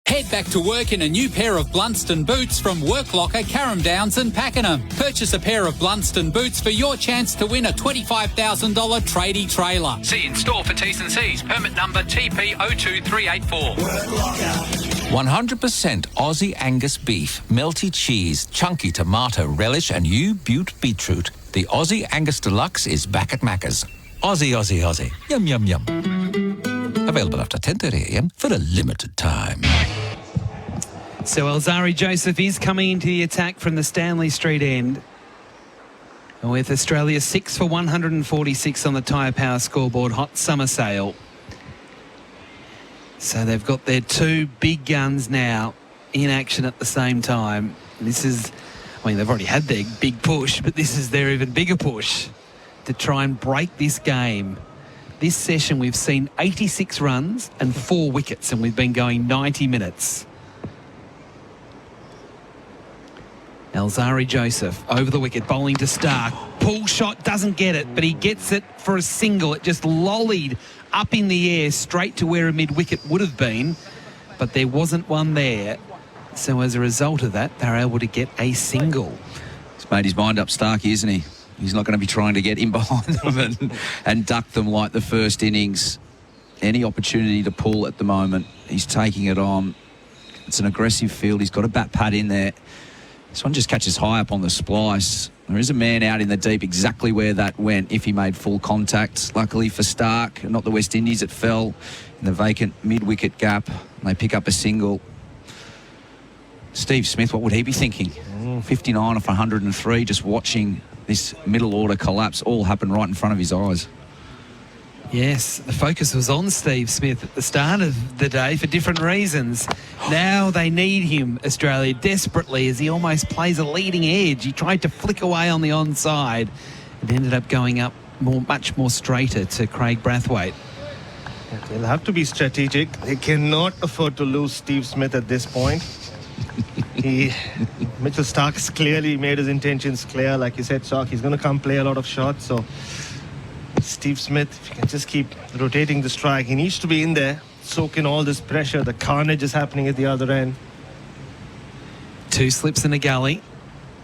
Head back to work in a new pair of Blunston boots from Work Locker, Carrum Downs and Pakenham. Purchase a pair of Blunston boots for your chance to win a $25,000 tradie trailer. See in store for T's and C's. Permit number TP02384. 100% Aussie Angus beef, melty cheese, chunky tomato relish and U-Butte beetroot. The Aussie Angus Deluxe is back at Macca's. Aussie, Aussie, Aussie. Yum, yum, yum. Available after 10:30 a.m. for a limited time. So Alzari Joseph is coming into the attack from the Stanley Street end. With Australia 6 for 146 on the Tyre Power scoreboard. Hot summer sale. So they've got their 2 big guns now in action at the same time. This is, I mean, they've already had their big push, but this is their even bigger push to try and break this game. This session we've seen 86 runs and 4 wickets, and we've been going 90 minutes. Alzari Joseph over the wicket, bowling to Stark. Pull shot, doesn't get it, but he gets it for a single. It just lollied up in the air straight to where a mid-wicket would have been, but there wasn't one there. So as a result of that, they're able to get a single. He's made his mind up, Starkey, isn't he? He's not going to be trying to get in behind them and duck them like the first innings. Any opportunity to pull at the moment, he's taking it on. It's an aggressive field. He's got a bat pad in there. This one just catches high up on the splice. There is a man out in the deep exactly where that went if he made full contact. Luckily for Stark, not the West Indies, it fell in the vacant mid-wicket gap. And they pick up a single. Steve Smith, what would he be thinking? 59 off 103, just watching this middle order collapse all happen right in front of his eyes. Yes, the focus was on Steve Smith at the start of the day for different reasons. Now they need him, Australia, desperately, as he almost plays a leading edge. He tried to flick away on the onside and ended up going up much more straighter to Craig Brathwaite. They'll have to be strategic. They cannot afford to lose Steve Smith at this point. Mitchell Stark's clearly made his intentions clear. Like you said, Stark, he's going to come play a lot of shots. So Steve Smith, if he can just keep rotating the strike, he needs to be in there, soak in all this pressure. The carnage is happening at the other end. 2 slips in a gully.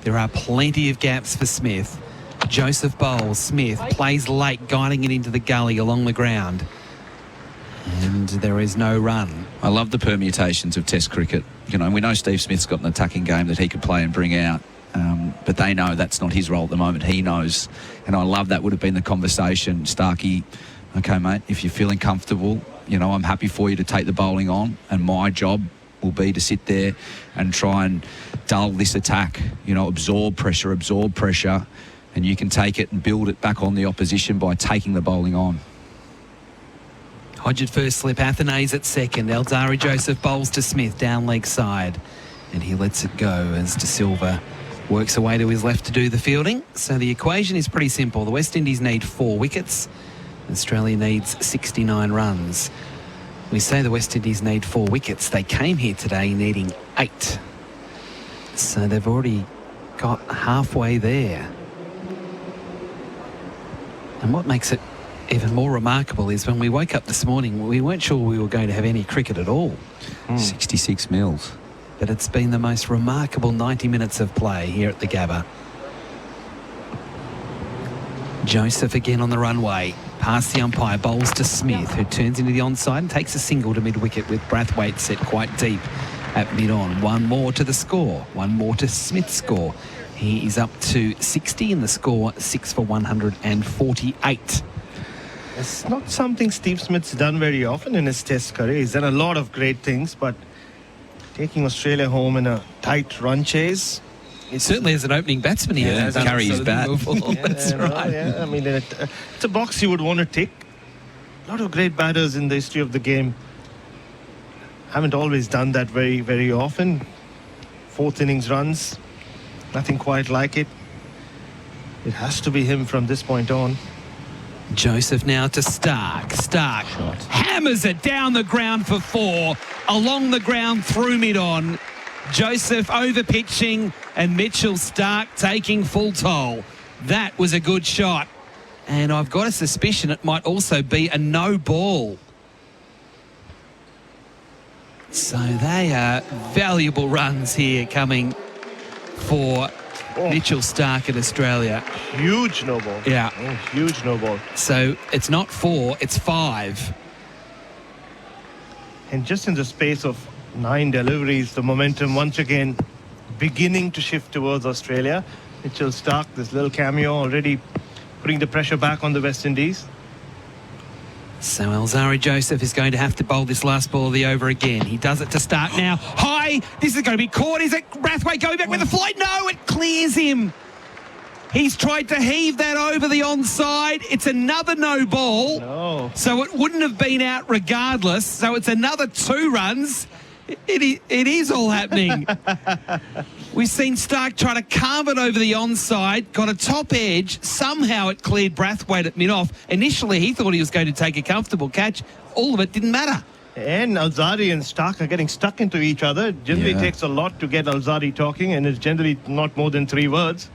There are plenty of gaps for Smith. Joseph bowls. Smith plays late, guiding it into the gully along the ground. And there is no run. I love the permutations of Test cricket. You know, we know Steve Smith's got an attacking game that he could play and bring out. But they know that's not his role at the moment. He knows. And I love that would have been the conversation. Starkey, okay, mate, if you're feeling comfortable, you know, I'm happy for you to take the bowling on. And my job will be to sit there and try and dull this attack. You know, absorb pressure. And you can take it and build it back on the opposition by taking the bowling on. Hodge at first slip, Athenaeus at second. Alzari Joseph bowls to Smith down leg side. And he lets it go as De Silva works away to his left to do the fielding. So the equation is pretty simple. The West Indies need 4 wickets. Australia needs 69 runs. We say the West Indies need 4 wickets. They came here today needing 8. So they've already got halfway there. And what makes it even more remarkable is when we woke up this morning, we weren't sure we were going to have any cricket at all. 66 mils. But it's been the most remarkable 90 minutes of play here at the Gabba. Joseph again on the runway. Past the umpire, bowls to Smith, who turns into the onside and takes a single to mid-wicket with Brathwaite set quite deep at mid-on. 1 more to the score. 1 more to Smith's score. He is up to 60 in the score, 6 for 148. It's not something Steve Smith's done very often in his Test career. He's done a lot of great things, but taking Australia home in a tight run chase. It certainly as an opening batsman, he has carry his bat. That's right. I mean, it's a box you would want to tick. A lot of great batters in the history of the game haven't always done that very, very often. 4th innings runs, nothing quite like it. It has to be him from this point on. Joseph now to Stark. Stark hammers it down the ground for 4, along the ground through mid-on. Joseph over pitching and Mitchell Stark taking full toll. That was a good shot. And I've got a suspicion it might also be a no ball. So they are valuable runs here coming for Mitchell Stark at Australia. Huge no ball. Yeah. Huge no ball. So it's not 4, it's 5. And just in the space of 9 deliveries, the momentum once again beginning to shift towards Australia. Mitchell Stark, this little cameo, already putting the pressure back on the West Indies. So Alzari Joseph is going to have to bowl this last ball of the over again. He does it to start now. High. This is going to be caught. Is it Brathwaite going back with a flight? No, it clears him. He's tried to heave that over the onside. It's another no ball. No. So it wouldn't have been out regardless. So it's another 2 runs. It is all happening. We've seen Stark try to carve it over the onside, got a top edge. Somehow it cleared Brathwaite at mid-off. Initially, he thought he was going to take a comfortable catch. All of it didn't matter. And Alzari and Stark are getting stuck into each other. Generally takes a lot to get Alzari talking, and it's generally not more than 3 words.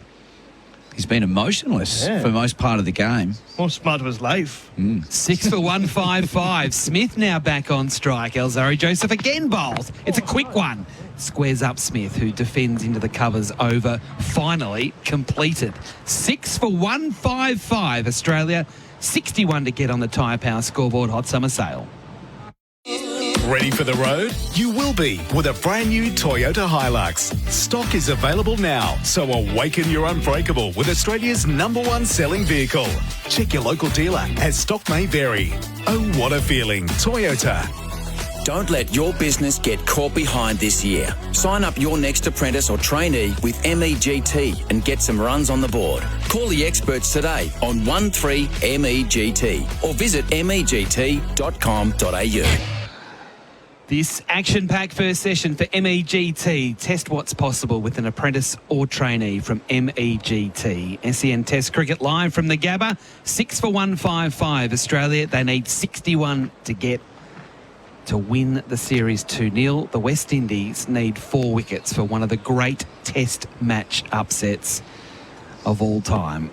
He's been emotionless for most part of the game. Most part of his life. 6 for 155. Smith now back on strike. Alzari Joseph again bowls. It's a quick one. Squares up Smith, who defends into the covers over. Finally completed. 6 for 155. Australia 61 to get on the Tyre Power scoreboard. Hot summer sale. Ready for the road? You will be with a brand new Toyota Hilux. Stock is available now, so awaken your unbreakable with Australia's #1 selling vehicle. Check your local dealer as stock may vary. Oh, what a feeling. Toyota. Don't let your business get caught behind this year. Sign up your next apprentice or trainee with MEGT and get some runs on the board. Call the experts today on 13MEGT or visit MEGT.com.au. This action-packed first session for MEGT. Test what's possible with an apprentice or trainee from MEGT. SEN Test Cricket live from the Gabba. 6 for 155. Australia, they need 61 to get to win the series 2-0. The West Indies need 4 wickets for one of the great test match upsets of all time.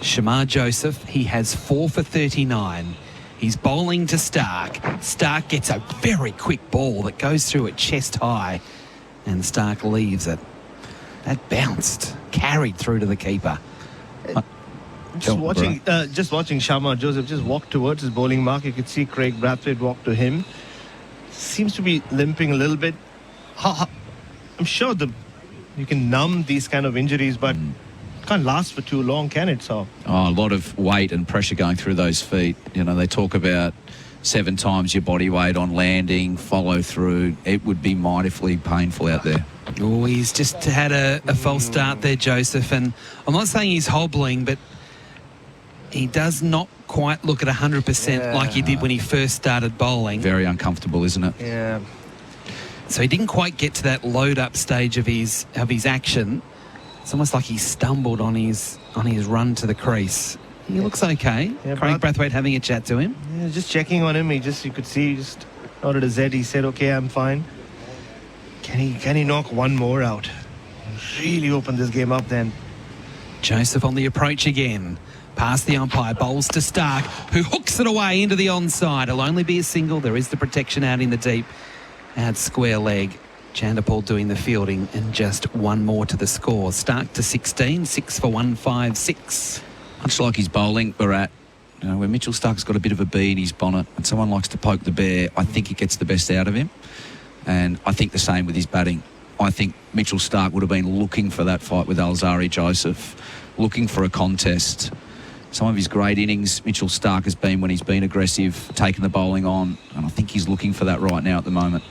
Shamar Joseph, he has 4 for 39. He's bowling to Stark. Stark gets a very quick ball that goes through at chest high and Stark leaves it. That bounced, carried through to the keeper. Just watching Shamar Joseph just walk towards his bowling mark. You could see Craig Brathwaite walk to him. Seems to be limping a little bit. I'm sure you can numb these kind of injuries, but can't last for too long, can it? So a lot of weight and pressure going through those feet. You know, they talk about 7 times your body weight on landing, follow through. It would be mightily painful out there. Oh, he's just had a false start there, Joseph. And I'm not saying he's hobbling, but he does not quite look at 100% like he did when he first started bowling. Very uncomfortable, isn't it? Yeah. So he didn't quite get to that load-up stage of his action. It's almost like he stumbled on his run to the crease. He looks okay. Yeah, Craig Brathwaite having a chat to him. Yeah, just checking on him. You could see, just nodded his head. He said, "Okay, I'm fine." Can he knock one more out? Really open this game up then. Joseph on the approach again. Past the umpire, bowls to Stark, who hooks it away into the onside. It'll only be a single. There is the protection out in the deep. Out square leg. Chandapal doing the fielding, and just one more to the score. Stark to 16, 6 for 156. Much like his bowling, Bharat, you know, when Mitchell Stark's got a bit of a bee in his bonnet and someone likes to poke the bear, I think it gets the best out of him. And I think the same with his batting. I think Mitchell Stark would have been looking for that fight with Alzari Joseph, looking for a contest. Some of his great innings, Mitchell Stark has been when he's been aggressive, taking the bowling on, and I think he's looking for that right now at the moment.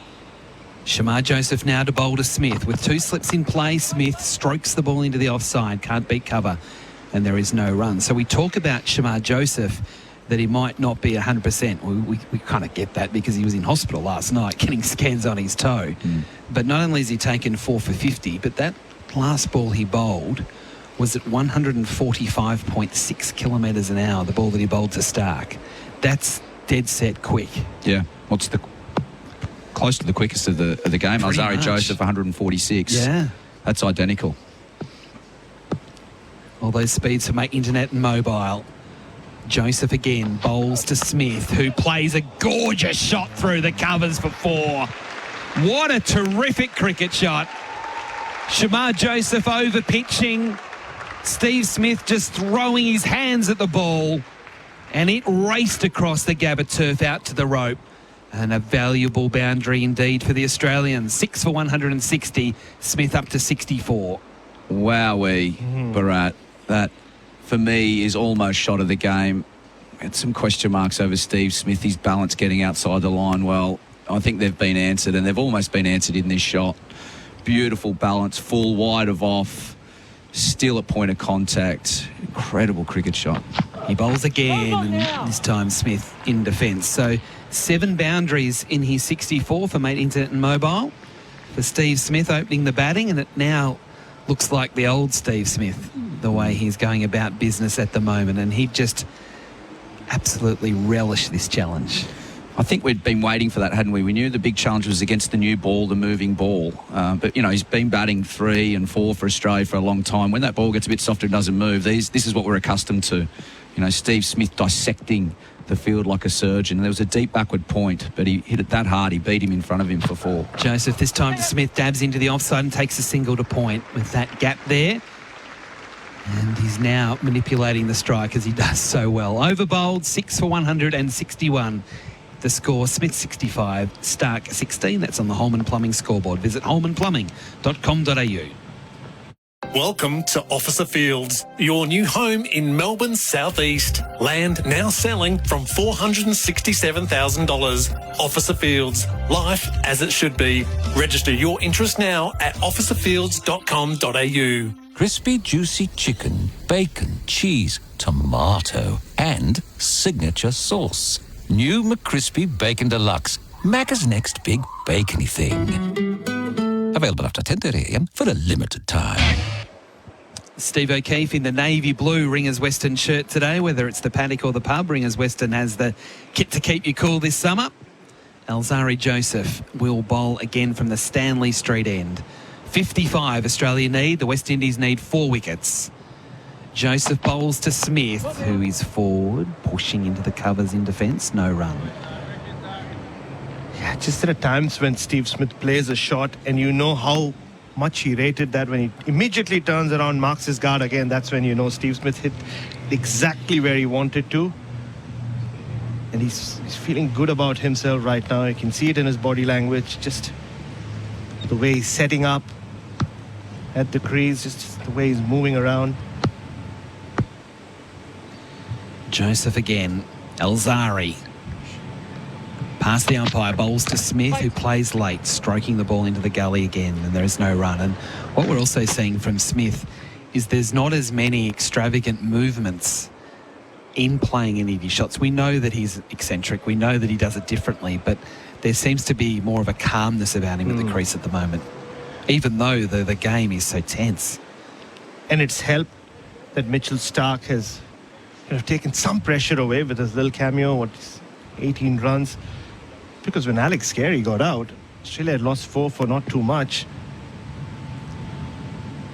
Shamar Joseph now to bowl to Smith. With 2 slips in play, Smith strokes the ball into the offside, can't beat cover, and there is no run. So we talk about Shamar Joseph, that he might not be 100%. We kind of get that because he was in hospital last night getting scans on his toe. But not only has he taken 4 for 50, but that last ball he bowled was at 145.6 kilometres an hour, the ball that he bowled to Stark. That's dead set quick. Yeah. What's the close to the quickest of the game? Alzari Joseph, 146. Yeah. That's identical. All those speeds for my internet and mobile. Joseph again bowls to Smith, who plays a gorgeous shot through the covers for 4. What a terrific cricket shot. Shamar Joseph over pitching. Steve Smith just throwing his hands at the ball, and it raced across the Gabba turf out to the rope. And a valuable boundary indeed for the Australians. 6 for 160. Smith up to 64. Wowee, Bharat. That, for me, is almost shot of the game. Had some question marks over Steve Smith. His balance getting outside the line. Well, I think they've been answered, and they've almost been answered in this shot. Beautiful balance, full, wide of off. Still a point of contact. Incredible cricket shot. He bowls again, and this time Smith in defence. So 7 boundaries in his 64 for Mate Internet and Mobile. For Steve Smith opening the batting, and it now looks like the old Steve Smith, the way he's going about business at the moment, and he just absolutely relished this challenge. I think we'd been waiting for that, hadn't we? We knew the big challenge was against the new ball, the moving ball. But, you know, he's been batting 3 and 4 for Australia for a long time. When that ball gets a bit softer and doesn't move, this is what we're accustomed to. You know, Steve Smith dissecting the field like a surgeon. There was a deep backward point, but he hit it that hard, he beat him in front of him for 4. Joseph this time to Smith, dabs into the offside and takes a single to point with that gap there. And he's now manipulating the strike as he does so well. Over bowled, 6 for 161. The score, Smith 65, Stark 16. That's on the Holman Plumbing scoreboard. Visit holmanplumbing.com.au. Welcome to Officer Fields, your new home in Melbourne's southeast. Land now selling from $467,000. Officer Fields, life as it should be. Register your interest now at officerfields.com.au. Crispy, juicy chicken, bacon, cheese, tomato, and signature sauce. New McCrispy Bacon Deluxe. Macca's next big bacony thing. Available after 10:30 a.m. for a limited time. Steve O'Keefe in the navy blue Ringers Western shirt today, whether it's the paddock or the pub. Ringers Western has the kit to keep you cool this summer. Alzari Joseph will bowl again from the Stanley Street end. 55 Australia need. The West Indies need 4 wickets. Joseph bowls to Smith, who is forward, pushing into the covers in defence. No run. Yeah, just there are times when Steve Smith plays a shot and you know how much he rated that. When he immediately turns around, marks his guard again, that's when you know Steve Smith hit exactly where he wanted to. And he's feeling good about himself right now. You can see it in his body language, just the way he's setting up at the crease, just the way he's moving around. Joseph again. Alzari. Past the umpire, bowls to Smith, who plays late, stroking the ball into the gully again, and there is no run. And what we're also seeing from Smith is there's not as many extravagant movements in playing any of his shots. We know that he's eccentric. We know that he does it differently, but there seems to be more of a calmness about him at the crease at the moment, even though the game is so tense. And it's helped that Mitchell Starc has taken some pressure away with his little cameo, 18 runs. Because when Alex Carey got out, Australia had lost 4 for not too much.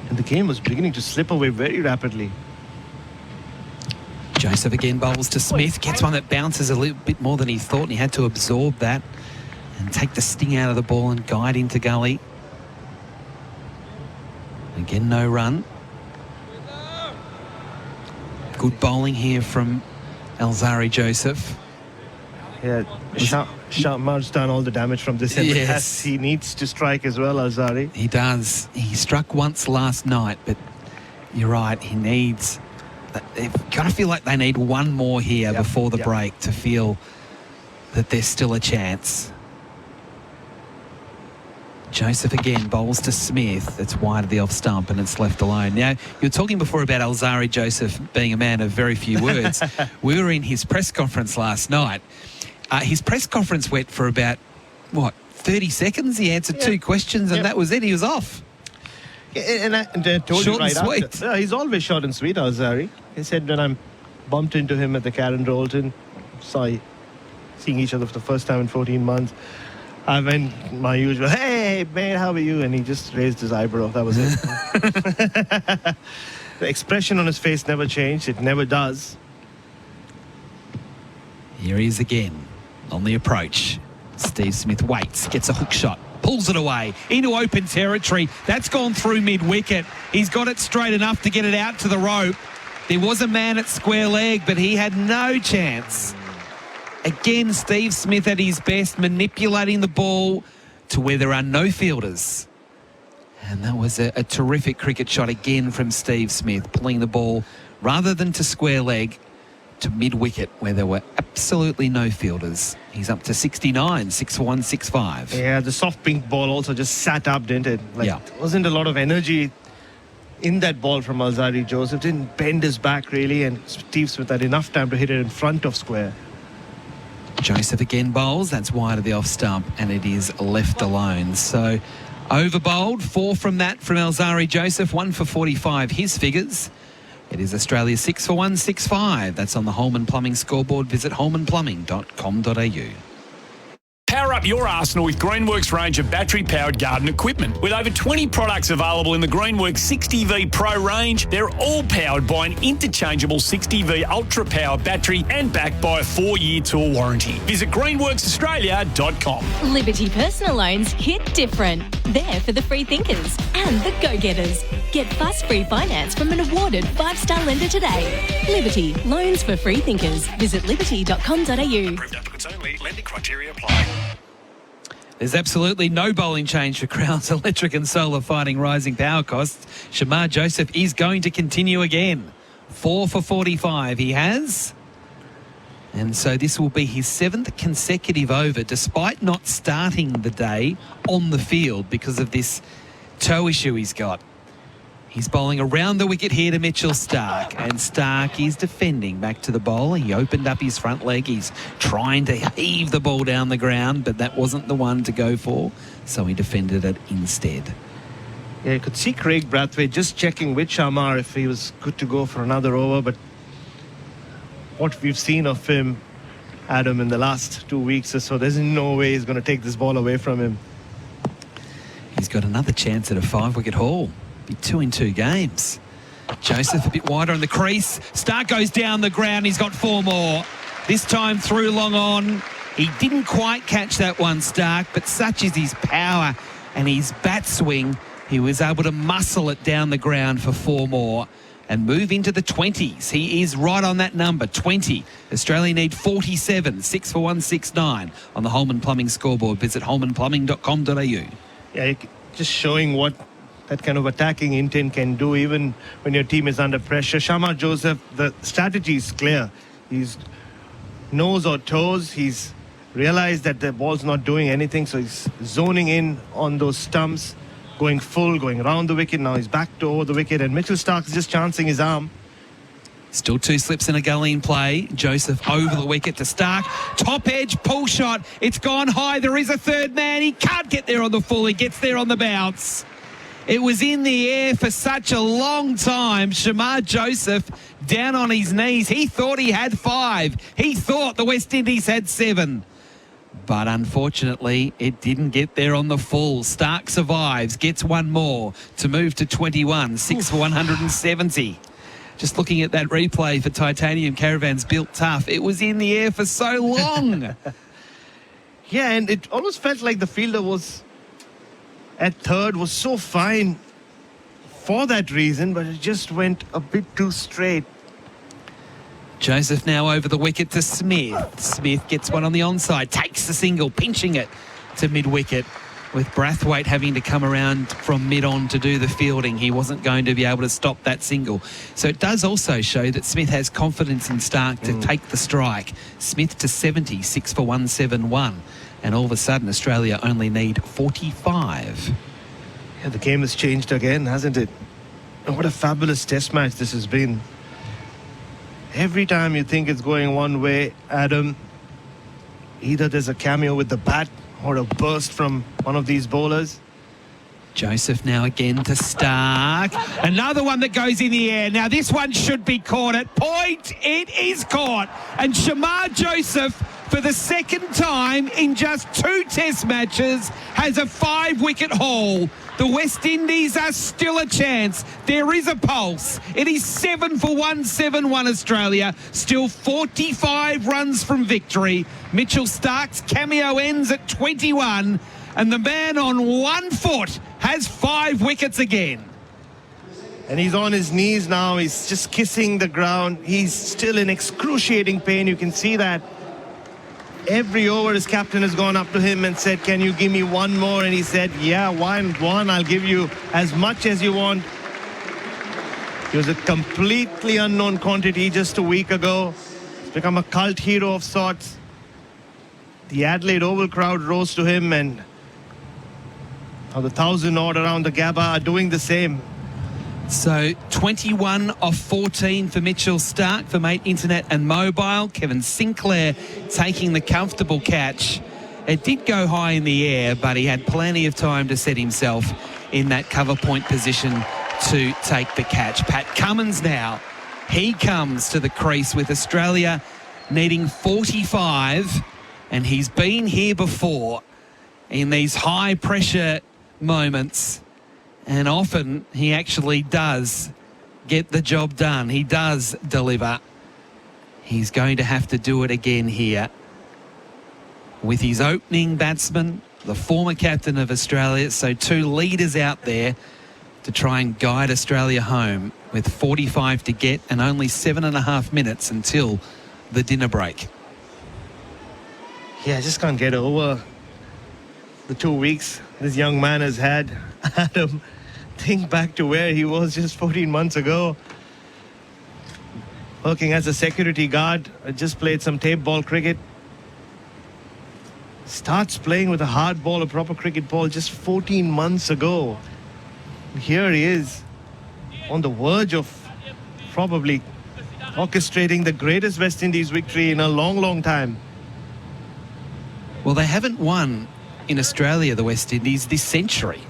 And the game was beginning to slip away very rapidly. Joseph again bowls to Smith, gets one that bounces a little bit more than he thought, and he had to absorb that and take the sting out of the ball and guide into gully. Again, no run. Good bowling here from Alzari Joseph. Yeah, Shamar's done all the damage from this end. Yes. He needs to strike as well, Alzari. He does. He struck once last night, but you're right, he needs... They've got to feel like they need one more here before the break to feel that there's still a chance. Joseph again bowls to Smith. It's wide of the off stump and it's left alone. Now, you were talking before about Alzari Joseph being a man of very few words. We were in his press conference last night. His press conference went for about, 30 seconds? He answered 2 questions and that was it. He was off. And I told short you right and sweet. After. He's always short and sweet, Alzari. He said when I bumped into him at the Karen Rolton, seeing each other for the first time in 14 months, I went my usual, hey, mate, how are you? And he just raised his eyebrow. That was it. The expression on his face never changed. It never does. Here he is again on the approach. Steve Smith waits, gets a hook shot, pulls it away into open territory. That's gone through mid-wicket. He's got it straight enough to get it out to the rope. There was a man at square leg, but he had no chance. Again, Steve Smith at his best, manipulating the ball to where there are no fielders. And that was a terrific cricket shot again from Steve Smith, pulling the ball rather than to square leg to mid-wicket where there were absolutely no fielders. He's up to 69, 6 for 1, 6 5. Yeah, the soft pink ball also just sat up, didn't it? There wasn't a lot of energy in that ball from Alzari Joseph. Didn't bend his back really, and Steve Smith had enough time to hit it in front of square. Joseph again bowls. That's wide of the off stump, and it is left alone. So over bowled, 4 from that from Alzari Joseph, 1 for 45. His figures. It is Australia 6 for 1, 6 5. That's on the Holman Plumbing scoreboard. Visit holmanplumbing.com.au. Power up your arsenal with Greenworks range of battery-powered garden equipment. With over 20 products available in the Greenworks 60V Pro range, they're all powered by an interchangeable 60V Ultra Power battery and backed by a 4-year tool warranty. Visit greenworksaustralia.com. Liberty personal loans hit different. They're for the free thinkers and the go-getters. Get fuss-free finance from an awarded 5-star lender today. Liberty, loans for free thinkers. Visit liberty.com.au. Statements only. Lending criteria apply. There's absolutely no bowling change for Crown's Electric and Solar fighting rising power costs. Shamar Joseph is going to continue again. 4 for 45 he has. And so this will be his 7th consecutive over, despite not starting the day on the field because of this toe issue he's got. He's bowling around the wicket here to Mitchell Starc, and Starc is defending back to the bowler. He opened up his front leg. He's trying to heave the ball down the ground, but that wasn't the one to go for, so he defended it instead. Yeah, you could see Craig Brathwaite just checking with Shamar if he was good to go for another over, but what we've seen of him, Adam, in the last 2 weeks or so, there's no way he's going to take this ball away from him. He's got another chance at a 5-wicket haul. Be 2 in 2 games. Joseph a bit wider on the crease. Starc goes down the ground. He's got 4 more. This time through long on. He didn't quite catch that one, Starc, but such is his power and his bat swing, he was able to muscle it down the ground for 4 more and move into the 20s. He is right on that number, 20. Australia need 47, 6 for 169 on the Holman Plumbing scoreboard. Visit holmanplumbing.com.au. Yeah, just showing what that kind of attacking intent can do even when your team is under pressure. Shamar Joseph, the strategy is clear. He's nose or toes. He's realized that the ball's not doing anything, so he's zoning in on those stumps, going full, going around the wicket. Now he's back to over the wicket, and Mitchell Starc's just chancing his arm. Still 2 slips and a gully in play. Joseph over the wicket to Starc. Top edge, pull shot. It's gone high. There is a third man. He can't get there on the full. He gets there on the bounce. It was in the air for such a long time. Shamar Joseph down on his knees. He thought he had 5. He thought the West Indies had 7. But unfortunately, it didn't get there on the full. Starc survives, gets 1 more to move to 21, 6 for 170. Just looking at that replay for Titanium Caravans Built Tough, it was in the air for so long. Yeah, and it almost felt like the fielder was at third, was so fine for that reason, but it just went a bit too straight. Joseph now over the wicket to Smith. Smith gets one on the onside, takes the single, pinching it to mid-wicket, with Brathwaite having to come around from mid-on to do the fielding. He wasn't going to be able to stop that single. So it does also show that Smith has confidence in Starc to take the strike. Smith to 70, 6 for 171. And all of a sudden, Australia only need 45. Yeah, the game has changed again, hasn't it? And what a fabulous test match this has been. Every time you think it's going one way, Adam, either there's a cameo with the bat or a burst from one of these bowlers. Joseph now again to Starc. Another one that goes in the air. Now this one should be caught at point. It is caught. And Shamar Joseph, for the second time in just 2 test matches, has a 5-wicket haul. The West Indies are still a chance. There is a pulse. It is 7 for 171 Australia. Still 45 runs from victory. Mitchell Starc's cameo ends at 21. And the man on 1 foot has 5 wickets again. And he's on his knees now. He's just kissing the ground. He's still in excruciating pain. You can see that. Every over, his captain has gone up to him and said, can you give me 1 more? And he said, yeah, one. I'll give you as much as you want. He was a completely unknown quantity just a week ago. He's become a cult hero of sorts. The Adelaide Oval crowd rose to him, and now the 1,000 odd around the Gabba are doing the same. So 21 off 14 for Mitchell Starc for Mate Internet and Mobile. Kevin Sinclair taking the comfortable catch. It did go high in the air, but he had plenty of time to set himself in that cover point position to take the catch. Pat Cummins now. He comes to the crease with Australia needing 45, and he's been here before in these high pressure moments. And often he actually does get the job done. He does deliver. He's going to have to do it again here with his opening batsman, the former captain of Australia. So 2 leaders out there to try and guide Australia home with 45 to get and only 7.5 minutes until the dinner break. Yeah, I just can't get over the 2 weeks this young man has had. Adam, think back to where he was just 14 months ago. Working as a security guard, I just played some tape ball cricket. Starts playing with a hard ball, a proper cricket ball, just 14 months ago. Here he is, on the verge of probably orchestrating the greatest West Indies victory in a long, long time. Well, they haven't won in Australia, the West Indies, this century.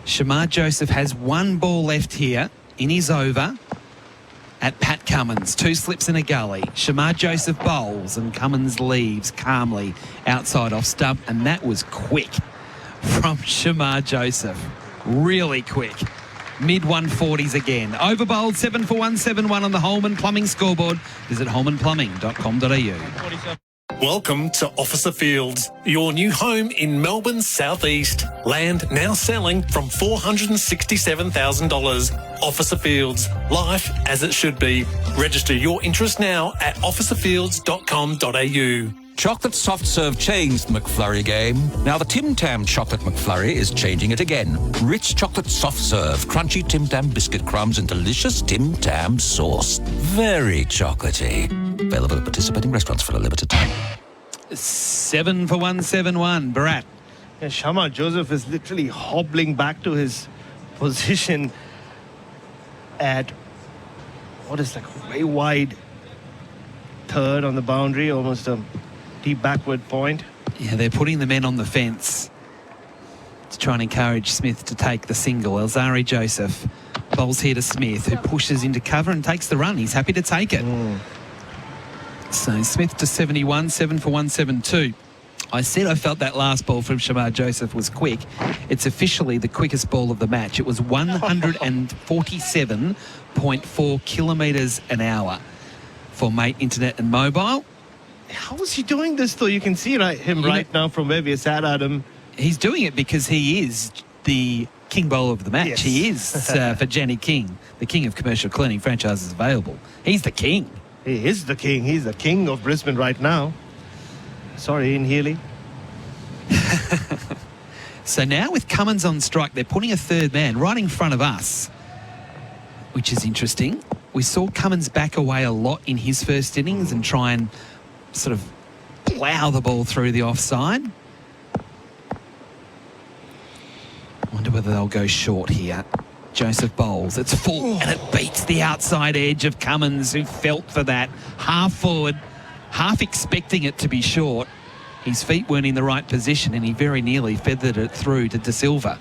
Shamar Joseph has one ball left here in his over at Pat Cummins. 2 slips in a gully. Shamar Joseph bowls and Cummins leaves calmly outside off stump, and that was quick from Shamar Joseph. Really quick. Mid-140s again. Over bowled 7 for 171 on the Holman Plumbing scoreboard. Visit holmanplumbing.com.au. Welcome to Officer Fields, your new home in Melbourne's southeast. Land now selling from $467,000. Officer Fields, life as it should be. Register your interest now at officerfields.com.au. Chocolate soft serve changed the McFlurry game. Now the Tim Tam Chocolate McFlurry is changing it again. Rich chocolate soft serve, crunchy Tim Tam biscuit crumbs and delicious Tim Tam sauce. Very chocolatey. Available at participating restaurants for a limited time. 7 for 171, Bharat. Yeah, Shamar Joseph is literally hobbling back to his position at what is like a very wide third on the boundary, almost a deep backward point. Yeah, they're putting the men on the fence to try and encourage Smith to take the single. Elzari Joseph bowls here to Smith, who pushes into cover and takes the run. He's happy to take it. So Smith to 71, 7 for 172. I said I felt that last ball from Shamar Joseph was quick. It's officially the quickest ball of the match. It was 147.4 kilometres an hour for Mate Internet and Mobile. How is he doing this, though? You can see him right now from where we sat at him. He's doing it because he is the king bowler of the match. Yes. He is, for Jenny King, the king of commercial cleaning franchises available. He's the king. He is the king. He's the king of Brisbane right now. Sorry, Ian Healy. So now with Cummins on strike, they're putting a third man right in front of us, which is interesting. We saw Cummins back away a lot in his first innings and try and sort of plough the ball through the offside. Wonder whether they'll go short here. Joseph bowls. It's full and it beats the outside edge of Cummins, who felt for that. Half forward, half expecting it to be short. His feet weren't in the right position and he very nearly feathered it through to De Silva.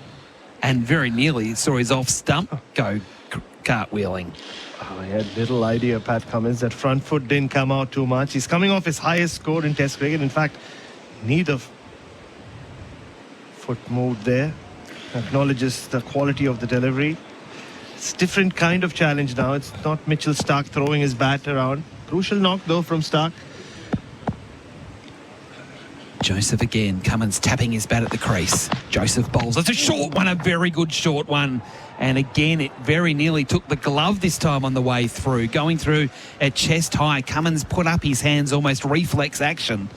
And very nearly saw his off stump go cartwheeling. Oh, he had little idea, Pat Cummins, that front foot didn't come out too much. He's coming off his highest score in Test cricket. In fact, neither foot moved there. Acknowledges the quality of the delivery. It's a different kind of challenge now. It's not Mitchell Starc throwing his bat around. Crucial knock, though, from Starc. Joseph again. Cummins tapping his bat at the crease. Joseph bowls. It's a short one, a very good short one. And again, it very nearly took the glove this time on the way through. Going through at chest high. Cummins put up his hands, almost reflex action.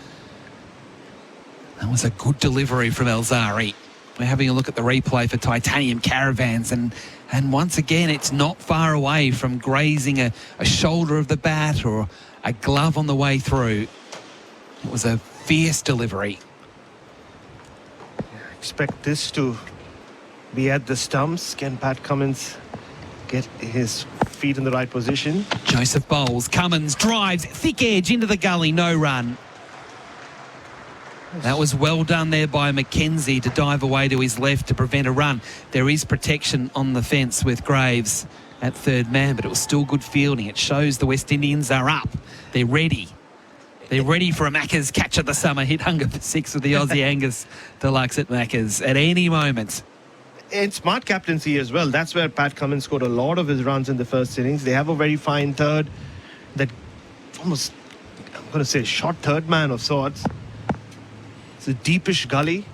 That was a good delivery from Elzari. We're having a look at the replay for Titanium Caravans, and once again, it's not far away from grazing a shoulder of the bat or a glove on the way through. It was a fierce delivery. Expect this to be at the stumps. Can Pat Cummins get his feet in the right position? Joseph bowls. Cummins drives. Thick edge into the gully. No run. That was well done there by Mackenzie to dive away to his left to prevent a run. There is protection on the fence with Graves at third man, but it was still good fielding. It shows the West Indians are up. They're ready. They're ready for a Macca's catch of the summer. Hit hunger for 6 with the Aussie Angus Deluxe at Macca's at any moment. And smart captaincy as well. That's where Pat Cummins scored a lot of his runs in the first innings. They have a very fine third that almost, I'm going to say, short third man of sorts. It's a deepish gully.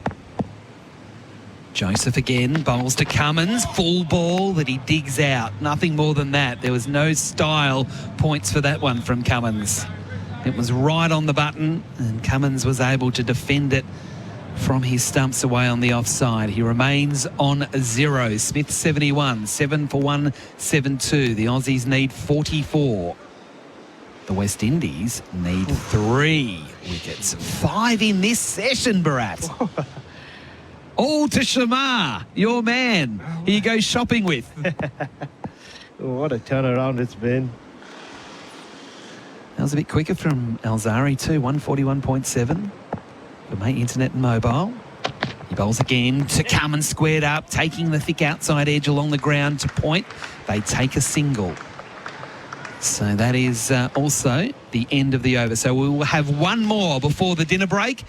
Joseph again bowls to Cummins. Full ball that he digs out. Nothing more than that. There was no style points for that one from Cummins. It was right on the button, and Cummins was able to defend it from his stumps away on the offside. He remains on 0. Smith 71, 7 for 172. The Aussies need 44. The West Indies need 3 wickets. 5 in this session, Bharat. All to Shamar, your man, who you go shopping with. What a turnaround it's been. That was a bit quicker from Alzari too, 141.7 for Mate Internet and Mobile. He bowls again to Cummins, squared up, taking the thick outside edge along the ground to point. They take a single. So that is also the end of the over. So we will have one more before the dinner break.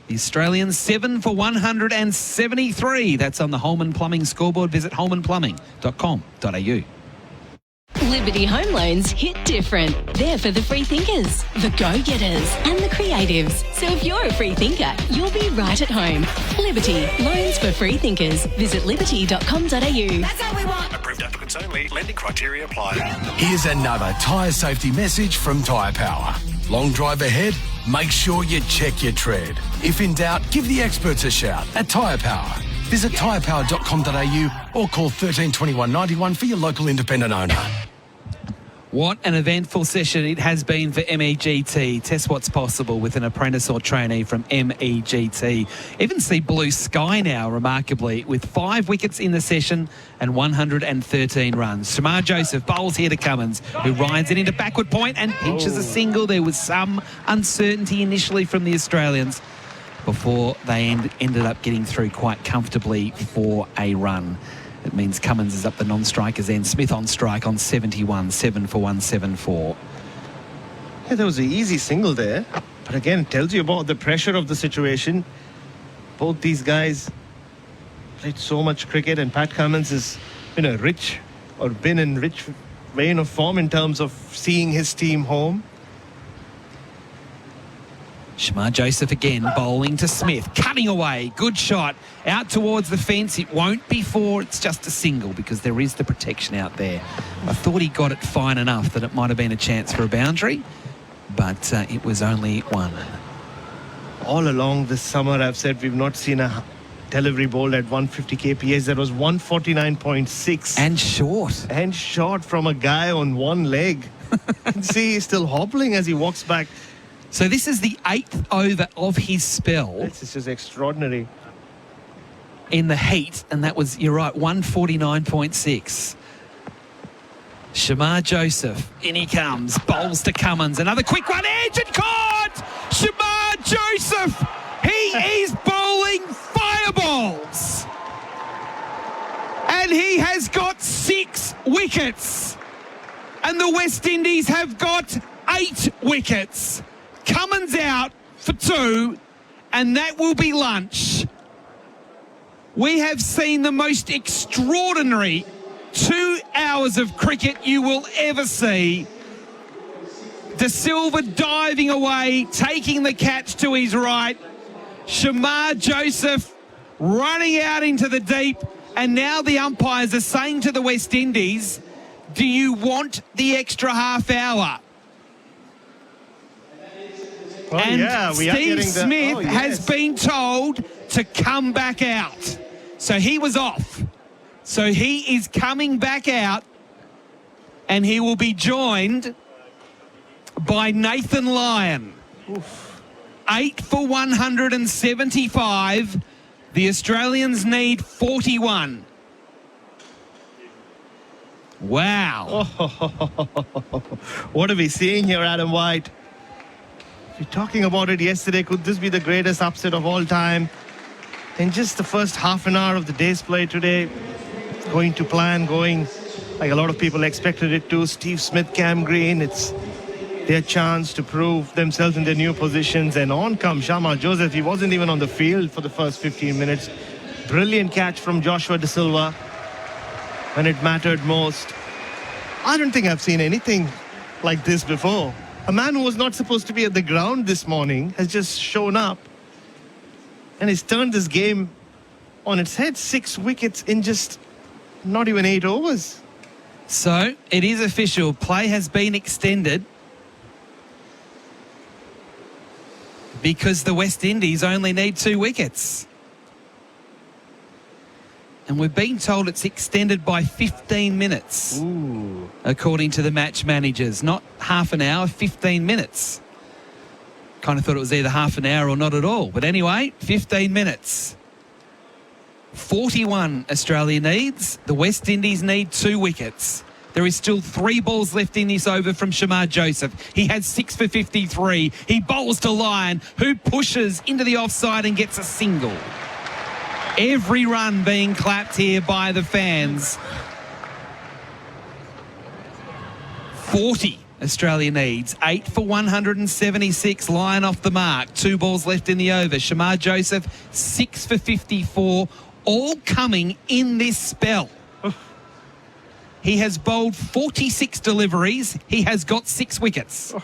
The Australians 7 for 173. That's on the Holman Plumbing scoreboard. Visit holmanplumbing.com.au. Liberty Home Loans hit different. They're for the free thinkers, the go-getters and the creatives. So if you're a free thinker, you'll be right at home. Liberty, loans for free thinkers. Visit liberty.com.au. That's how we want. Approved applicants only. Lending criteria apply. Here's another tyre safety message from Tyre Power. Long drive ahead? Make sure you check your tread. If in doubt, give the experts a shout at Tyre Power. Visit tyrepower.com.au or call 13 21 91 for your local independent owner. What an eventful session it has been for MEGT. Test what's possible with an apprentice or trainee from MEGT. Even see blue sky now, remarkably, with 5 wickets in the session and 113 runs. Shamar Joseph bowls here to Cummins, who rides it into backward point and pinches a single. There was some uncertainty initially from the Australians before they ended up getting through quite comfortably for a run. It means Cummins is up the non-strikers end. Smith on strike on 71, 7 for 174. Yeah, there was an easy single there. But again, it tells you about the pressure of the situation. Both these guys played so much cricket, and Pat Cummins has been in rich vein of form in terms of seeing his team home. Shamar Joseph again bowling to Smith, cutting away, good shot, out towards the fence. It won't be 4, it's just a single because there is the protection out there. I thought he got it fine enough that it might have been a chance for a boundary, but it was only 1. All along this summer, I've said we've not seen a delivery bowled at 150 kph. That was 149.6. And short. And short from a guy on one leg. You can see he's still hobbling as he walks back. So this is the 8th over of his spell. This is just extraordinary. In the heat, and that was, you're right, 149.6. Shamar Joseph, in he comes, bowls to Cummins. Another quick one, edge and caught! Shamar Joseph, he is bowling fireballs. And he has got 6 wickets. And the West Indies have got 8 wickets. Cummins out for 2, and that will be lunch. We have seen the most extraordinary 2 hours of cricket you will ever see. De Silva diving away, taking the catch to his right. Shamar Joseph running out into the deep, and now the umpires are saying to the West Indies, do you want the extra half hour? Oh, and yeah, we Steve Smith has been told to come back out. So he was off. So he is coming back out, and he will be joined by Nathan Lyon. Oof. 8 for 175. The Australians need 41. Wow. What are we seeing here, Adam White? We were talking about it yesterday. Could this be the greatest upset of all time? In just the first half an hour of the day's play today, going to plan, going like a lot of people expected it to. Steve Smith, Cam Green, it's their chance to prove themselves in their new positions. And on comes Shamar Joseph. He wasn't even on the field for the first 15 minutes. Brilliant catch from Joshua De Silva when it mattered most. I don't think I've seen anything like this before. A man who was not supposed to be at the ground this morning has just shown up and has turned this game on its head. 6 wickets in just not even 8 overs. So it is official. Play has been extended. because the West Indies only need 2 wickets. And we've been told it's extended by 15 minutes, according to the match managers. Not half an hour, 15 minutes. Kind of thought it was either half an hour or not at all. But anyway, 15 minutes. 41 Australia needs. The West Indies need 2 wickets. There is still 3 balls left in this over from Shamar Joseph. He has 6 for 53. He bowls to Lyon, who pushes into the offside and gets a single. Every run being clapped here by the fans. 40 Australia needs. 8 for 176. Lyon off the mark. 2 balls left in the over. Shamar Joseph, 6 for 54. All coming in this spell. He has bowled 46 deliveries. He has got 6 wickets.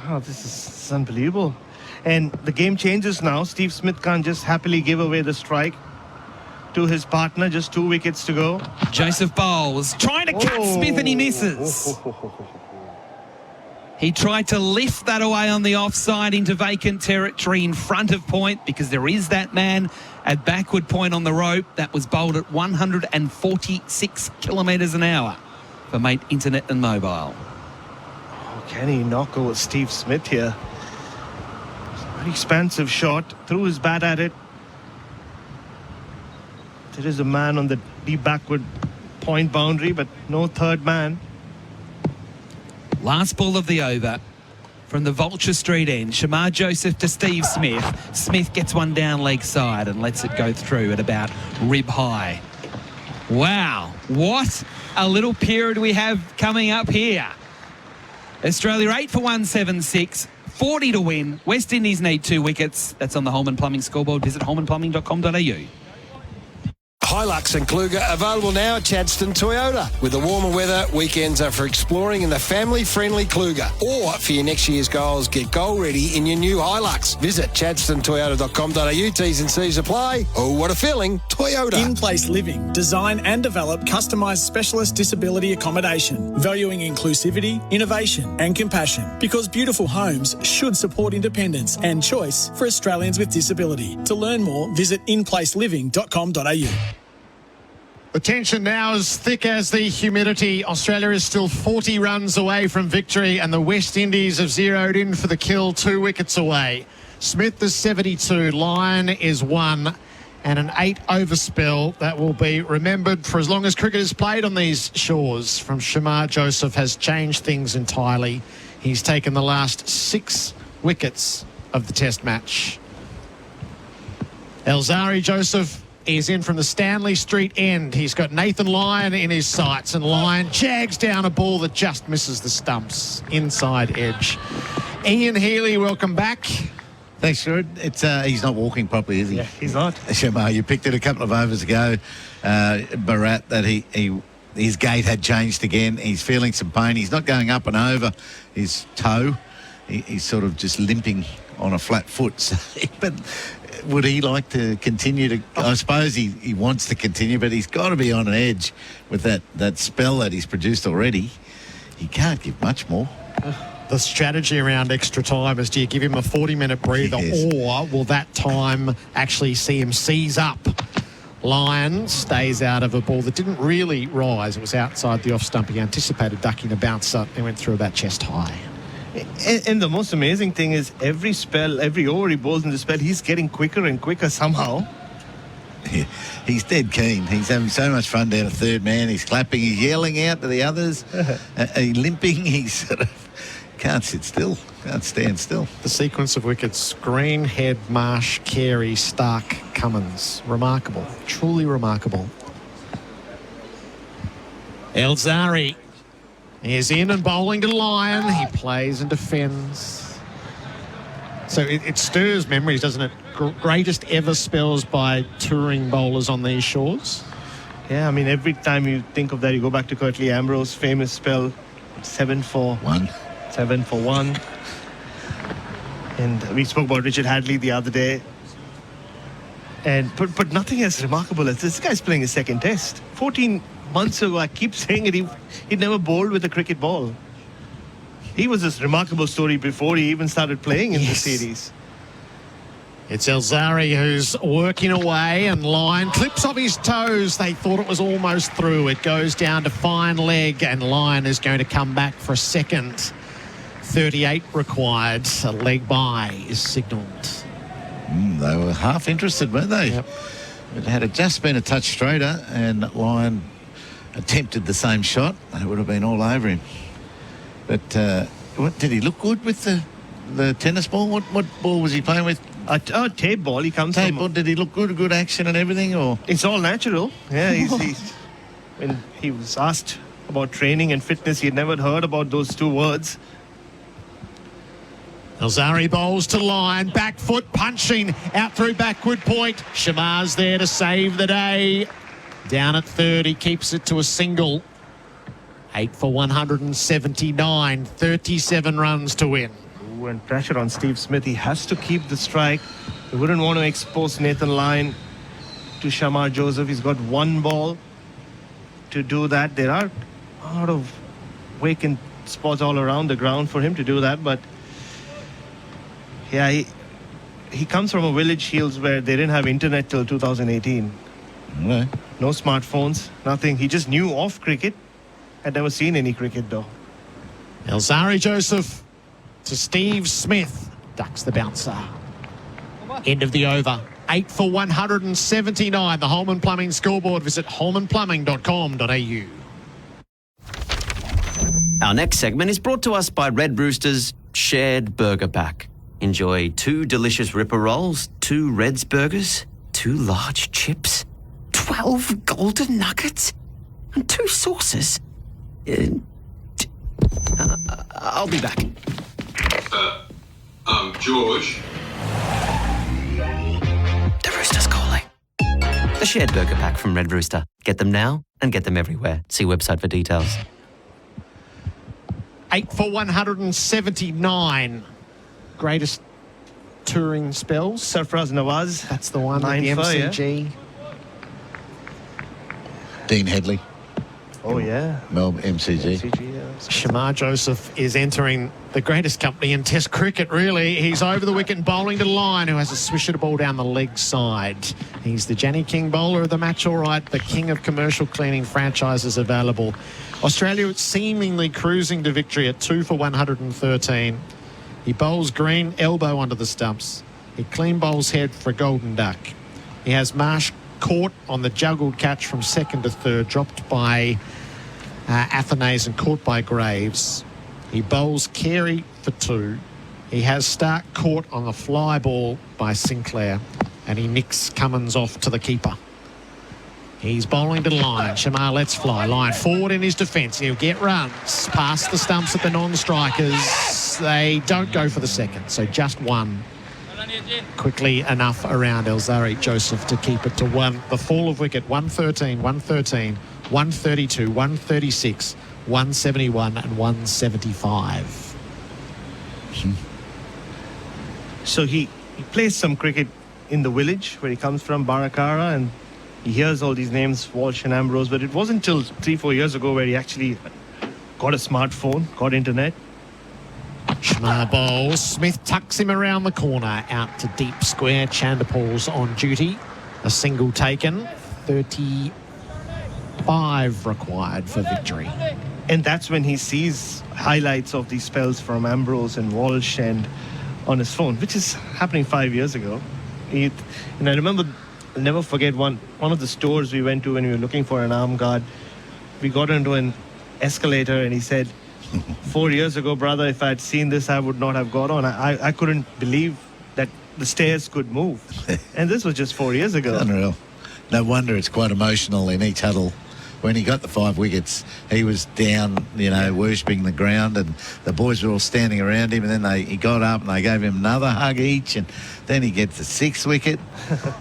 Wow, this is unbelievable. And the game changes now. Steve Smith can't just happily give away the strike to his partner. Just 2 wickets to go. Joseph bowls, trying to cut Smith and he misses. He tried to lift that away on the offside into vacant territory in front of point, because there is that man at backward point on the rope. That was bowled at 146 kilometres an hour for Mate Internet and Mobile. Oh, can he knock over Steve Smith here? Very expansive shot. Threw his bat at it. There is a man on the deep backward point boundary, but no third man. Last ball of the over from the Vulture Street end. Shamar Joseph to Steve Smith. Smith gets one down leg side and lets it go through at about rib high. Wow, what a little period we have coming up here. Australia 8 for 176. 40 to win. West Indies need 2 wickets. That's on the Holman Plumbing scoreboard. Visit holmanplumbing.com.au. Hilux and Kluger available now at Chadstone Toyota. With the warmer weather, weekends are for exploring in the family-friendly Kluger. Or for your next year's goals, get goal-ready in your new Hilux. Visit chadstonetoyota.com.au. T's and C's apply. Oh, what a feeling. Toyota. In-place living. Design and develop customised specialist disability accommodation. Valuing inclusivity, innovation and compassion. Because beautiful homes should support independence and choice for Australians with disability. To learn more, visit inplaceliving.com.au. The tension now is thick as the humidity. Australia is still 40 runs away from victory, and the West Indies have zeroed in for the kill, 2 wickets away. Smith is 72, Lyon is 1, and an 8-over spell that will be remembered for as long as cricket is played on these shores from Shamar Joseph has changed things entirely. He's taken the last 6 wickets of the Test match. Elzari Joseph is in from the Stanley Street end. He's got Nathan Lyon in his sights, and Lyon jags down a ball that just misses the stumps. Inside edge. Ian Healy, welcome back. Thanks, Gerard. It's he's not walking properly, is he? Yeah, he's not. Shamar, you picked it a couple of overs ago. Bharat, that his gait had changed again. He's feeling some pain. He's not going up and over his toe. He's sort of just limping on a flat foot. So, but would he like to continue to? I suppose he wants to continue, but he's got to be on an edge with that spell that he's produced already. He can't give much more. The strategy around extra time is, do you give him a 40-minute breather, or will that time actually see him seize up? Lyon stays out of a ball that didn't really rise. It was outside the off stump. He anticipated ducking a bouncer. It went through about chest high. And the most amazing thing is every spell, every over he bowls in the spell, he's getting quicker and quicker somehow. Yeah, he's dead keen. He's having so much fun down a third man. He's clapping, he's yelling out to the others. He's limping. He's sort of can't sit still, can't stand still. The sequence of wickets: Green, Head, Marsh, Carey, Stark, Cummins. Remarkable, truly remarkable. Elzari is in and bowling to Lyon. He plays and defends. So it stirs memories, doesn't it? Greatest ever spells by touring bowlers on these shores. Yeah, I mean, every time you think of that, you go back to Curtly Ambrose's famous spell, 7 for 1. 7 for 1. And we spoke about Richard Hadley the other day. And but nothing as remarkable as this guy's playing his second test. 14 months ago, I keep saying it, he'd never bowled with a cricket ball. he was this remarkable story before he even started playing in the series. It's Elzari who's working away, and Lyon clips off his toes. They thought it was almost through. It goes down to fine leg, and Lyon is going to come back for a second. 38 required. A leg by is signalled. They were half interested, weren't they? Yep. It had just been a touch straighter, and Lyon attempted the same shot. It would have been all over him. But did he look good with the tennis ball? What ball was he playing with? A tape ball. He comes tape from... ball. Did he look good action and everything? Or it's all natural. Yeah, he's when he was asked about training and fitness, he had never heard about those two words. Elzari bowls to Lyon, back foot punching out through backward point. Shamar's there to save the day. Down at third, he keeps it to a single. 8 for 179, 37 runs to win. And pressure on Steve Smith. He has to keep the strike. He wouldn't want to expose Nathan Lyon to Shamar Joseph. He's got one ball to do that. There are a lot of vacant spots all around the ground for him to do that, but yeah, he comes from a village, Shields, where they didn't have internet till 2018. No smartphones, nothing. He just knew of cricket. Had never seen any cricket though. Elzari Joseph to Steve Smith. Ducks the bouncer. End of the over. 8 for 179. The Holman Plumbing scoreboard. Visit holmanplumbing.com.au. Our next segment is brought to us by Red Rooster's Shared Burger Pack. Enjoy 2 delicious Ripper Rolls, 2 Reds Burgers, 2 large chips, 12 golden nuggets, and 2 sauces. I'll be back. George? The Rooster's calling. The Shared Burger Pack from Red Rooster. Get them now and get them everywhere. See website for details. 8 for 179. Greatest touring spells. Sarfraz Nawaz. That's the one. 9 the for, MCG. yeah. Dean Headley. Oh, yeah. Melbourne MCG. Shamar Joseph is entering the greatest company in Test cricket, really. He's over the wicket and bowling to Lyon, who has a swisher ball down the leg side. He's the Janny King bowler of the match, all right. The king of commercial cleaning franchises available. Australia seemingly cruising to victory at 2 for 113. He bowls green, elbow under the stumps. He clean bowls head for a golden duck. He has Marsh caught on the juggled catch from second to third, dropped by Athanase and caught by Graves. He bowls Carey for 2. He has Stark caught on the fly ball by Sinclair, and he nicks Cummins off to the keeper. He's bowling to Lyon. Shamar lets fly. Lyon forward in his defence. He'll get runs past the stumps at the non-strikers. They don't go for the second, so just one. Quickly enough around Elzari Joseph to keep it to 1. The fall of wicket, 113, 113, 132, 136, 171 and 175. So he plays some cricket in the village where he comes from, Barakara, and he hears all these names, Walsh and Ambrose, but it wasn't until 3-4 years ago where he actually got a smartphone, got internet. Shamar bowls. Smith tucks him around the corner, out to deep square. Chanderpaul's on duty. A single taken. 35 required for victory. And that's when he sees highlights of these spells from Ambrose and Walsh and on his phone, which is happening 5 years ago. And I remember, I'll never forget one of the stores we went to when we were looking for an arm guard. We got into an escalator and he said, 4 years ago, brother, if I had seen this, I would not have got on. I couldn't believe that the stairs could move. And this was just 4 years ago. Unreal. No wonder it's quite emotional in each huddle. When he got the 5 wickets, he was down, worshipping the ground, and the boys were all standing around him, and then he got up and they gave him another hug each, and then he gets the 6th wicket.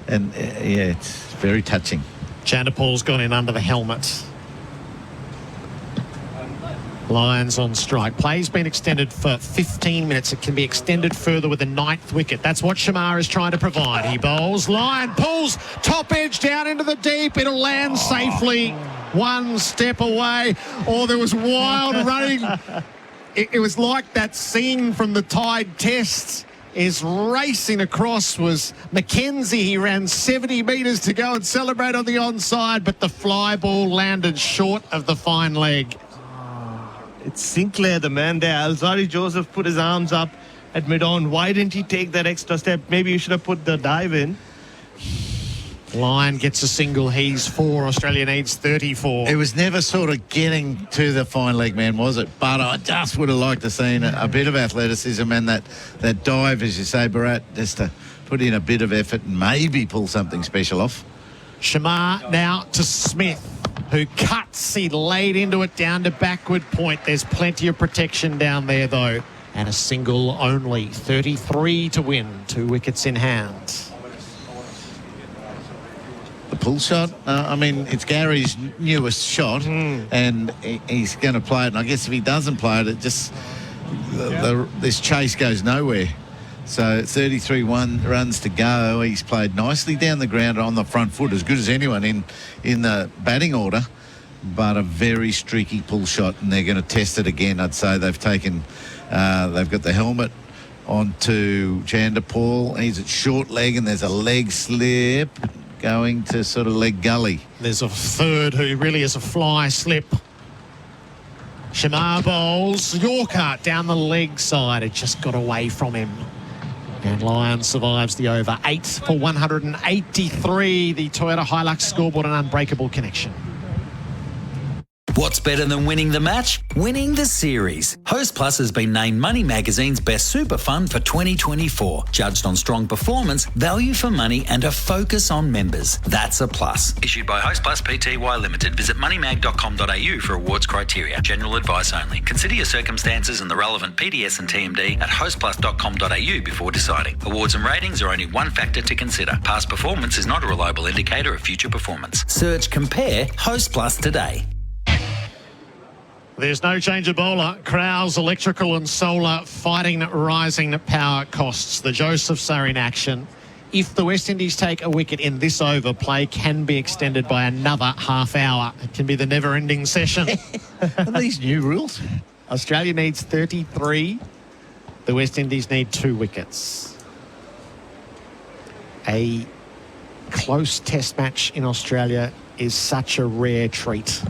And, it's very touching. Chanderpaul's gone in under the helmet. Lions on strike. Play's been extended for 15 minutes. It can be extended further with the 9th wicket. That's what Shamar is trying to provide. He bowls. Lyon pulls top edge down into the deep. It'll land safely. One step away. Oh, there was wild running It was like that scene from the Tide Test. Is racing across was Mackenzie. He ran 70 metres to go and celebrate on the onside, but the fly ball landed short of the fine leg. It's Sinclair, the man there. Alzari Joseph put his arms up at mid-on. Why didn't he take that extra step? Maybe you should have put the dive in. Lion gets a single. He's 4. Australia needs 34. It was never sort of getting to the fine leg man, was it? But I just would have liked to seen a bit of athleticism and that dive, as you say, Bharat, just to put in a bit of effort and maybe pull something special off. Shamar now to Smith, who cuts. He laid into it down to backward point. There's plenty of protection down there, though. And a single only. 33 to win. 2 wickets in hand. The pull shot, I mean, it's Gary's newest shot, and he's going to play it. And I guess if he doesn't play it, it just this chase goes nowhere. So 33 runs to go. He's played nicely down the ground on the front foot, as good as anyone in the batting order. But a very streaky pull shot, and they're going to test it again. I'd say they've taken, they've got the helmet onto Chanderpaul. He's at short leg, and there's a leg slip. Going to sort of leg gully. There's a third who really is a fly slip. Shamar bowls. Yorker down the leg side. It just got away from him. And Lion survives the over. 8 for 183. The Toyota Hilux scoreboard, an unbreakable connection. What's better than winning the match? Winning the series. Host Plus has been named Money Magazine's Best Super Fund for 2024. Judged on strong performance, value for money and a focus on members. That's a plus. Issued by Host Plus Pty Limited. Visit moneymag.com.au for awards criteria. General advice only. Consider your circumstances and the relevant PDS and TMD at hostplus.com.au before deciding. Awards and ratings are only one factor to consider. Past performance is not a reliable indicator of future performance. Search Compare Host Plus today. There's no change of bowler. Crowes, electrical and solar fighting rising power costs. The Josephs are in action. If the West Indies take a wicket in this over, play can be extended by another half hour. It can be the never-ending session. Are these new rules? Australia needs 33. The West Indies need 2 wickets. A close test match in Australia is such a rare treat.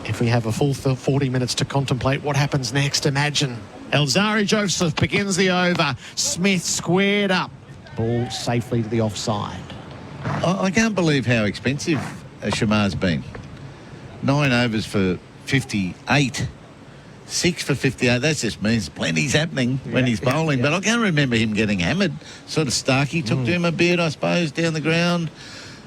If we have a full 40 minutes to contemplate what happens next, imagine. Alzari Joseph begins the over. Smith squared up. Ball safely to the offside. I can't believe how expensive Shamar's been. 9 overs for 58. 6 for 58. That just means plenty's happening when he's bowling. But I can't remember him getting hammered. Sort of Starkey took to him a bit, I suppose, down the ground.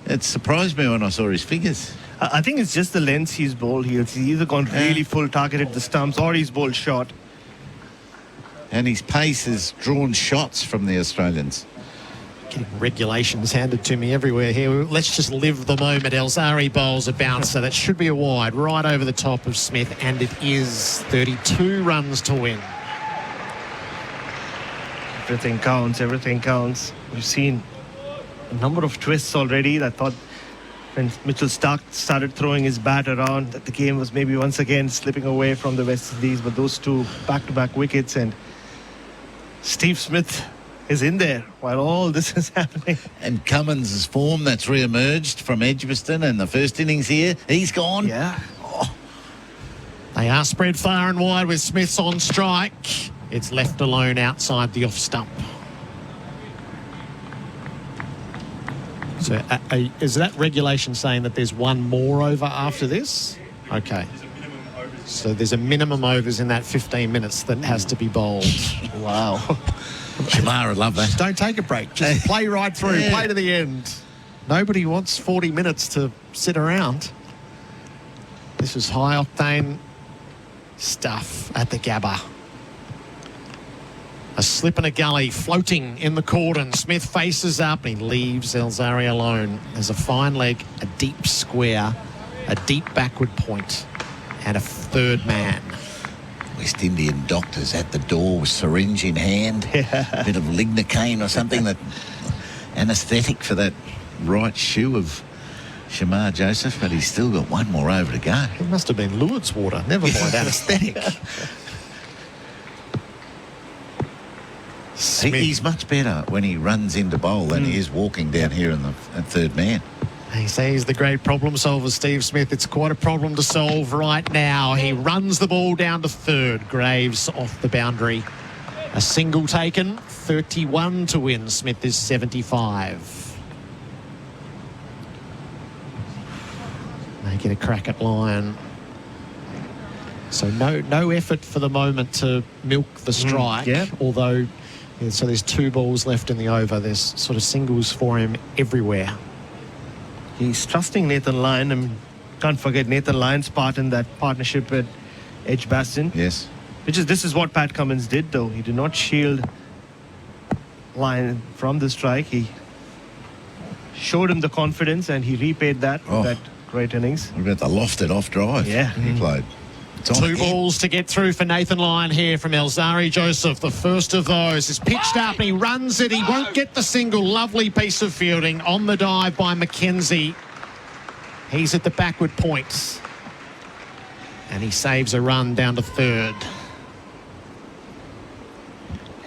It surprised me when I saw his figures. I think it's just the lengths he's bowled here. He's either gone really full, targeted the stumps, or he's bowled short. And his pace has drawn shots from the Australians. Getting regulations handed to me everywhere here. Let's just live the moment. Alzari bowls a bouncer. That should be a wide, right over the top of Smith, and it is 32 runs to win. Everything counts, everything counts. We've seen a number of twists already. I thought when Mitchell Starc started throwing his bat around, that the game was maybe once again slipping away from the West Indies, but those 2 back-to-back wickets, and Steve Smith is in there while all this is happening. And Cummins' form that's re-emerged from Edgbaston and the first innings here, he's gone. Yeah. Oh. They are spread far and wide with Smith's on strike. It's left alone outside the off stump. So is that regulation saying that there's one more over after this? Okay. So there's a minimum overs in that 15 minutes that has to be bowled. Wow. Shamar would love that. Just don't take a break. Just play right through. Yeah. Play to the end. Nobody wants 40 minutes to sit around. This is high-octane stuff at the Gabba. A slip and a gully floating in the cordon. Smith faces up and he leaves Alzari alone. There's a fine leg, a deep square, a deep backward point, and a third man. West Indian doctors at the door with syringe in hand, a bit of lignocaine or something, that anaesthetic for that right shoe of Shamar Joseph, but he's still got one more over to go. It must have been Lewards water. Never mind anaesthetic. He's much better when he runs into bowl than he is walking down here in the third man. He says he's the great problem solver, Steve Smith. It's quite a problem to solve right now. He runs the ball down to third. Graves off the boundary. A single taken, 31 to win. Smith is 75. They get a crack at line. So no effort for the moment to milk the strike. Although, so there's 2 balls left in the over. There's sort of singles for him everywhere. He's trusting Nathan Lyon, and can't forget Nathan Lyon's part in that partnership with Edgbaston. Yes. This is what Pat Cummins did, though. He did not shield Lyon from the strike. He showed him the confidence, and he repaid that with that great innings. What about the lofted off drive he played? 2 balls to get through for Nathan Lyon here from Elzari Joseph. The first of those is pitched up and he runs it. He won't get the single. Lovely piece of fielding on the dive by McKenzie. He's at the backward points. And he saves a run down to third.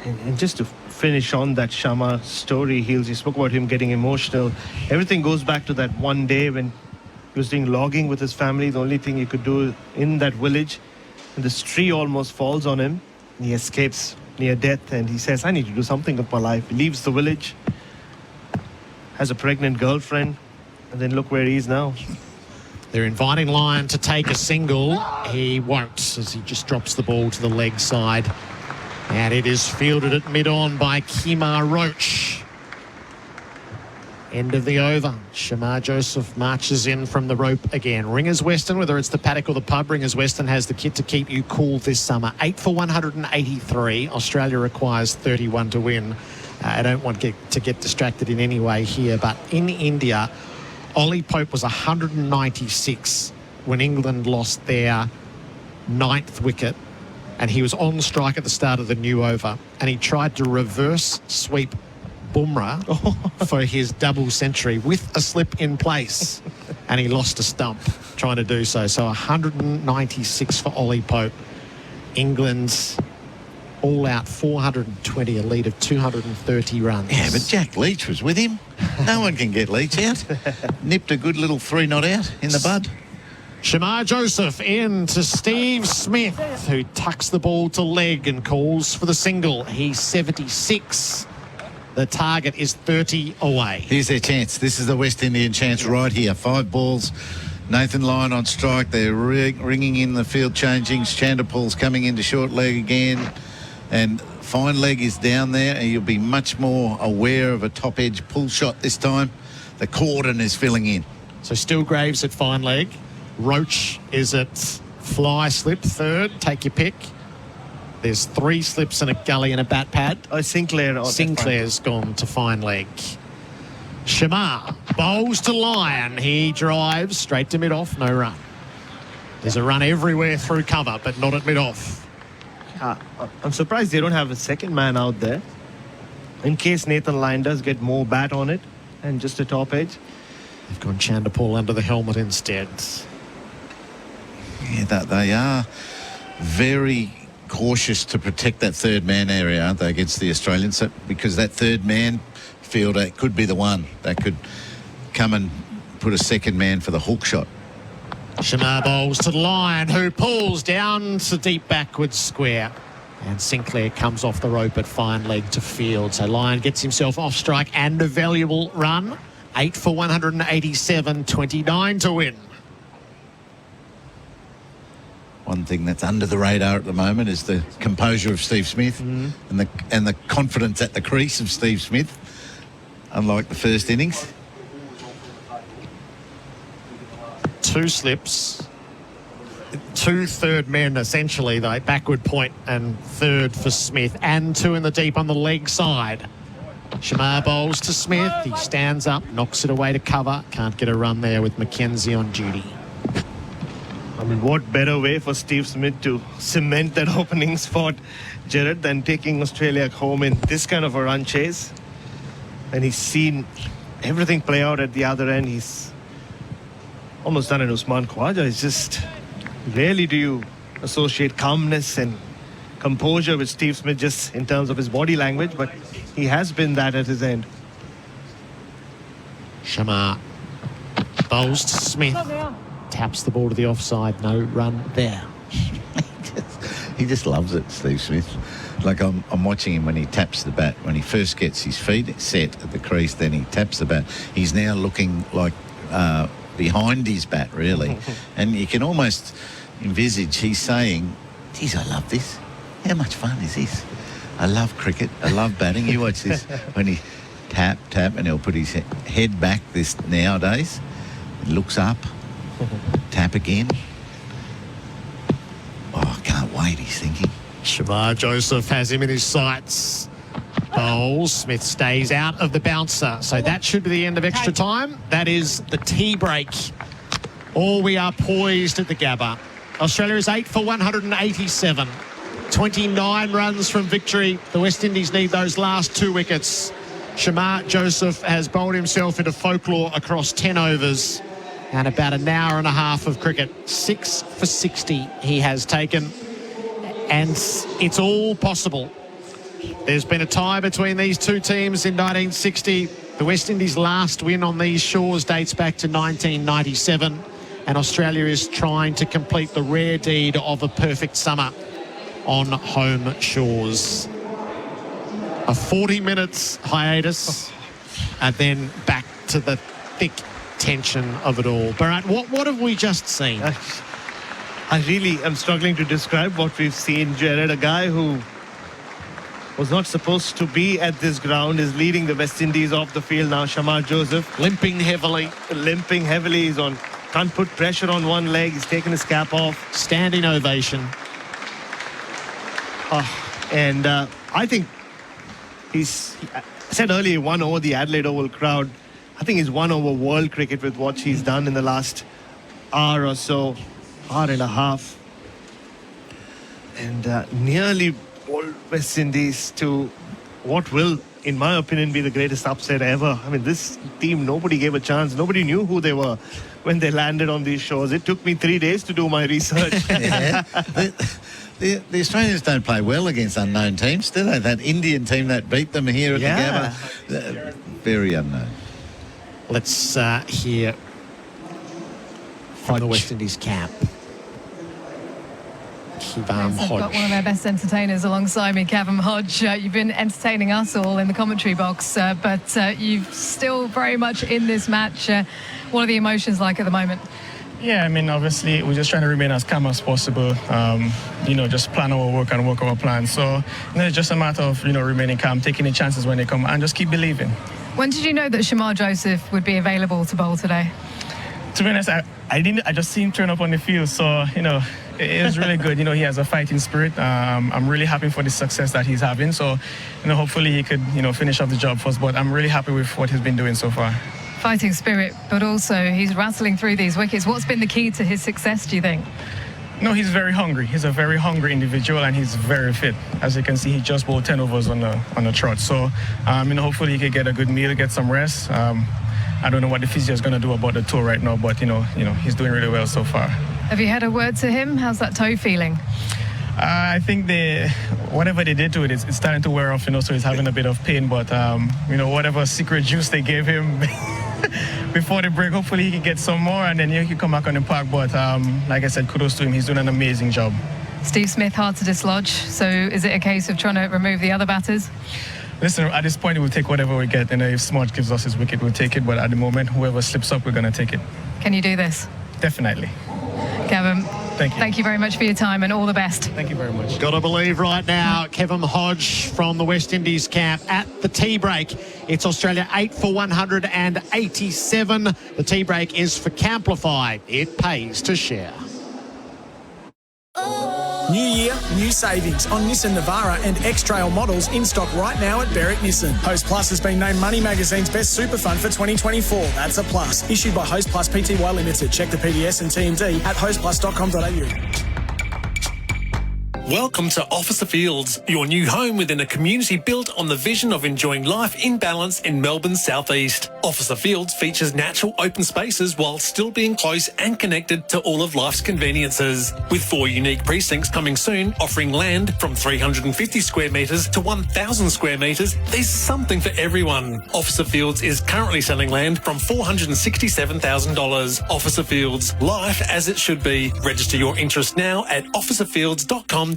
And just to finish on that Shamar story, Heels, you spoke about him getting emotional. Everything goes back to that one day when he was doing logging with his family, the only thing he could do in that village. And this tree almost falls on him. He escapes near death, and he says, I need to do something with my life. He leaves the village, has a pregnant girlfriend, and then look where he is now. They're inviting Lyon to take a single. He won't, as he just drops the ball to the leg side. And it is fielded at mid-on by Kemar Roach. End of the over. Shamar Joseph marches in from the rope again. Ringers Western, whether it's the paddock or the pub, Ringers Western has the kit to keep you cool this summer. 8 for 183. Australia requires 31 to win. I don't want to get distracted in any way here, but in India, Ollie Pope was 196 when England lost their 9th wicket, and he was on strike at the start of the new over, and he tried to reverse sweep Bumrah for his double century with a slip in place, and he lost a stump trying to do so. So 196 for Ollie Pope. England's all out 420, a lead of 230 runs. Yeah, but Jack Leach was with him. No one can get Leach out. Nipped a good little 3 not out in the bud. Shamar Joseph in to Steve Smith, who tucks the ball to leg and calls for the single. He's 76. The target is 30 away. Here's their chance. This is the West Indian chance right here. 5 balls. Nathan Lyon on strike. They're ringing in the field changings. Chanderpaul's coming into short leg again. And fine leg is down there, and you'll be much more aware of a top edge pull shot this time. The cordon is filling in. So still Graves at fine leg. Roach is at fly slip third. Take your pick. There's 3 slips and a gully and a bat pad. Sinclair's gone to fine leg. Shamar bowls to Lyon. He drives straight to mid-off. No run. There's a run everywhere through cover, but not at mid-off. I'm surprised they don't have a second man out there in case Nathan Lyon does get more bat on it and just a top edge. They've gone Chanderpaul under the helmet instead. Yeah, they are very cautious to protect that third man area, aren't they, against the Australians? So, because that third man fielder could be the one that could come and put a second man for the hook shot. Shamar bowls to Lyon, who pulls down to deep backwards square. And Sinclair comes off the rope at fine leg to field. So Lyon gets himself off strike and a valuable run. 8 for 187, 29 to win. One thing that's under the radar at the moment is the composure of Steve Smith and the confidence at the crease of Steve Smith, unlike the first innings. 2 slips, 2 third men essentially, like backward point and third for Smith, and 2 in the deep on the leg side. Shamar bowls to Smith. He stands up, knocks it away to cover. Can't get a run there with McKenzie on duty. I mean, what better way for Steve Smith to cement that opening spot, Gerard, than taking Australia home in this kind of a run chase? And he's seen everything play out at the other end. He's almost done it. Usman Khawaja is just, rarely do you associate calmness and composure with Steve Smith just in terms of his body language, but he has been that at his end. Shamar bowls to Smith. Taps the ball to the offside. No run there. He just loves it, Steve Smith. Like I'm watching him when he taps the bat. When he first gets his feet set at the crease, then he taps the bat. He's now looking like behind his bat, really. And you can almost envisage he's saying, geez, I love this. How much fun is this? I love cricket. I love batting. You watch this when he tap, and he'll put his head back this nowadays. He looks up, tap again. Oh, I can't wait, he's thinking. Shamar Joseph has him in his sights. Bowls. Smith stays out of the bouncer. So that should be the end of extra time. That is the tea break. Or we are poised at the Gabba. Australia is 8 for 187. 29 runs from victory. The West Indies need those last 2 wickets. Shamar Joseph has bowled himself into folklore across 10 overs and about an hour and a half of cricket. 6 for 60 he has taken. And it's all possible. There's been a tie between these two teams in 1960. The West Indies' last win on these shores dates back to 1997. And Australia is trying to complete the rare deed of a perfect summer on home shores. A 40 minutes hiatus and then back to the thick tension of it all. Bharat, what have we just seen? I really am struggling to describe what we've seen, Gerard. A guy who was not supposed to be at this ground is leading the West Indies off the field now. Shamar Joseph. Limping heavily. He's on. Can't put pressure on one leg. He's taken his cap off. Standing ovation. And I think I said earlier, he won over the Adelaide Oval crowd. I think he's won over world cricket with what he's done in the last hour or so. Hour and a half. And nearly all West Indies to what will, in my opinion, be the greatest upset ever. I mean, this team, nobody gave a chance. Nobody knew who they were when they landed on these shores. It took me 3 days to do my research. Yeah. The Australians don't play well against unknown teams, do they? That Indian team that beat them here at the Gabba, very unknown. Let's hear from the West Indies camp. I've got one of our best entertainers alongside me, Kevin Hodge. You've been entertaining us all in the commentary box, but you're still very much in this match. What are the emotions like at the moment? Yeah, I mean, obviously, we're just trying to remain as calm as possible, just plan our work and work our plan. So, it's just a matter of, remaining calm, taking the chances when they come, and just keep believing. When did you know that Shamar Joseph would be available to bowl today? To be honest, I just seen him turn up on the field, so, it was really good. He has a fighting spirit. I'm really happy for the success that he's having. So, hopefully he could, finish off the job for us. But I'm really happy with what he's been doing so far. Fighting spirit, but also he's rattling through these wickets. What's been the key to his success, do you think? No, he's very hungry. He's a very hungry individual, and he's very fit. As you can see, he just bowled 10 overs on the trot. So, hopefully he can get a good meal, get some rest. I don't know what the physio is going to do about the toe right now, but he's doing really well so far. Have you had a word to him? How's that toe feeling? I think whatever they did to it, it's starting to wear off, so he's having a bit of pain. But, whatever secret juice they gave him before the break, hopefully he can get some more and then he can come back on the park. But, like I said, kudos to him. He's doing an amazing job. Steve Smith, hard to dislodge. So is it a case of trying to remove the other batters? Listen, at this point, we'll take whatever we get. If Smart gives us his wicket, we'll take it. But at the moment, whoever slips up, we're going to take it. Can you do this? Definitely. Kevin, thank you. Thank you very much for your time and all the best. Thank you very much. Got to believe right now, Kevin Hodge from the West Indies camp at the tea break. It's Australia 8 for 187. The tea break is for Camplify. It pays to share. New year, new savings on Nissan Navara and X-Trail models in stock right now at Berwick Nissan. Host Plus has been named Money Magazine's best super fund for 2024. That's a plus. Issued by Host Plus Pty Limited. Check the PDS and TMD at hostplus.com.au. Welcome to Officer Fields, your new home within a community built on the vision of enjoying life in balance in Melbourne's southeast. Officer Fields features natural open spaces while still being close and connected to all of life's conveniences. With 4 unique precincts coming soon, offering land from 350 square metres to 1,000 square metres, there's something for everyone. Officer Fields is currently selling land from $467,000. Officer Fields, life as it should be. Register your interest now at officerfields.com.au.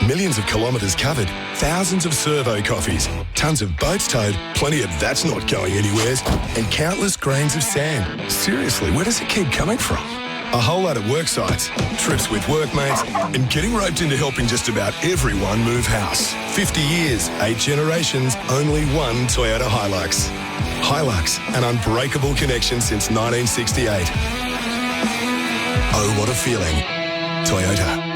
Millions of kilometres covered, thousands of servo coffees, tons of boats towed, plenty of that's not going anywheres, and countless grains of sand. Seriously, where does it keep coming from? A whole lot of work sites, trips with workmates, and getting roped into helping just about everyone move house. 50 years, 8 generations, only one Toyota Hilux. Hilux, an unbreakable connection since 1968. Oh, what a feeling. Toyota.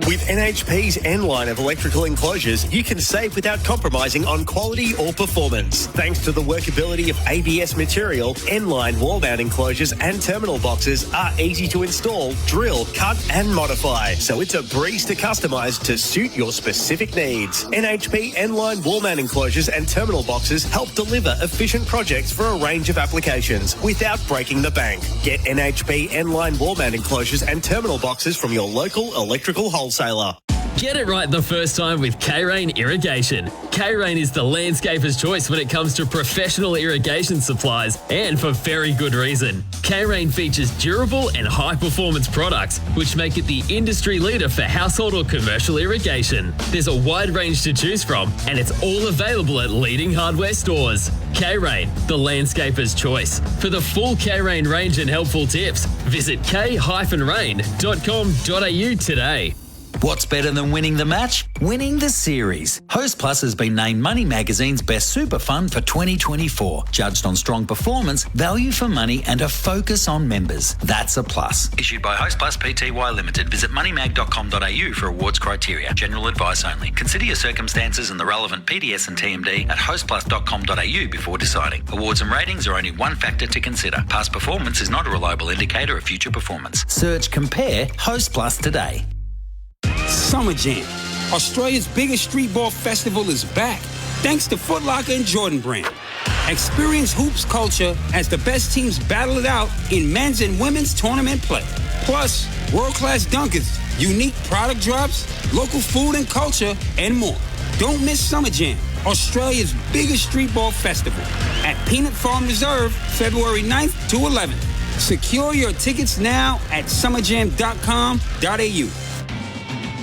With NHP's N line of electrical enclosures, you can save without compromising on quality or performance. Thanks to the workability of ABS material, N line wall mount enclosures and terminal boxes are easy to install, drill, cut and modify. So it's a breeze to customise to suit your specific needs. NHP N line wall mount enclosures and terminal boxes help deliver efficient projects for a range of applications without breaking the bank. Get NHP N line wall mount enclosures and terminal boxes from your local electrical wholesaler. Get it right the first time with K-Rain Irrigation. K-Rain is the landscaper's choice when it comes to professional irrigation supplies, and for very good reason. K-Rain features durable and high-performance products, which make it the industry leader for household or commercial irrigation. There's a wide range to choose from, and it's all available at leading hardware stores. K-Rain, the landscaper's choice. For the full K-Rain range and helpful tips, visit k-rain.com.au today. What's better than winning the match? Winning the series. Host Plus has been named Money Magazine's Best Super Fund for 2024. Judged on strong performance, value for money and a focus on members. That's a plus. Issued by Host Plus Pty Limited. Visit moneymag.com.au for awards criteria. General advice only. Consider your circumstances and the relevant PDS and TMD at hostplus.com.au before deciding. Awards and ratings are only one factor to consider. Past performance is not a reliable indicator of future performance. Search Compare Host Plus today. Summer Jam, Australia's biggest streetball festival, is back, thanks to Foot Locker and Jordan Brand. Experience hoops culture as the best teams battle it out in men's and women's tournament play. Plus, world-class dunkers, unique product drops, local food and culture, and more. Don't miss Summer Jam, Australia's biggest streetball festival, at Peanut Farm Reserve, February 9th to 11th. Secure your tickets now at summerjam.com.au.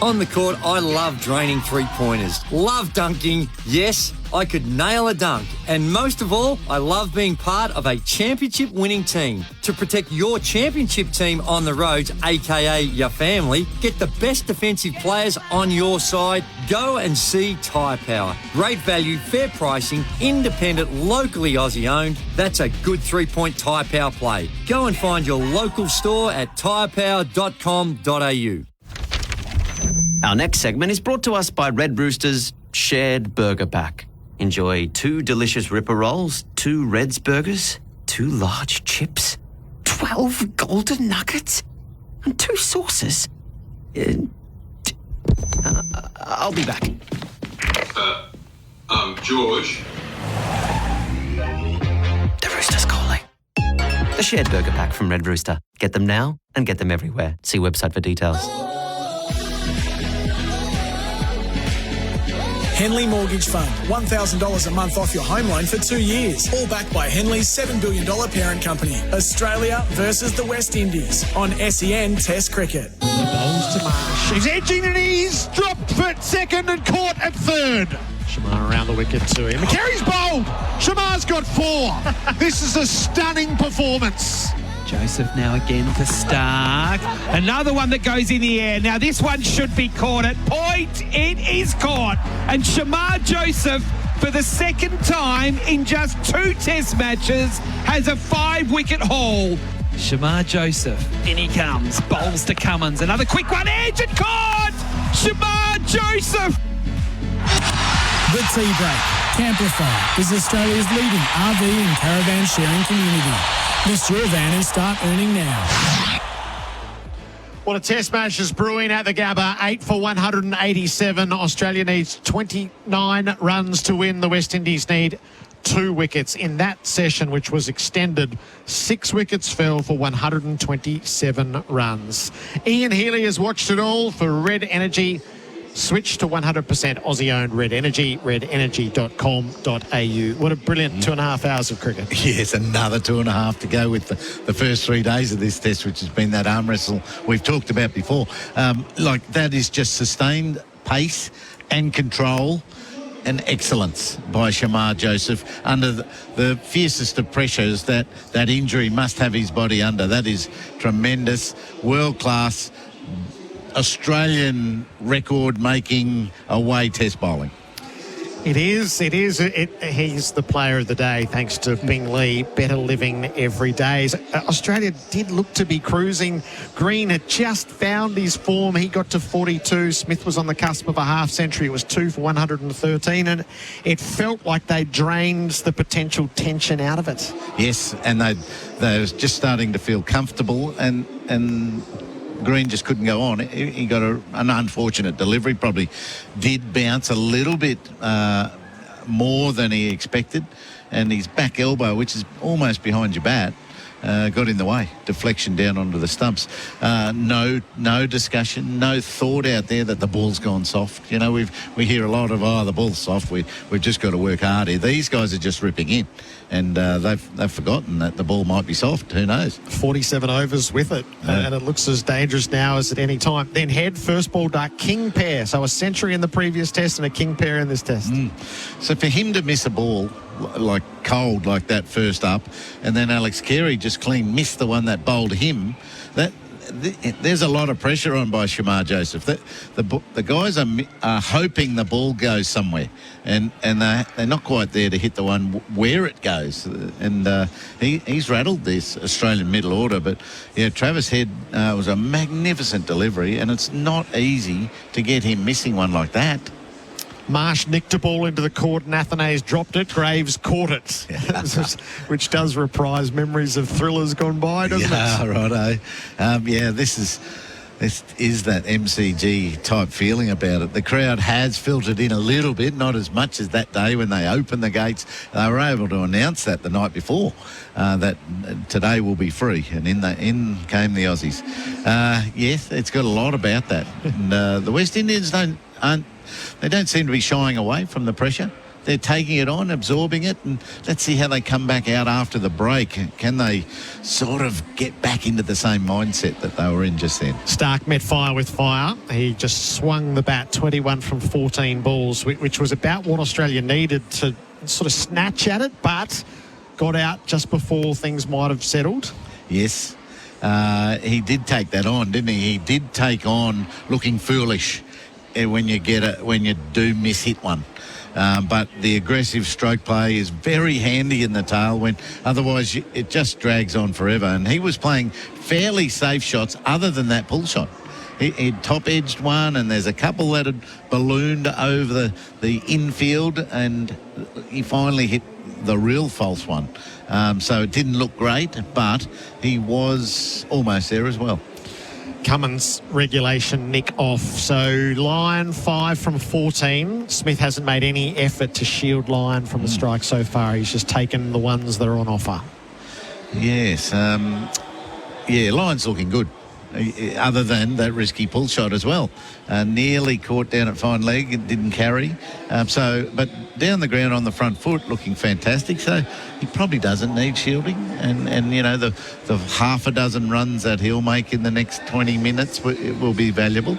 On the court, I love draining three-pointers. Love dunking. Yes, I could nail a dunk. And most of all, I love being part of a championship-winning team. To protect your championship team on the roads, aka your family, get the best defensive players on your side, go and see Tyre Power. Great value, fair pricing, independent, locally Aussie-owned. That's a good three-point Tyre Power play. Go and find your local store at tyrepower.com.au. Our next segment is brought to us by Red Rooster's Shared Burger Pack. Enjoy 2 delicious Ripper Rolls, 2 Reds Burgers, 2 large chips, 12 golden nuggets, and 2 sauces. I'll be back. George? The Rooster's calling. The Shared Burger Pack from Red Rooster. Get them now and get them everywhere. See website for details. Henley Mortgage Fund, $1,000 a month off your home loan for 2 years. All backed by Henley's $7 billion parent company. Australia versus the West Indies on SEN Test Cricket. Bowls to Marsh. He's edging and he's dropped for second and caught at third. Shamar around the wicket to him. Carey's bowled. Shamar's got 4. This is a stunning performance. Joseph now again for Stark. Another one that goes in the air. Now this one should be caught at point. It is caught. And Shamar Joseph, for the second time in just 2 test matches, has a 5-wicket haul. Shamar Joseph, in he comes. Bowls to Cummins. Another quick one, edge and caught! Shamar Joseph! The Tea Break. Camplify is Australia's leading RV and caravan sharing community. List your van and start earning now. Well, a test match is brewing at the Gabba. 8 for 187. Australia needs 29 runs to win. The West Indies need 2 wickets. In that session, which was extended, 6 wickets fell for 127 runs. Ian Healy has watched it all for Red Energy. Switch to 100% Aussie-owned Red Energy, redenergy.com.au. What a brilliant 2.5 hours of cricket. Yes, another 2.5 to go with the first 3 days of this test, which has been that arm wrestle we've talked about before. That is just sustained pace and control and excellence by Shamar Joseph under the fiercest of pressures that injury must have his body under. That is tremendous, world-class, Australian record-making away test bowling. It is. He's the player of the day, thanks to Bing Lee. Better living every day. Australia did look to be cruising. Green had just found his form. He got to 42. Smith was on the cusp of a half century. It was 2 for 113, and it felt like they drained the potential tension out of it. Yes, and they were just starting to feel comfortable, and Green just couldn't go on. He got an unfortunate delivery, probably did bounce a little bit more than he expected, and his back elbow, which is almost behind your bat, got in the way. Deflection down onto the stumps. No discussion, no thought out there that the ball's gone soft. You know, we hear a lot of, the ball's soft. We've just got to work hard here. These guys are just ripping in, and they've forgotten that the ball might be soft. Who knows? 47 overs with it, and it looks as dangerous now as at any time. Then head, first ball duck, king pair. So a century in the previous test and a king pair in this test. So for him to miss a ball like cold like that first up, and then Alex Carey just clean missed the one that bowled him, there's a lot of pressure on by Shamar Joseph. The guys are hoping the ball goes somewhere, and they're not quite there to hit the one where it goes. And he's rattled this Australian middle order. But yeah, Travis Head was a magnificent delivery, and it's not easy to get him missing one like that. Marsh nicked a ball into the court and Athanase dropped it. Graves caught it, which does reprise memories of thrillers gone by, doesn't it? Yeah, righto. This is that MCG type feeling about it. The crowd has filtered in a little bit, not as much as that day when they opened the gates. They were able to announce that the night before, that today will be free, and in came the Aussies. Yes, it's got a lot about that. And the West Indians don't seem to be shying away from the pressure. They're taking it on, absorbing it, and let's see how they come back out after the break. Can they sort of get back into the same mindset that they were in just then? Stark met fire with fire. He just swung the bat 21 from 14 balls, which was about what Australia needed to sort of snatch at it, but got out just before things might have settled. Yes, he did take that on, didn't he? He did take on looking foolish when you do miss-hit one. But the aggressive stroke play is very handy in the tail, when otherwise it just drags on forever. And he was playing fairly safe shots other than that pull shot. He'd top-edged one, and there's a couple that had ballooned over the infield, and he finally hit the real false one. So it didn't look great, but he was almost there as well. Cummins regulation nick off. So Lyon 5 from 14. Smith hasn't made any effort to shield Lyon from the strike so far. He's just taken the ones that are on offer. Yes. Lyon's looking good, other than that risky pull shot as well. Nearly caught down at fine leg. It didn't carry. But down the ground on the front foot, looking fantastic. So he probably doesn't need shielding. And you know, the half a dozen runs that he'll make in the next 20 minutes will be valuable.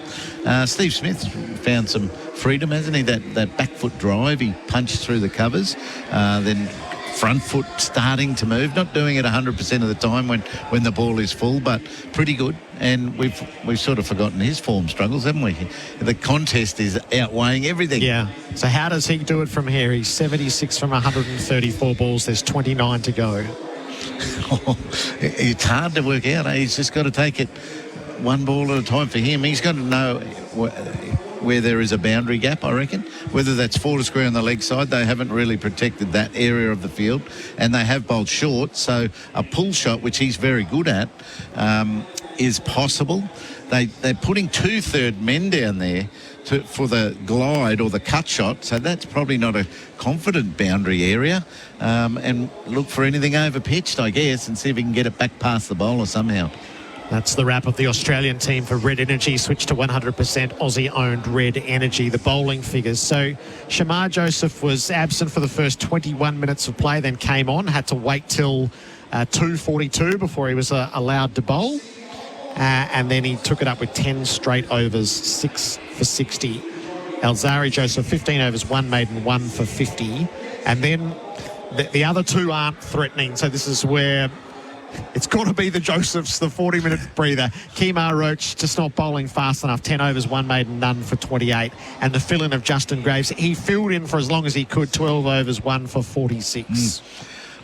Steve Smith found some freedom, hasn't he? That back foot drive, he punched through the covers. Then front foot starting to move, not doing it 100% of the time when the ball is full, but pretty good. And we've sort of forgotten his form struggles, haven't we? The contest is outweighing everything. Yeah. So how does he do it from here? He's 76 from 134 balls. There's 29 to go. It's hard to work out. He's just got to take it one ball at a time for him. He's got to know where there is a boundary gap, I reckon. Whether that's 4 to square on the leg side, they haven't really protected that area of the field, and they have bowled short, so a pull shot, which he's very good at, is possible. they're putting 2 third men down there for the glide or the cut shot, so that's probably not a confident boundary area. And look for anything over pitched, I guess, and see if he can get it back past the bowler somehow. That's the wrap of the Australian team for Red Energy. Switch to 100% Aussie-owned Red Energy. The bowling figures. So Shamar Joseph was absent for the first 21 minutes of play, then came on, had to wait till 2:42 before he was allowed to bowl. And then he took it up with 10 straight overs, 6 for 60. Alzari Joseph, 15 overs, 1 maiden, 1 for 50. And then the other 2 aren't threatening. So this is where it's got to be the Josephs, the 40-minute breather. Kemar Roach just not bowling fast enough. 10 overs, 1 maiden, none for 28. And the fill-in of Justin Graves. He filled in for as long as he could. 12 overs, 1 for 46.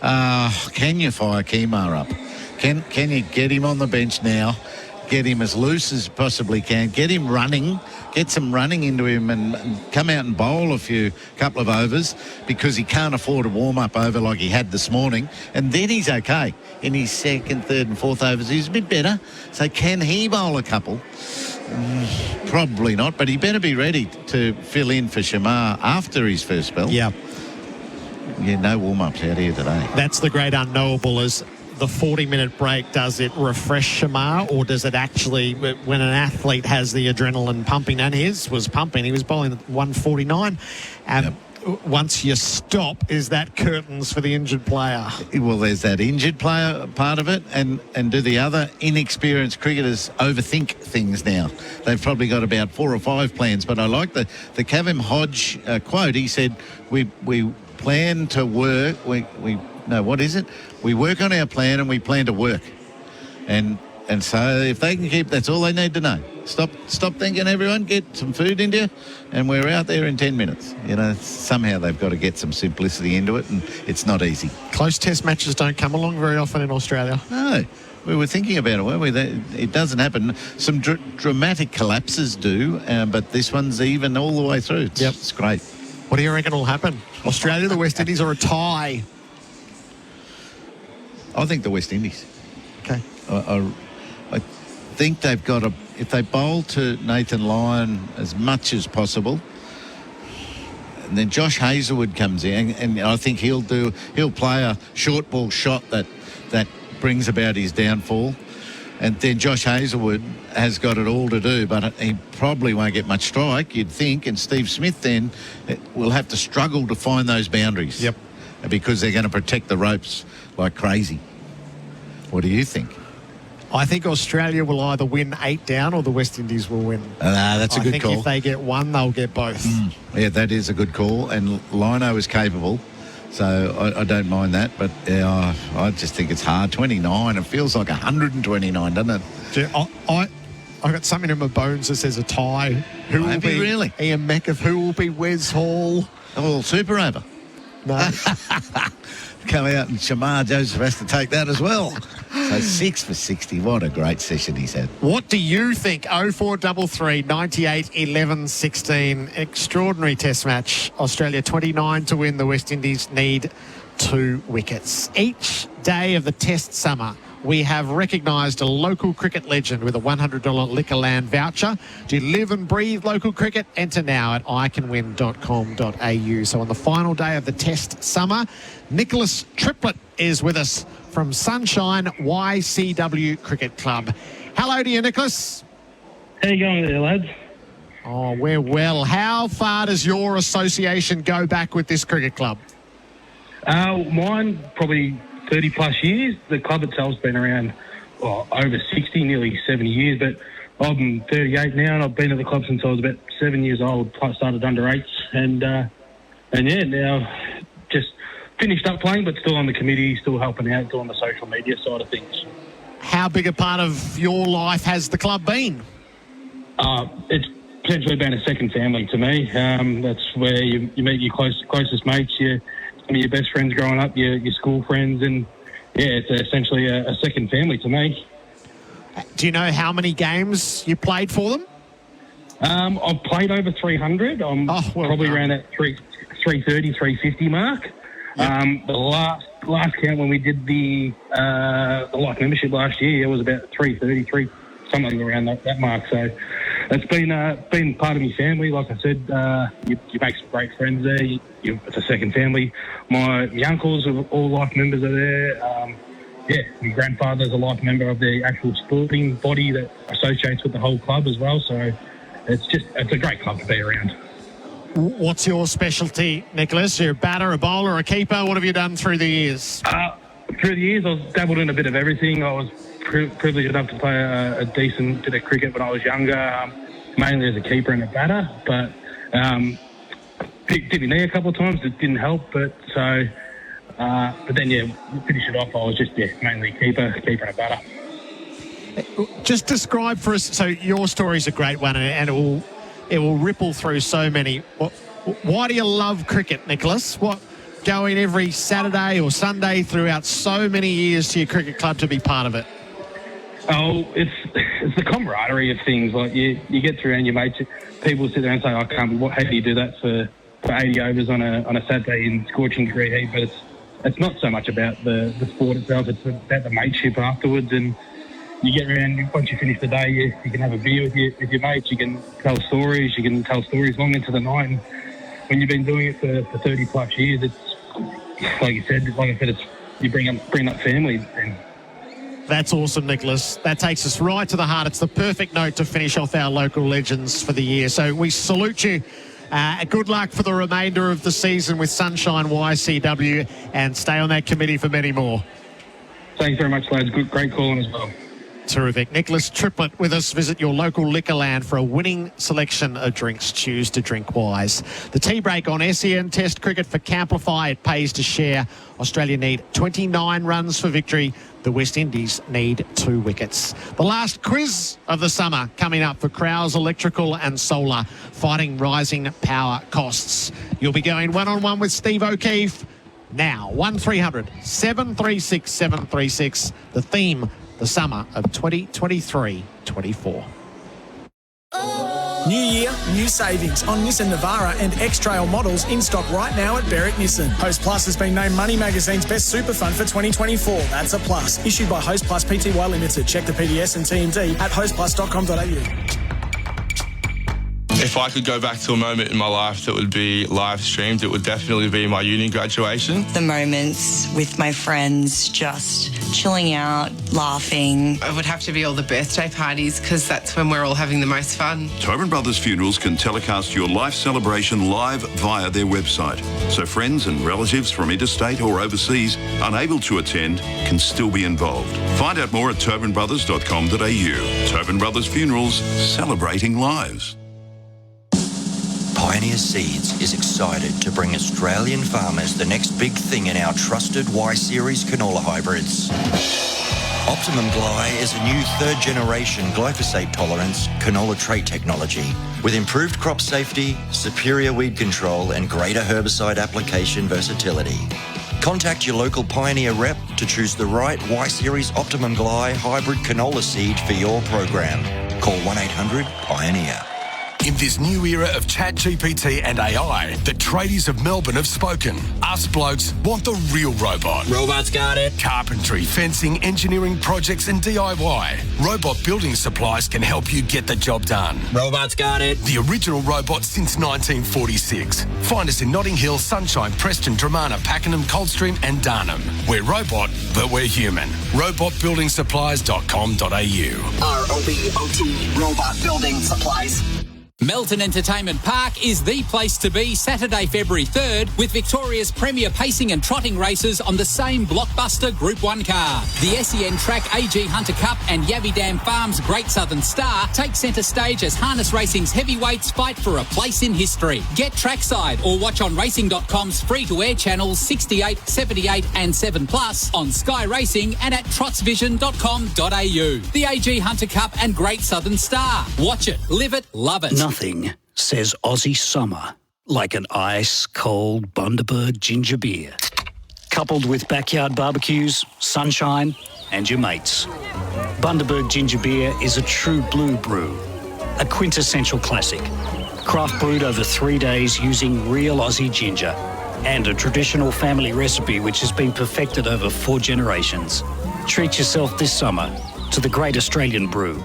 Can you fire Kemar up? Can you get him on the bench now? Get him as loose as possibly can. Get him running. Get some running into him and come out and bowl a couple of overs, because he can't afford a warm-up over like he had this morning. And then he's okay. In his second, third and fourth overs, he's a bit better. So can he bowl a couple? Probably not, but he better be ready to fill in for Shamar after his first spell. Yeah. Yeah, no warm-ups out here today. That's the great unknowable, is the 40-minute break, does it refresh Shamar, or does it actually, when an athlete has the adrenaline pumping, and his was pumping, he was bowling at 149, and once you stop, is that curtains for the injured player? Well, there's that injured player part of it, and do the other inexperienced cricketers overthink things now? They've probably got about 4 or 5 plans, but I like the Kavem Hodge quote. He said, we plan to work, we work on our plan and we plan to work. And so if they can keep, that's all they need to know. Stop thinking, everyone, get some food into you, and we're out there in 10 minutes. You know, somehow they've got to get some simplicity into it, and it's not easy. Close test matches don't come along very often in Australia. No. We were thinking about it, weren't we? It doesn't happen. Some dramatic collapses do, but this one's even all the way through. It's great. What do you reckon will happen? Australia, the West Indies, or a tie? I think the West Indies. Okay. I think they've got if they bowl to Nathan Lyon as much as possible, and then Josh Hazlewood comes in, and I think he'll play a short ball shot that brings about his downfall. And then Josh Hazlewood has got it all to do, but he probably won't get much strike, you'd think. And Steve Smith then will have to struggle to find those boundaries. Yep. Because they're going to protect the ropes like crazy. What do you think? I think Australia will either win 8 down or the West Indies will win. That's a good call. I think if they get one, they'll get both. Yeah, that is a good call. And Lino is capable. So I don't mind that, but I just think it's hard. 29, it feels like 129, doesn't it? I got something in my bones that says a tie. Who will be really? Ian Metcalf? Who will be Wes Hall? Oh, super over. No. Come out, and Shamar Joseph has to take that as well. So 6 for 60. What a great session he's had. What do you think? 0433 98 11 16. Extraordinary test match. Australia 29 to win. The West Indies need 2 wickets. Each day of the test summer, we have recognised a local cricket legend with a $100 Liquorland voucher. Do you live and breathe local cricket? Enter now at icanwin.com.au. So on the final day of the test summer, Nicholas Triplett is with us from Sunshine YCW Cricket Club. Hello to you, Nicholas. How you going there, lads? Oh, we're well. How far does your association go back with this cricket club? Mine, probably 30 plus years. The club itself's been around over 60, nearly 70 years, but I'm 38 now and I've been at the club since I was about 7 years old. Started under 8s and yeah, now just finished up playing, but still on the committee, still helping out, still on the social media side of things. How big a part of your life has the club been? It's potentially been a second family to me. That's where you meet your closest mates, some of your best friends growing up, your school friends, and yeah, it's essentially a second family to me. Do you know how many games you played for them? I've played over 300. I'm probably around that 330, 350 mark. Yep. The last count when we did the life membership last year, it was about 330, something around that mark. So it's been part of my family. Like I said, you make some great friends there. It's a second family. My uncles are all life members are there. My grandfather's a life member of the actual sporting body that associates with the whole club as well. So it's a great club to be around. What's your specialty, Nicholas? You're a batter, a bowler, a keeper. What have you done through the years? Through the years, I've dabbled in a bit of everything. I was privileged enough to play a decent bit of cricket when I was younger, mainly as a keeper and a batter. But did my knee a couple of times. It didn't help. But then, finish it off. I was just mainly keeper and a batter. Just describe for us. So your story's a great one, and it will ripple through so many. Why do you love cricket, Nicholas? What going every Saturday or Sunday throughout so many years to your cricket club to be part of it? Oh, it's the camaraderie of things. Like you get through and your mates, people sit there and say, "I can't. How do you do that for 80 overs on a Saturday in scorching degree heat?" But it's not so much about the sport itself. It's about the mateship afterwards, and you get around. Once you finish the day, you can have a beer with your mates. You can tell stories. You can tell stories long into the night. And when you've been doing it for 30 plus years, it's like I said, it's you bring up family. And that's awesome, Nicholas. That takes us right to the heart. It's the perfect note to finish off our local legends for the year. So we salute you. Good luck for the remainder of the season with Sunshine YCW, and stay on that committee for many more. Thanks very much, lads. Great calling as well. Terrific. Nicholas Triplett with us. Visit your local Liquorland for a winning selection of drinks. Choose to drink wise. The tea break on SEN Test Cricket for Camplify. It pays to share. Australia need 29 runs for victory. The West Indies need 2 wickets. The last quiz of the summer coming up for Crowes Electrical and Solar, fighting rising power costs. You'll be going one-on-one with Steve O'Keefe now. 1300 736 736. The theme, the summer of 2023-24. New year, new savings on Nissan Navara and X-Trail models in stock right now at Berwick Nissan. Host Plus has been named Money Magazine's best super fund for 2024. That's a plus. Issued by Host Plus Pty Limited. Check the PDS and TND at hostplus.com.au. If I could go back to a moment in my life that would be live streamed, it would definitely be my uni graduation. The moments with my friends, just chilling out, laughing. It would have to be all the birthday parties, because that's when we're all having the most fun. Tobin Brothers Funerals can telecast your life celebration live via their website. So friends and relatives from interstate or overseas unable to attend can still be involved. Find out more at tobinbrothers.com.au. Tobin Brothers Funerals, celebrating lives. Pioneer Seeds is excited to bring Australian farmers the next big thing in our trusted Y-Series canola hybrids. Optimum Gly is a new third-generation glyphosate tolerance canola trait technology with improved crop safety, superior weed control and greater herbicide application versatility. Contact your local Pioneer rep to choose the right Y-Series Optimum Gly hybrid canola seed for your program. Call 1-800-PIONEER. In this new era of ChatGPT and AI, the tradies of Melbourne have spoken. Us blokes want the real robot. Robots got it. Carpentry, fencing, engineering projects and DIY. Robot Building Supplies can help you get the job done. Robots got it. The original robot since 1946. Find us in Notting Hill, Sunshine, Preston, Dramana, Pakenham, Coldstream and Darnham. We're robot, but we're human. robotbuildingsupplies.com.au. ROBOT, Robot Building Supplies. Melton Entertainment Park is the place to be Saturday, February 3rd with Victoria's premier pacing and trotting races on the same blockbuster Group 1 car. The SEN Track AG Hunter Cup and Yabby Dam Farms Great Southern Star take centre stage as harness racing's heavyweights fight for a place in history. Get trackside or watch on racing.com's free-to-air channels 68, 78 and 7+, on Sky Racing and at trotsvision.com.au. The AG Hunter Cup and Great Southern Star. Watch it, live it, love it. Nothing says Aussie summer like an ice-cold Bundaberg ginger beer. Coupled with backyard barbecues, sunshine and your mates. Bundaberg ginger beer is a true blue brew, a quintessential classic. Craft brewed over 3 days using real Aussie ginger and a traditional family recipe which has been perfected over 4 generations. Treat yourself this summer to the Great Australian Brew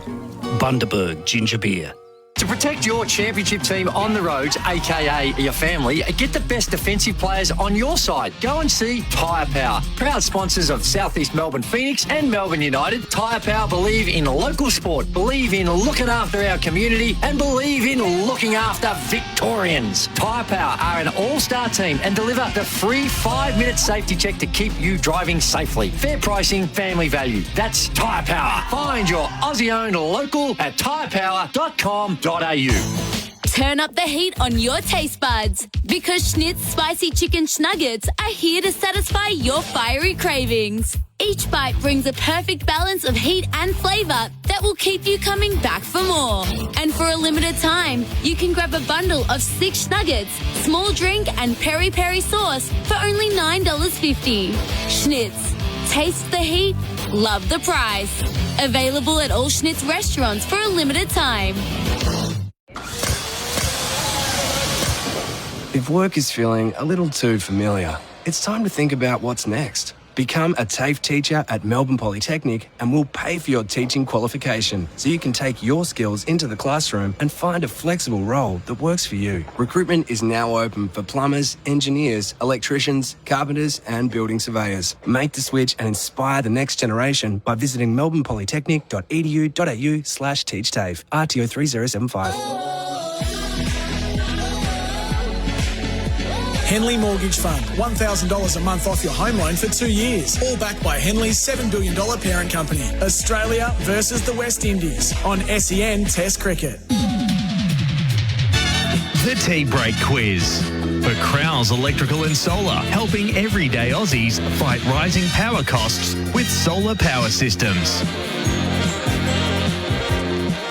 Bundaberg Ginger Beer. To protect your championship team on the roads, aka your family, get the best defensive players on your side. Go and see Tyre Power. Proud sponsors of South East Melbourne Phoenix and Melbourne United. Tyre Power believe in local sport, believe in looking after our community, and believe in looking after Victorians. Tyre Power are an all-star team and deliver the free 5-minute safety check to keep you driving safely. Fair pricing, family value. That's Tyre Power. Find your Aussie-owned local at tyrepower.com.au. Turn up the heat on your taste buds because Schnitt's spicy chicken schnuggets are here to satisfy your fiery cravings. Each bite brings a perfect balance of heat and flavour that will keep you coming back for more. And for a limited time, you can grab a bundle of 6 schnuggets, small drink and peri-peri sauce for only $9.50. Schnitt's. Taste the heat, love the price. Available at all Schnitt's restaurants for a limited time. If work is feeling a little too familiar, it's time to think about what's next. Become a TAFE teacher at Melbourne Polytechnic and we'll pay for your teaching qualification so you can take your skills into the classroom and find a flexible role that works for you. Recruitment is now open for plumbers, engineers, electricians, carpenters and building surveyors. Make the switch and inspire the next generation by visiting melbournepolytechnic.edu.au/teachtafe. RTO 3075. Henley Mortgage Fund, $1,000 a month off your home loan for 2 years. All backed by Henley's $7 billion parent company. Australia versus the West Indies on SEN Test Cricket. The Tea Break Quiz. For Crowell's Electrical and Solar, helping everyday Aussies fight rising power costs with solar power systems.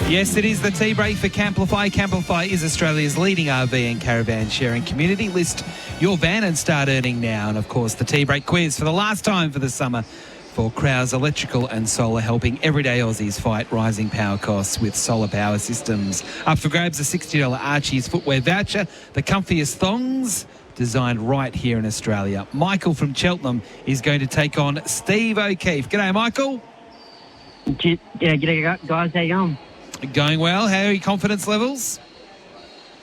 Yes, it is the tea break for Camplify. Camplify is Australia's leading RV and caravan sharing community. List your van and start earning now. And, of course, the tea break quiz for the last time for the summer for Crowell's Electrical and Solar, helping everyday Aussies fight rising power costs with solar power systems. Up for grabs, a $60 Archie's footwear voucher, the comfiest thongs, designed right here in Australia. Michael from Cheltenham is going to take on Steve O'Keefe. G'day, Michael. Yeah, g'day, guys. How you going? Going well. How are your confidence levels?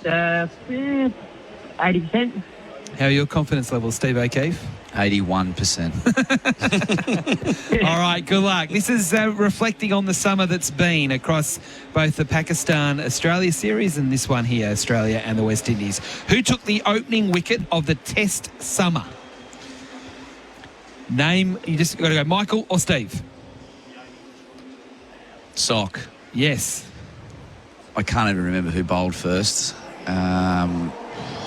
80%. How are your confidence levels, Steve O'Keefe? 81%. All right, good luck. This is reflecting on the summer that's been across both the Pakistan-Australia series and this one here, Australia and the West Indies. Who took the opening wicket of the Test summer? Name, you just got to go Michael or Steve? Sock. Yes. I can't even remember who bowled first. I'm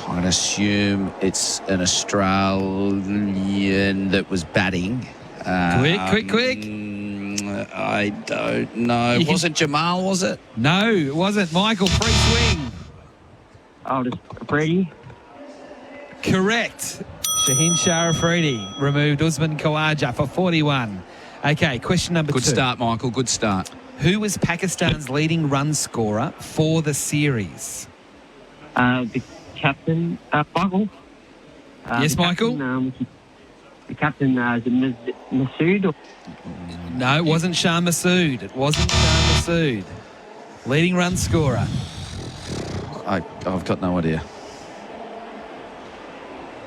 going to assume it's an Australian that was batting. Quick. I don't know. Was it Jamal, was it? No, it wasn't. Michael, free swing. Oh, just Brady. Correct. Shaheen Shah Afridi removed Usman Khawaja for 41. Okay, question number 2. Good start, Michael. Good start. Who was Pakistan's leading run scorer for the series? The captain, Michael. Yes, Michael? The captain, is it Masood? Or? No, it wasn't Shah Masood. Leading run scorer. I've got no idea.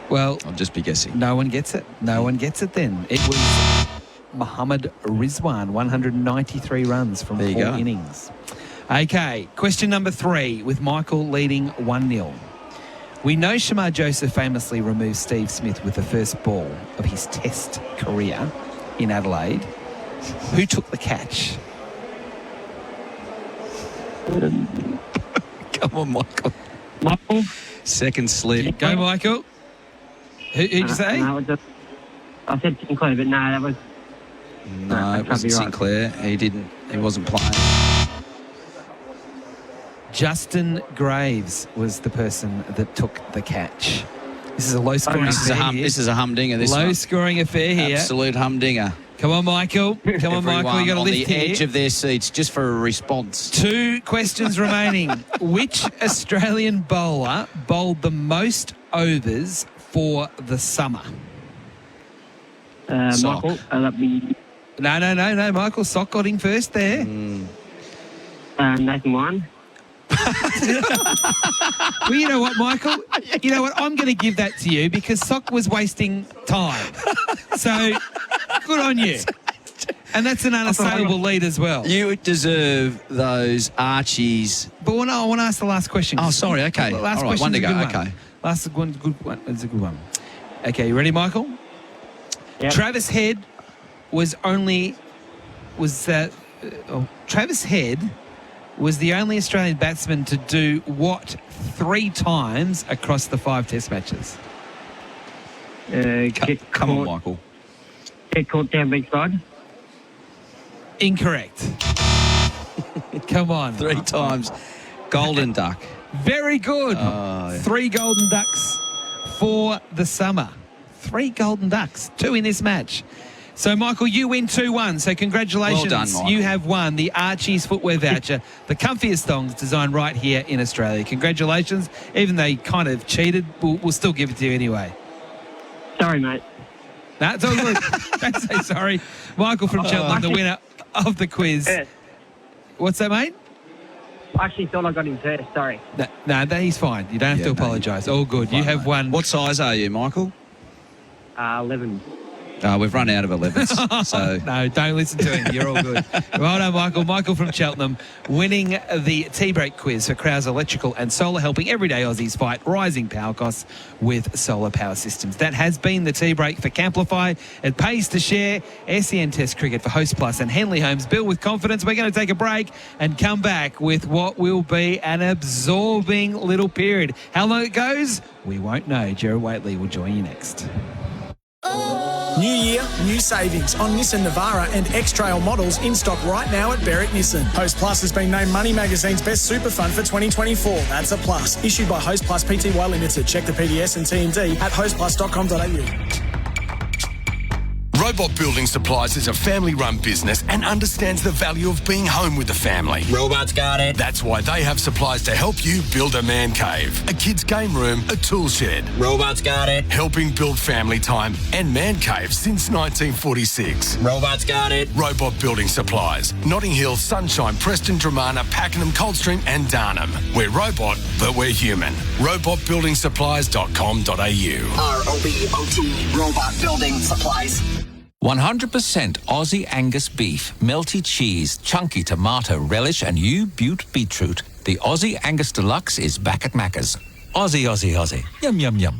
Well, I'll just be guessing. No one gets it. Then. It was Mohammad Rizwan, 193 runs from 4 innings. Okay, question number 3 with Michael leading 1-0. We know Shamar Joseph famously removed Steve Smith with the first ball of his Test career in Adelaide. Who took the catch? Come on, Michael. Michael? Second slip. Go, Michael. Who'd you say? I said Sinclair, but no, that was... No, it wasn't Sinclair. He wasn't playing. Justin Graves was the person that took the catch. This is a low-scoring affair here. This is a humdinger. Low-scoring affair here. Absolute humdinger. Come on, Michael. Come on, Michael. You got to lift here. On the edge of their seats just for a response. 2 questions remaining. Which Australian bowler bowled the most overs for the summer? Michael, that'd be... No. Michael Sock got in first there. Nathan Wine. Well, you know what, Michael? You know what? I'm going to give that to you because Sock was wasting time. So, good on you. And that's an unassailable lead as well. You deserve those Archies. But I want to ask the last question. Oh, sorry. Okay. Last All right, question. one to go. One. Okay. Last one, good one. It's a good one. Okay, you ready, Michael? Yep. Travis Head Travis Head was the only Australian batsman to do what 3 times across the 5 Test matches? Come on, Michael. Get caught down big side. Incorrect. Come on. 3 times. Golden Duck. Very good. Oh, yeah. 3 golden ducks for the summer. 3 golden ducks. 2 in this match. So, Michael, you win 2-1. So, congratulations. Well done, Michael. You have won the Archie's footwear voucher, the comfiest thongs designed right here in Australia. Congratulations. Even though you kind of cheated, we'll still give it to you anyway. Sorry, mate. No, it's all good. Don't say sorry. Michael from Cheltenham, the winner of the quiz. Yeah. What's that, mate? I actually thought I got him first. Sorry. No, he's fine. You don't have to apologise. All good. You have won. What size are you, Michael? 11. We've run out of 11s, so... No, don't listen to him. You're all good. Well done, Michael. Michael from Cheltenham winning the tea break quiz for Crow's Electrical and Solar, helping everyday Aussies fight rising power costs with solar power systems. That has been the tea break for Camplify. It pays to share. SEN Test Cricket for Host Plus and Henley Homes. Build with confidence. We're going to take a break and come back with what will be an absorbing little period. How long it goes, we won't know. Gerard Whateley will join you next. New year, new savings on Nissan Navara and X-Trail models in stock right now at Berwick Nissan. Host Plus has been named Money Magazine's best super fund for 2024. That's a plus. Issued by Host Plus Pty Limited. Check the PDS and TND at hostplus.com.au. Robot Building Supplies is a family-run business and understands the value of being home with the family. Robots got it. That's why they have supplies to help you build a man cave, a kid's game room, a tool shed. Robots got it. Helping build family time and man caves since 1946. Robots got it. Robot Building Supplies. Notting Hill, Sunshine, Preston, Dramana, Pakenham, Coldstream and Darnham. We're robot, but we're human. robotbuildingsupplies.com.au. ROBOT, Robot Building Supplies. 100% Aussie Angus beef, melty cheese, chunky tomato relish and U-Butte beetroot. The Aussie Angus Deluxe is back at Macca's. Aussie, Aussie, Aussie. Yum, yum, yum.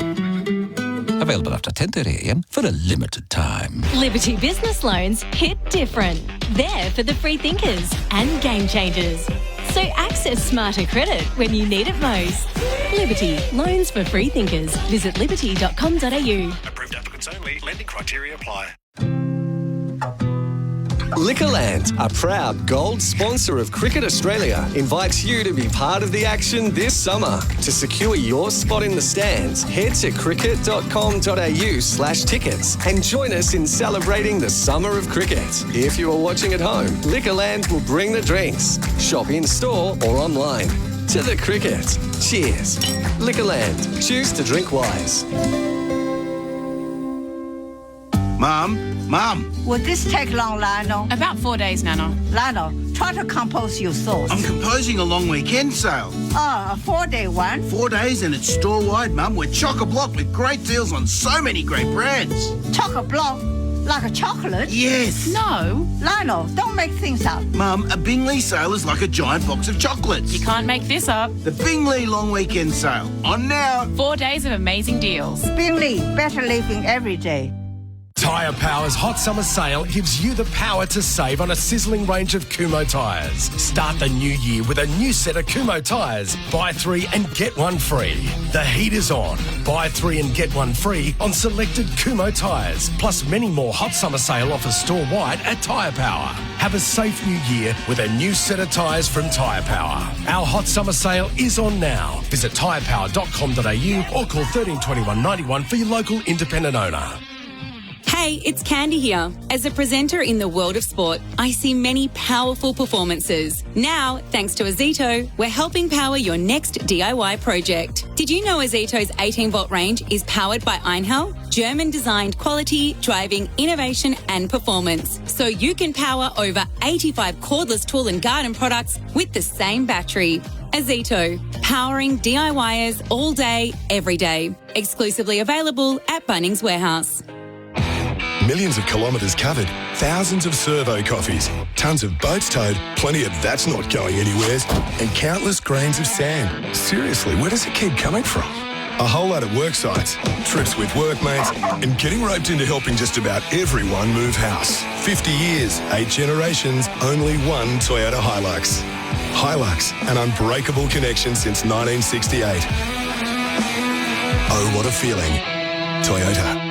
Available after 10:30 a.m. for a limited time. Liberty Business Loans hit different. They're for the free thinkers and game changers. So access smarter credit when you need it most. Liberty, loans for free thinkers. Visit liberty.com.au. Approved applicants only. Lending criteria apply. Liquorland, a proud gold sponsor of Cricket Australia, invites you to be part of the action this summer. To secure your spot in the stands, head to cricket.com.au/tickets and join us in celebrating the summer of cricket. If you are watching at home, Liquorland will bring the drinks. Shop in store or online. To the cricket. Cheers. Liquorland. Choose to drink wise. Mum. Will this take long, Lionel? About 4 days, Nana. Lionel, try to compose your thoughts. I'm composing a long weekend sale. Oh, a 4-day one? 4 days and it's store-wide, Mum. We're chock-a-block with great deals on so many great brands. Chock-a-block? Like a chocolate? Yes. No. Lionel, don't make things up. Mum, a Bingley sale is like a giant box of chocolates. You can't make this up. The Bingley long weekend sale. On now. 4 days of amazing deals. Bingley, better living every day. Tyre Power's Hot Summer Sale gives you the power to save on a sizzling range of Kumho tyres. Start the new year with a new set of Kumho tyres. Buy 3 and get 1 free. The heat is on. Buy 3 and get 1 free on selected Kumho tyres. Plus many more Hot Summer Sale offers store-wide at Tyre Power. Have a safe new year with a new set of tyres from Tyre Power. Our Hot Summer Sale is on now. Visit tyrepower.com.au or call 13 21 91 for your local independent owner. Hey, it's Candy here. As a presenter in the world of sport, I see many powerful performances. Now, thanks to Azito, we're helping power your next DIY project. Did you know Azito's 18-volt range is powered by Einhell? German-designed quality, driving, innovation and performance. So you can power over 85 cordless tool and garden products with the same battery. Azito, powering DIYers all day, every day. Exclusively available at Bunnings Warehouse. Millions of kilometres covered, thousands of servo coffees, tons of boats towed, plenty of that's not going anywheres, and countless grains of sand. Seriously, where does it keep coming from? A whole lot of work sites, trips with workmates, and getting roped into helping just about everyone move house. 50 years, 8 generations, only one Toyota Hilux. Hilux, an unbreakable connection since 1968. Oh, what a feeling. Toyota.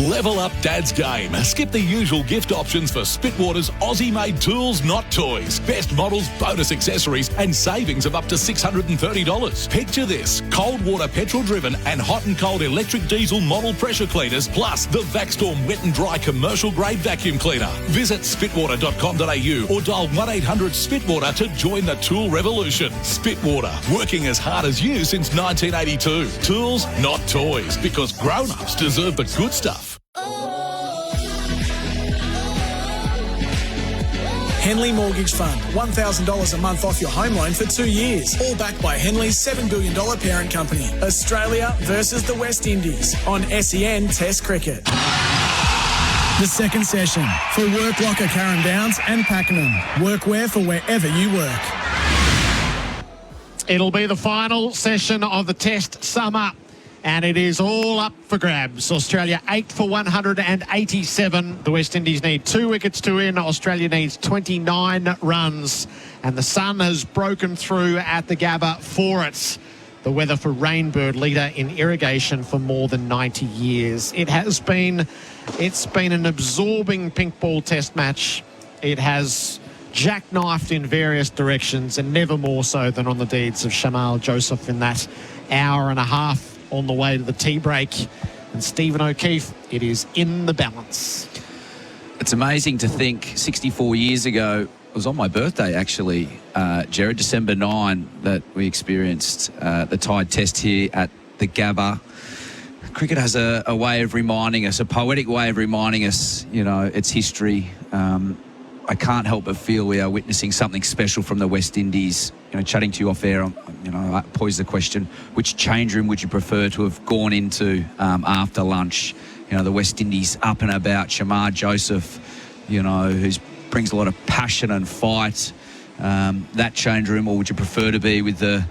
Level up Dad's game. Skip the usual gift options for Spitwater's Aussie-made tools, not toys. Best models, bonus accessories, and savings of up to $630. Picture this: cold water petrol-driven and hot and cold electric diesel model pressure cleaners, plus the Vacstorm wet and dry commercial-grade vacuum cleaner. Visit spitwater.com.au or dial 1-800-SPITWATER to join the tool revolution. Spitwater, working as hard as you since 1982. Tools, not toys, because grown-ups deserve the good stuff. Henley Mortgage Fund, $1,000 a month off your home loan for 2 years. All backed by Henley's $7 billion parent company. Australia versus the West Indies on SEN Test Cricket. The second session for Work Locker Karen Downs and Pakenham. Workwear for wherever you work. It'll be the final session of the Test summer, and it is all up for grabs. Australia 8 for 187. The West Indies need 2 wickets to win. Australia needs 29 runs. And the sun has broken through at the Gabba for it. The weather for Rainbird, leader in irrigation for more than 90 years. It's been an absorbing pink ball Test match. It has jackknifed in various directions, and never more so than on the deeds of Shamar Joseph in that hour and a half on the way to the tea break. And Stephen O'Keefe, it is in the balance. It's amazing to think 64 years ago, it was on my birthday actually, Gerard, December 9, that we experienced the Tide Test here at the Gabba. Cricket has a way of reminding us, a poetic way of reminding us, you know, its history. I can't help but feel we are witnessing something special from the West Indies. You know, chatting to you off air, I posed the question, which change room would you prefer to have gone into after lunch? You know, the West Indies up and about, Shamar Joseph, you know, who brings a lot of passion and fight. That change room, or would you prefer to be with the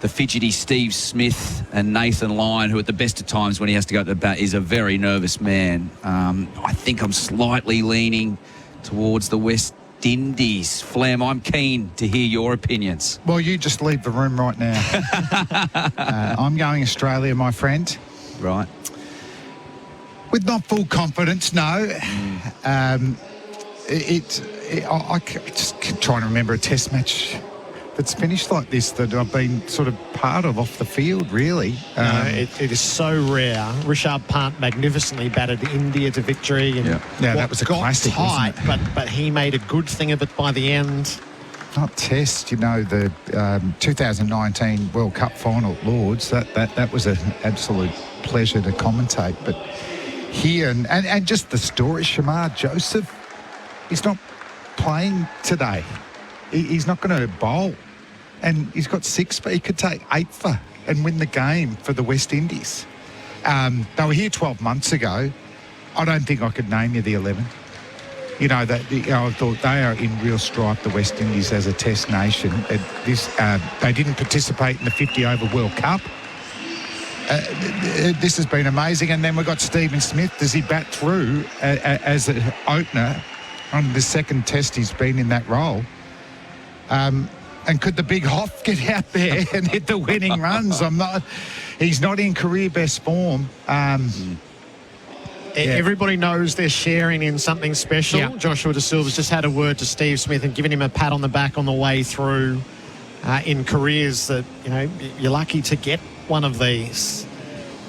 fidgety Steve Smith and Nathan Lyon, who at the best of times when he has to go to the bat is a very nervous man? I think I'm slightly leaning towards the West Indies. Flem, I'm keen to hear your opinions. Well, you just leave the room right now. I'm going Australia, my friend. Right. With not full confidence, no. I just trying to remember a Test match that's finished like this that I've been sort of part of off the field, really. It is so rare. Rishabh Pant magnificently batted India to victory. And that was a classic, tight, wasn't it? but he made a good thing of it by the end. Not Test, you know, the 2019 World Cup final at Lords, that was an absolute pleasure to commentate. But here, and just the story, Shamar Joseph, he's not playing today. He's not going to bowl. And he's got 6, but he could take 8 for and win the game for the West Indies. They were here 12 months ago. I don't think I could name you the 11. You know, I thought they are in real strife, the West Indies, as a Test nation. They didn't participate in the 50-over World Cup. This has been amazing. And then we've got Stephen Smith. Does he bat through as an opener on the second Test he's been in that role? And could the big Hoff get out there and hit the winning runs? He's not in career best form. Everybody knows they're sharing in something special. Yeah. Joshua De Silva's just had a word to Steve Smith and given him a pat on the back on the way through in careers that, you know, you're lucky to get one of these.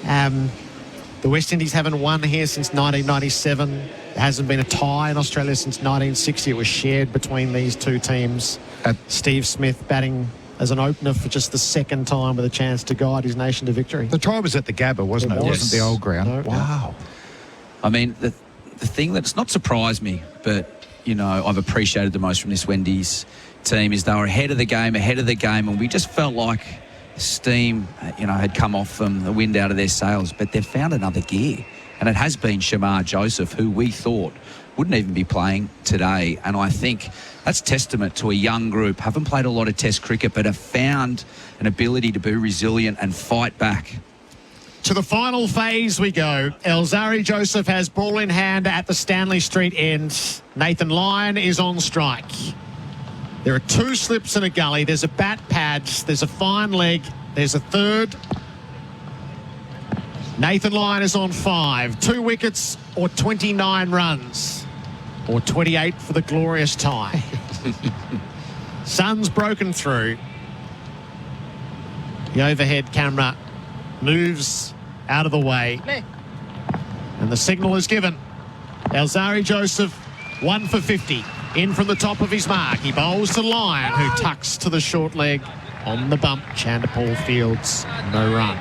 The The West Indies haven't won here since 1997. There hasn't been a tie in Australia since 1960. It was shared between these two teams. Steve Smith batting as an opener for just the second time with a chance to guide his nation to victory. The try was at the Gabba, wasn't it? It wasn't the old ground. No, wow. I mean, the thing that's not surprised me, but, you know, I've appreciated the most from this Windies team is they were ahead of the game, and we just felt like steam, you know, had come off them, the wind out of their sails, but they've found another gear. And it has been Shamar Joseph, who we thought wouldn't even be playing today. And I think that's testament to a young group, haven't played a lot of Test cricket, but have found an ability to be resilient and fight back. To the final phase we go. Elzari Joseph has ball in hand at the Stanley Street end. Nathan Lyon is on strike. There are 2 slips and a gully. There's a bat pad. There's a fine leg. There's a third. Nathan Lyon is on 5. 2 wickets or 29 runs. Or 28 for the glorious tie. Sun's broken through. The overhead camera moves out of the way. And the signal is given. Elzari Joseph, 1 for 50. In from the top of his mark. He bowls to Lyon, who tucks to the short leg on the bump. Chandapal Fields, no run.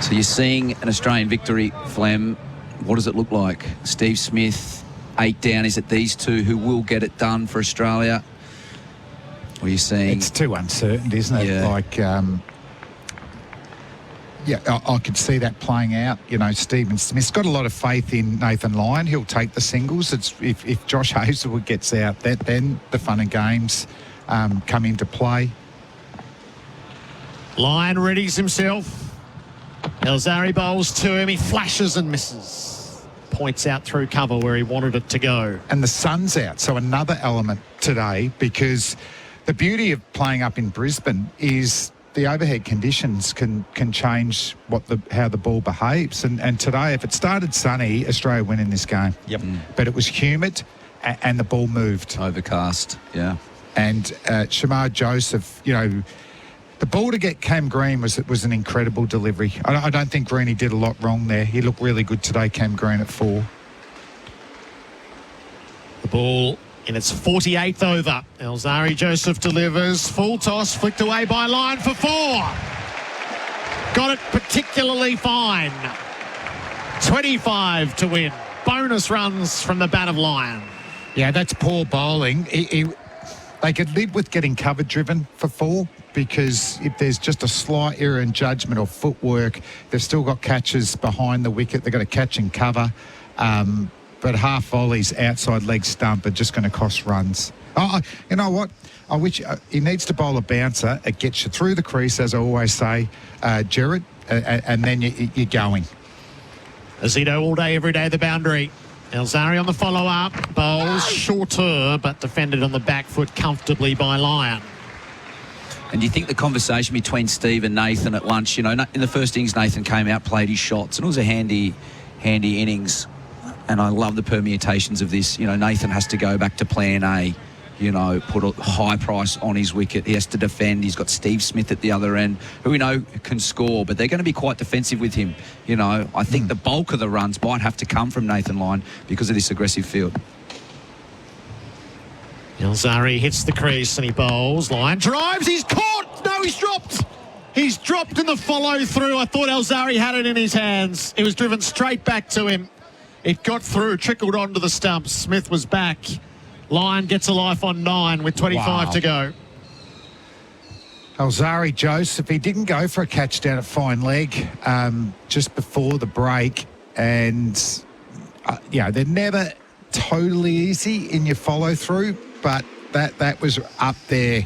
So you're seeing an Australian victory, Flem. What does it look like? Steve Smith, 8 down. Is it these two who will get it done for Australia? What are you seeing? It's too uncertain, isn't it? Yeah. Like, I could see that playing out. You know, Stephen Smith's got a lot of faith in Nathan Lyon. He'll take the singles. It's if Josh Hazlewood gets out, then the fun and games come into play. Lyon readies himself. Elzari bowls to him. He flashes and misses. Points out through cover where he wanted it to go. And the sun's out, so another element today, because the beauty of playing up in Brisbane is the overhead conditions can change how the ball behaves. And today, if it started sunny, Australia win in this game. Yep. But it was humid and the ball moved. Overcast, yeah. And Shamar Joseph, you know, the ball to get Cam Green was an incredible delivery. I don't think Greeny did a lot wrong there. He looked really good today, Cam Green at 4. The ball in its 48th over. Elzari Joseph delivers. Full toss, flicked away by Lyon for 4. Got it particularly fine. 25 to win. Bonus runs from the bat of Lyon. Yeah, that's poor bowling. They could live with getting cover driven for 4, because if there's just a slight error in judgment or footwork, they've still got catches behind the wicket. They've got to catch and cover. But half volleys outside leg stump are just going to cost runs. Oh, you know what? I wish he needs to bowl a bouncer. It gets you through the crease, as I always say, Gerard, and then you're going. Azito all day, every day, the boundary. Elzari on the follow-up. Bowls shorter, but defended on the back foot comfortably by Lyon. And do you think the conversation between Steve and Nathan at lunch, you know, in the first innings, Nathan came out, played his shots, and it was a handy innings. And I love the permutations of this. You know, Nathan has to go back to plan A, you know, put a high price on his wicket. He has to defend. He's got Steve Smith at the other end, who we know can score, but they're going to be quite defensive with him. You know, I think the bulk of the runs might have to come from Nathan Lyon because of this aggressive field. Elzari hits the crease and he bowls. Lyon drives. He's caught. No, he's dropped. He's dropped in the follow-through. I thought Elzari had it in his hands. It was driven straight back to him. It got through, trickled onto the stumps. Smith was back. Lyon gets a life on 9 with 25 to go. Elzari Joseph, he didn't go for a catch down at fine leg just before the break. And, you know, they're never totally easy in your follow-through, but that was up there.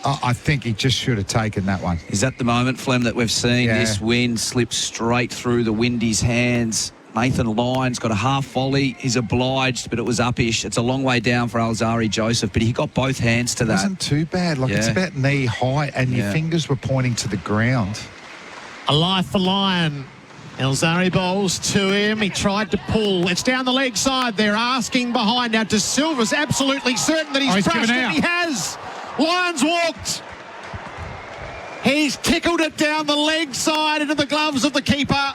I think he just should have taken that one. Is that the moment, Flem, that we've seen this wind slip straight through the Windies' hands? Nathan Lyon's got a half volley. He's obliged, but it was uppish. It's a long way down for Elzari Joseph, but he got both hands to that. It wasn't too bad. Like, it's about knee high, and your fingers were pointing to the ground. A life for Lyon. Elzari bowls to him. He tried to pull. It's down the leg side. They're asking behind. Now, De Silva's absolutely certain that he's brushed it. He has. Lyon's walked. He's tickled it down the leg side into the gloves of the keeper.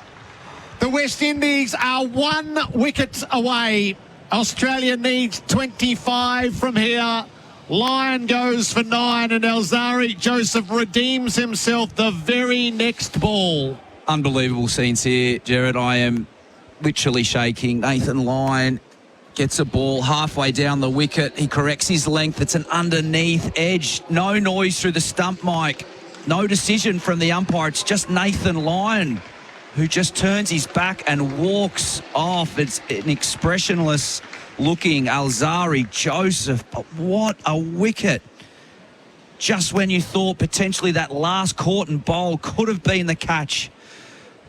The West Indies are 1 wicket away. Australia needs 25 from here. Lyon goes for 9 and Alzari Joseph redeems himself the very next ball. Unbelievable scenes here, Gerard. I am literally shaking. Nathan Lyon gets a ball halfway down the wicket. He corrects his length. It's an underneath edge. No noise through the stump mic. No decision from the umpire. It's just Nathan Lyon who just turns his back and walks off. It's an expressionless looking Alzari Joseph. But what a wicket. Just when you thought potentially that last caught and bowl could have been the catch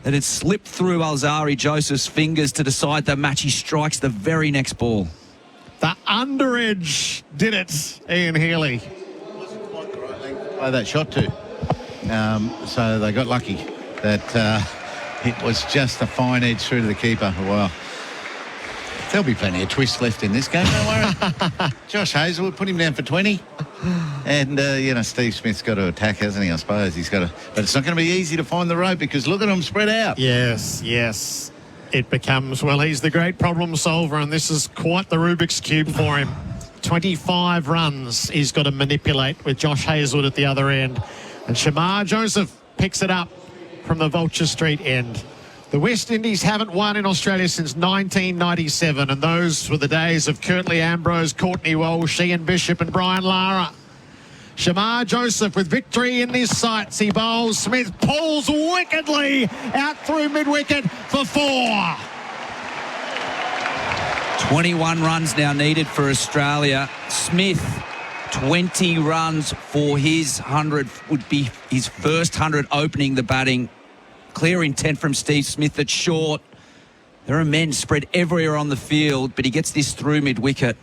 that had slipped through Alzari Joseph's fingers to decide the match, he strikes the very next ball. The under edge did it, Ian Healy. Play that shot too. So they got lucky that it was just a fine edge through to the keeper. Wow. There'll be plenty of twists left in this game, don't worry. Josh Hazlewood, put him down for 20. And, Steve Smith's got to attack, hasn't he, I suppose? He's got to. But it's not going to be easy to find the rope because look at them spread out. Yes. It becomes, well, he's the great problem solver, and this is quite the Rubik's Cube for him. 25 runs he's got to manipulate with Josh Hazlewood at the other end. And Shamar Joseph picks it up from the Vulture Street end. The West Indies haven't won in Australia since 1997, and those were the days of Curtly Ambrose, Courtney Walsh, Ian Bishop and Brian Lara. Shamar Joseph with victory in his sights. He bowls. Smith pulls wickedly out through mid-wicket for 4. 21 runs now needed for Australia. Smith, 20 runs for his 100, would be his first 100 opening the batting. Clear intent from Steve Smith that's short. There are men spread everywhere on the field, but he gets this through mid-wicket.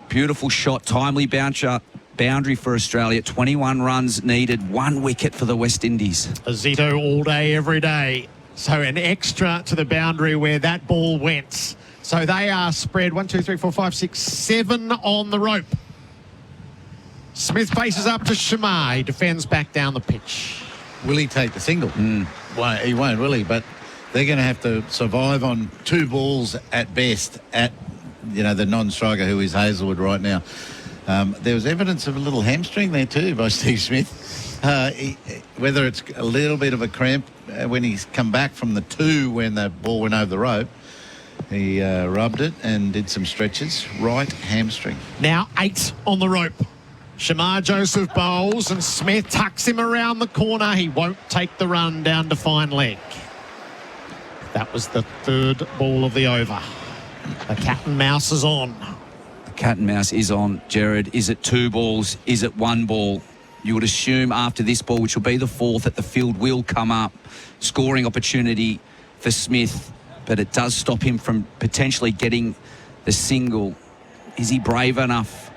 Beautiful shot, timely boundary for Australia. 21 runs needed, 1 wicket for the West Indies. Zito all day, every day. So an extra to the boundary where that ball went. So they are spread 1, 2, 3, 4, 5, 6, 7 on the rope. Smith faces up to Shamar. He defends back down the pitch. Will he take the single? Well, he won't, will he? But they're going to have to survive on 2 balls at best at, the non-striker who is Hazlewood right now. There was evidence of a little hamstring there too by Steve Smith. Whether it's a little bit of a cramp when he's come back from the 2 when the ball went over the rope, he rubbed it and did some stretches. Right hamstring. Now 8 on the rope. Shamar Joseph bowls and Smith tucks him around the corner. He won't take the run down to fine leg. That was the 3rd ball of the over. The cat and mouse is on. The cat and mouse is on, Gerard. Is it 2 balls? Is it 1 ball? You would assume after this ball, which will be the 4th, that the field will come up. Scoring opportunity for Smith, but it does stop him from potentially getting the single. Is he brave enough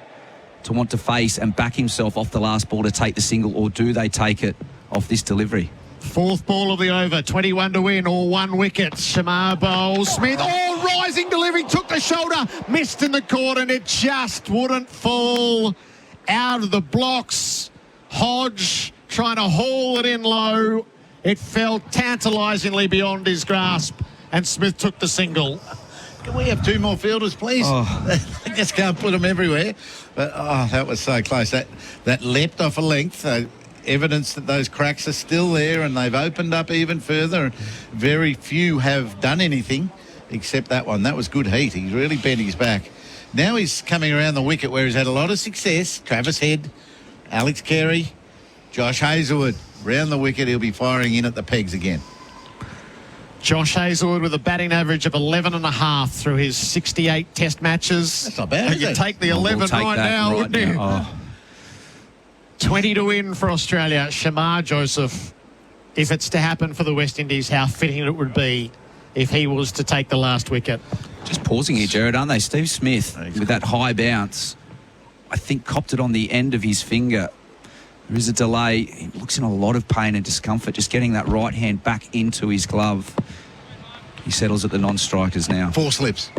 to want to face and back himself off the last ball to take the single, or do they take it off this delivery? 4th ball of the over, 21 to win, or 1 wicket. Shamar bowls. Smith, rising delivery, took the shoulder, missed in the court, and it just wouldn't fall out of the blocks. Hodge trying to haul it in low. It fell tantalisingly beyond his grasp, and Smith took the single. Can we have 2 more fielders, please? I just can't put them everywhere. But, that was so close. That leapt off a length. Evidence that those cracks are still there and they've opened up even further. Very few have done anything except that one. That was good heat. He's really bent his back. Now he's coming around the wicket where he's had a lot of success. Travis Head, Alex Carey, Josh Hazlewood. Round the wicket, he'll be firing in at the pegs again. Josh Hazlewood with a batting average of 11.5 through his 68 test matches. That's not bad, is You'd it? take the 11 we'll take right that now, right wouldn't you? now. 20 to win for Australia. Shamar Joseph, if it's to happen for the West Indies, how fitting it would be if he was to take the last wicket. Just pausing here, Gerard, aren't they? Steve Smith, with that high bounce, I think copped it on the end of his finger. There is a delay. He looks in a lot of pain and discomfort just getting that right hand back into his glove. He settles at the non-strikers now. 4 slips.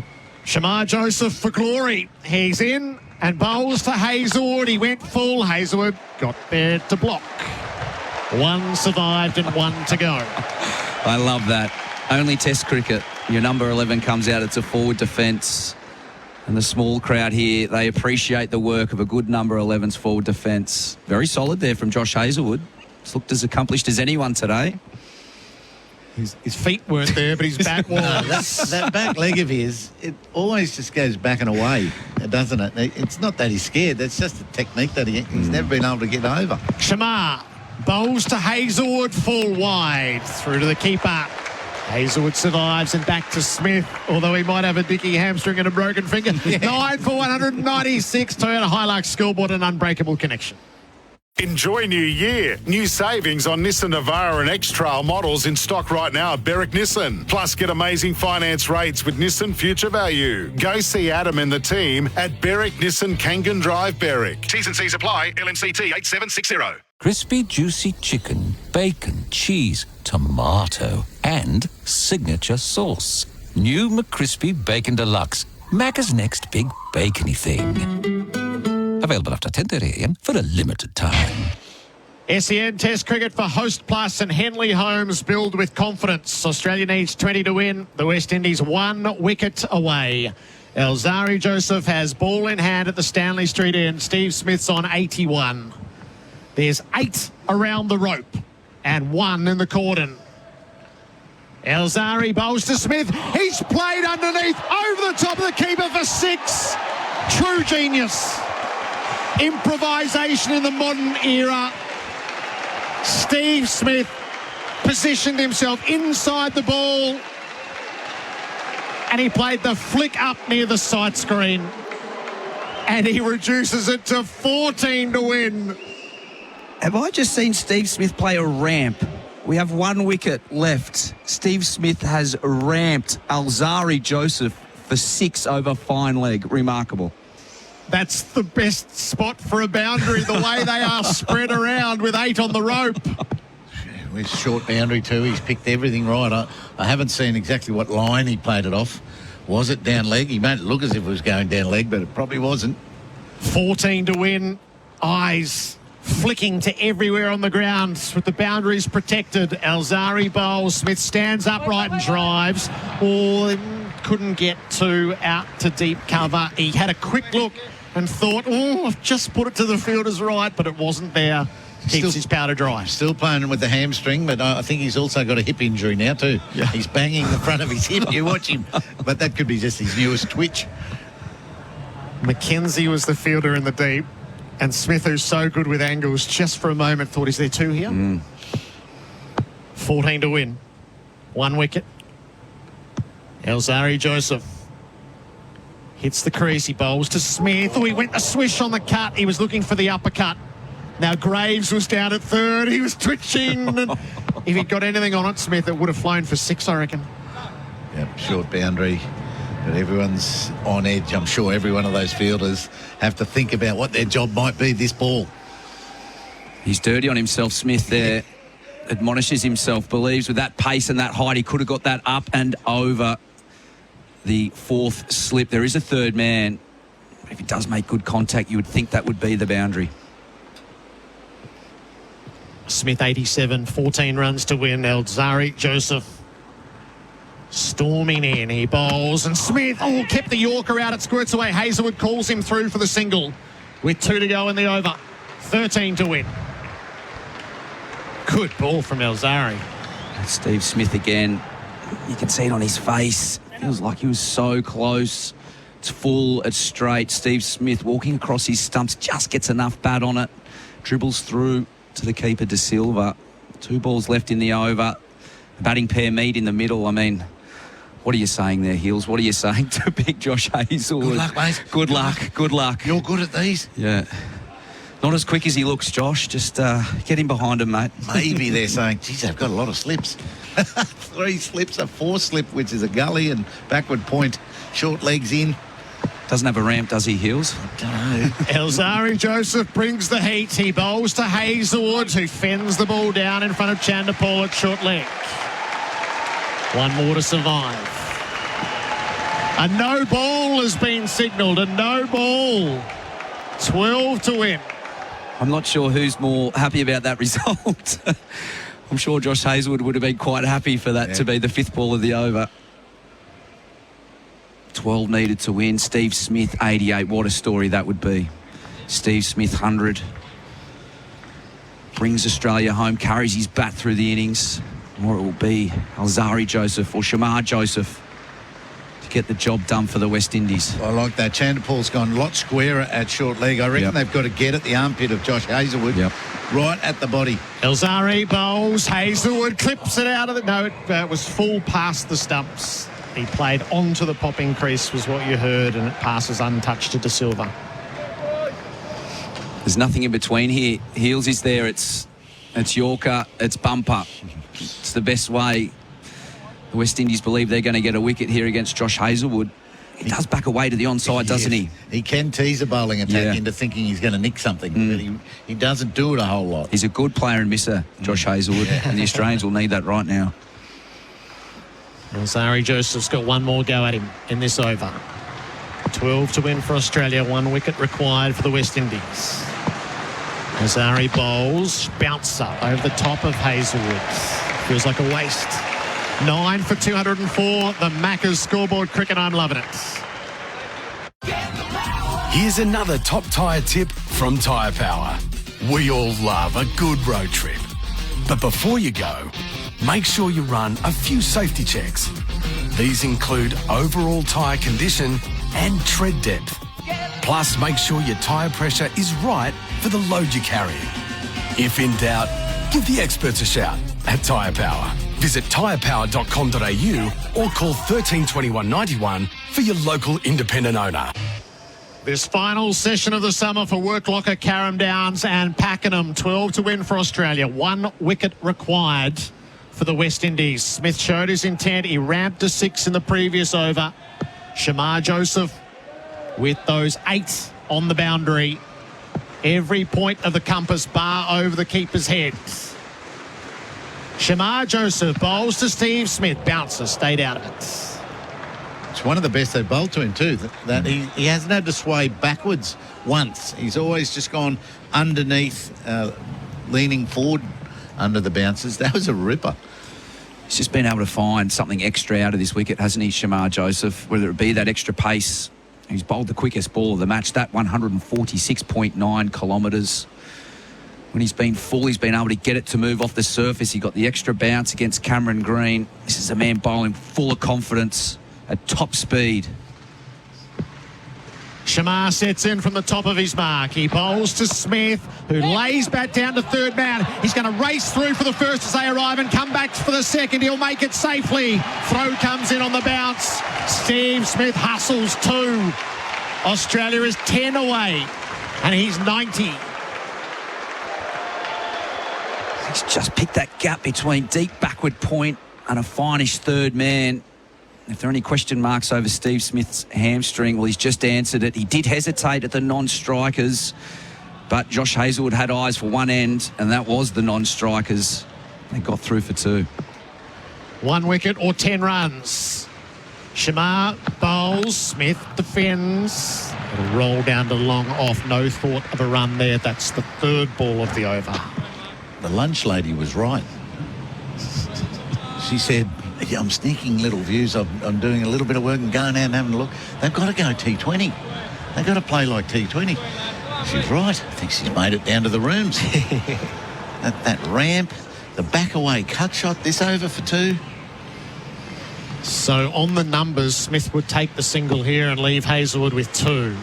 Shamar Joseph for glory. He's in and bowls to Hazlewood. He went full. Hazlewood got there to block. One survived and one to go. I love that. Only Test cricket. Your number 11 comes out. It's a forward defence. And the small crowd here, they appreciate the work of a good number 11's forward defence. Very solid there from Josh Hazlewood. It's looked as accomplished as anyone today. His feet weren't there, but his back was. That back leg of his, it always just goes back and away, doesn't it? It's not that he's scared. That's just a technique that he's never been able to get over. Shamar bowls to Hazlewood, full wide. Through to the keeper. Hazlewood survives and back to Smith, although he might have a dicky hamstring and a broken finger. 9 for 196. Toyota Hilux scoreboard, an unbreakable connection. Enjoy New Year. New savings on Nissan Navara and X-Trail models in stock right now at Berwick Nissan. Plus, get amazing finance rates with Nissan Future Value. Go see Adam and the team at Berwick Nissan Kangan Drive, Berwick. T's and C's apply. LNCT 8760. Crispy, juicy chicken, bacon, cheese, tomato, and signature sauce. New McCrispy Bacon Deluxe. Macca's next big bacony thing. Available after 10:30 a.m. for a limited time. SEN Test cricket for Host Plus and Henley Holmes build with confidence. Australia needs 20 to win. The West Indies 1 wicket away. Elzari Joseph has ball in hand at the Stanley Street end. Steve Smith's on 81. There's 8 around the rope and 1 in the cordon. Elzari bowls to Smith. He's played underneath, over the top of the keeper for 6. True genius. Improvisation in the modern era. Steve Smith positioned himself inside the ball and he played the flick up near the sight screen and he reduces it to 14 to win. Have I just seen Steve Smith play a ramp? We have 1 wicket left. Steve Smith has ramped Elzari Joseph for 6 over fine leg. Remarkable. That's the best spot for a boundary, the way they are spread around with 8 on the rope. With short boundary too, he's picked everything right. I haven't seen exactly what line he played it off. Was it down leg? He made it look as if it was going down leg, but it probably wasn't. 14 to win. Eyes flicking to everywhere on the ground with the boundaries protected. Elzari bowls. Smith stands upright and drives. Couldn't get out to deep cover. He had a quick look and thought, I've just put it to the fielder's right, but it wasn't there. Keeps his powder dry. Still playing with the hamstring, but I think he's also got a hip injury now too. Yeah. He's banging the front of his hip. You watch him. But that could be just his newest twitch. McKenzie was the fielder in the deep, and Smith, who's so good with angles, just for a moment thought, is there 2 here? 14 to win. 1 wicket. Elzari Joseph hits the crease. He bowls to Smith. He went a swish on the cut. He was looking for the uppercut. Now Graves was down at 3rd. He was twitching. If he'd got anything on it, Smith, it would have flown for 6, I reckon. Yep, short boundary. But everyone's on edge. I'm sure every one of those fielders have to think about what their job might be this ball. He's dirty on himself, Smith, there. Admonishes himself, believes with that pace and that height, he could have got that up and over the 4th slip. There is a 3rd man. If he does make good contact, you would think that would be the boundary. Smith 87, 14 runs to win. Elzari Joseph storming in. He bowls and Smith kept the Yorker out. It squirts away. Hazlewood calls him through for the single with 2 to go in the over. 13 to win. Good ball from Elzari. Steve Smith again. You can see it on his face. Feels like he was so close. It's full, it's straight. Steve Smith walking across his stumps, just gets enough bat on it. Dribbles through to the keeper, De Silva. 2 balls left in the over. Batting pair meet in the middle. I mean, what are you saying there, Heels? What are you saying to big Josh Hazlewood? Good luck, mate. Good luck. Good luck. You're good at these. Yeah. Not as quick as he looks, Josh. Just get him behind him, mate. Maybe they're saying, geez, they've got a lot of slips. 3 slips, a 4 slip, which is a gully and backward point, short legs in. Doesn't have a ramp, does he, Heels? I don't know. Elzari Joseph brings the heat. He bowls to Hazlewood, who fends the ball down in front of Chanderpaul at short leg. 1 more to survive. A no ball has been signalled. A no ball. 12 to win. I'm not sure who's more happy about that result. I'm sure Josh Hazelwood would have been quite happy for that to be the 5th ball of the over. 12 needed to win. Steve Smith, 88. What a story that would be. Steve Smith, 100. Brings Australia home, carries his bat through the innings. Or it will be Alzari Joseph or Shamar Joseph to get the job done for the West Indies. I like that. Chanderpaul's gone a lot squarer at short leg. I reckon they've got to get at the armpit of Josh Hazelwood. Right at the body. Alzari bowls. Hazelwood clips it out of the... No, it was full past the stumps. He played onto the popping crease was what you heard, and it passes untouched to De Silva. There's nothing in between here. Heels is there. It's Yorker. It's bumper. It's the best way. The West Indies believe they're going to get a wicket here against Josh Hazelwood. He does back away to the onside, doesn't he? He can tease a bowling attack into thinking he's going to nick something, but he doesn't do it a whole lot. He's a good player and misser, Josh Hazelwood, and the Australians will need that right now. Alzari Joseph's got one more go at him in this over. 12 to win for Australia, 1 wicket required for the West Indies. Alzari bowls, bouncer over the top of Hazelwood. Feels like a waste. 9 for 204, the Macca's scoreboard cricket. I'm loving it. Here's another top tyre tip from Tyre Power. We all love a good road trip. But before you go, make sure you run a few safety checks. These include overall tyre condition and tread depth. Plus, make sure your tyre pressure is right for the load you're carrying. If in doubt, give the experts a shout at Tyre Power. Visit tyrepower.com.au or call 132191 for your local independent owner. This final session of the summer for Worklocker, Carrum Downs and Pakenham. 12 to win for Australia. 1 wicket required for the West Indies. Smith showed his intent. He ramped to 6 in the previous over. Shamar Joseph with those 8 on the boundary. Every point of the compass bar over the keeper's head. Shamar Joseph bowls to Steve Smith. Bouncer stayed out of it. It's one of the best they bowled to him too. That he hasn't had to sway backwards once. He's always just gone underneath, leaning forward under the bounces. That was a ripper. He's just been able to find something extra out of this wicket, hasn't he, Shamar Joseph? Whether it be that extra pace. He's bowled the quickest ball of the match. That 146.9 kilometres. When he's been full, he's been able to get it to move off the surface. He got the extra bounce against Cameron Green. This is a man bowling full of confidence at top speed. Shamar sets in from the top of his mark. He bowls to Smith, who lays back down to third man. He's going to race through for the first as they arrive and come back for the second. He'll make it safely. Throw comes in on the bounce. Steve Smith hustles 2. Australia is 10 away, and he's 90. He's just picked that gap between deep backward point and a finish third man. If there are any question marks over Steve Smith's hamstring, well, he's just answered it. He did hesitate at the non-strikers, but Josh Hazelwood had eyes for one end, and that was the non-strikers. They got through for 2. 1 wicket or 10 runs. Shamar bowls, Smith defends. It'll roll down to long off. No thought of a run there. That's the 3rd ball of the over. The lunch lady was right. She said, I'm sneaking little views. I'm doing a little bit of work and going out and having a look. They've got to go T20. They've got to play like T20. She's right. I think she's made it down to the rooms. that ramp, the back away cut shot, this over for 2. So on the numbers, Smith would take the single here and leave Hazelwood with 2.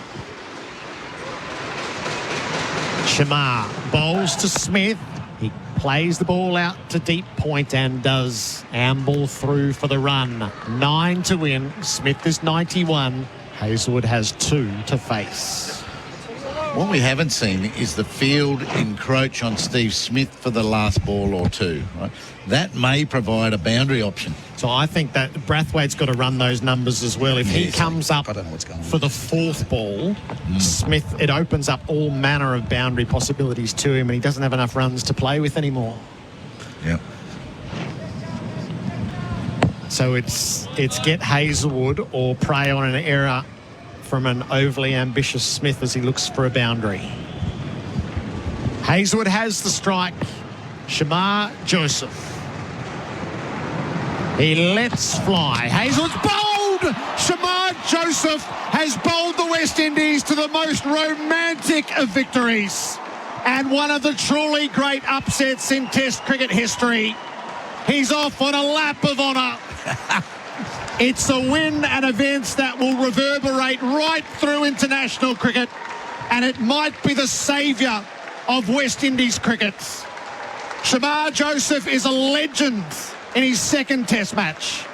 Shamar bowls to Smith. He plays the ball out to deep point and does amble through for the run. 9 to win. Smith is 91. Hazelwood has 2 to face. What we haven't seen is the field encroach on Steve Smith for the last ball or 2. Right? That may provide a boundary option. So I think that Brathwaite's got to run those numbers as well. If he comes up for the 4th ball, Smith, it opens up all manner of boundary possibilities to him, and he doesn't have enough runs to play with anymore. Yep. So it's get Hazelwood or prey on an error from an overly ambitious Smith as he looks for a boundary. Hazelwood has the strike. Shamar Joseph. He lets fly. Hazelwood's bowled! Shamar Joseph has bowled the West Indies to the most romantic of victories and one of the truly great upsets in Test cricket history. He's off on a lap of honour. It's a win and events that will reverberate right through international cricket, and it might be the saviour of West Indies cricket. Shamar Joseph is a legend in his second Test match.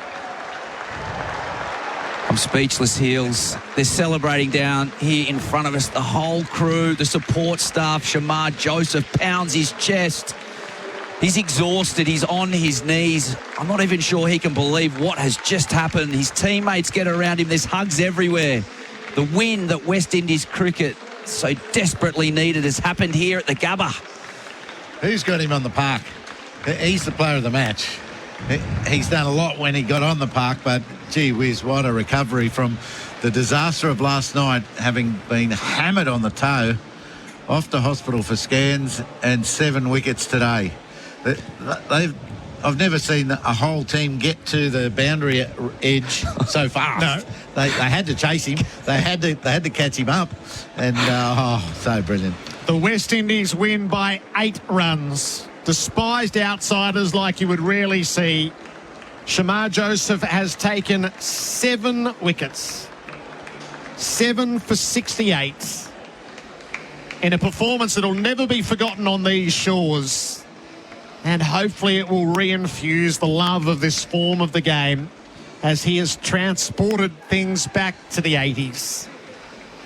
I'm speechless, Heels. They're celebrating down here in front of us. The whole crew, the support staff. Shamar Joseph pounds his chest. He's exhausted. He's on his knees. I'm not even sure he can believe what has just happened. His teammates get around him. There's hugs everywhere. The win that West Indies cricket so desperately needed has happened here at the Gabba. Who's got him on the park? He's the player of the match. He's done a lot when he got on the park, but gee whiz, what a recovery from the disaster of last night, having been hammered on the toe, off to hospital for scans, and 7 wickets today. I've never seen a whole team get to the boundary edge so fast. No. They had to chase him. They had to catch him up, and so brilliant. The West Indies win by 8 runs. Despised outsiders like you would rarely see. Shamar Joseph has taken 7 wickets. 7 for 68. In a performance that will never be forgotten on these shores. And hopefully it will reinfuse the love of this form of the game as he has transported things back to the 80s.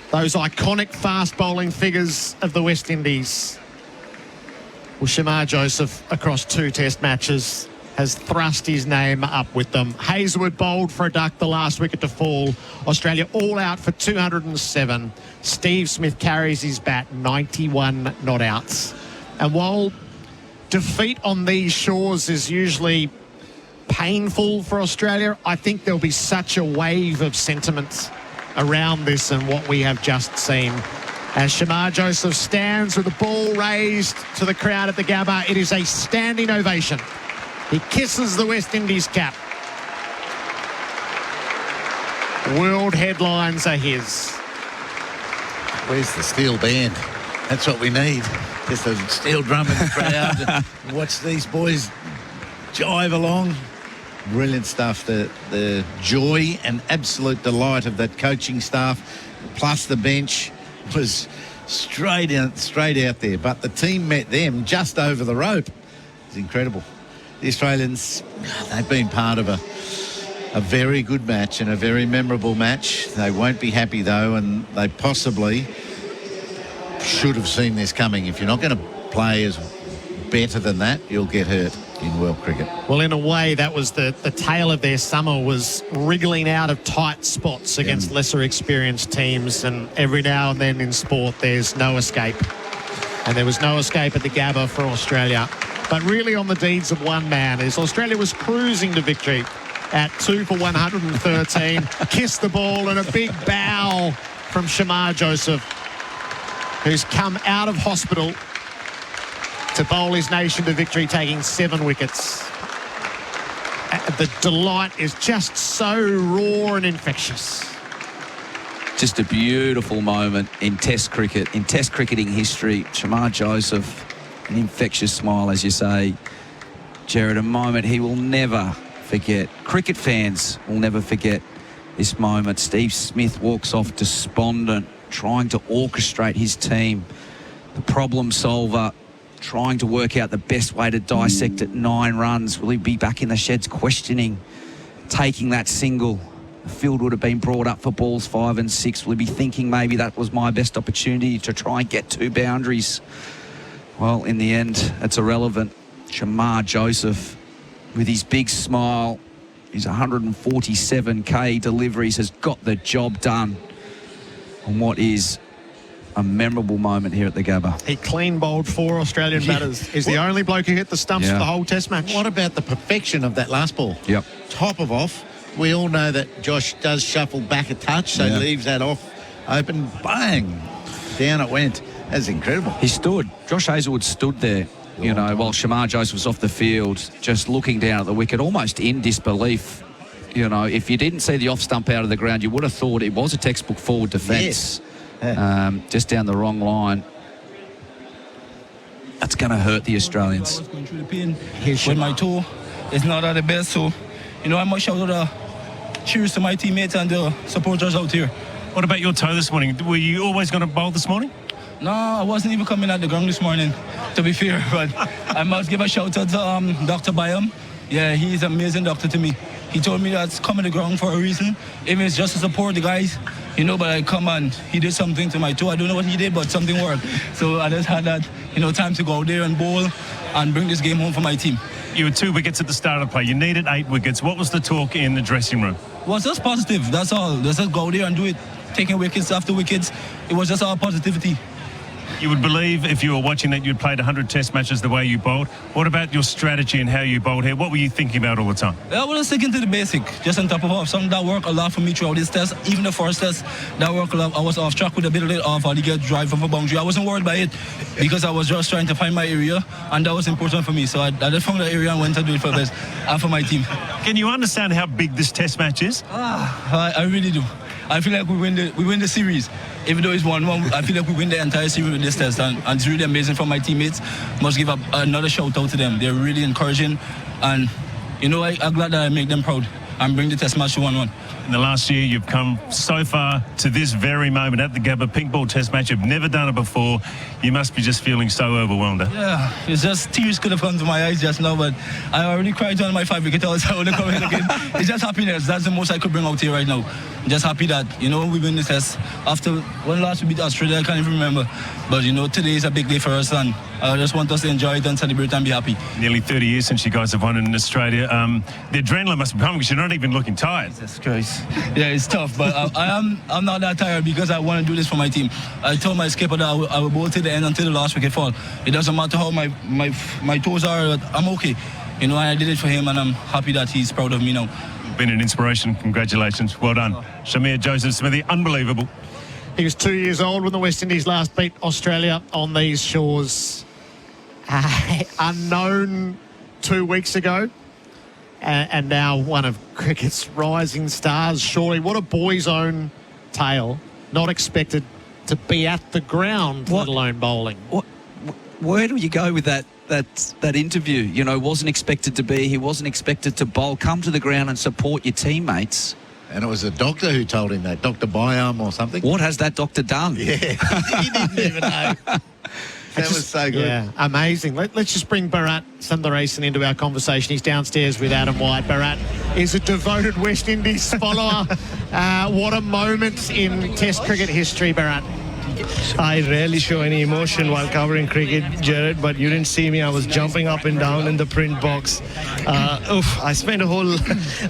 Those iconic fast bowling figures of the West Indies. Well, Shamar Joseph, across 2 Test matches, has thrust his name up with them. Hazelwood bowled for a duck, the last wicket to fall. Australia all out for 207. Steve Smith carries his bat, 91 not outs. And while defeat on these shores is usually painful for Australia, I think there'll be such a wave of sentiment around this and what we have just seen. As Shamar Joseph stands with the ball raised to the crowd at the Gabba, it is a standing ovation. He kisses the West Indies cap. World headlines are his. Where's the steel band? That's what we need. Just a steel drum in the crowd. Watch these boys jive along. Brilliant stuff. The joy and absolute delight of that coaching staff, plus the bench, was straight out there. But the team met them just over the rope. It's incredible. The Australians, they've been part of a very good match and a very memorable match. They won't be happy though, and they possibly should have seen this coming. If you're not going to play as better than that, you'll get hurt in world cricket. Well, in a way, that was the tail of their summer, was wriggling out of tight spots against lesser experienced teams, and every now and then in sport there's no escape. And there was no escape at the Gabba for Australia. But really on the deeds of one man, as Australia was cruising to victory at 2 for 113, kissed the ball, and a big bow from Shamar Joseph, who's come out of hospital to bowl his nation to victory, taking 7 wickets. The delight is just so raw and infectious. Just a beautiful moment in Test cricket, in Test cricketing history. Shamar Joseph, an infectious smile, as you say. Gerard, a moment he will never forget. Cricket fans will never forget this moment. Steve Smith walks off despondent, trying to orchestrate his team. The problem solver, trying to work out the best way to dissect it. 9 runs. Will he be back in the sheds questioning, taking that single? The field would have been brought up for balls 5 and 6. Will he be thinking maybe that was my best opportunity to try and get 2 boundaries? Well, in the end, it's irrelevant. Shamar Joseph, with his big smile, his 147k deliveries, has got the job done on what is a memorable moment here at the Gabba. He clean bowled 4 Australian batters. He's the only bloke who hit the stumps for the whole Test match. What about the perfection of that last ball? Yep. Top of off. We all know that Josh does shuffle back a touch, so leaves that off open. Bang! Down it went. That's incredible. He stood. Josh Hazelwood stood there, you know, while Shamar Joseph was off the field, just looking down at the wicket, almost in disbelief. You know, if you didn't see the off stump out of the ground, you would have thought it was a textbook forward defence. Yes. Just down the wrong line. That's going to hurt the Australians. Going through the pain with my toe. It's not at the best, so, you know, I must shout out cheers to my teammates and the supporters out here. What about your toe this morning? Were you always going to bowl this morning? No, I wasn't even coming at the ground this morning, to be fair, but I must give a shout out to Dr. Byam. Yeah, he's an amazing doctor to me. He told me that's coming to the ground for a reason, even if it's just to support the guys, you know, but I come and he did something to my toe. I don't know what he did, but something worked. So I just had that, you know, time to go out there and bowl and bring this game home for my team. You had 2 wickets at the start of play. You needed 8 wickets. What was the talk in the dressing room? It was just positive, that's all. Just go out there and do it. Taking wickets after wickets. It was just all positivity. You would believe if you were watching that you'd played 100 test matches the way you bowled. What about your strategy and how you bowled here? What were you thinking about all the time? I was sticking to the basic, just on top of something that worked a lot for me throughout this test. Even the first test, that worked a lot. I was off track with a bit of it off. I did get drive from a boundary. I wasn't worried by it because I was just trying to find my area, and that was important for me. So I just found the area and went to do it for best and for my team. Can you understand how big this test match is? I really do. I feel like we win the series. Even though it's 1-1, I feel like we win the entire series with this test, and it's really amazing for my teammates. Must give another shout out to them. They're really encouraging, and you know, I'm glad that I make them proud and bring the test match to 1-1. In the last year, you've come so far to this very moment at the Gabba pink ball test match. You've never done it before. You must be just feeling so overwhelmed. Yeah, it's just tears could have come to my eyes just now, but I already cried on my 5-wicket toss. I want to come in again. It's just happiness. That's the most I could bring out here right now. I'm just happy that, you know, we win this test. After when last we beat Australia, I can't even remember. But, you know, today is a big day for us, and I just want us to enjoy it and celebrate and be happy. Nearly 30 years since you guys have won in Australia. The adrenaline must be pumping because you're not even looking tired. Jesus Christ. Yeah, it's tough, but I'm not that tired because I want to do this for my team. I told my skipper that I will bowl to the end until the last wicket fall. It doesn't matter how my toes are, I'm okay. You know, I did it for him, and I'm happy that he's proud of me now. Been an inspiration. Congratulations. Well done. Shamar Joseph Smithy, unbelievable. He was 2 years old when the West Indies last beat Australia on these shores. Unknown 2 weeks ago. And now one of cricket's rising stars, surely. What a boy's own tale. Not expected to be at the ground, let alone bowling. Where do you go with that interview? You know, wasn't expected to be. He wasn't expected to bowl. Come to the ground and support your teammates. And it was a doctor who told him that, Dr. Byam or something. What has that doctor done? Yeah, he didn't even know. That was so good. Yeah, amazing. Let's just bring Bharat Sundaresan into our conversation. He's downstairs with Adam White. Bharat is a devoted West Indies follower. What a moment in Test cricket history, Bharat. I rarely show any emotion while covering cricket, Gerard, but you didn't see me. I was jumping up and down in the print box. I spent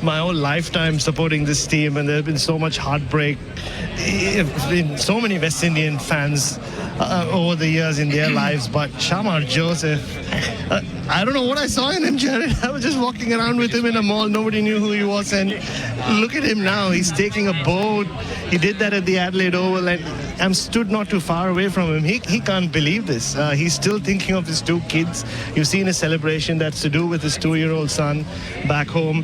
my whole lifetime supporting this team, and there's been so much heartbreak. Been so many West Indian fans over the years in their lives, but Shamar Joseph, I don't know what I saw in him, Gerard. I was just walking around with him in a mall. Nobody knew who he was, and look at him now. He's taking a boat. He did that at the Adelaide Oval, and I'm stood not too far away from him. He can't believe this. He's still thinking of his 2 kids. You've seen his celebration. That's to do with his 2-year-old son back home,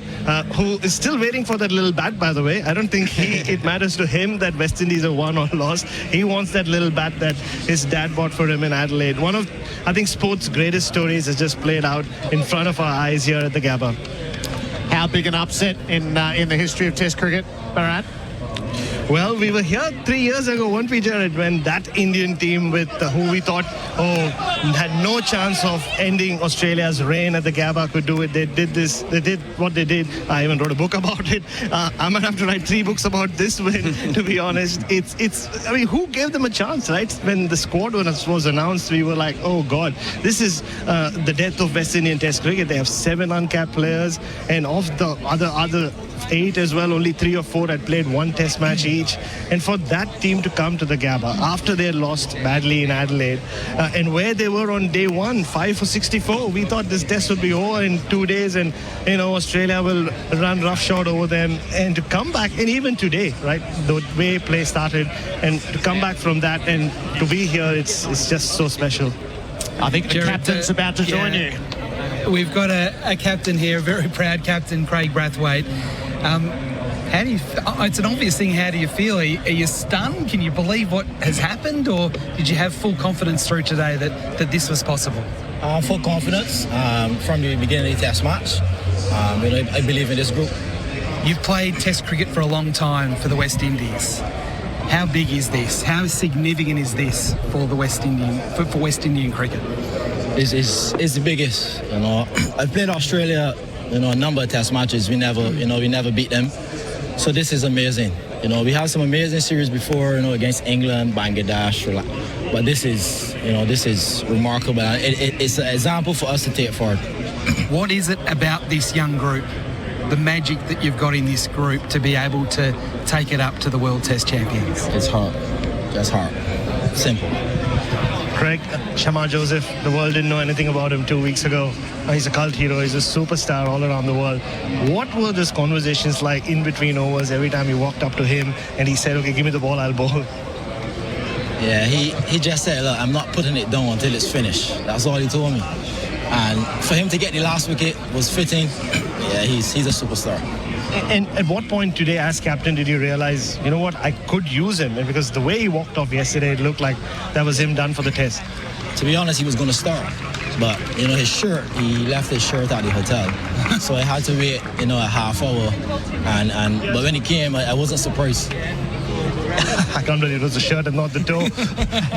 who is still waiting for that little bat, by the way. I don't think it matters to him that West Indies have won or lost. He wants that little bat that his dad bought for him in Adelaide. One of, I think, sport's greatest stories has just played out in front of our eyes here at the Gabba. How big an upset in the history of Test cricket, Bharat? Well, we were here 3 years ago, weren't we, Gerard, when that Indian team with who we thought, had no chance of ending Australia's reign at the Gabba could do it. They did this. They did what they did. I even wrote a book about it. I might have to write 3 books about this win, to be honest. I mean, who gave them a chance, right? When the squad was announced, we were like, oh, God, this is the death of West Indian Test cricket. They have 7 uncapped players, and of the other of 8 as well, only 3 or 4 had played one test match each. And for that team to come to the Gabba after they lost badly in Adelaide, and where they were on day 1, 5 for 64, we thought this test would be over in 2 days and, you know, Australia will run roughshod over them. And to come back, and even today, right, the way play started, and to come back from that and to be here, it's just so special. I think the Gerard, captain's about to join you. We've got a captain here, a very proud captain, Craig Brathwaite. How do you? It's an obvious thing. How do you feel? Are you stunned? Can you believe what has happened, or did you have full confidence through today that this was possible? Full confidence from the beginning of the test match. I believe in this group. You've played Test cricket for a long time for the West Indies. How big is this? How significant is this for the West Indian cricket? It's the biggest. You know, I've played Australia, you know, a number of test matches. We never beat them. So this is amazing. You know, we had some amazing series before, you know, against England, Bangladesh, but this is remarkable. It's an example for us to take forward. What is it about this young group, the magic that you've got in this group to be able to take it up to the World Test Champions? It's hard. Just hard. Simple. Craig, Shamar Joseph, the world didn't know anything about him 2 weeks ago. He's a cult hero. He's a superstar all around the world. What were those conversations like in between overs every time you walked up to him and he said, okay, give me the ball, I'll bowl? Yeah, he just said, look, I'm not putting it down until it's finished. That's all he told me. And for him to get the last wicket was fitting. Yeah, he's a superstar. And at what point today, as captain, did you realize, you know what, I could use him? And because the way he walked off yesterday, it looked like that was him done for the test. To be honest, he was going to start. But, you know, his shirt, he left his shirt at the hotel. So I had to wait, you know, a half hour. But when he came, I wasn't surprised. I can't believe it was the shirt and not the toe.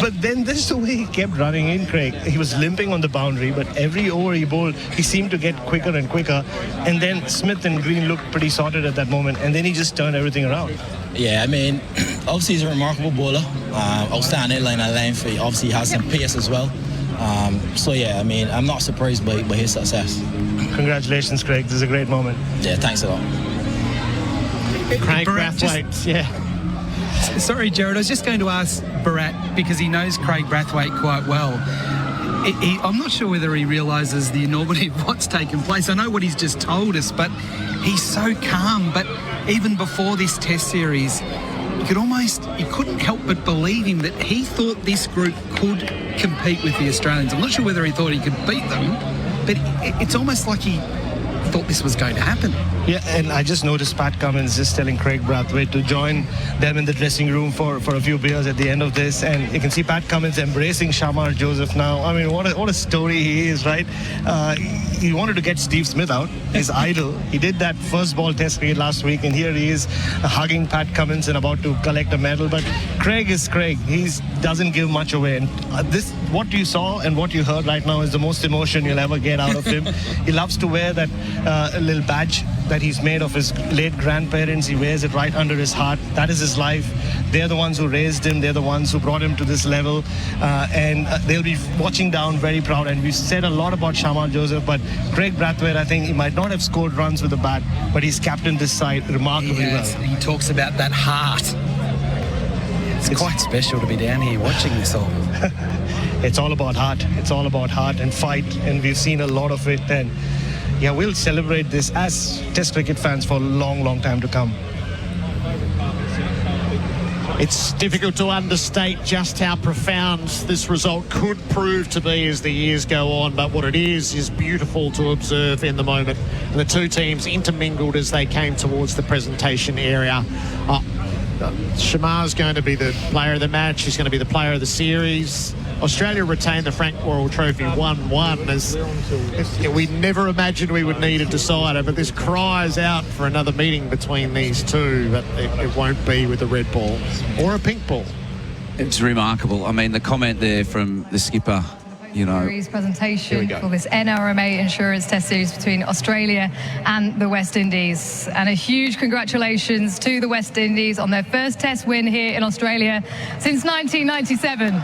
But then this is the way he kept running in, Craig. He was limping on the boundary, but every over he bowled, he seemed to get quicker and quicker. And then Smith and Green looked pretty sorted at that moment. And then he just turned everything around. Yeah, I mean, obviously he's a remarkable bowler. Outstanding line and length. He obviously has some pace as well. So, yeah, I mean, I'm not surprised by his success. Congratulations, Craig. This is a great moment. Yeah, thanks a lot. Craig Brathwaite, yeah. Sorry, Gerard, I was just going to ask Bharat, because he knows Craig Brathwaite quite well. I'm not sure whether he realises the enormity of what's taken place. I know what he's just told us, but he's so calm. But even before this test series, you couldn't help but believe him that he thought this group could compete with the Australians. I'm not sure whether he thought he could beat them, but it's almost like he thought this was going to happen. Yeah, and I just noticed Pat Cummins just telling Craig Brathwaite to join them in the dressing room for a few beers at the end of this, and you can see Pat Cummins embracing Shamar Joseph now. I mean, what a story he is, right? He wanted to get Steve Smith out, his idol. He did that first ball test cricket last week, and here he is hugging Pat Cummins and about to collect a medal. But Craig is Craig. He doesn't give much away. And what you saw and what you heard right now is the most emotion you'll ever get out of him. He loves to wear that little badge that he's made of his late grandparents. He wears it right under his heart. That is his life. They're the ones who raised him. They're the ones who brought him to this level. And they'll be watching down very proud. And we've said a lot about Shamar Joseph, but Craig Brathwaite, I think he might not have scored runs with the bat, but he's captained this side remarkably well. He talks about that heart. It's quite special to be down here watching this all. It's all about heart. It's all about heart and fight, and we've seen a lot of it. And yeah, we'll celebrate this as Test cricket fans for a long, long time to come. It's difficult to understate just how profound this result could prove to be as the years go on, but what it is beautiful to observe in the moment. And the two teams intermingled as they came towards the presentation area. Shamar's going to be the player of the match. He's going to be the player of the series. Australia retained the Frank Worrell Trophy 1-1 as we never imagined we would need a decider, but this cries out for another meeting between these two, but it won't be with a red ball or a pink ball. It's remarkable. I mean, the comment there from the skipper, you know. Presentation for this NRMA Insurance Test Series between Australia and the West Indies. And a huge congratulations to the West Indies on their first Test win here in Australia since 1997.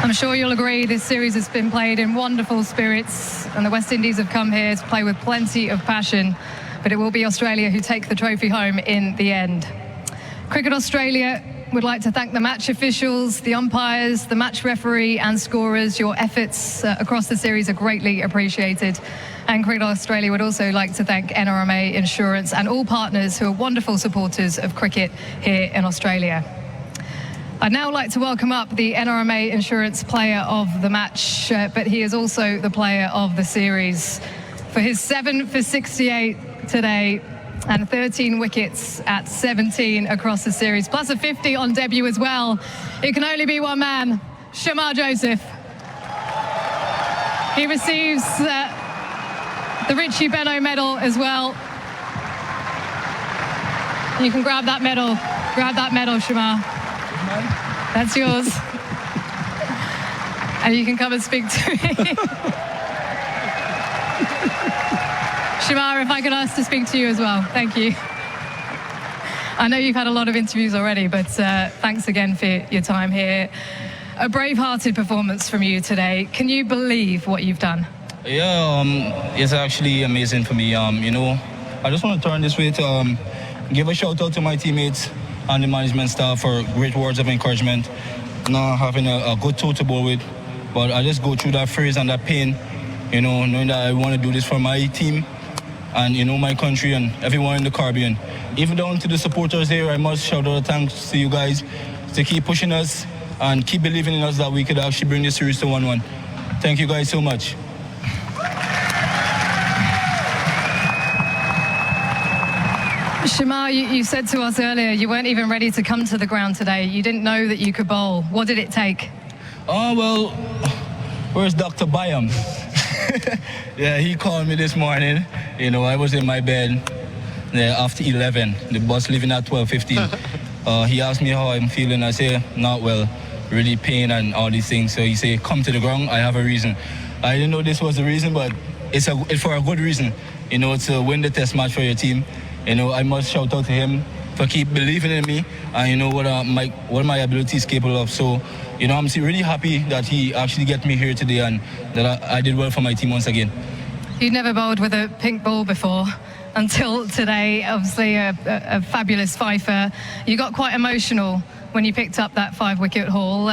I'm sure you'll agree this series has been played in wonderful spirits, and the West Indies have come here to play with plenty of passion, but it will be Australia who take the trophy home in the end. Cricket Australia would like to thank the match officials, the umpires, the match referee and scorers. Your efforts across the series are greatly appreciated. And Cricket Australia would also like to thank NRMA Insurance and all partners who are wonderful supporters of cricket here in Australia. I'd now like to welcome up the NRMA Insurance player of the match, but he is also the player of the series. For his 7 for 68 today and 13 wickets at 17 across the series, plus a 50 on debut as well, it can only be one man, Shamar Joseph. He receives the Richie Benaud medal as well. You can grab that medal. Grab that medal, Shamar. That's yours. And you can come and speak to me. Shamar, if I could ask to speak to you as well. Thank you. I know you've had a lot of interviews already, but thanks again for your time here. A brave-hearted performance from you today. Can you believe what you've done? Yeah, it's actually amazing for me. You know, I just want to turn this way to give a shout out to my teammates and the management staff for great words of encouragement. Not having a good toe to bowl with, but I just go through that phase and that pain, you know, knowing that I want to do this for my team and, you know, my country and everyone in the Caribbean. Even down to the supporters here, I must shout out a thanks to you guys to keep pushing us and keep believing in us that we could actually bring this series to 1-1. Thank you guys so much. Shamar, you said to us earlier you weren't even ready to come to the ground today. You didn't know that you could bowl. What did it take? Oh, well, where's Dr. Byam? Yeah, he called me this morning. You know, I was in my bed after 11. The bus leaving at 12:15. He asked me how I'm feeling. I say, not well, really pain and all these things. So he said, come to the ground. I have a reason. I didn't know this was the reason, but it's for a good reason. You know, to win the test match for your team. You know, I must shout out to him for keep believing in me and, you know, what my ability is capable of. So, you know, I'm really happy that he actually get me here today and that I did well for my team once again. You'd never bowled with a pink ball before until today. Obviously, a fabulous fifer. You got quite emotional when you picked up that 5-wicket haul.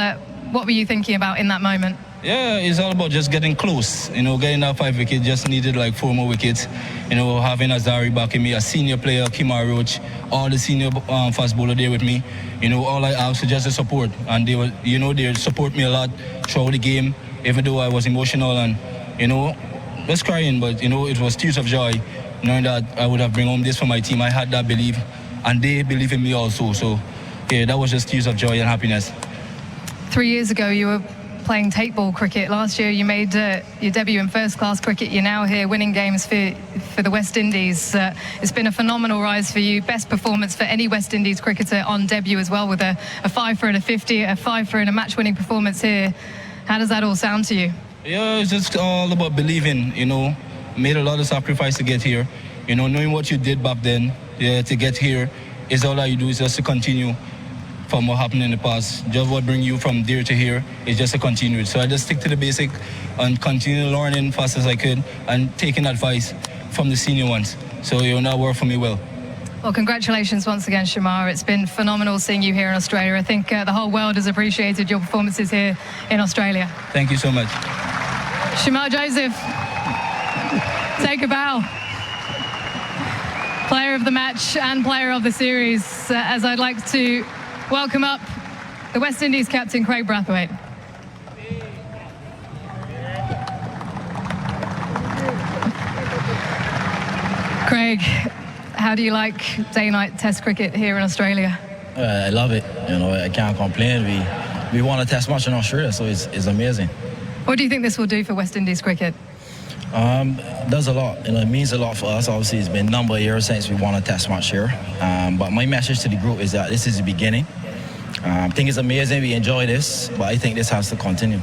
What were you thinking about in that moment? Yeah, it's all about just getting close. You know, getting that 5 wickets, just needed like 4 more wickets. You know, having Azari backing me, a senior player, Kimar Roach, all the senior fast bowler there with me. You know, all I asked was just the support. And they were, you know, they support me a lot throughout the game, even though I was emotional and, you know, just crying. But, you know, it was tears of joy, knowing that I would have bring home this for my team. I had that belief, and they believe in me also. So, yeah, that was just tears of joy and happiness. 3 years ago, you were playing tape ball cricket. Last year you made your debut in first-class cricket. You're now here winning games for the West Indies. It's been a phenomenal rise for you. Best performance for any West Indies cricketer on debut as well, with a 5 and a 50, a 5 and a match-winning performance here. How does that all sound to you? Yeah, it's just all about believing, you know. Made a lot of sacrifice to get here. You know, knowing what you did back then, yeah, to get here, is all that you do is just to continue from what happened in the past. Just what bring you from there to here is just to continue. So I just stick to the basic and continue learning fast as I could and taking advice from the senior ones. So you know, that worked for me well. Well, congratulations once again, Shamar. It's been phenomenal seeing you here in Australia. I think the whole world has appreciated your performances here in Australia. Thank you so much. Shamar Joseph, take a bow. Player of the match and player of the series, as I'd like to welcome up the West Indies captain, Craig Brathwaite. Craig, how do you like day-night test cricket here in Australia? I love it. You know, I can't complain. We won a test match in Australia, so it's amazing. What do you think this will do for West Indies cricket? It does a lot. You know, it means a lot for us. Obviously, it's been a number of years since we won a test match here. But my message to the group is that this is the beginning. I think it's amazing. We enjoy this, but I think this has to continue.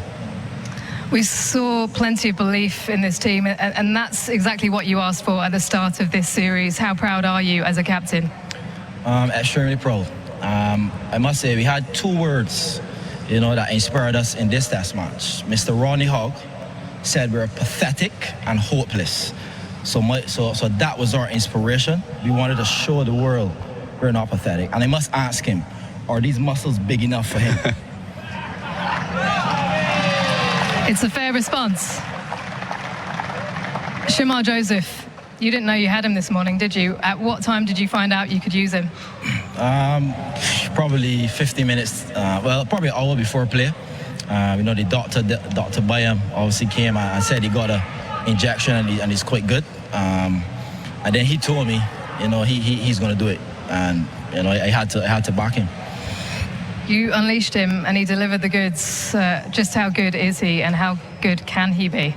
We saw plenty of belief in this team, and that's exactly what you asked for at the start of this series. How proud are you as a captain? Extremely proud. I must say, we had 2 words, that inspired us in this test match. Mr. Ronnie Hogg said we're pathetic and hopeless. So that was our inspiration. We wanted to show the world we're not pathetic. And I must ask him, are these muscles big enough for him? It's a fair response. Shamar Joseph, you didn't know you had him this morning, did you? At what time did you find out you could use him? Probably 50 minutes, probably an hour before play. The Dr. Bayam obviously came and said he got an injection and he's quite good. And then he told me, he's going to do it. And, I had to back him. You unleashed him and he delivered the goods. Just how good is he and how good can he be?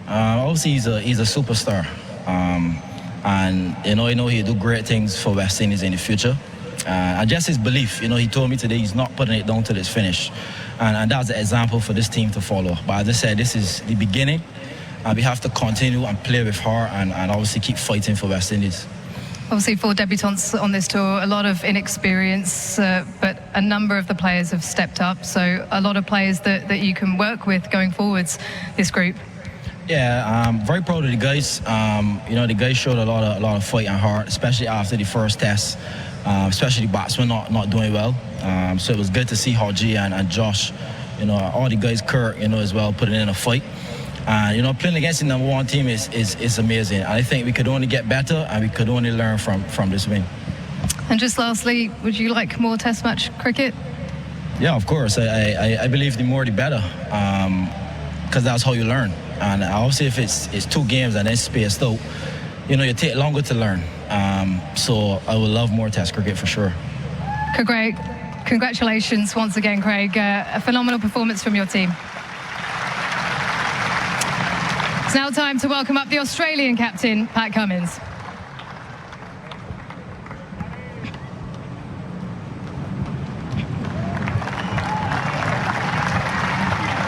Obviously, he's a superstar. And, he'll do great things for West Indies in the future. And just his belief, he told me today he's not putting it down till it's finished. And that's an example for this team to follow. But as I said, this is the beginning. And we have to continue and play with heart and obviously keep fighting for West Indies. Obviously, 4 debutants on this tour, a lot of inexperience, but a number of the players have stepped up. So a lot of players that you can work with going forwards, this group. Yeah, I'm very proud of the guys. The guys showed a lot of fight and heart, especially after the first test, especially the batsmen not doing well. So it was good to see Haji and Josh, all the guys, Kirk, as well, putting in a fight. Playing against the number 1 team is amazing. And I think we could only get better and we could only learn from this win. And just lastly, would you like more test match cricket? Yeah, of course. I believe the more the better, because that's how you learn. And obviously if it's 2 games and then spaced out, you take longer to learn. So I would love more test cricket for sure. Congratulations once again, Craig. A phenomenal performance from your team. It's now time to welcome up the Australian captain, Pat Cummins.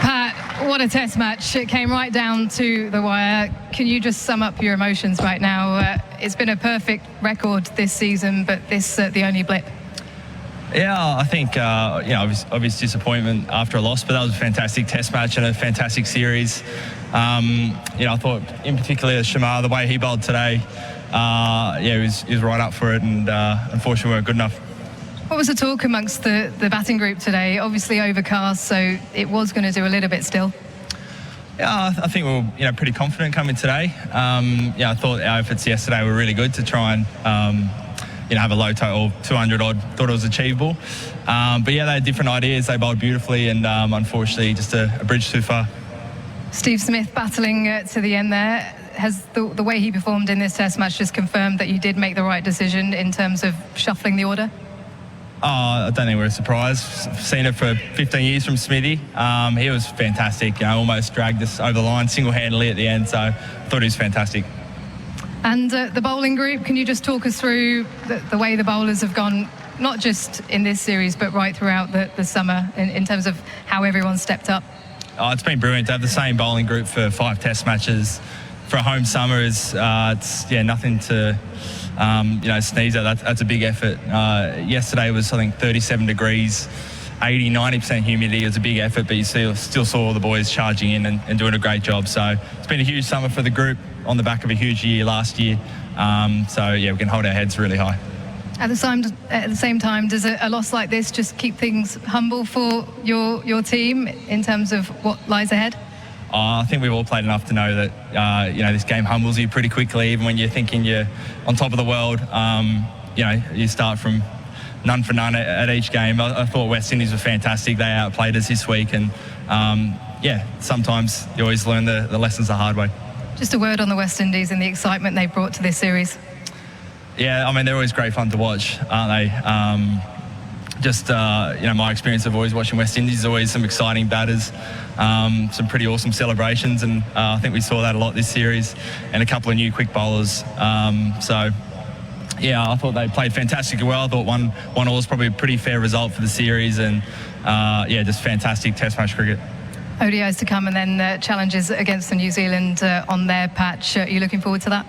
Pat, what a test match. It came right down to the wire. Can you just sum up your emotions right now? It's been a perfect record this season, but this the only blip. Yeah, I think, obvious disappointment after a loss, but that was a fantastic test match and a fantastic series. I thought, in particular, Shamar, the way he bowled today, he was right up for it, and unfortunately weren't good enough. What was the talk amongst the batting group today? Obviously overcast, so it was going to do a little bit still. Yeah, I think we were pretty confident coming today. I thought our efforts yesterday were really good to try and have a low total, 200 odd. Thought it was achievable. But they had different ideas. They bowled beautifully, and unfortunately just a bridge too far. Steve Smith battling to the end there. Has the way he performed in this test match just confirmed that you did make the right decision in terms of shuffling the order? I don't think we're surprised. I've seen it for 15 years from Smithy. He was fantastic. Almost dragged us over the line single-handedly at the end. So I thought he was fantastic. And the bowling group, can you just talk us through the way the bowlers have gone, not just in this series, but right throughout the summer in terms of how everyone stepped up? Oh, it's been brilliant to have the same bowling group for 5 test matches. For a home summer, it's nothing to sneeze at. That's a big effort. Yesterday was, I think, 37 degrees, 80-90% humidity. It was a big effort, but you still saw all the boys charging in and doing a great job. So it's been a huge summer for the group on the back of a huge year last year. We can hold our heads really high. At the same time, does a loss like this just keep things humble for your team in terms of what lies ahead? I think we've all played enough to know that this game humbles you pretty quickly, even when you're thinking you're on top of the world. You start from none for none at each game. I thought West Indies were fantastic. They outplayed us this week, and sometimes you always learn the lessons the hard way. Just a word on the West Indies and the excitement they brought to this series. Yeah, I mean, they're always great fun to watch, aren't they? My experience of always watching West Indies is always some exciting batters, some pretty awesome celebrations, and I think we saw that a lot this series, and a couple of new quick bowlers. I thought they played fantastically well. I thought one all was probably a pretty fair result for the series, and just fantastic test match cricket. ODIs to come, and then challenges against the New Zealand on their patch. Are you looking forward to that?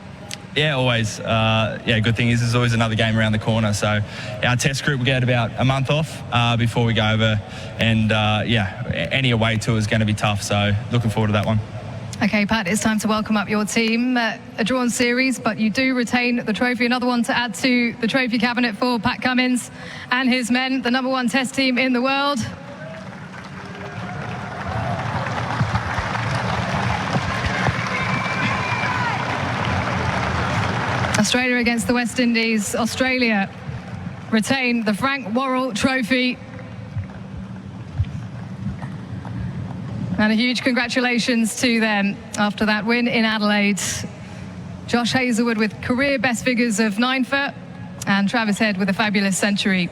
Yeah, always. Good thing is there's always another game around the corner. So our test group will get about a month off before we go over. And, any away tour is going to be tough. So looking forward to that one. Okay, Pat, it's time to welcome up your team. A drawn series, but you do retain the trophy. Another one to add to the trophy cabinet for Pat Cummins and his men, the #1 test team in the world. Australia against the West Indies. Australia retain the Frank Worrell Trophy. And a huge congratulations to them after that win in Adelaide. Josh Hazlewood with career best figures of 9 for, and Travis Head with a fabulous century.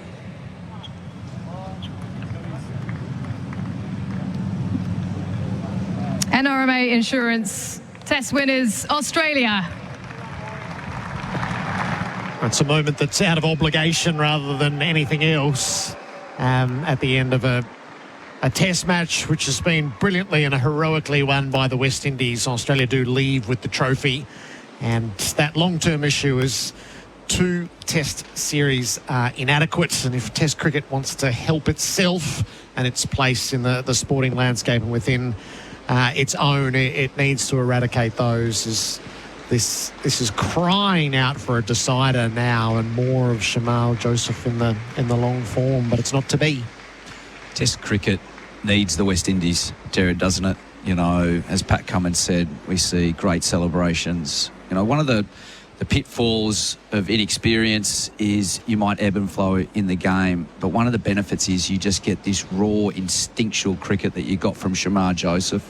NRMA Insurance Test winners, Australia. It's a moment that's out of obligation rather than anything else at the end of a test match, which has been brilliantly and heroically won by the West Indies. Australia do leave with the trophy, and that long-term issue is 2 test series are inadequate, and if test cricket wants to help itself and its place in the sporting landscape and within its own, it needs to eradicate those. This is crying out for a decider now, and more of Shamar Joseph in the long form, but it's not to be. Test cricket needs the West Indies, Gerard, doesn't it? You know, as Pat Cummins said, we see great celebrations. You know, one of the pitfalls of inexperience is you might ebb and flow in the game, but one of the benefits is you just get this raw, instinctual cricket that you got from Shamar Joseph.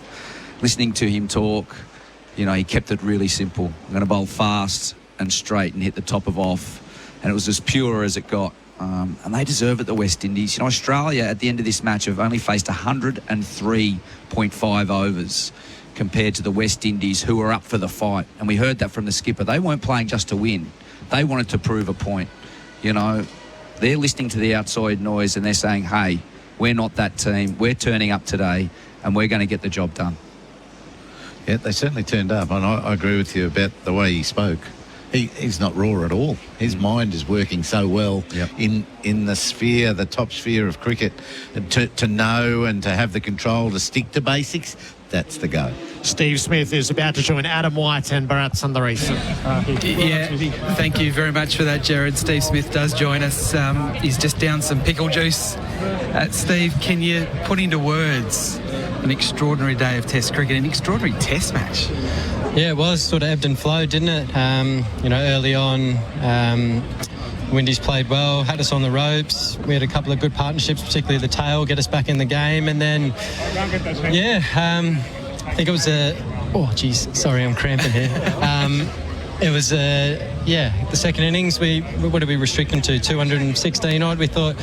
Listening to him talk, you know, he kept it really simple. I'm going to bowl fast and straight and hit the top of off, and it was as pure as it got. And they deserve it, the West Indies. You know, Australia at the end of this match have only faced 103.5 overs compared to the West Indies, who were up for the fight. And we heard that from the skipper. They weren't playing just to win. They wanted to prove a point. You know, they're listening to the outside noise and they're saying, hey, we're not that team. We're turning up today and we're going to get the job done. Yeah, they certainly turned up. And I agree with you about the way he spoke. He's not raw at all. His mind is working so well in the top sphere of cricket. To know and to have the control to stick to basics, that's the go. Steve Smith is about to join Adam White and Bharat Sundaresan. Thank you very much for that, Gerard. Steve Smith does join us. He's just down some pickle juice. Steve, can you put into words an extraordinary day of Test cricket, an extraordinary Test match? Yeah, it was sort of ebbed and flowed, didn't it? Early on, Windies played well, had us on the ropes. We had a couple of good partnerships, particularly the tail, get us back in the game. And then, I think it was sorry, I'm cramping here. It was, the second innings, what did we restrict them to? 216 odd. We thought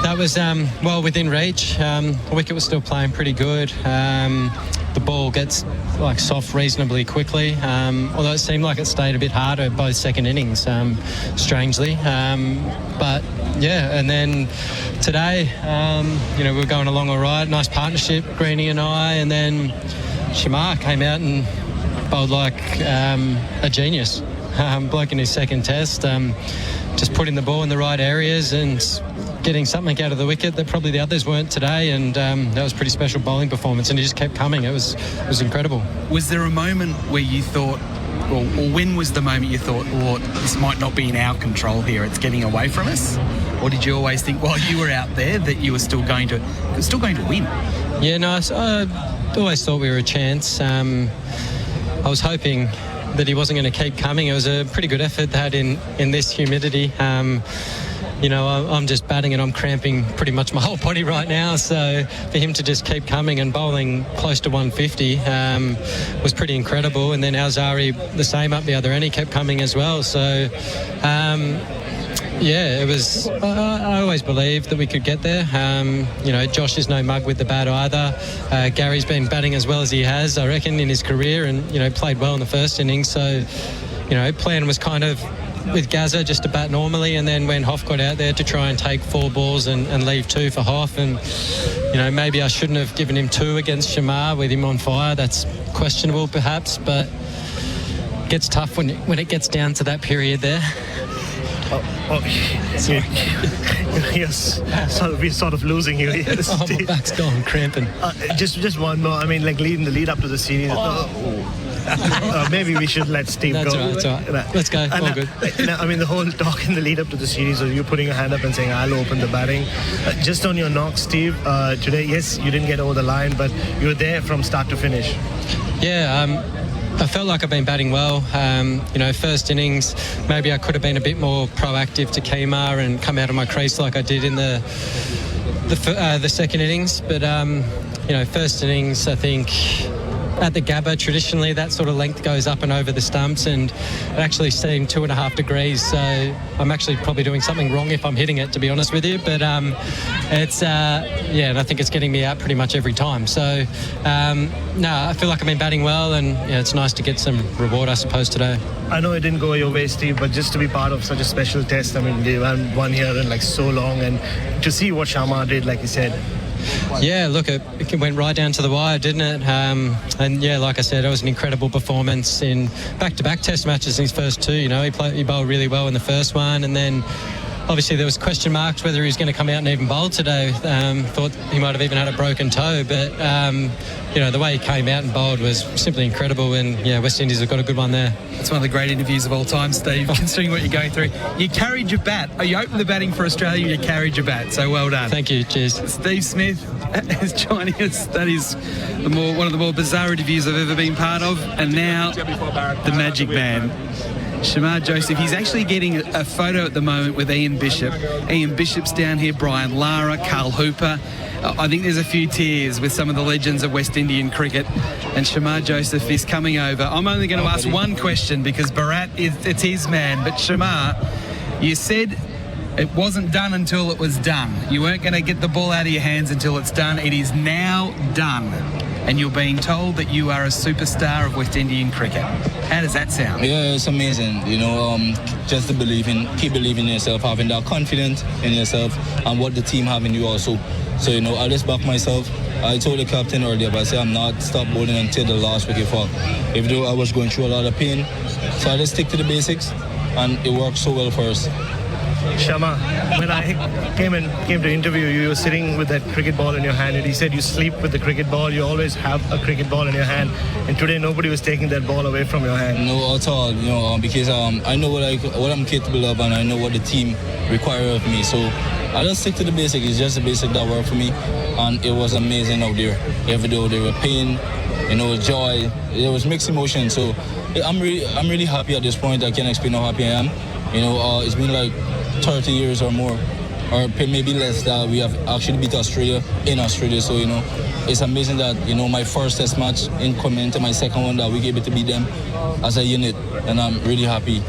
that was well within reach. The wicket was still playing pretty good. The ball gets soft reasonably quickly, although it seemed like it stayed a bit harder both second innings, strangely. And then today, we were going along all right. Nice partnership, Greenie and I, and then Shamar came out and bowled like a genius. Bloke in his second test, just putting the ball in the right areas and getting something out of the wicket that probably the others weren't today, and that was a pretty special bowling performance, and he just kept coming. It was incredible. Was there a moment where you thought, or when was the moment you thought, this might not be in our control here, it's getting away from us? Or did you always think while you were out there that you were still going to win? Yeah, no, I always thought we were a chance. I was hoping that he wasn't going to keep coming. It was a pretty good effort they had in this humidity. I'm just batting and I'm cramping pretty much my whole body right now. So for him to just keep coming and bowling close to 150 was pretty incredible. And then Alzari, the same up the other end, he kept coming as well. So, it was. I always believed that we could get there. Josh is no mug with the bat either. Gary's been batting as well as he has, I reckon, in his career, and played well in the first innings. So, plan was kind of with Gazza just to bat normally, and then when Hoff got out there to try and take 4 balls and leave 2 for Hoff, and maybe I shouldn't have given him 2 against Shamar with him on fire. That's questionable perhaps, but gets tough when it gets down to that period there. Yes, so we're sort of losing you here. My back's gone, cramping. Just one more. I mean, like leading the lead up to the series. Maybe we should let Steve That's go. all right, that's all right. Let's go. All good. I mean, the whole talk in the lead up to the series of you putting your hand up and saying, I'll open the batting. Just on your knock, Steve, today, yes, you didn't get over the line, but you were there from start to finish. Yeah, I felt like I've been batting well. First innings, maybe I could have been a bit more proactive to Kemar and come out of my crease like I did in the second innings. But, first innings, I think at the Gabba, traditionally that sort of length goes up and over the stumps, and it actually seemed 2.5 degrees. So I'm actually probably doing something wrong if I'm hitting it, to be honest with you. But and I think it's getting me out pretty much every time. So I feel like I've been batting well, and it's nice to get some reward, I suppose, today. I know it didn't go your way, Steve, but just to be part of such a special test, I mean, they haven't won here in like so long, and to see what Shamar did, like you said. Yeah, look, it went right down to the wire, didn't it? Like I said, it was an incredible performance in back-to-back test matches in his first two. He bowled really well in the first one, and then obviously there was question marks whether he was going to come out and even bowl today. Thought he might have even had a broken toe, but the way he came out and bowled was simply incredible, and West Indies have got a good one there. It's one of the great interviews of all time, Steve, considering what you're going through. You carried your bat. You opened the batting for Australia, you carried your bat, so well done. Thank you, cheers. Steve Smith is joining us. That is one of the more bizarre interviews I've ever been part of. And now, the magic man, Shamar Joseph. He's actually getting a photo at the moment with Ian Bishop. Ian Bishop's down here, Brian Lara, Carl Hooper. I think there's a few tears with some of the legends of West Indian cricket, and Shamar Joseph is coming over. I'm only going to ask one question because Bharat, it's his man. But Shamar, you said it wasn't done until it was done. You weren't going to get the ball out of your hands until it's done. It is now done. And you're being told that you are a superstar of West Indian cricket. How does that sound? Yeah, it's amazing. Just to keep believing in yourself, having that confidence in yourself and what the team have in you also. So, I just back myself. I told the captain earlier, but I said I'm not stop bowling until the last wicket fall. Even though I was going through a lot of pain. So I just stick to the basics, and it worked so well for us. Shamar, when I came to interview you, you were sitting with that cricket ball in your hand, and he said you sleep with the cricket ball, you always have a cricket ball in your hand, and today nobody was taking that ball away from your hand. No, at all, because I know what I'm capable of, and I know what the team require of me, so I just stick to the basic. It's just the basic that worked for me, and it was amazing out there. Every day there were pain, joy, there was mixed emotions, so I'm really happy at this point. I can't explain how happy I am. It's been like 30 years or more, or maybe less, that we have actually beat Australia in Australia. So, it's amazing that, my first test match in coming into my second one, that we were able to beat them as a unit, and I'm really happy.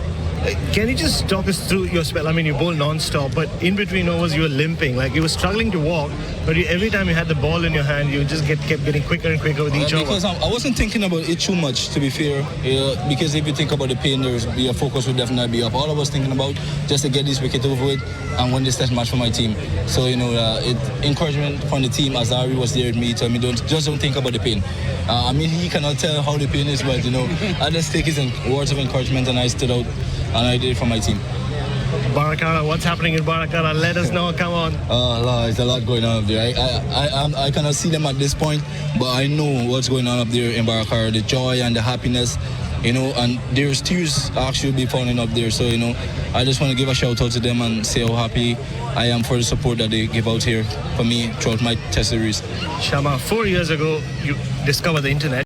Can you just talk us through your spell? I mean, you bowl non-stop, but in between overs you were limping. Like, you were struggling to walk, but every time you had the ball in your hand, you just kept getting quicker and quicker with each over. Because I wasn't thinking about it too much, to be fair. Because if you think about the pain, your focus would definitely be up. All I was thinking about, just to get this wicket over with and win this test match for my team. So, encouragement from the team, as Ari was there with me, told me, don't think about the pain. He cannot tell how the pain is, but, I just take his words of encouragement, and I stood out. And I did it for my team. Barakara, what's happening in Barakara? Let us know, come on. There's a lot going on up there. I cannot see them at this point, but I know what's going on up there in Barakara, the joy and the happiness, and there's tears actually be falling up there. So, I just want to give a shout out to them and say how happy I am for the support that they give out here for me throughout my test series. Shamar, 4 years ago, you discovered the internet.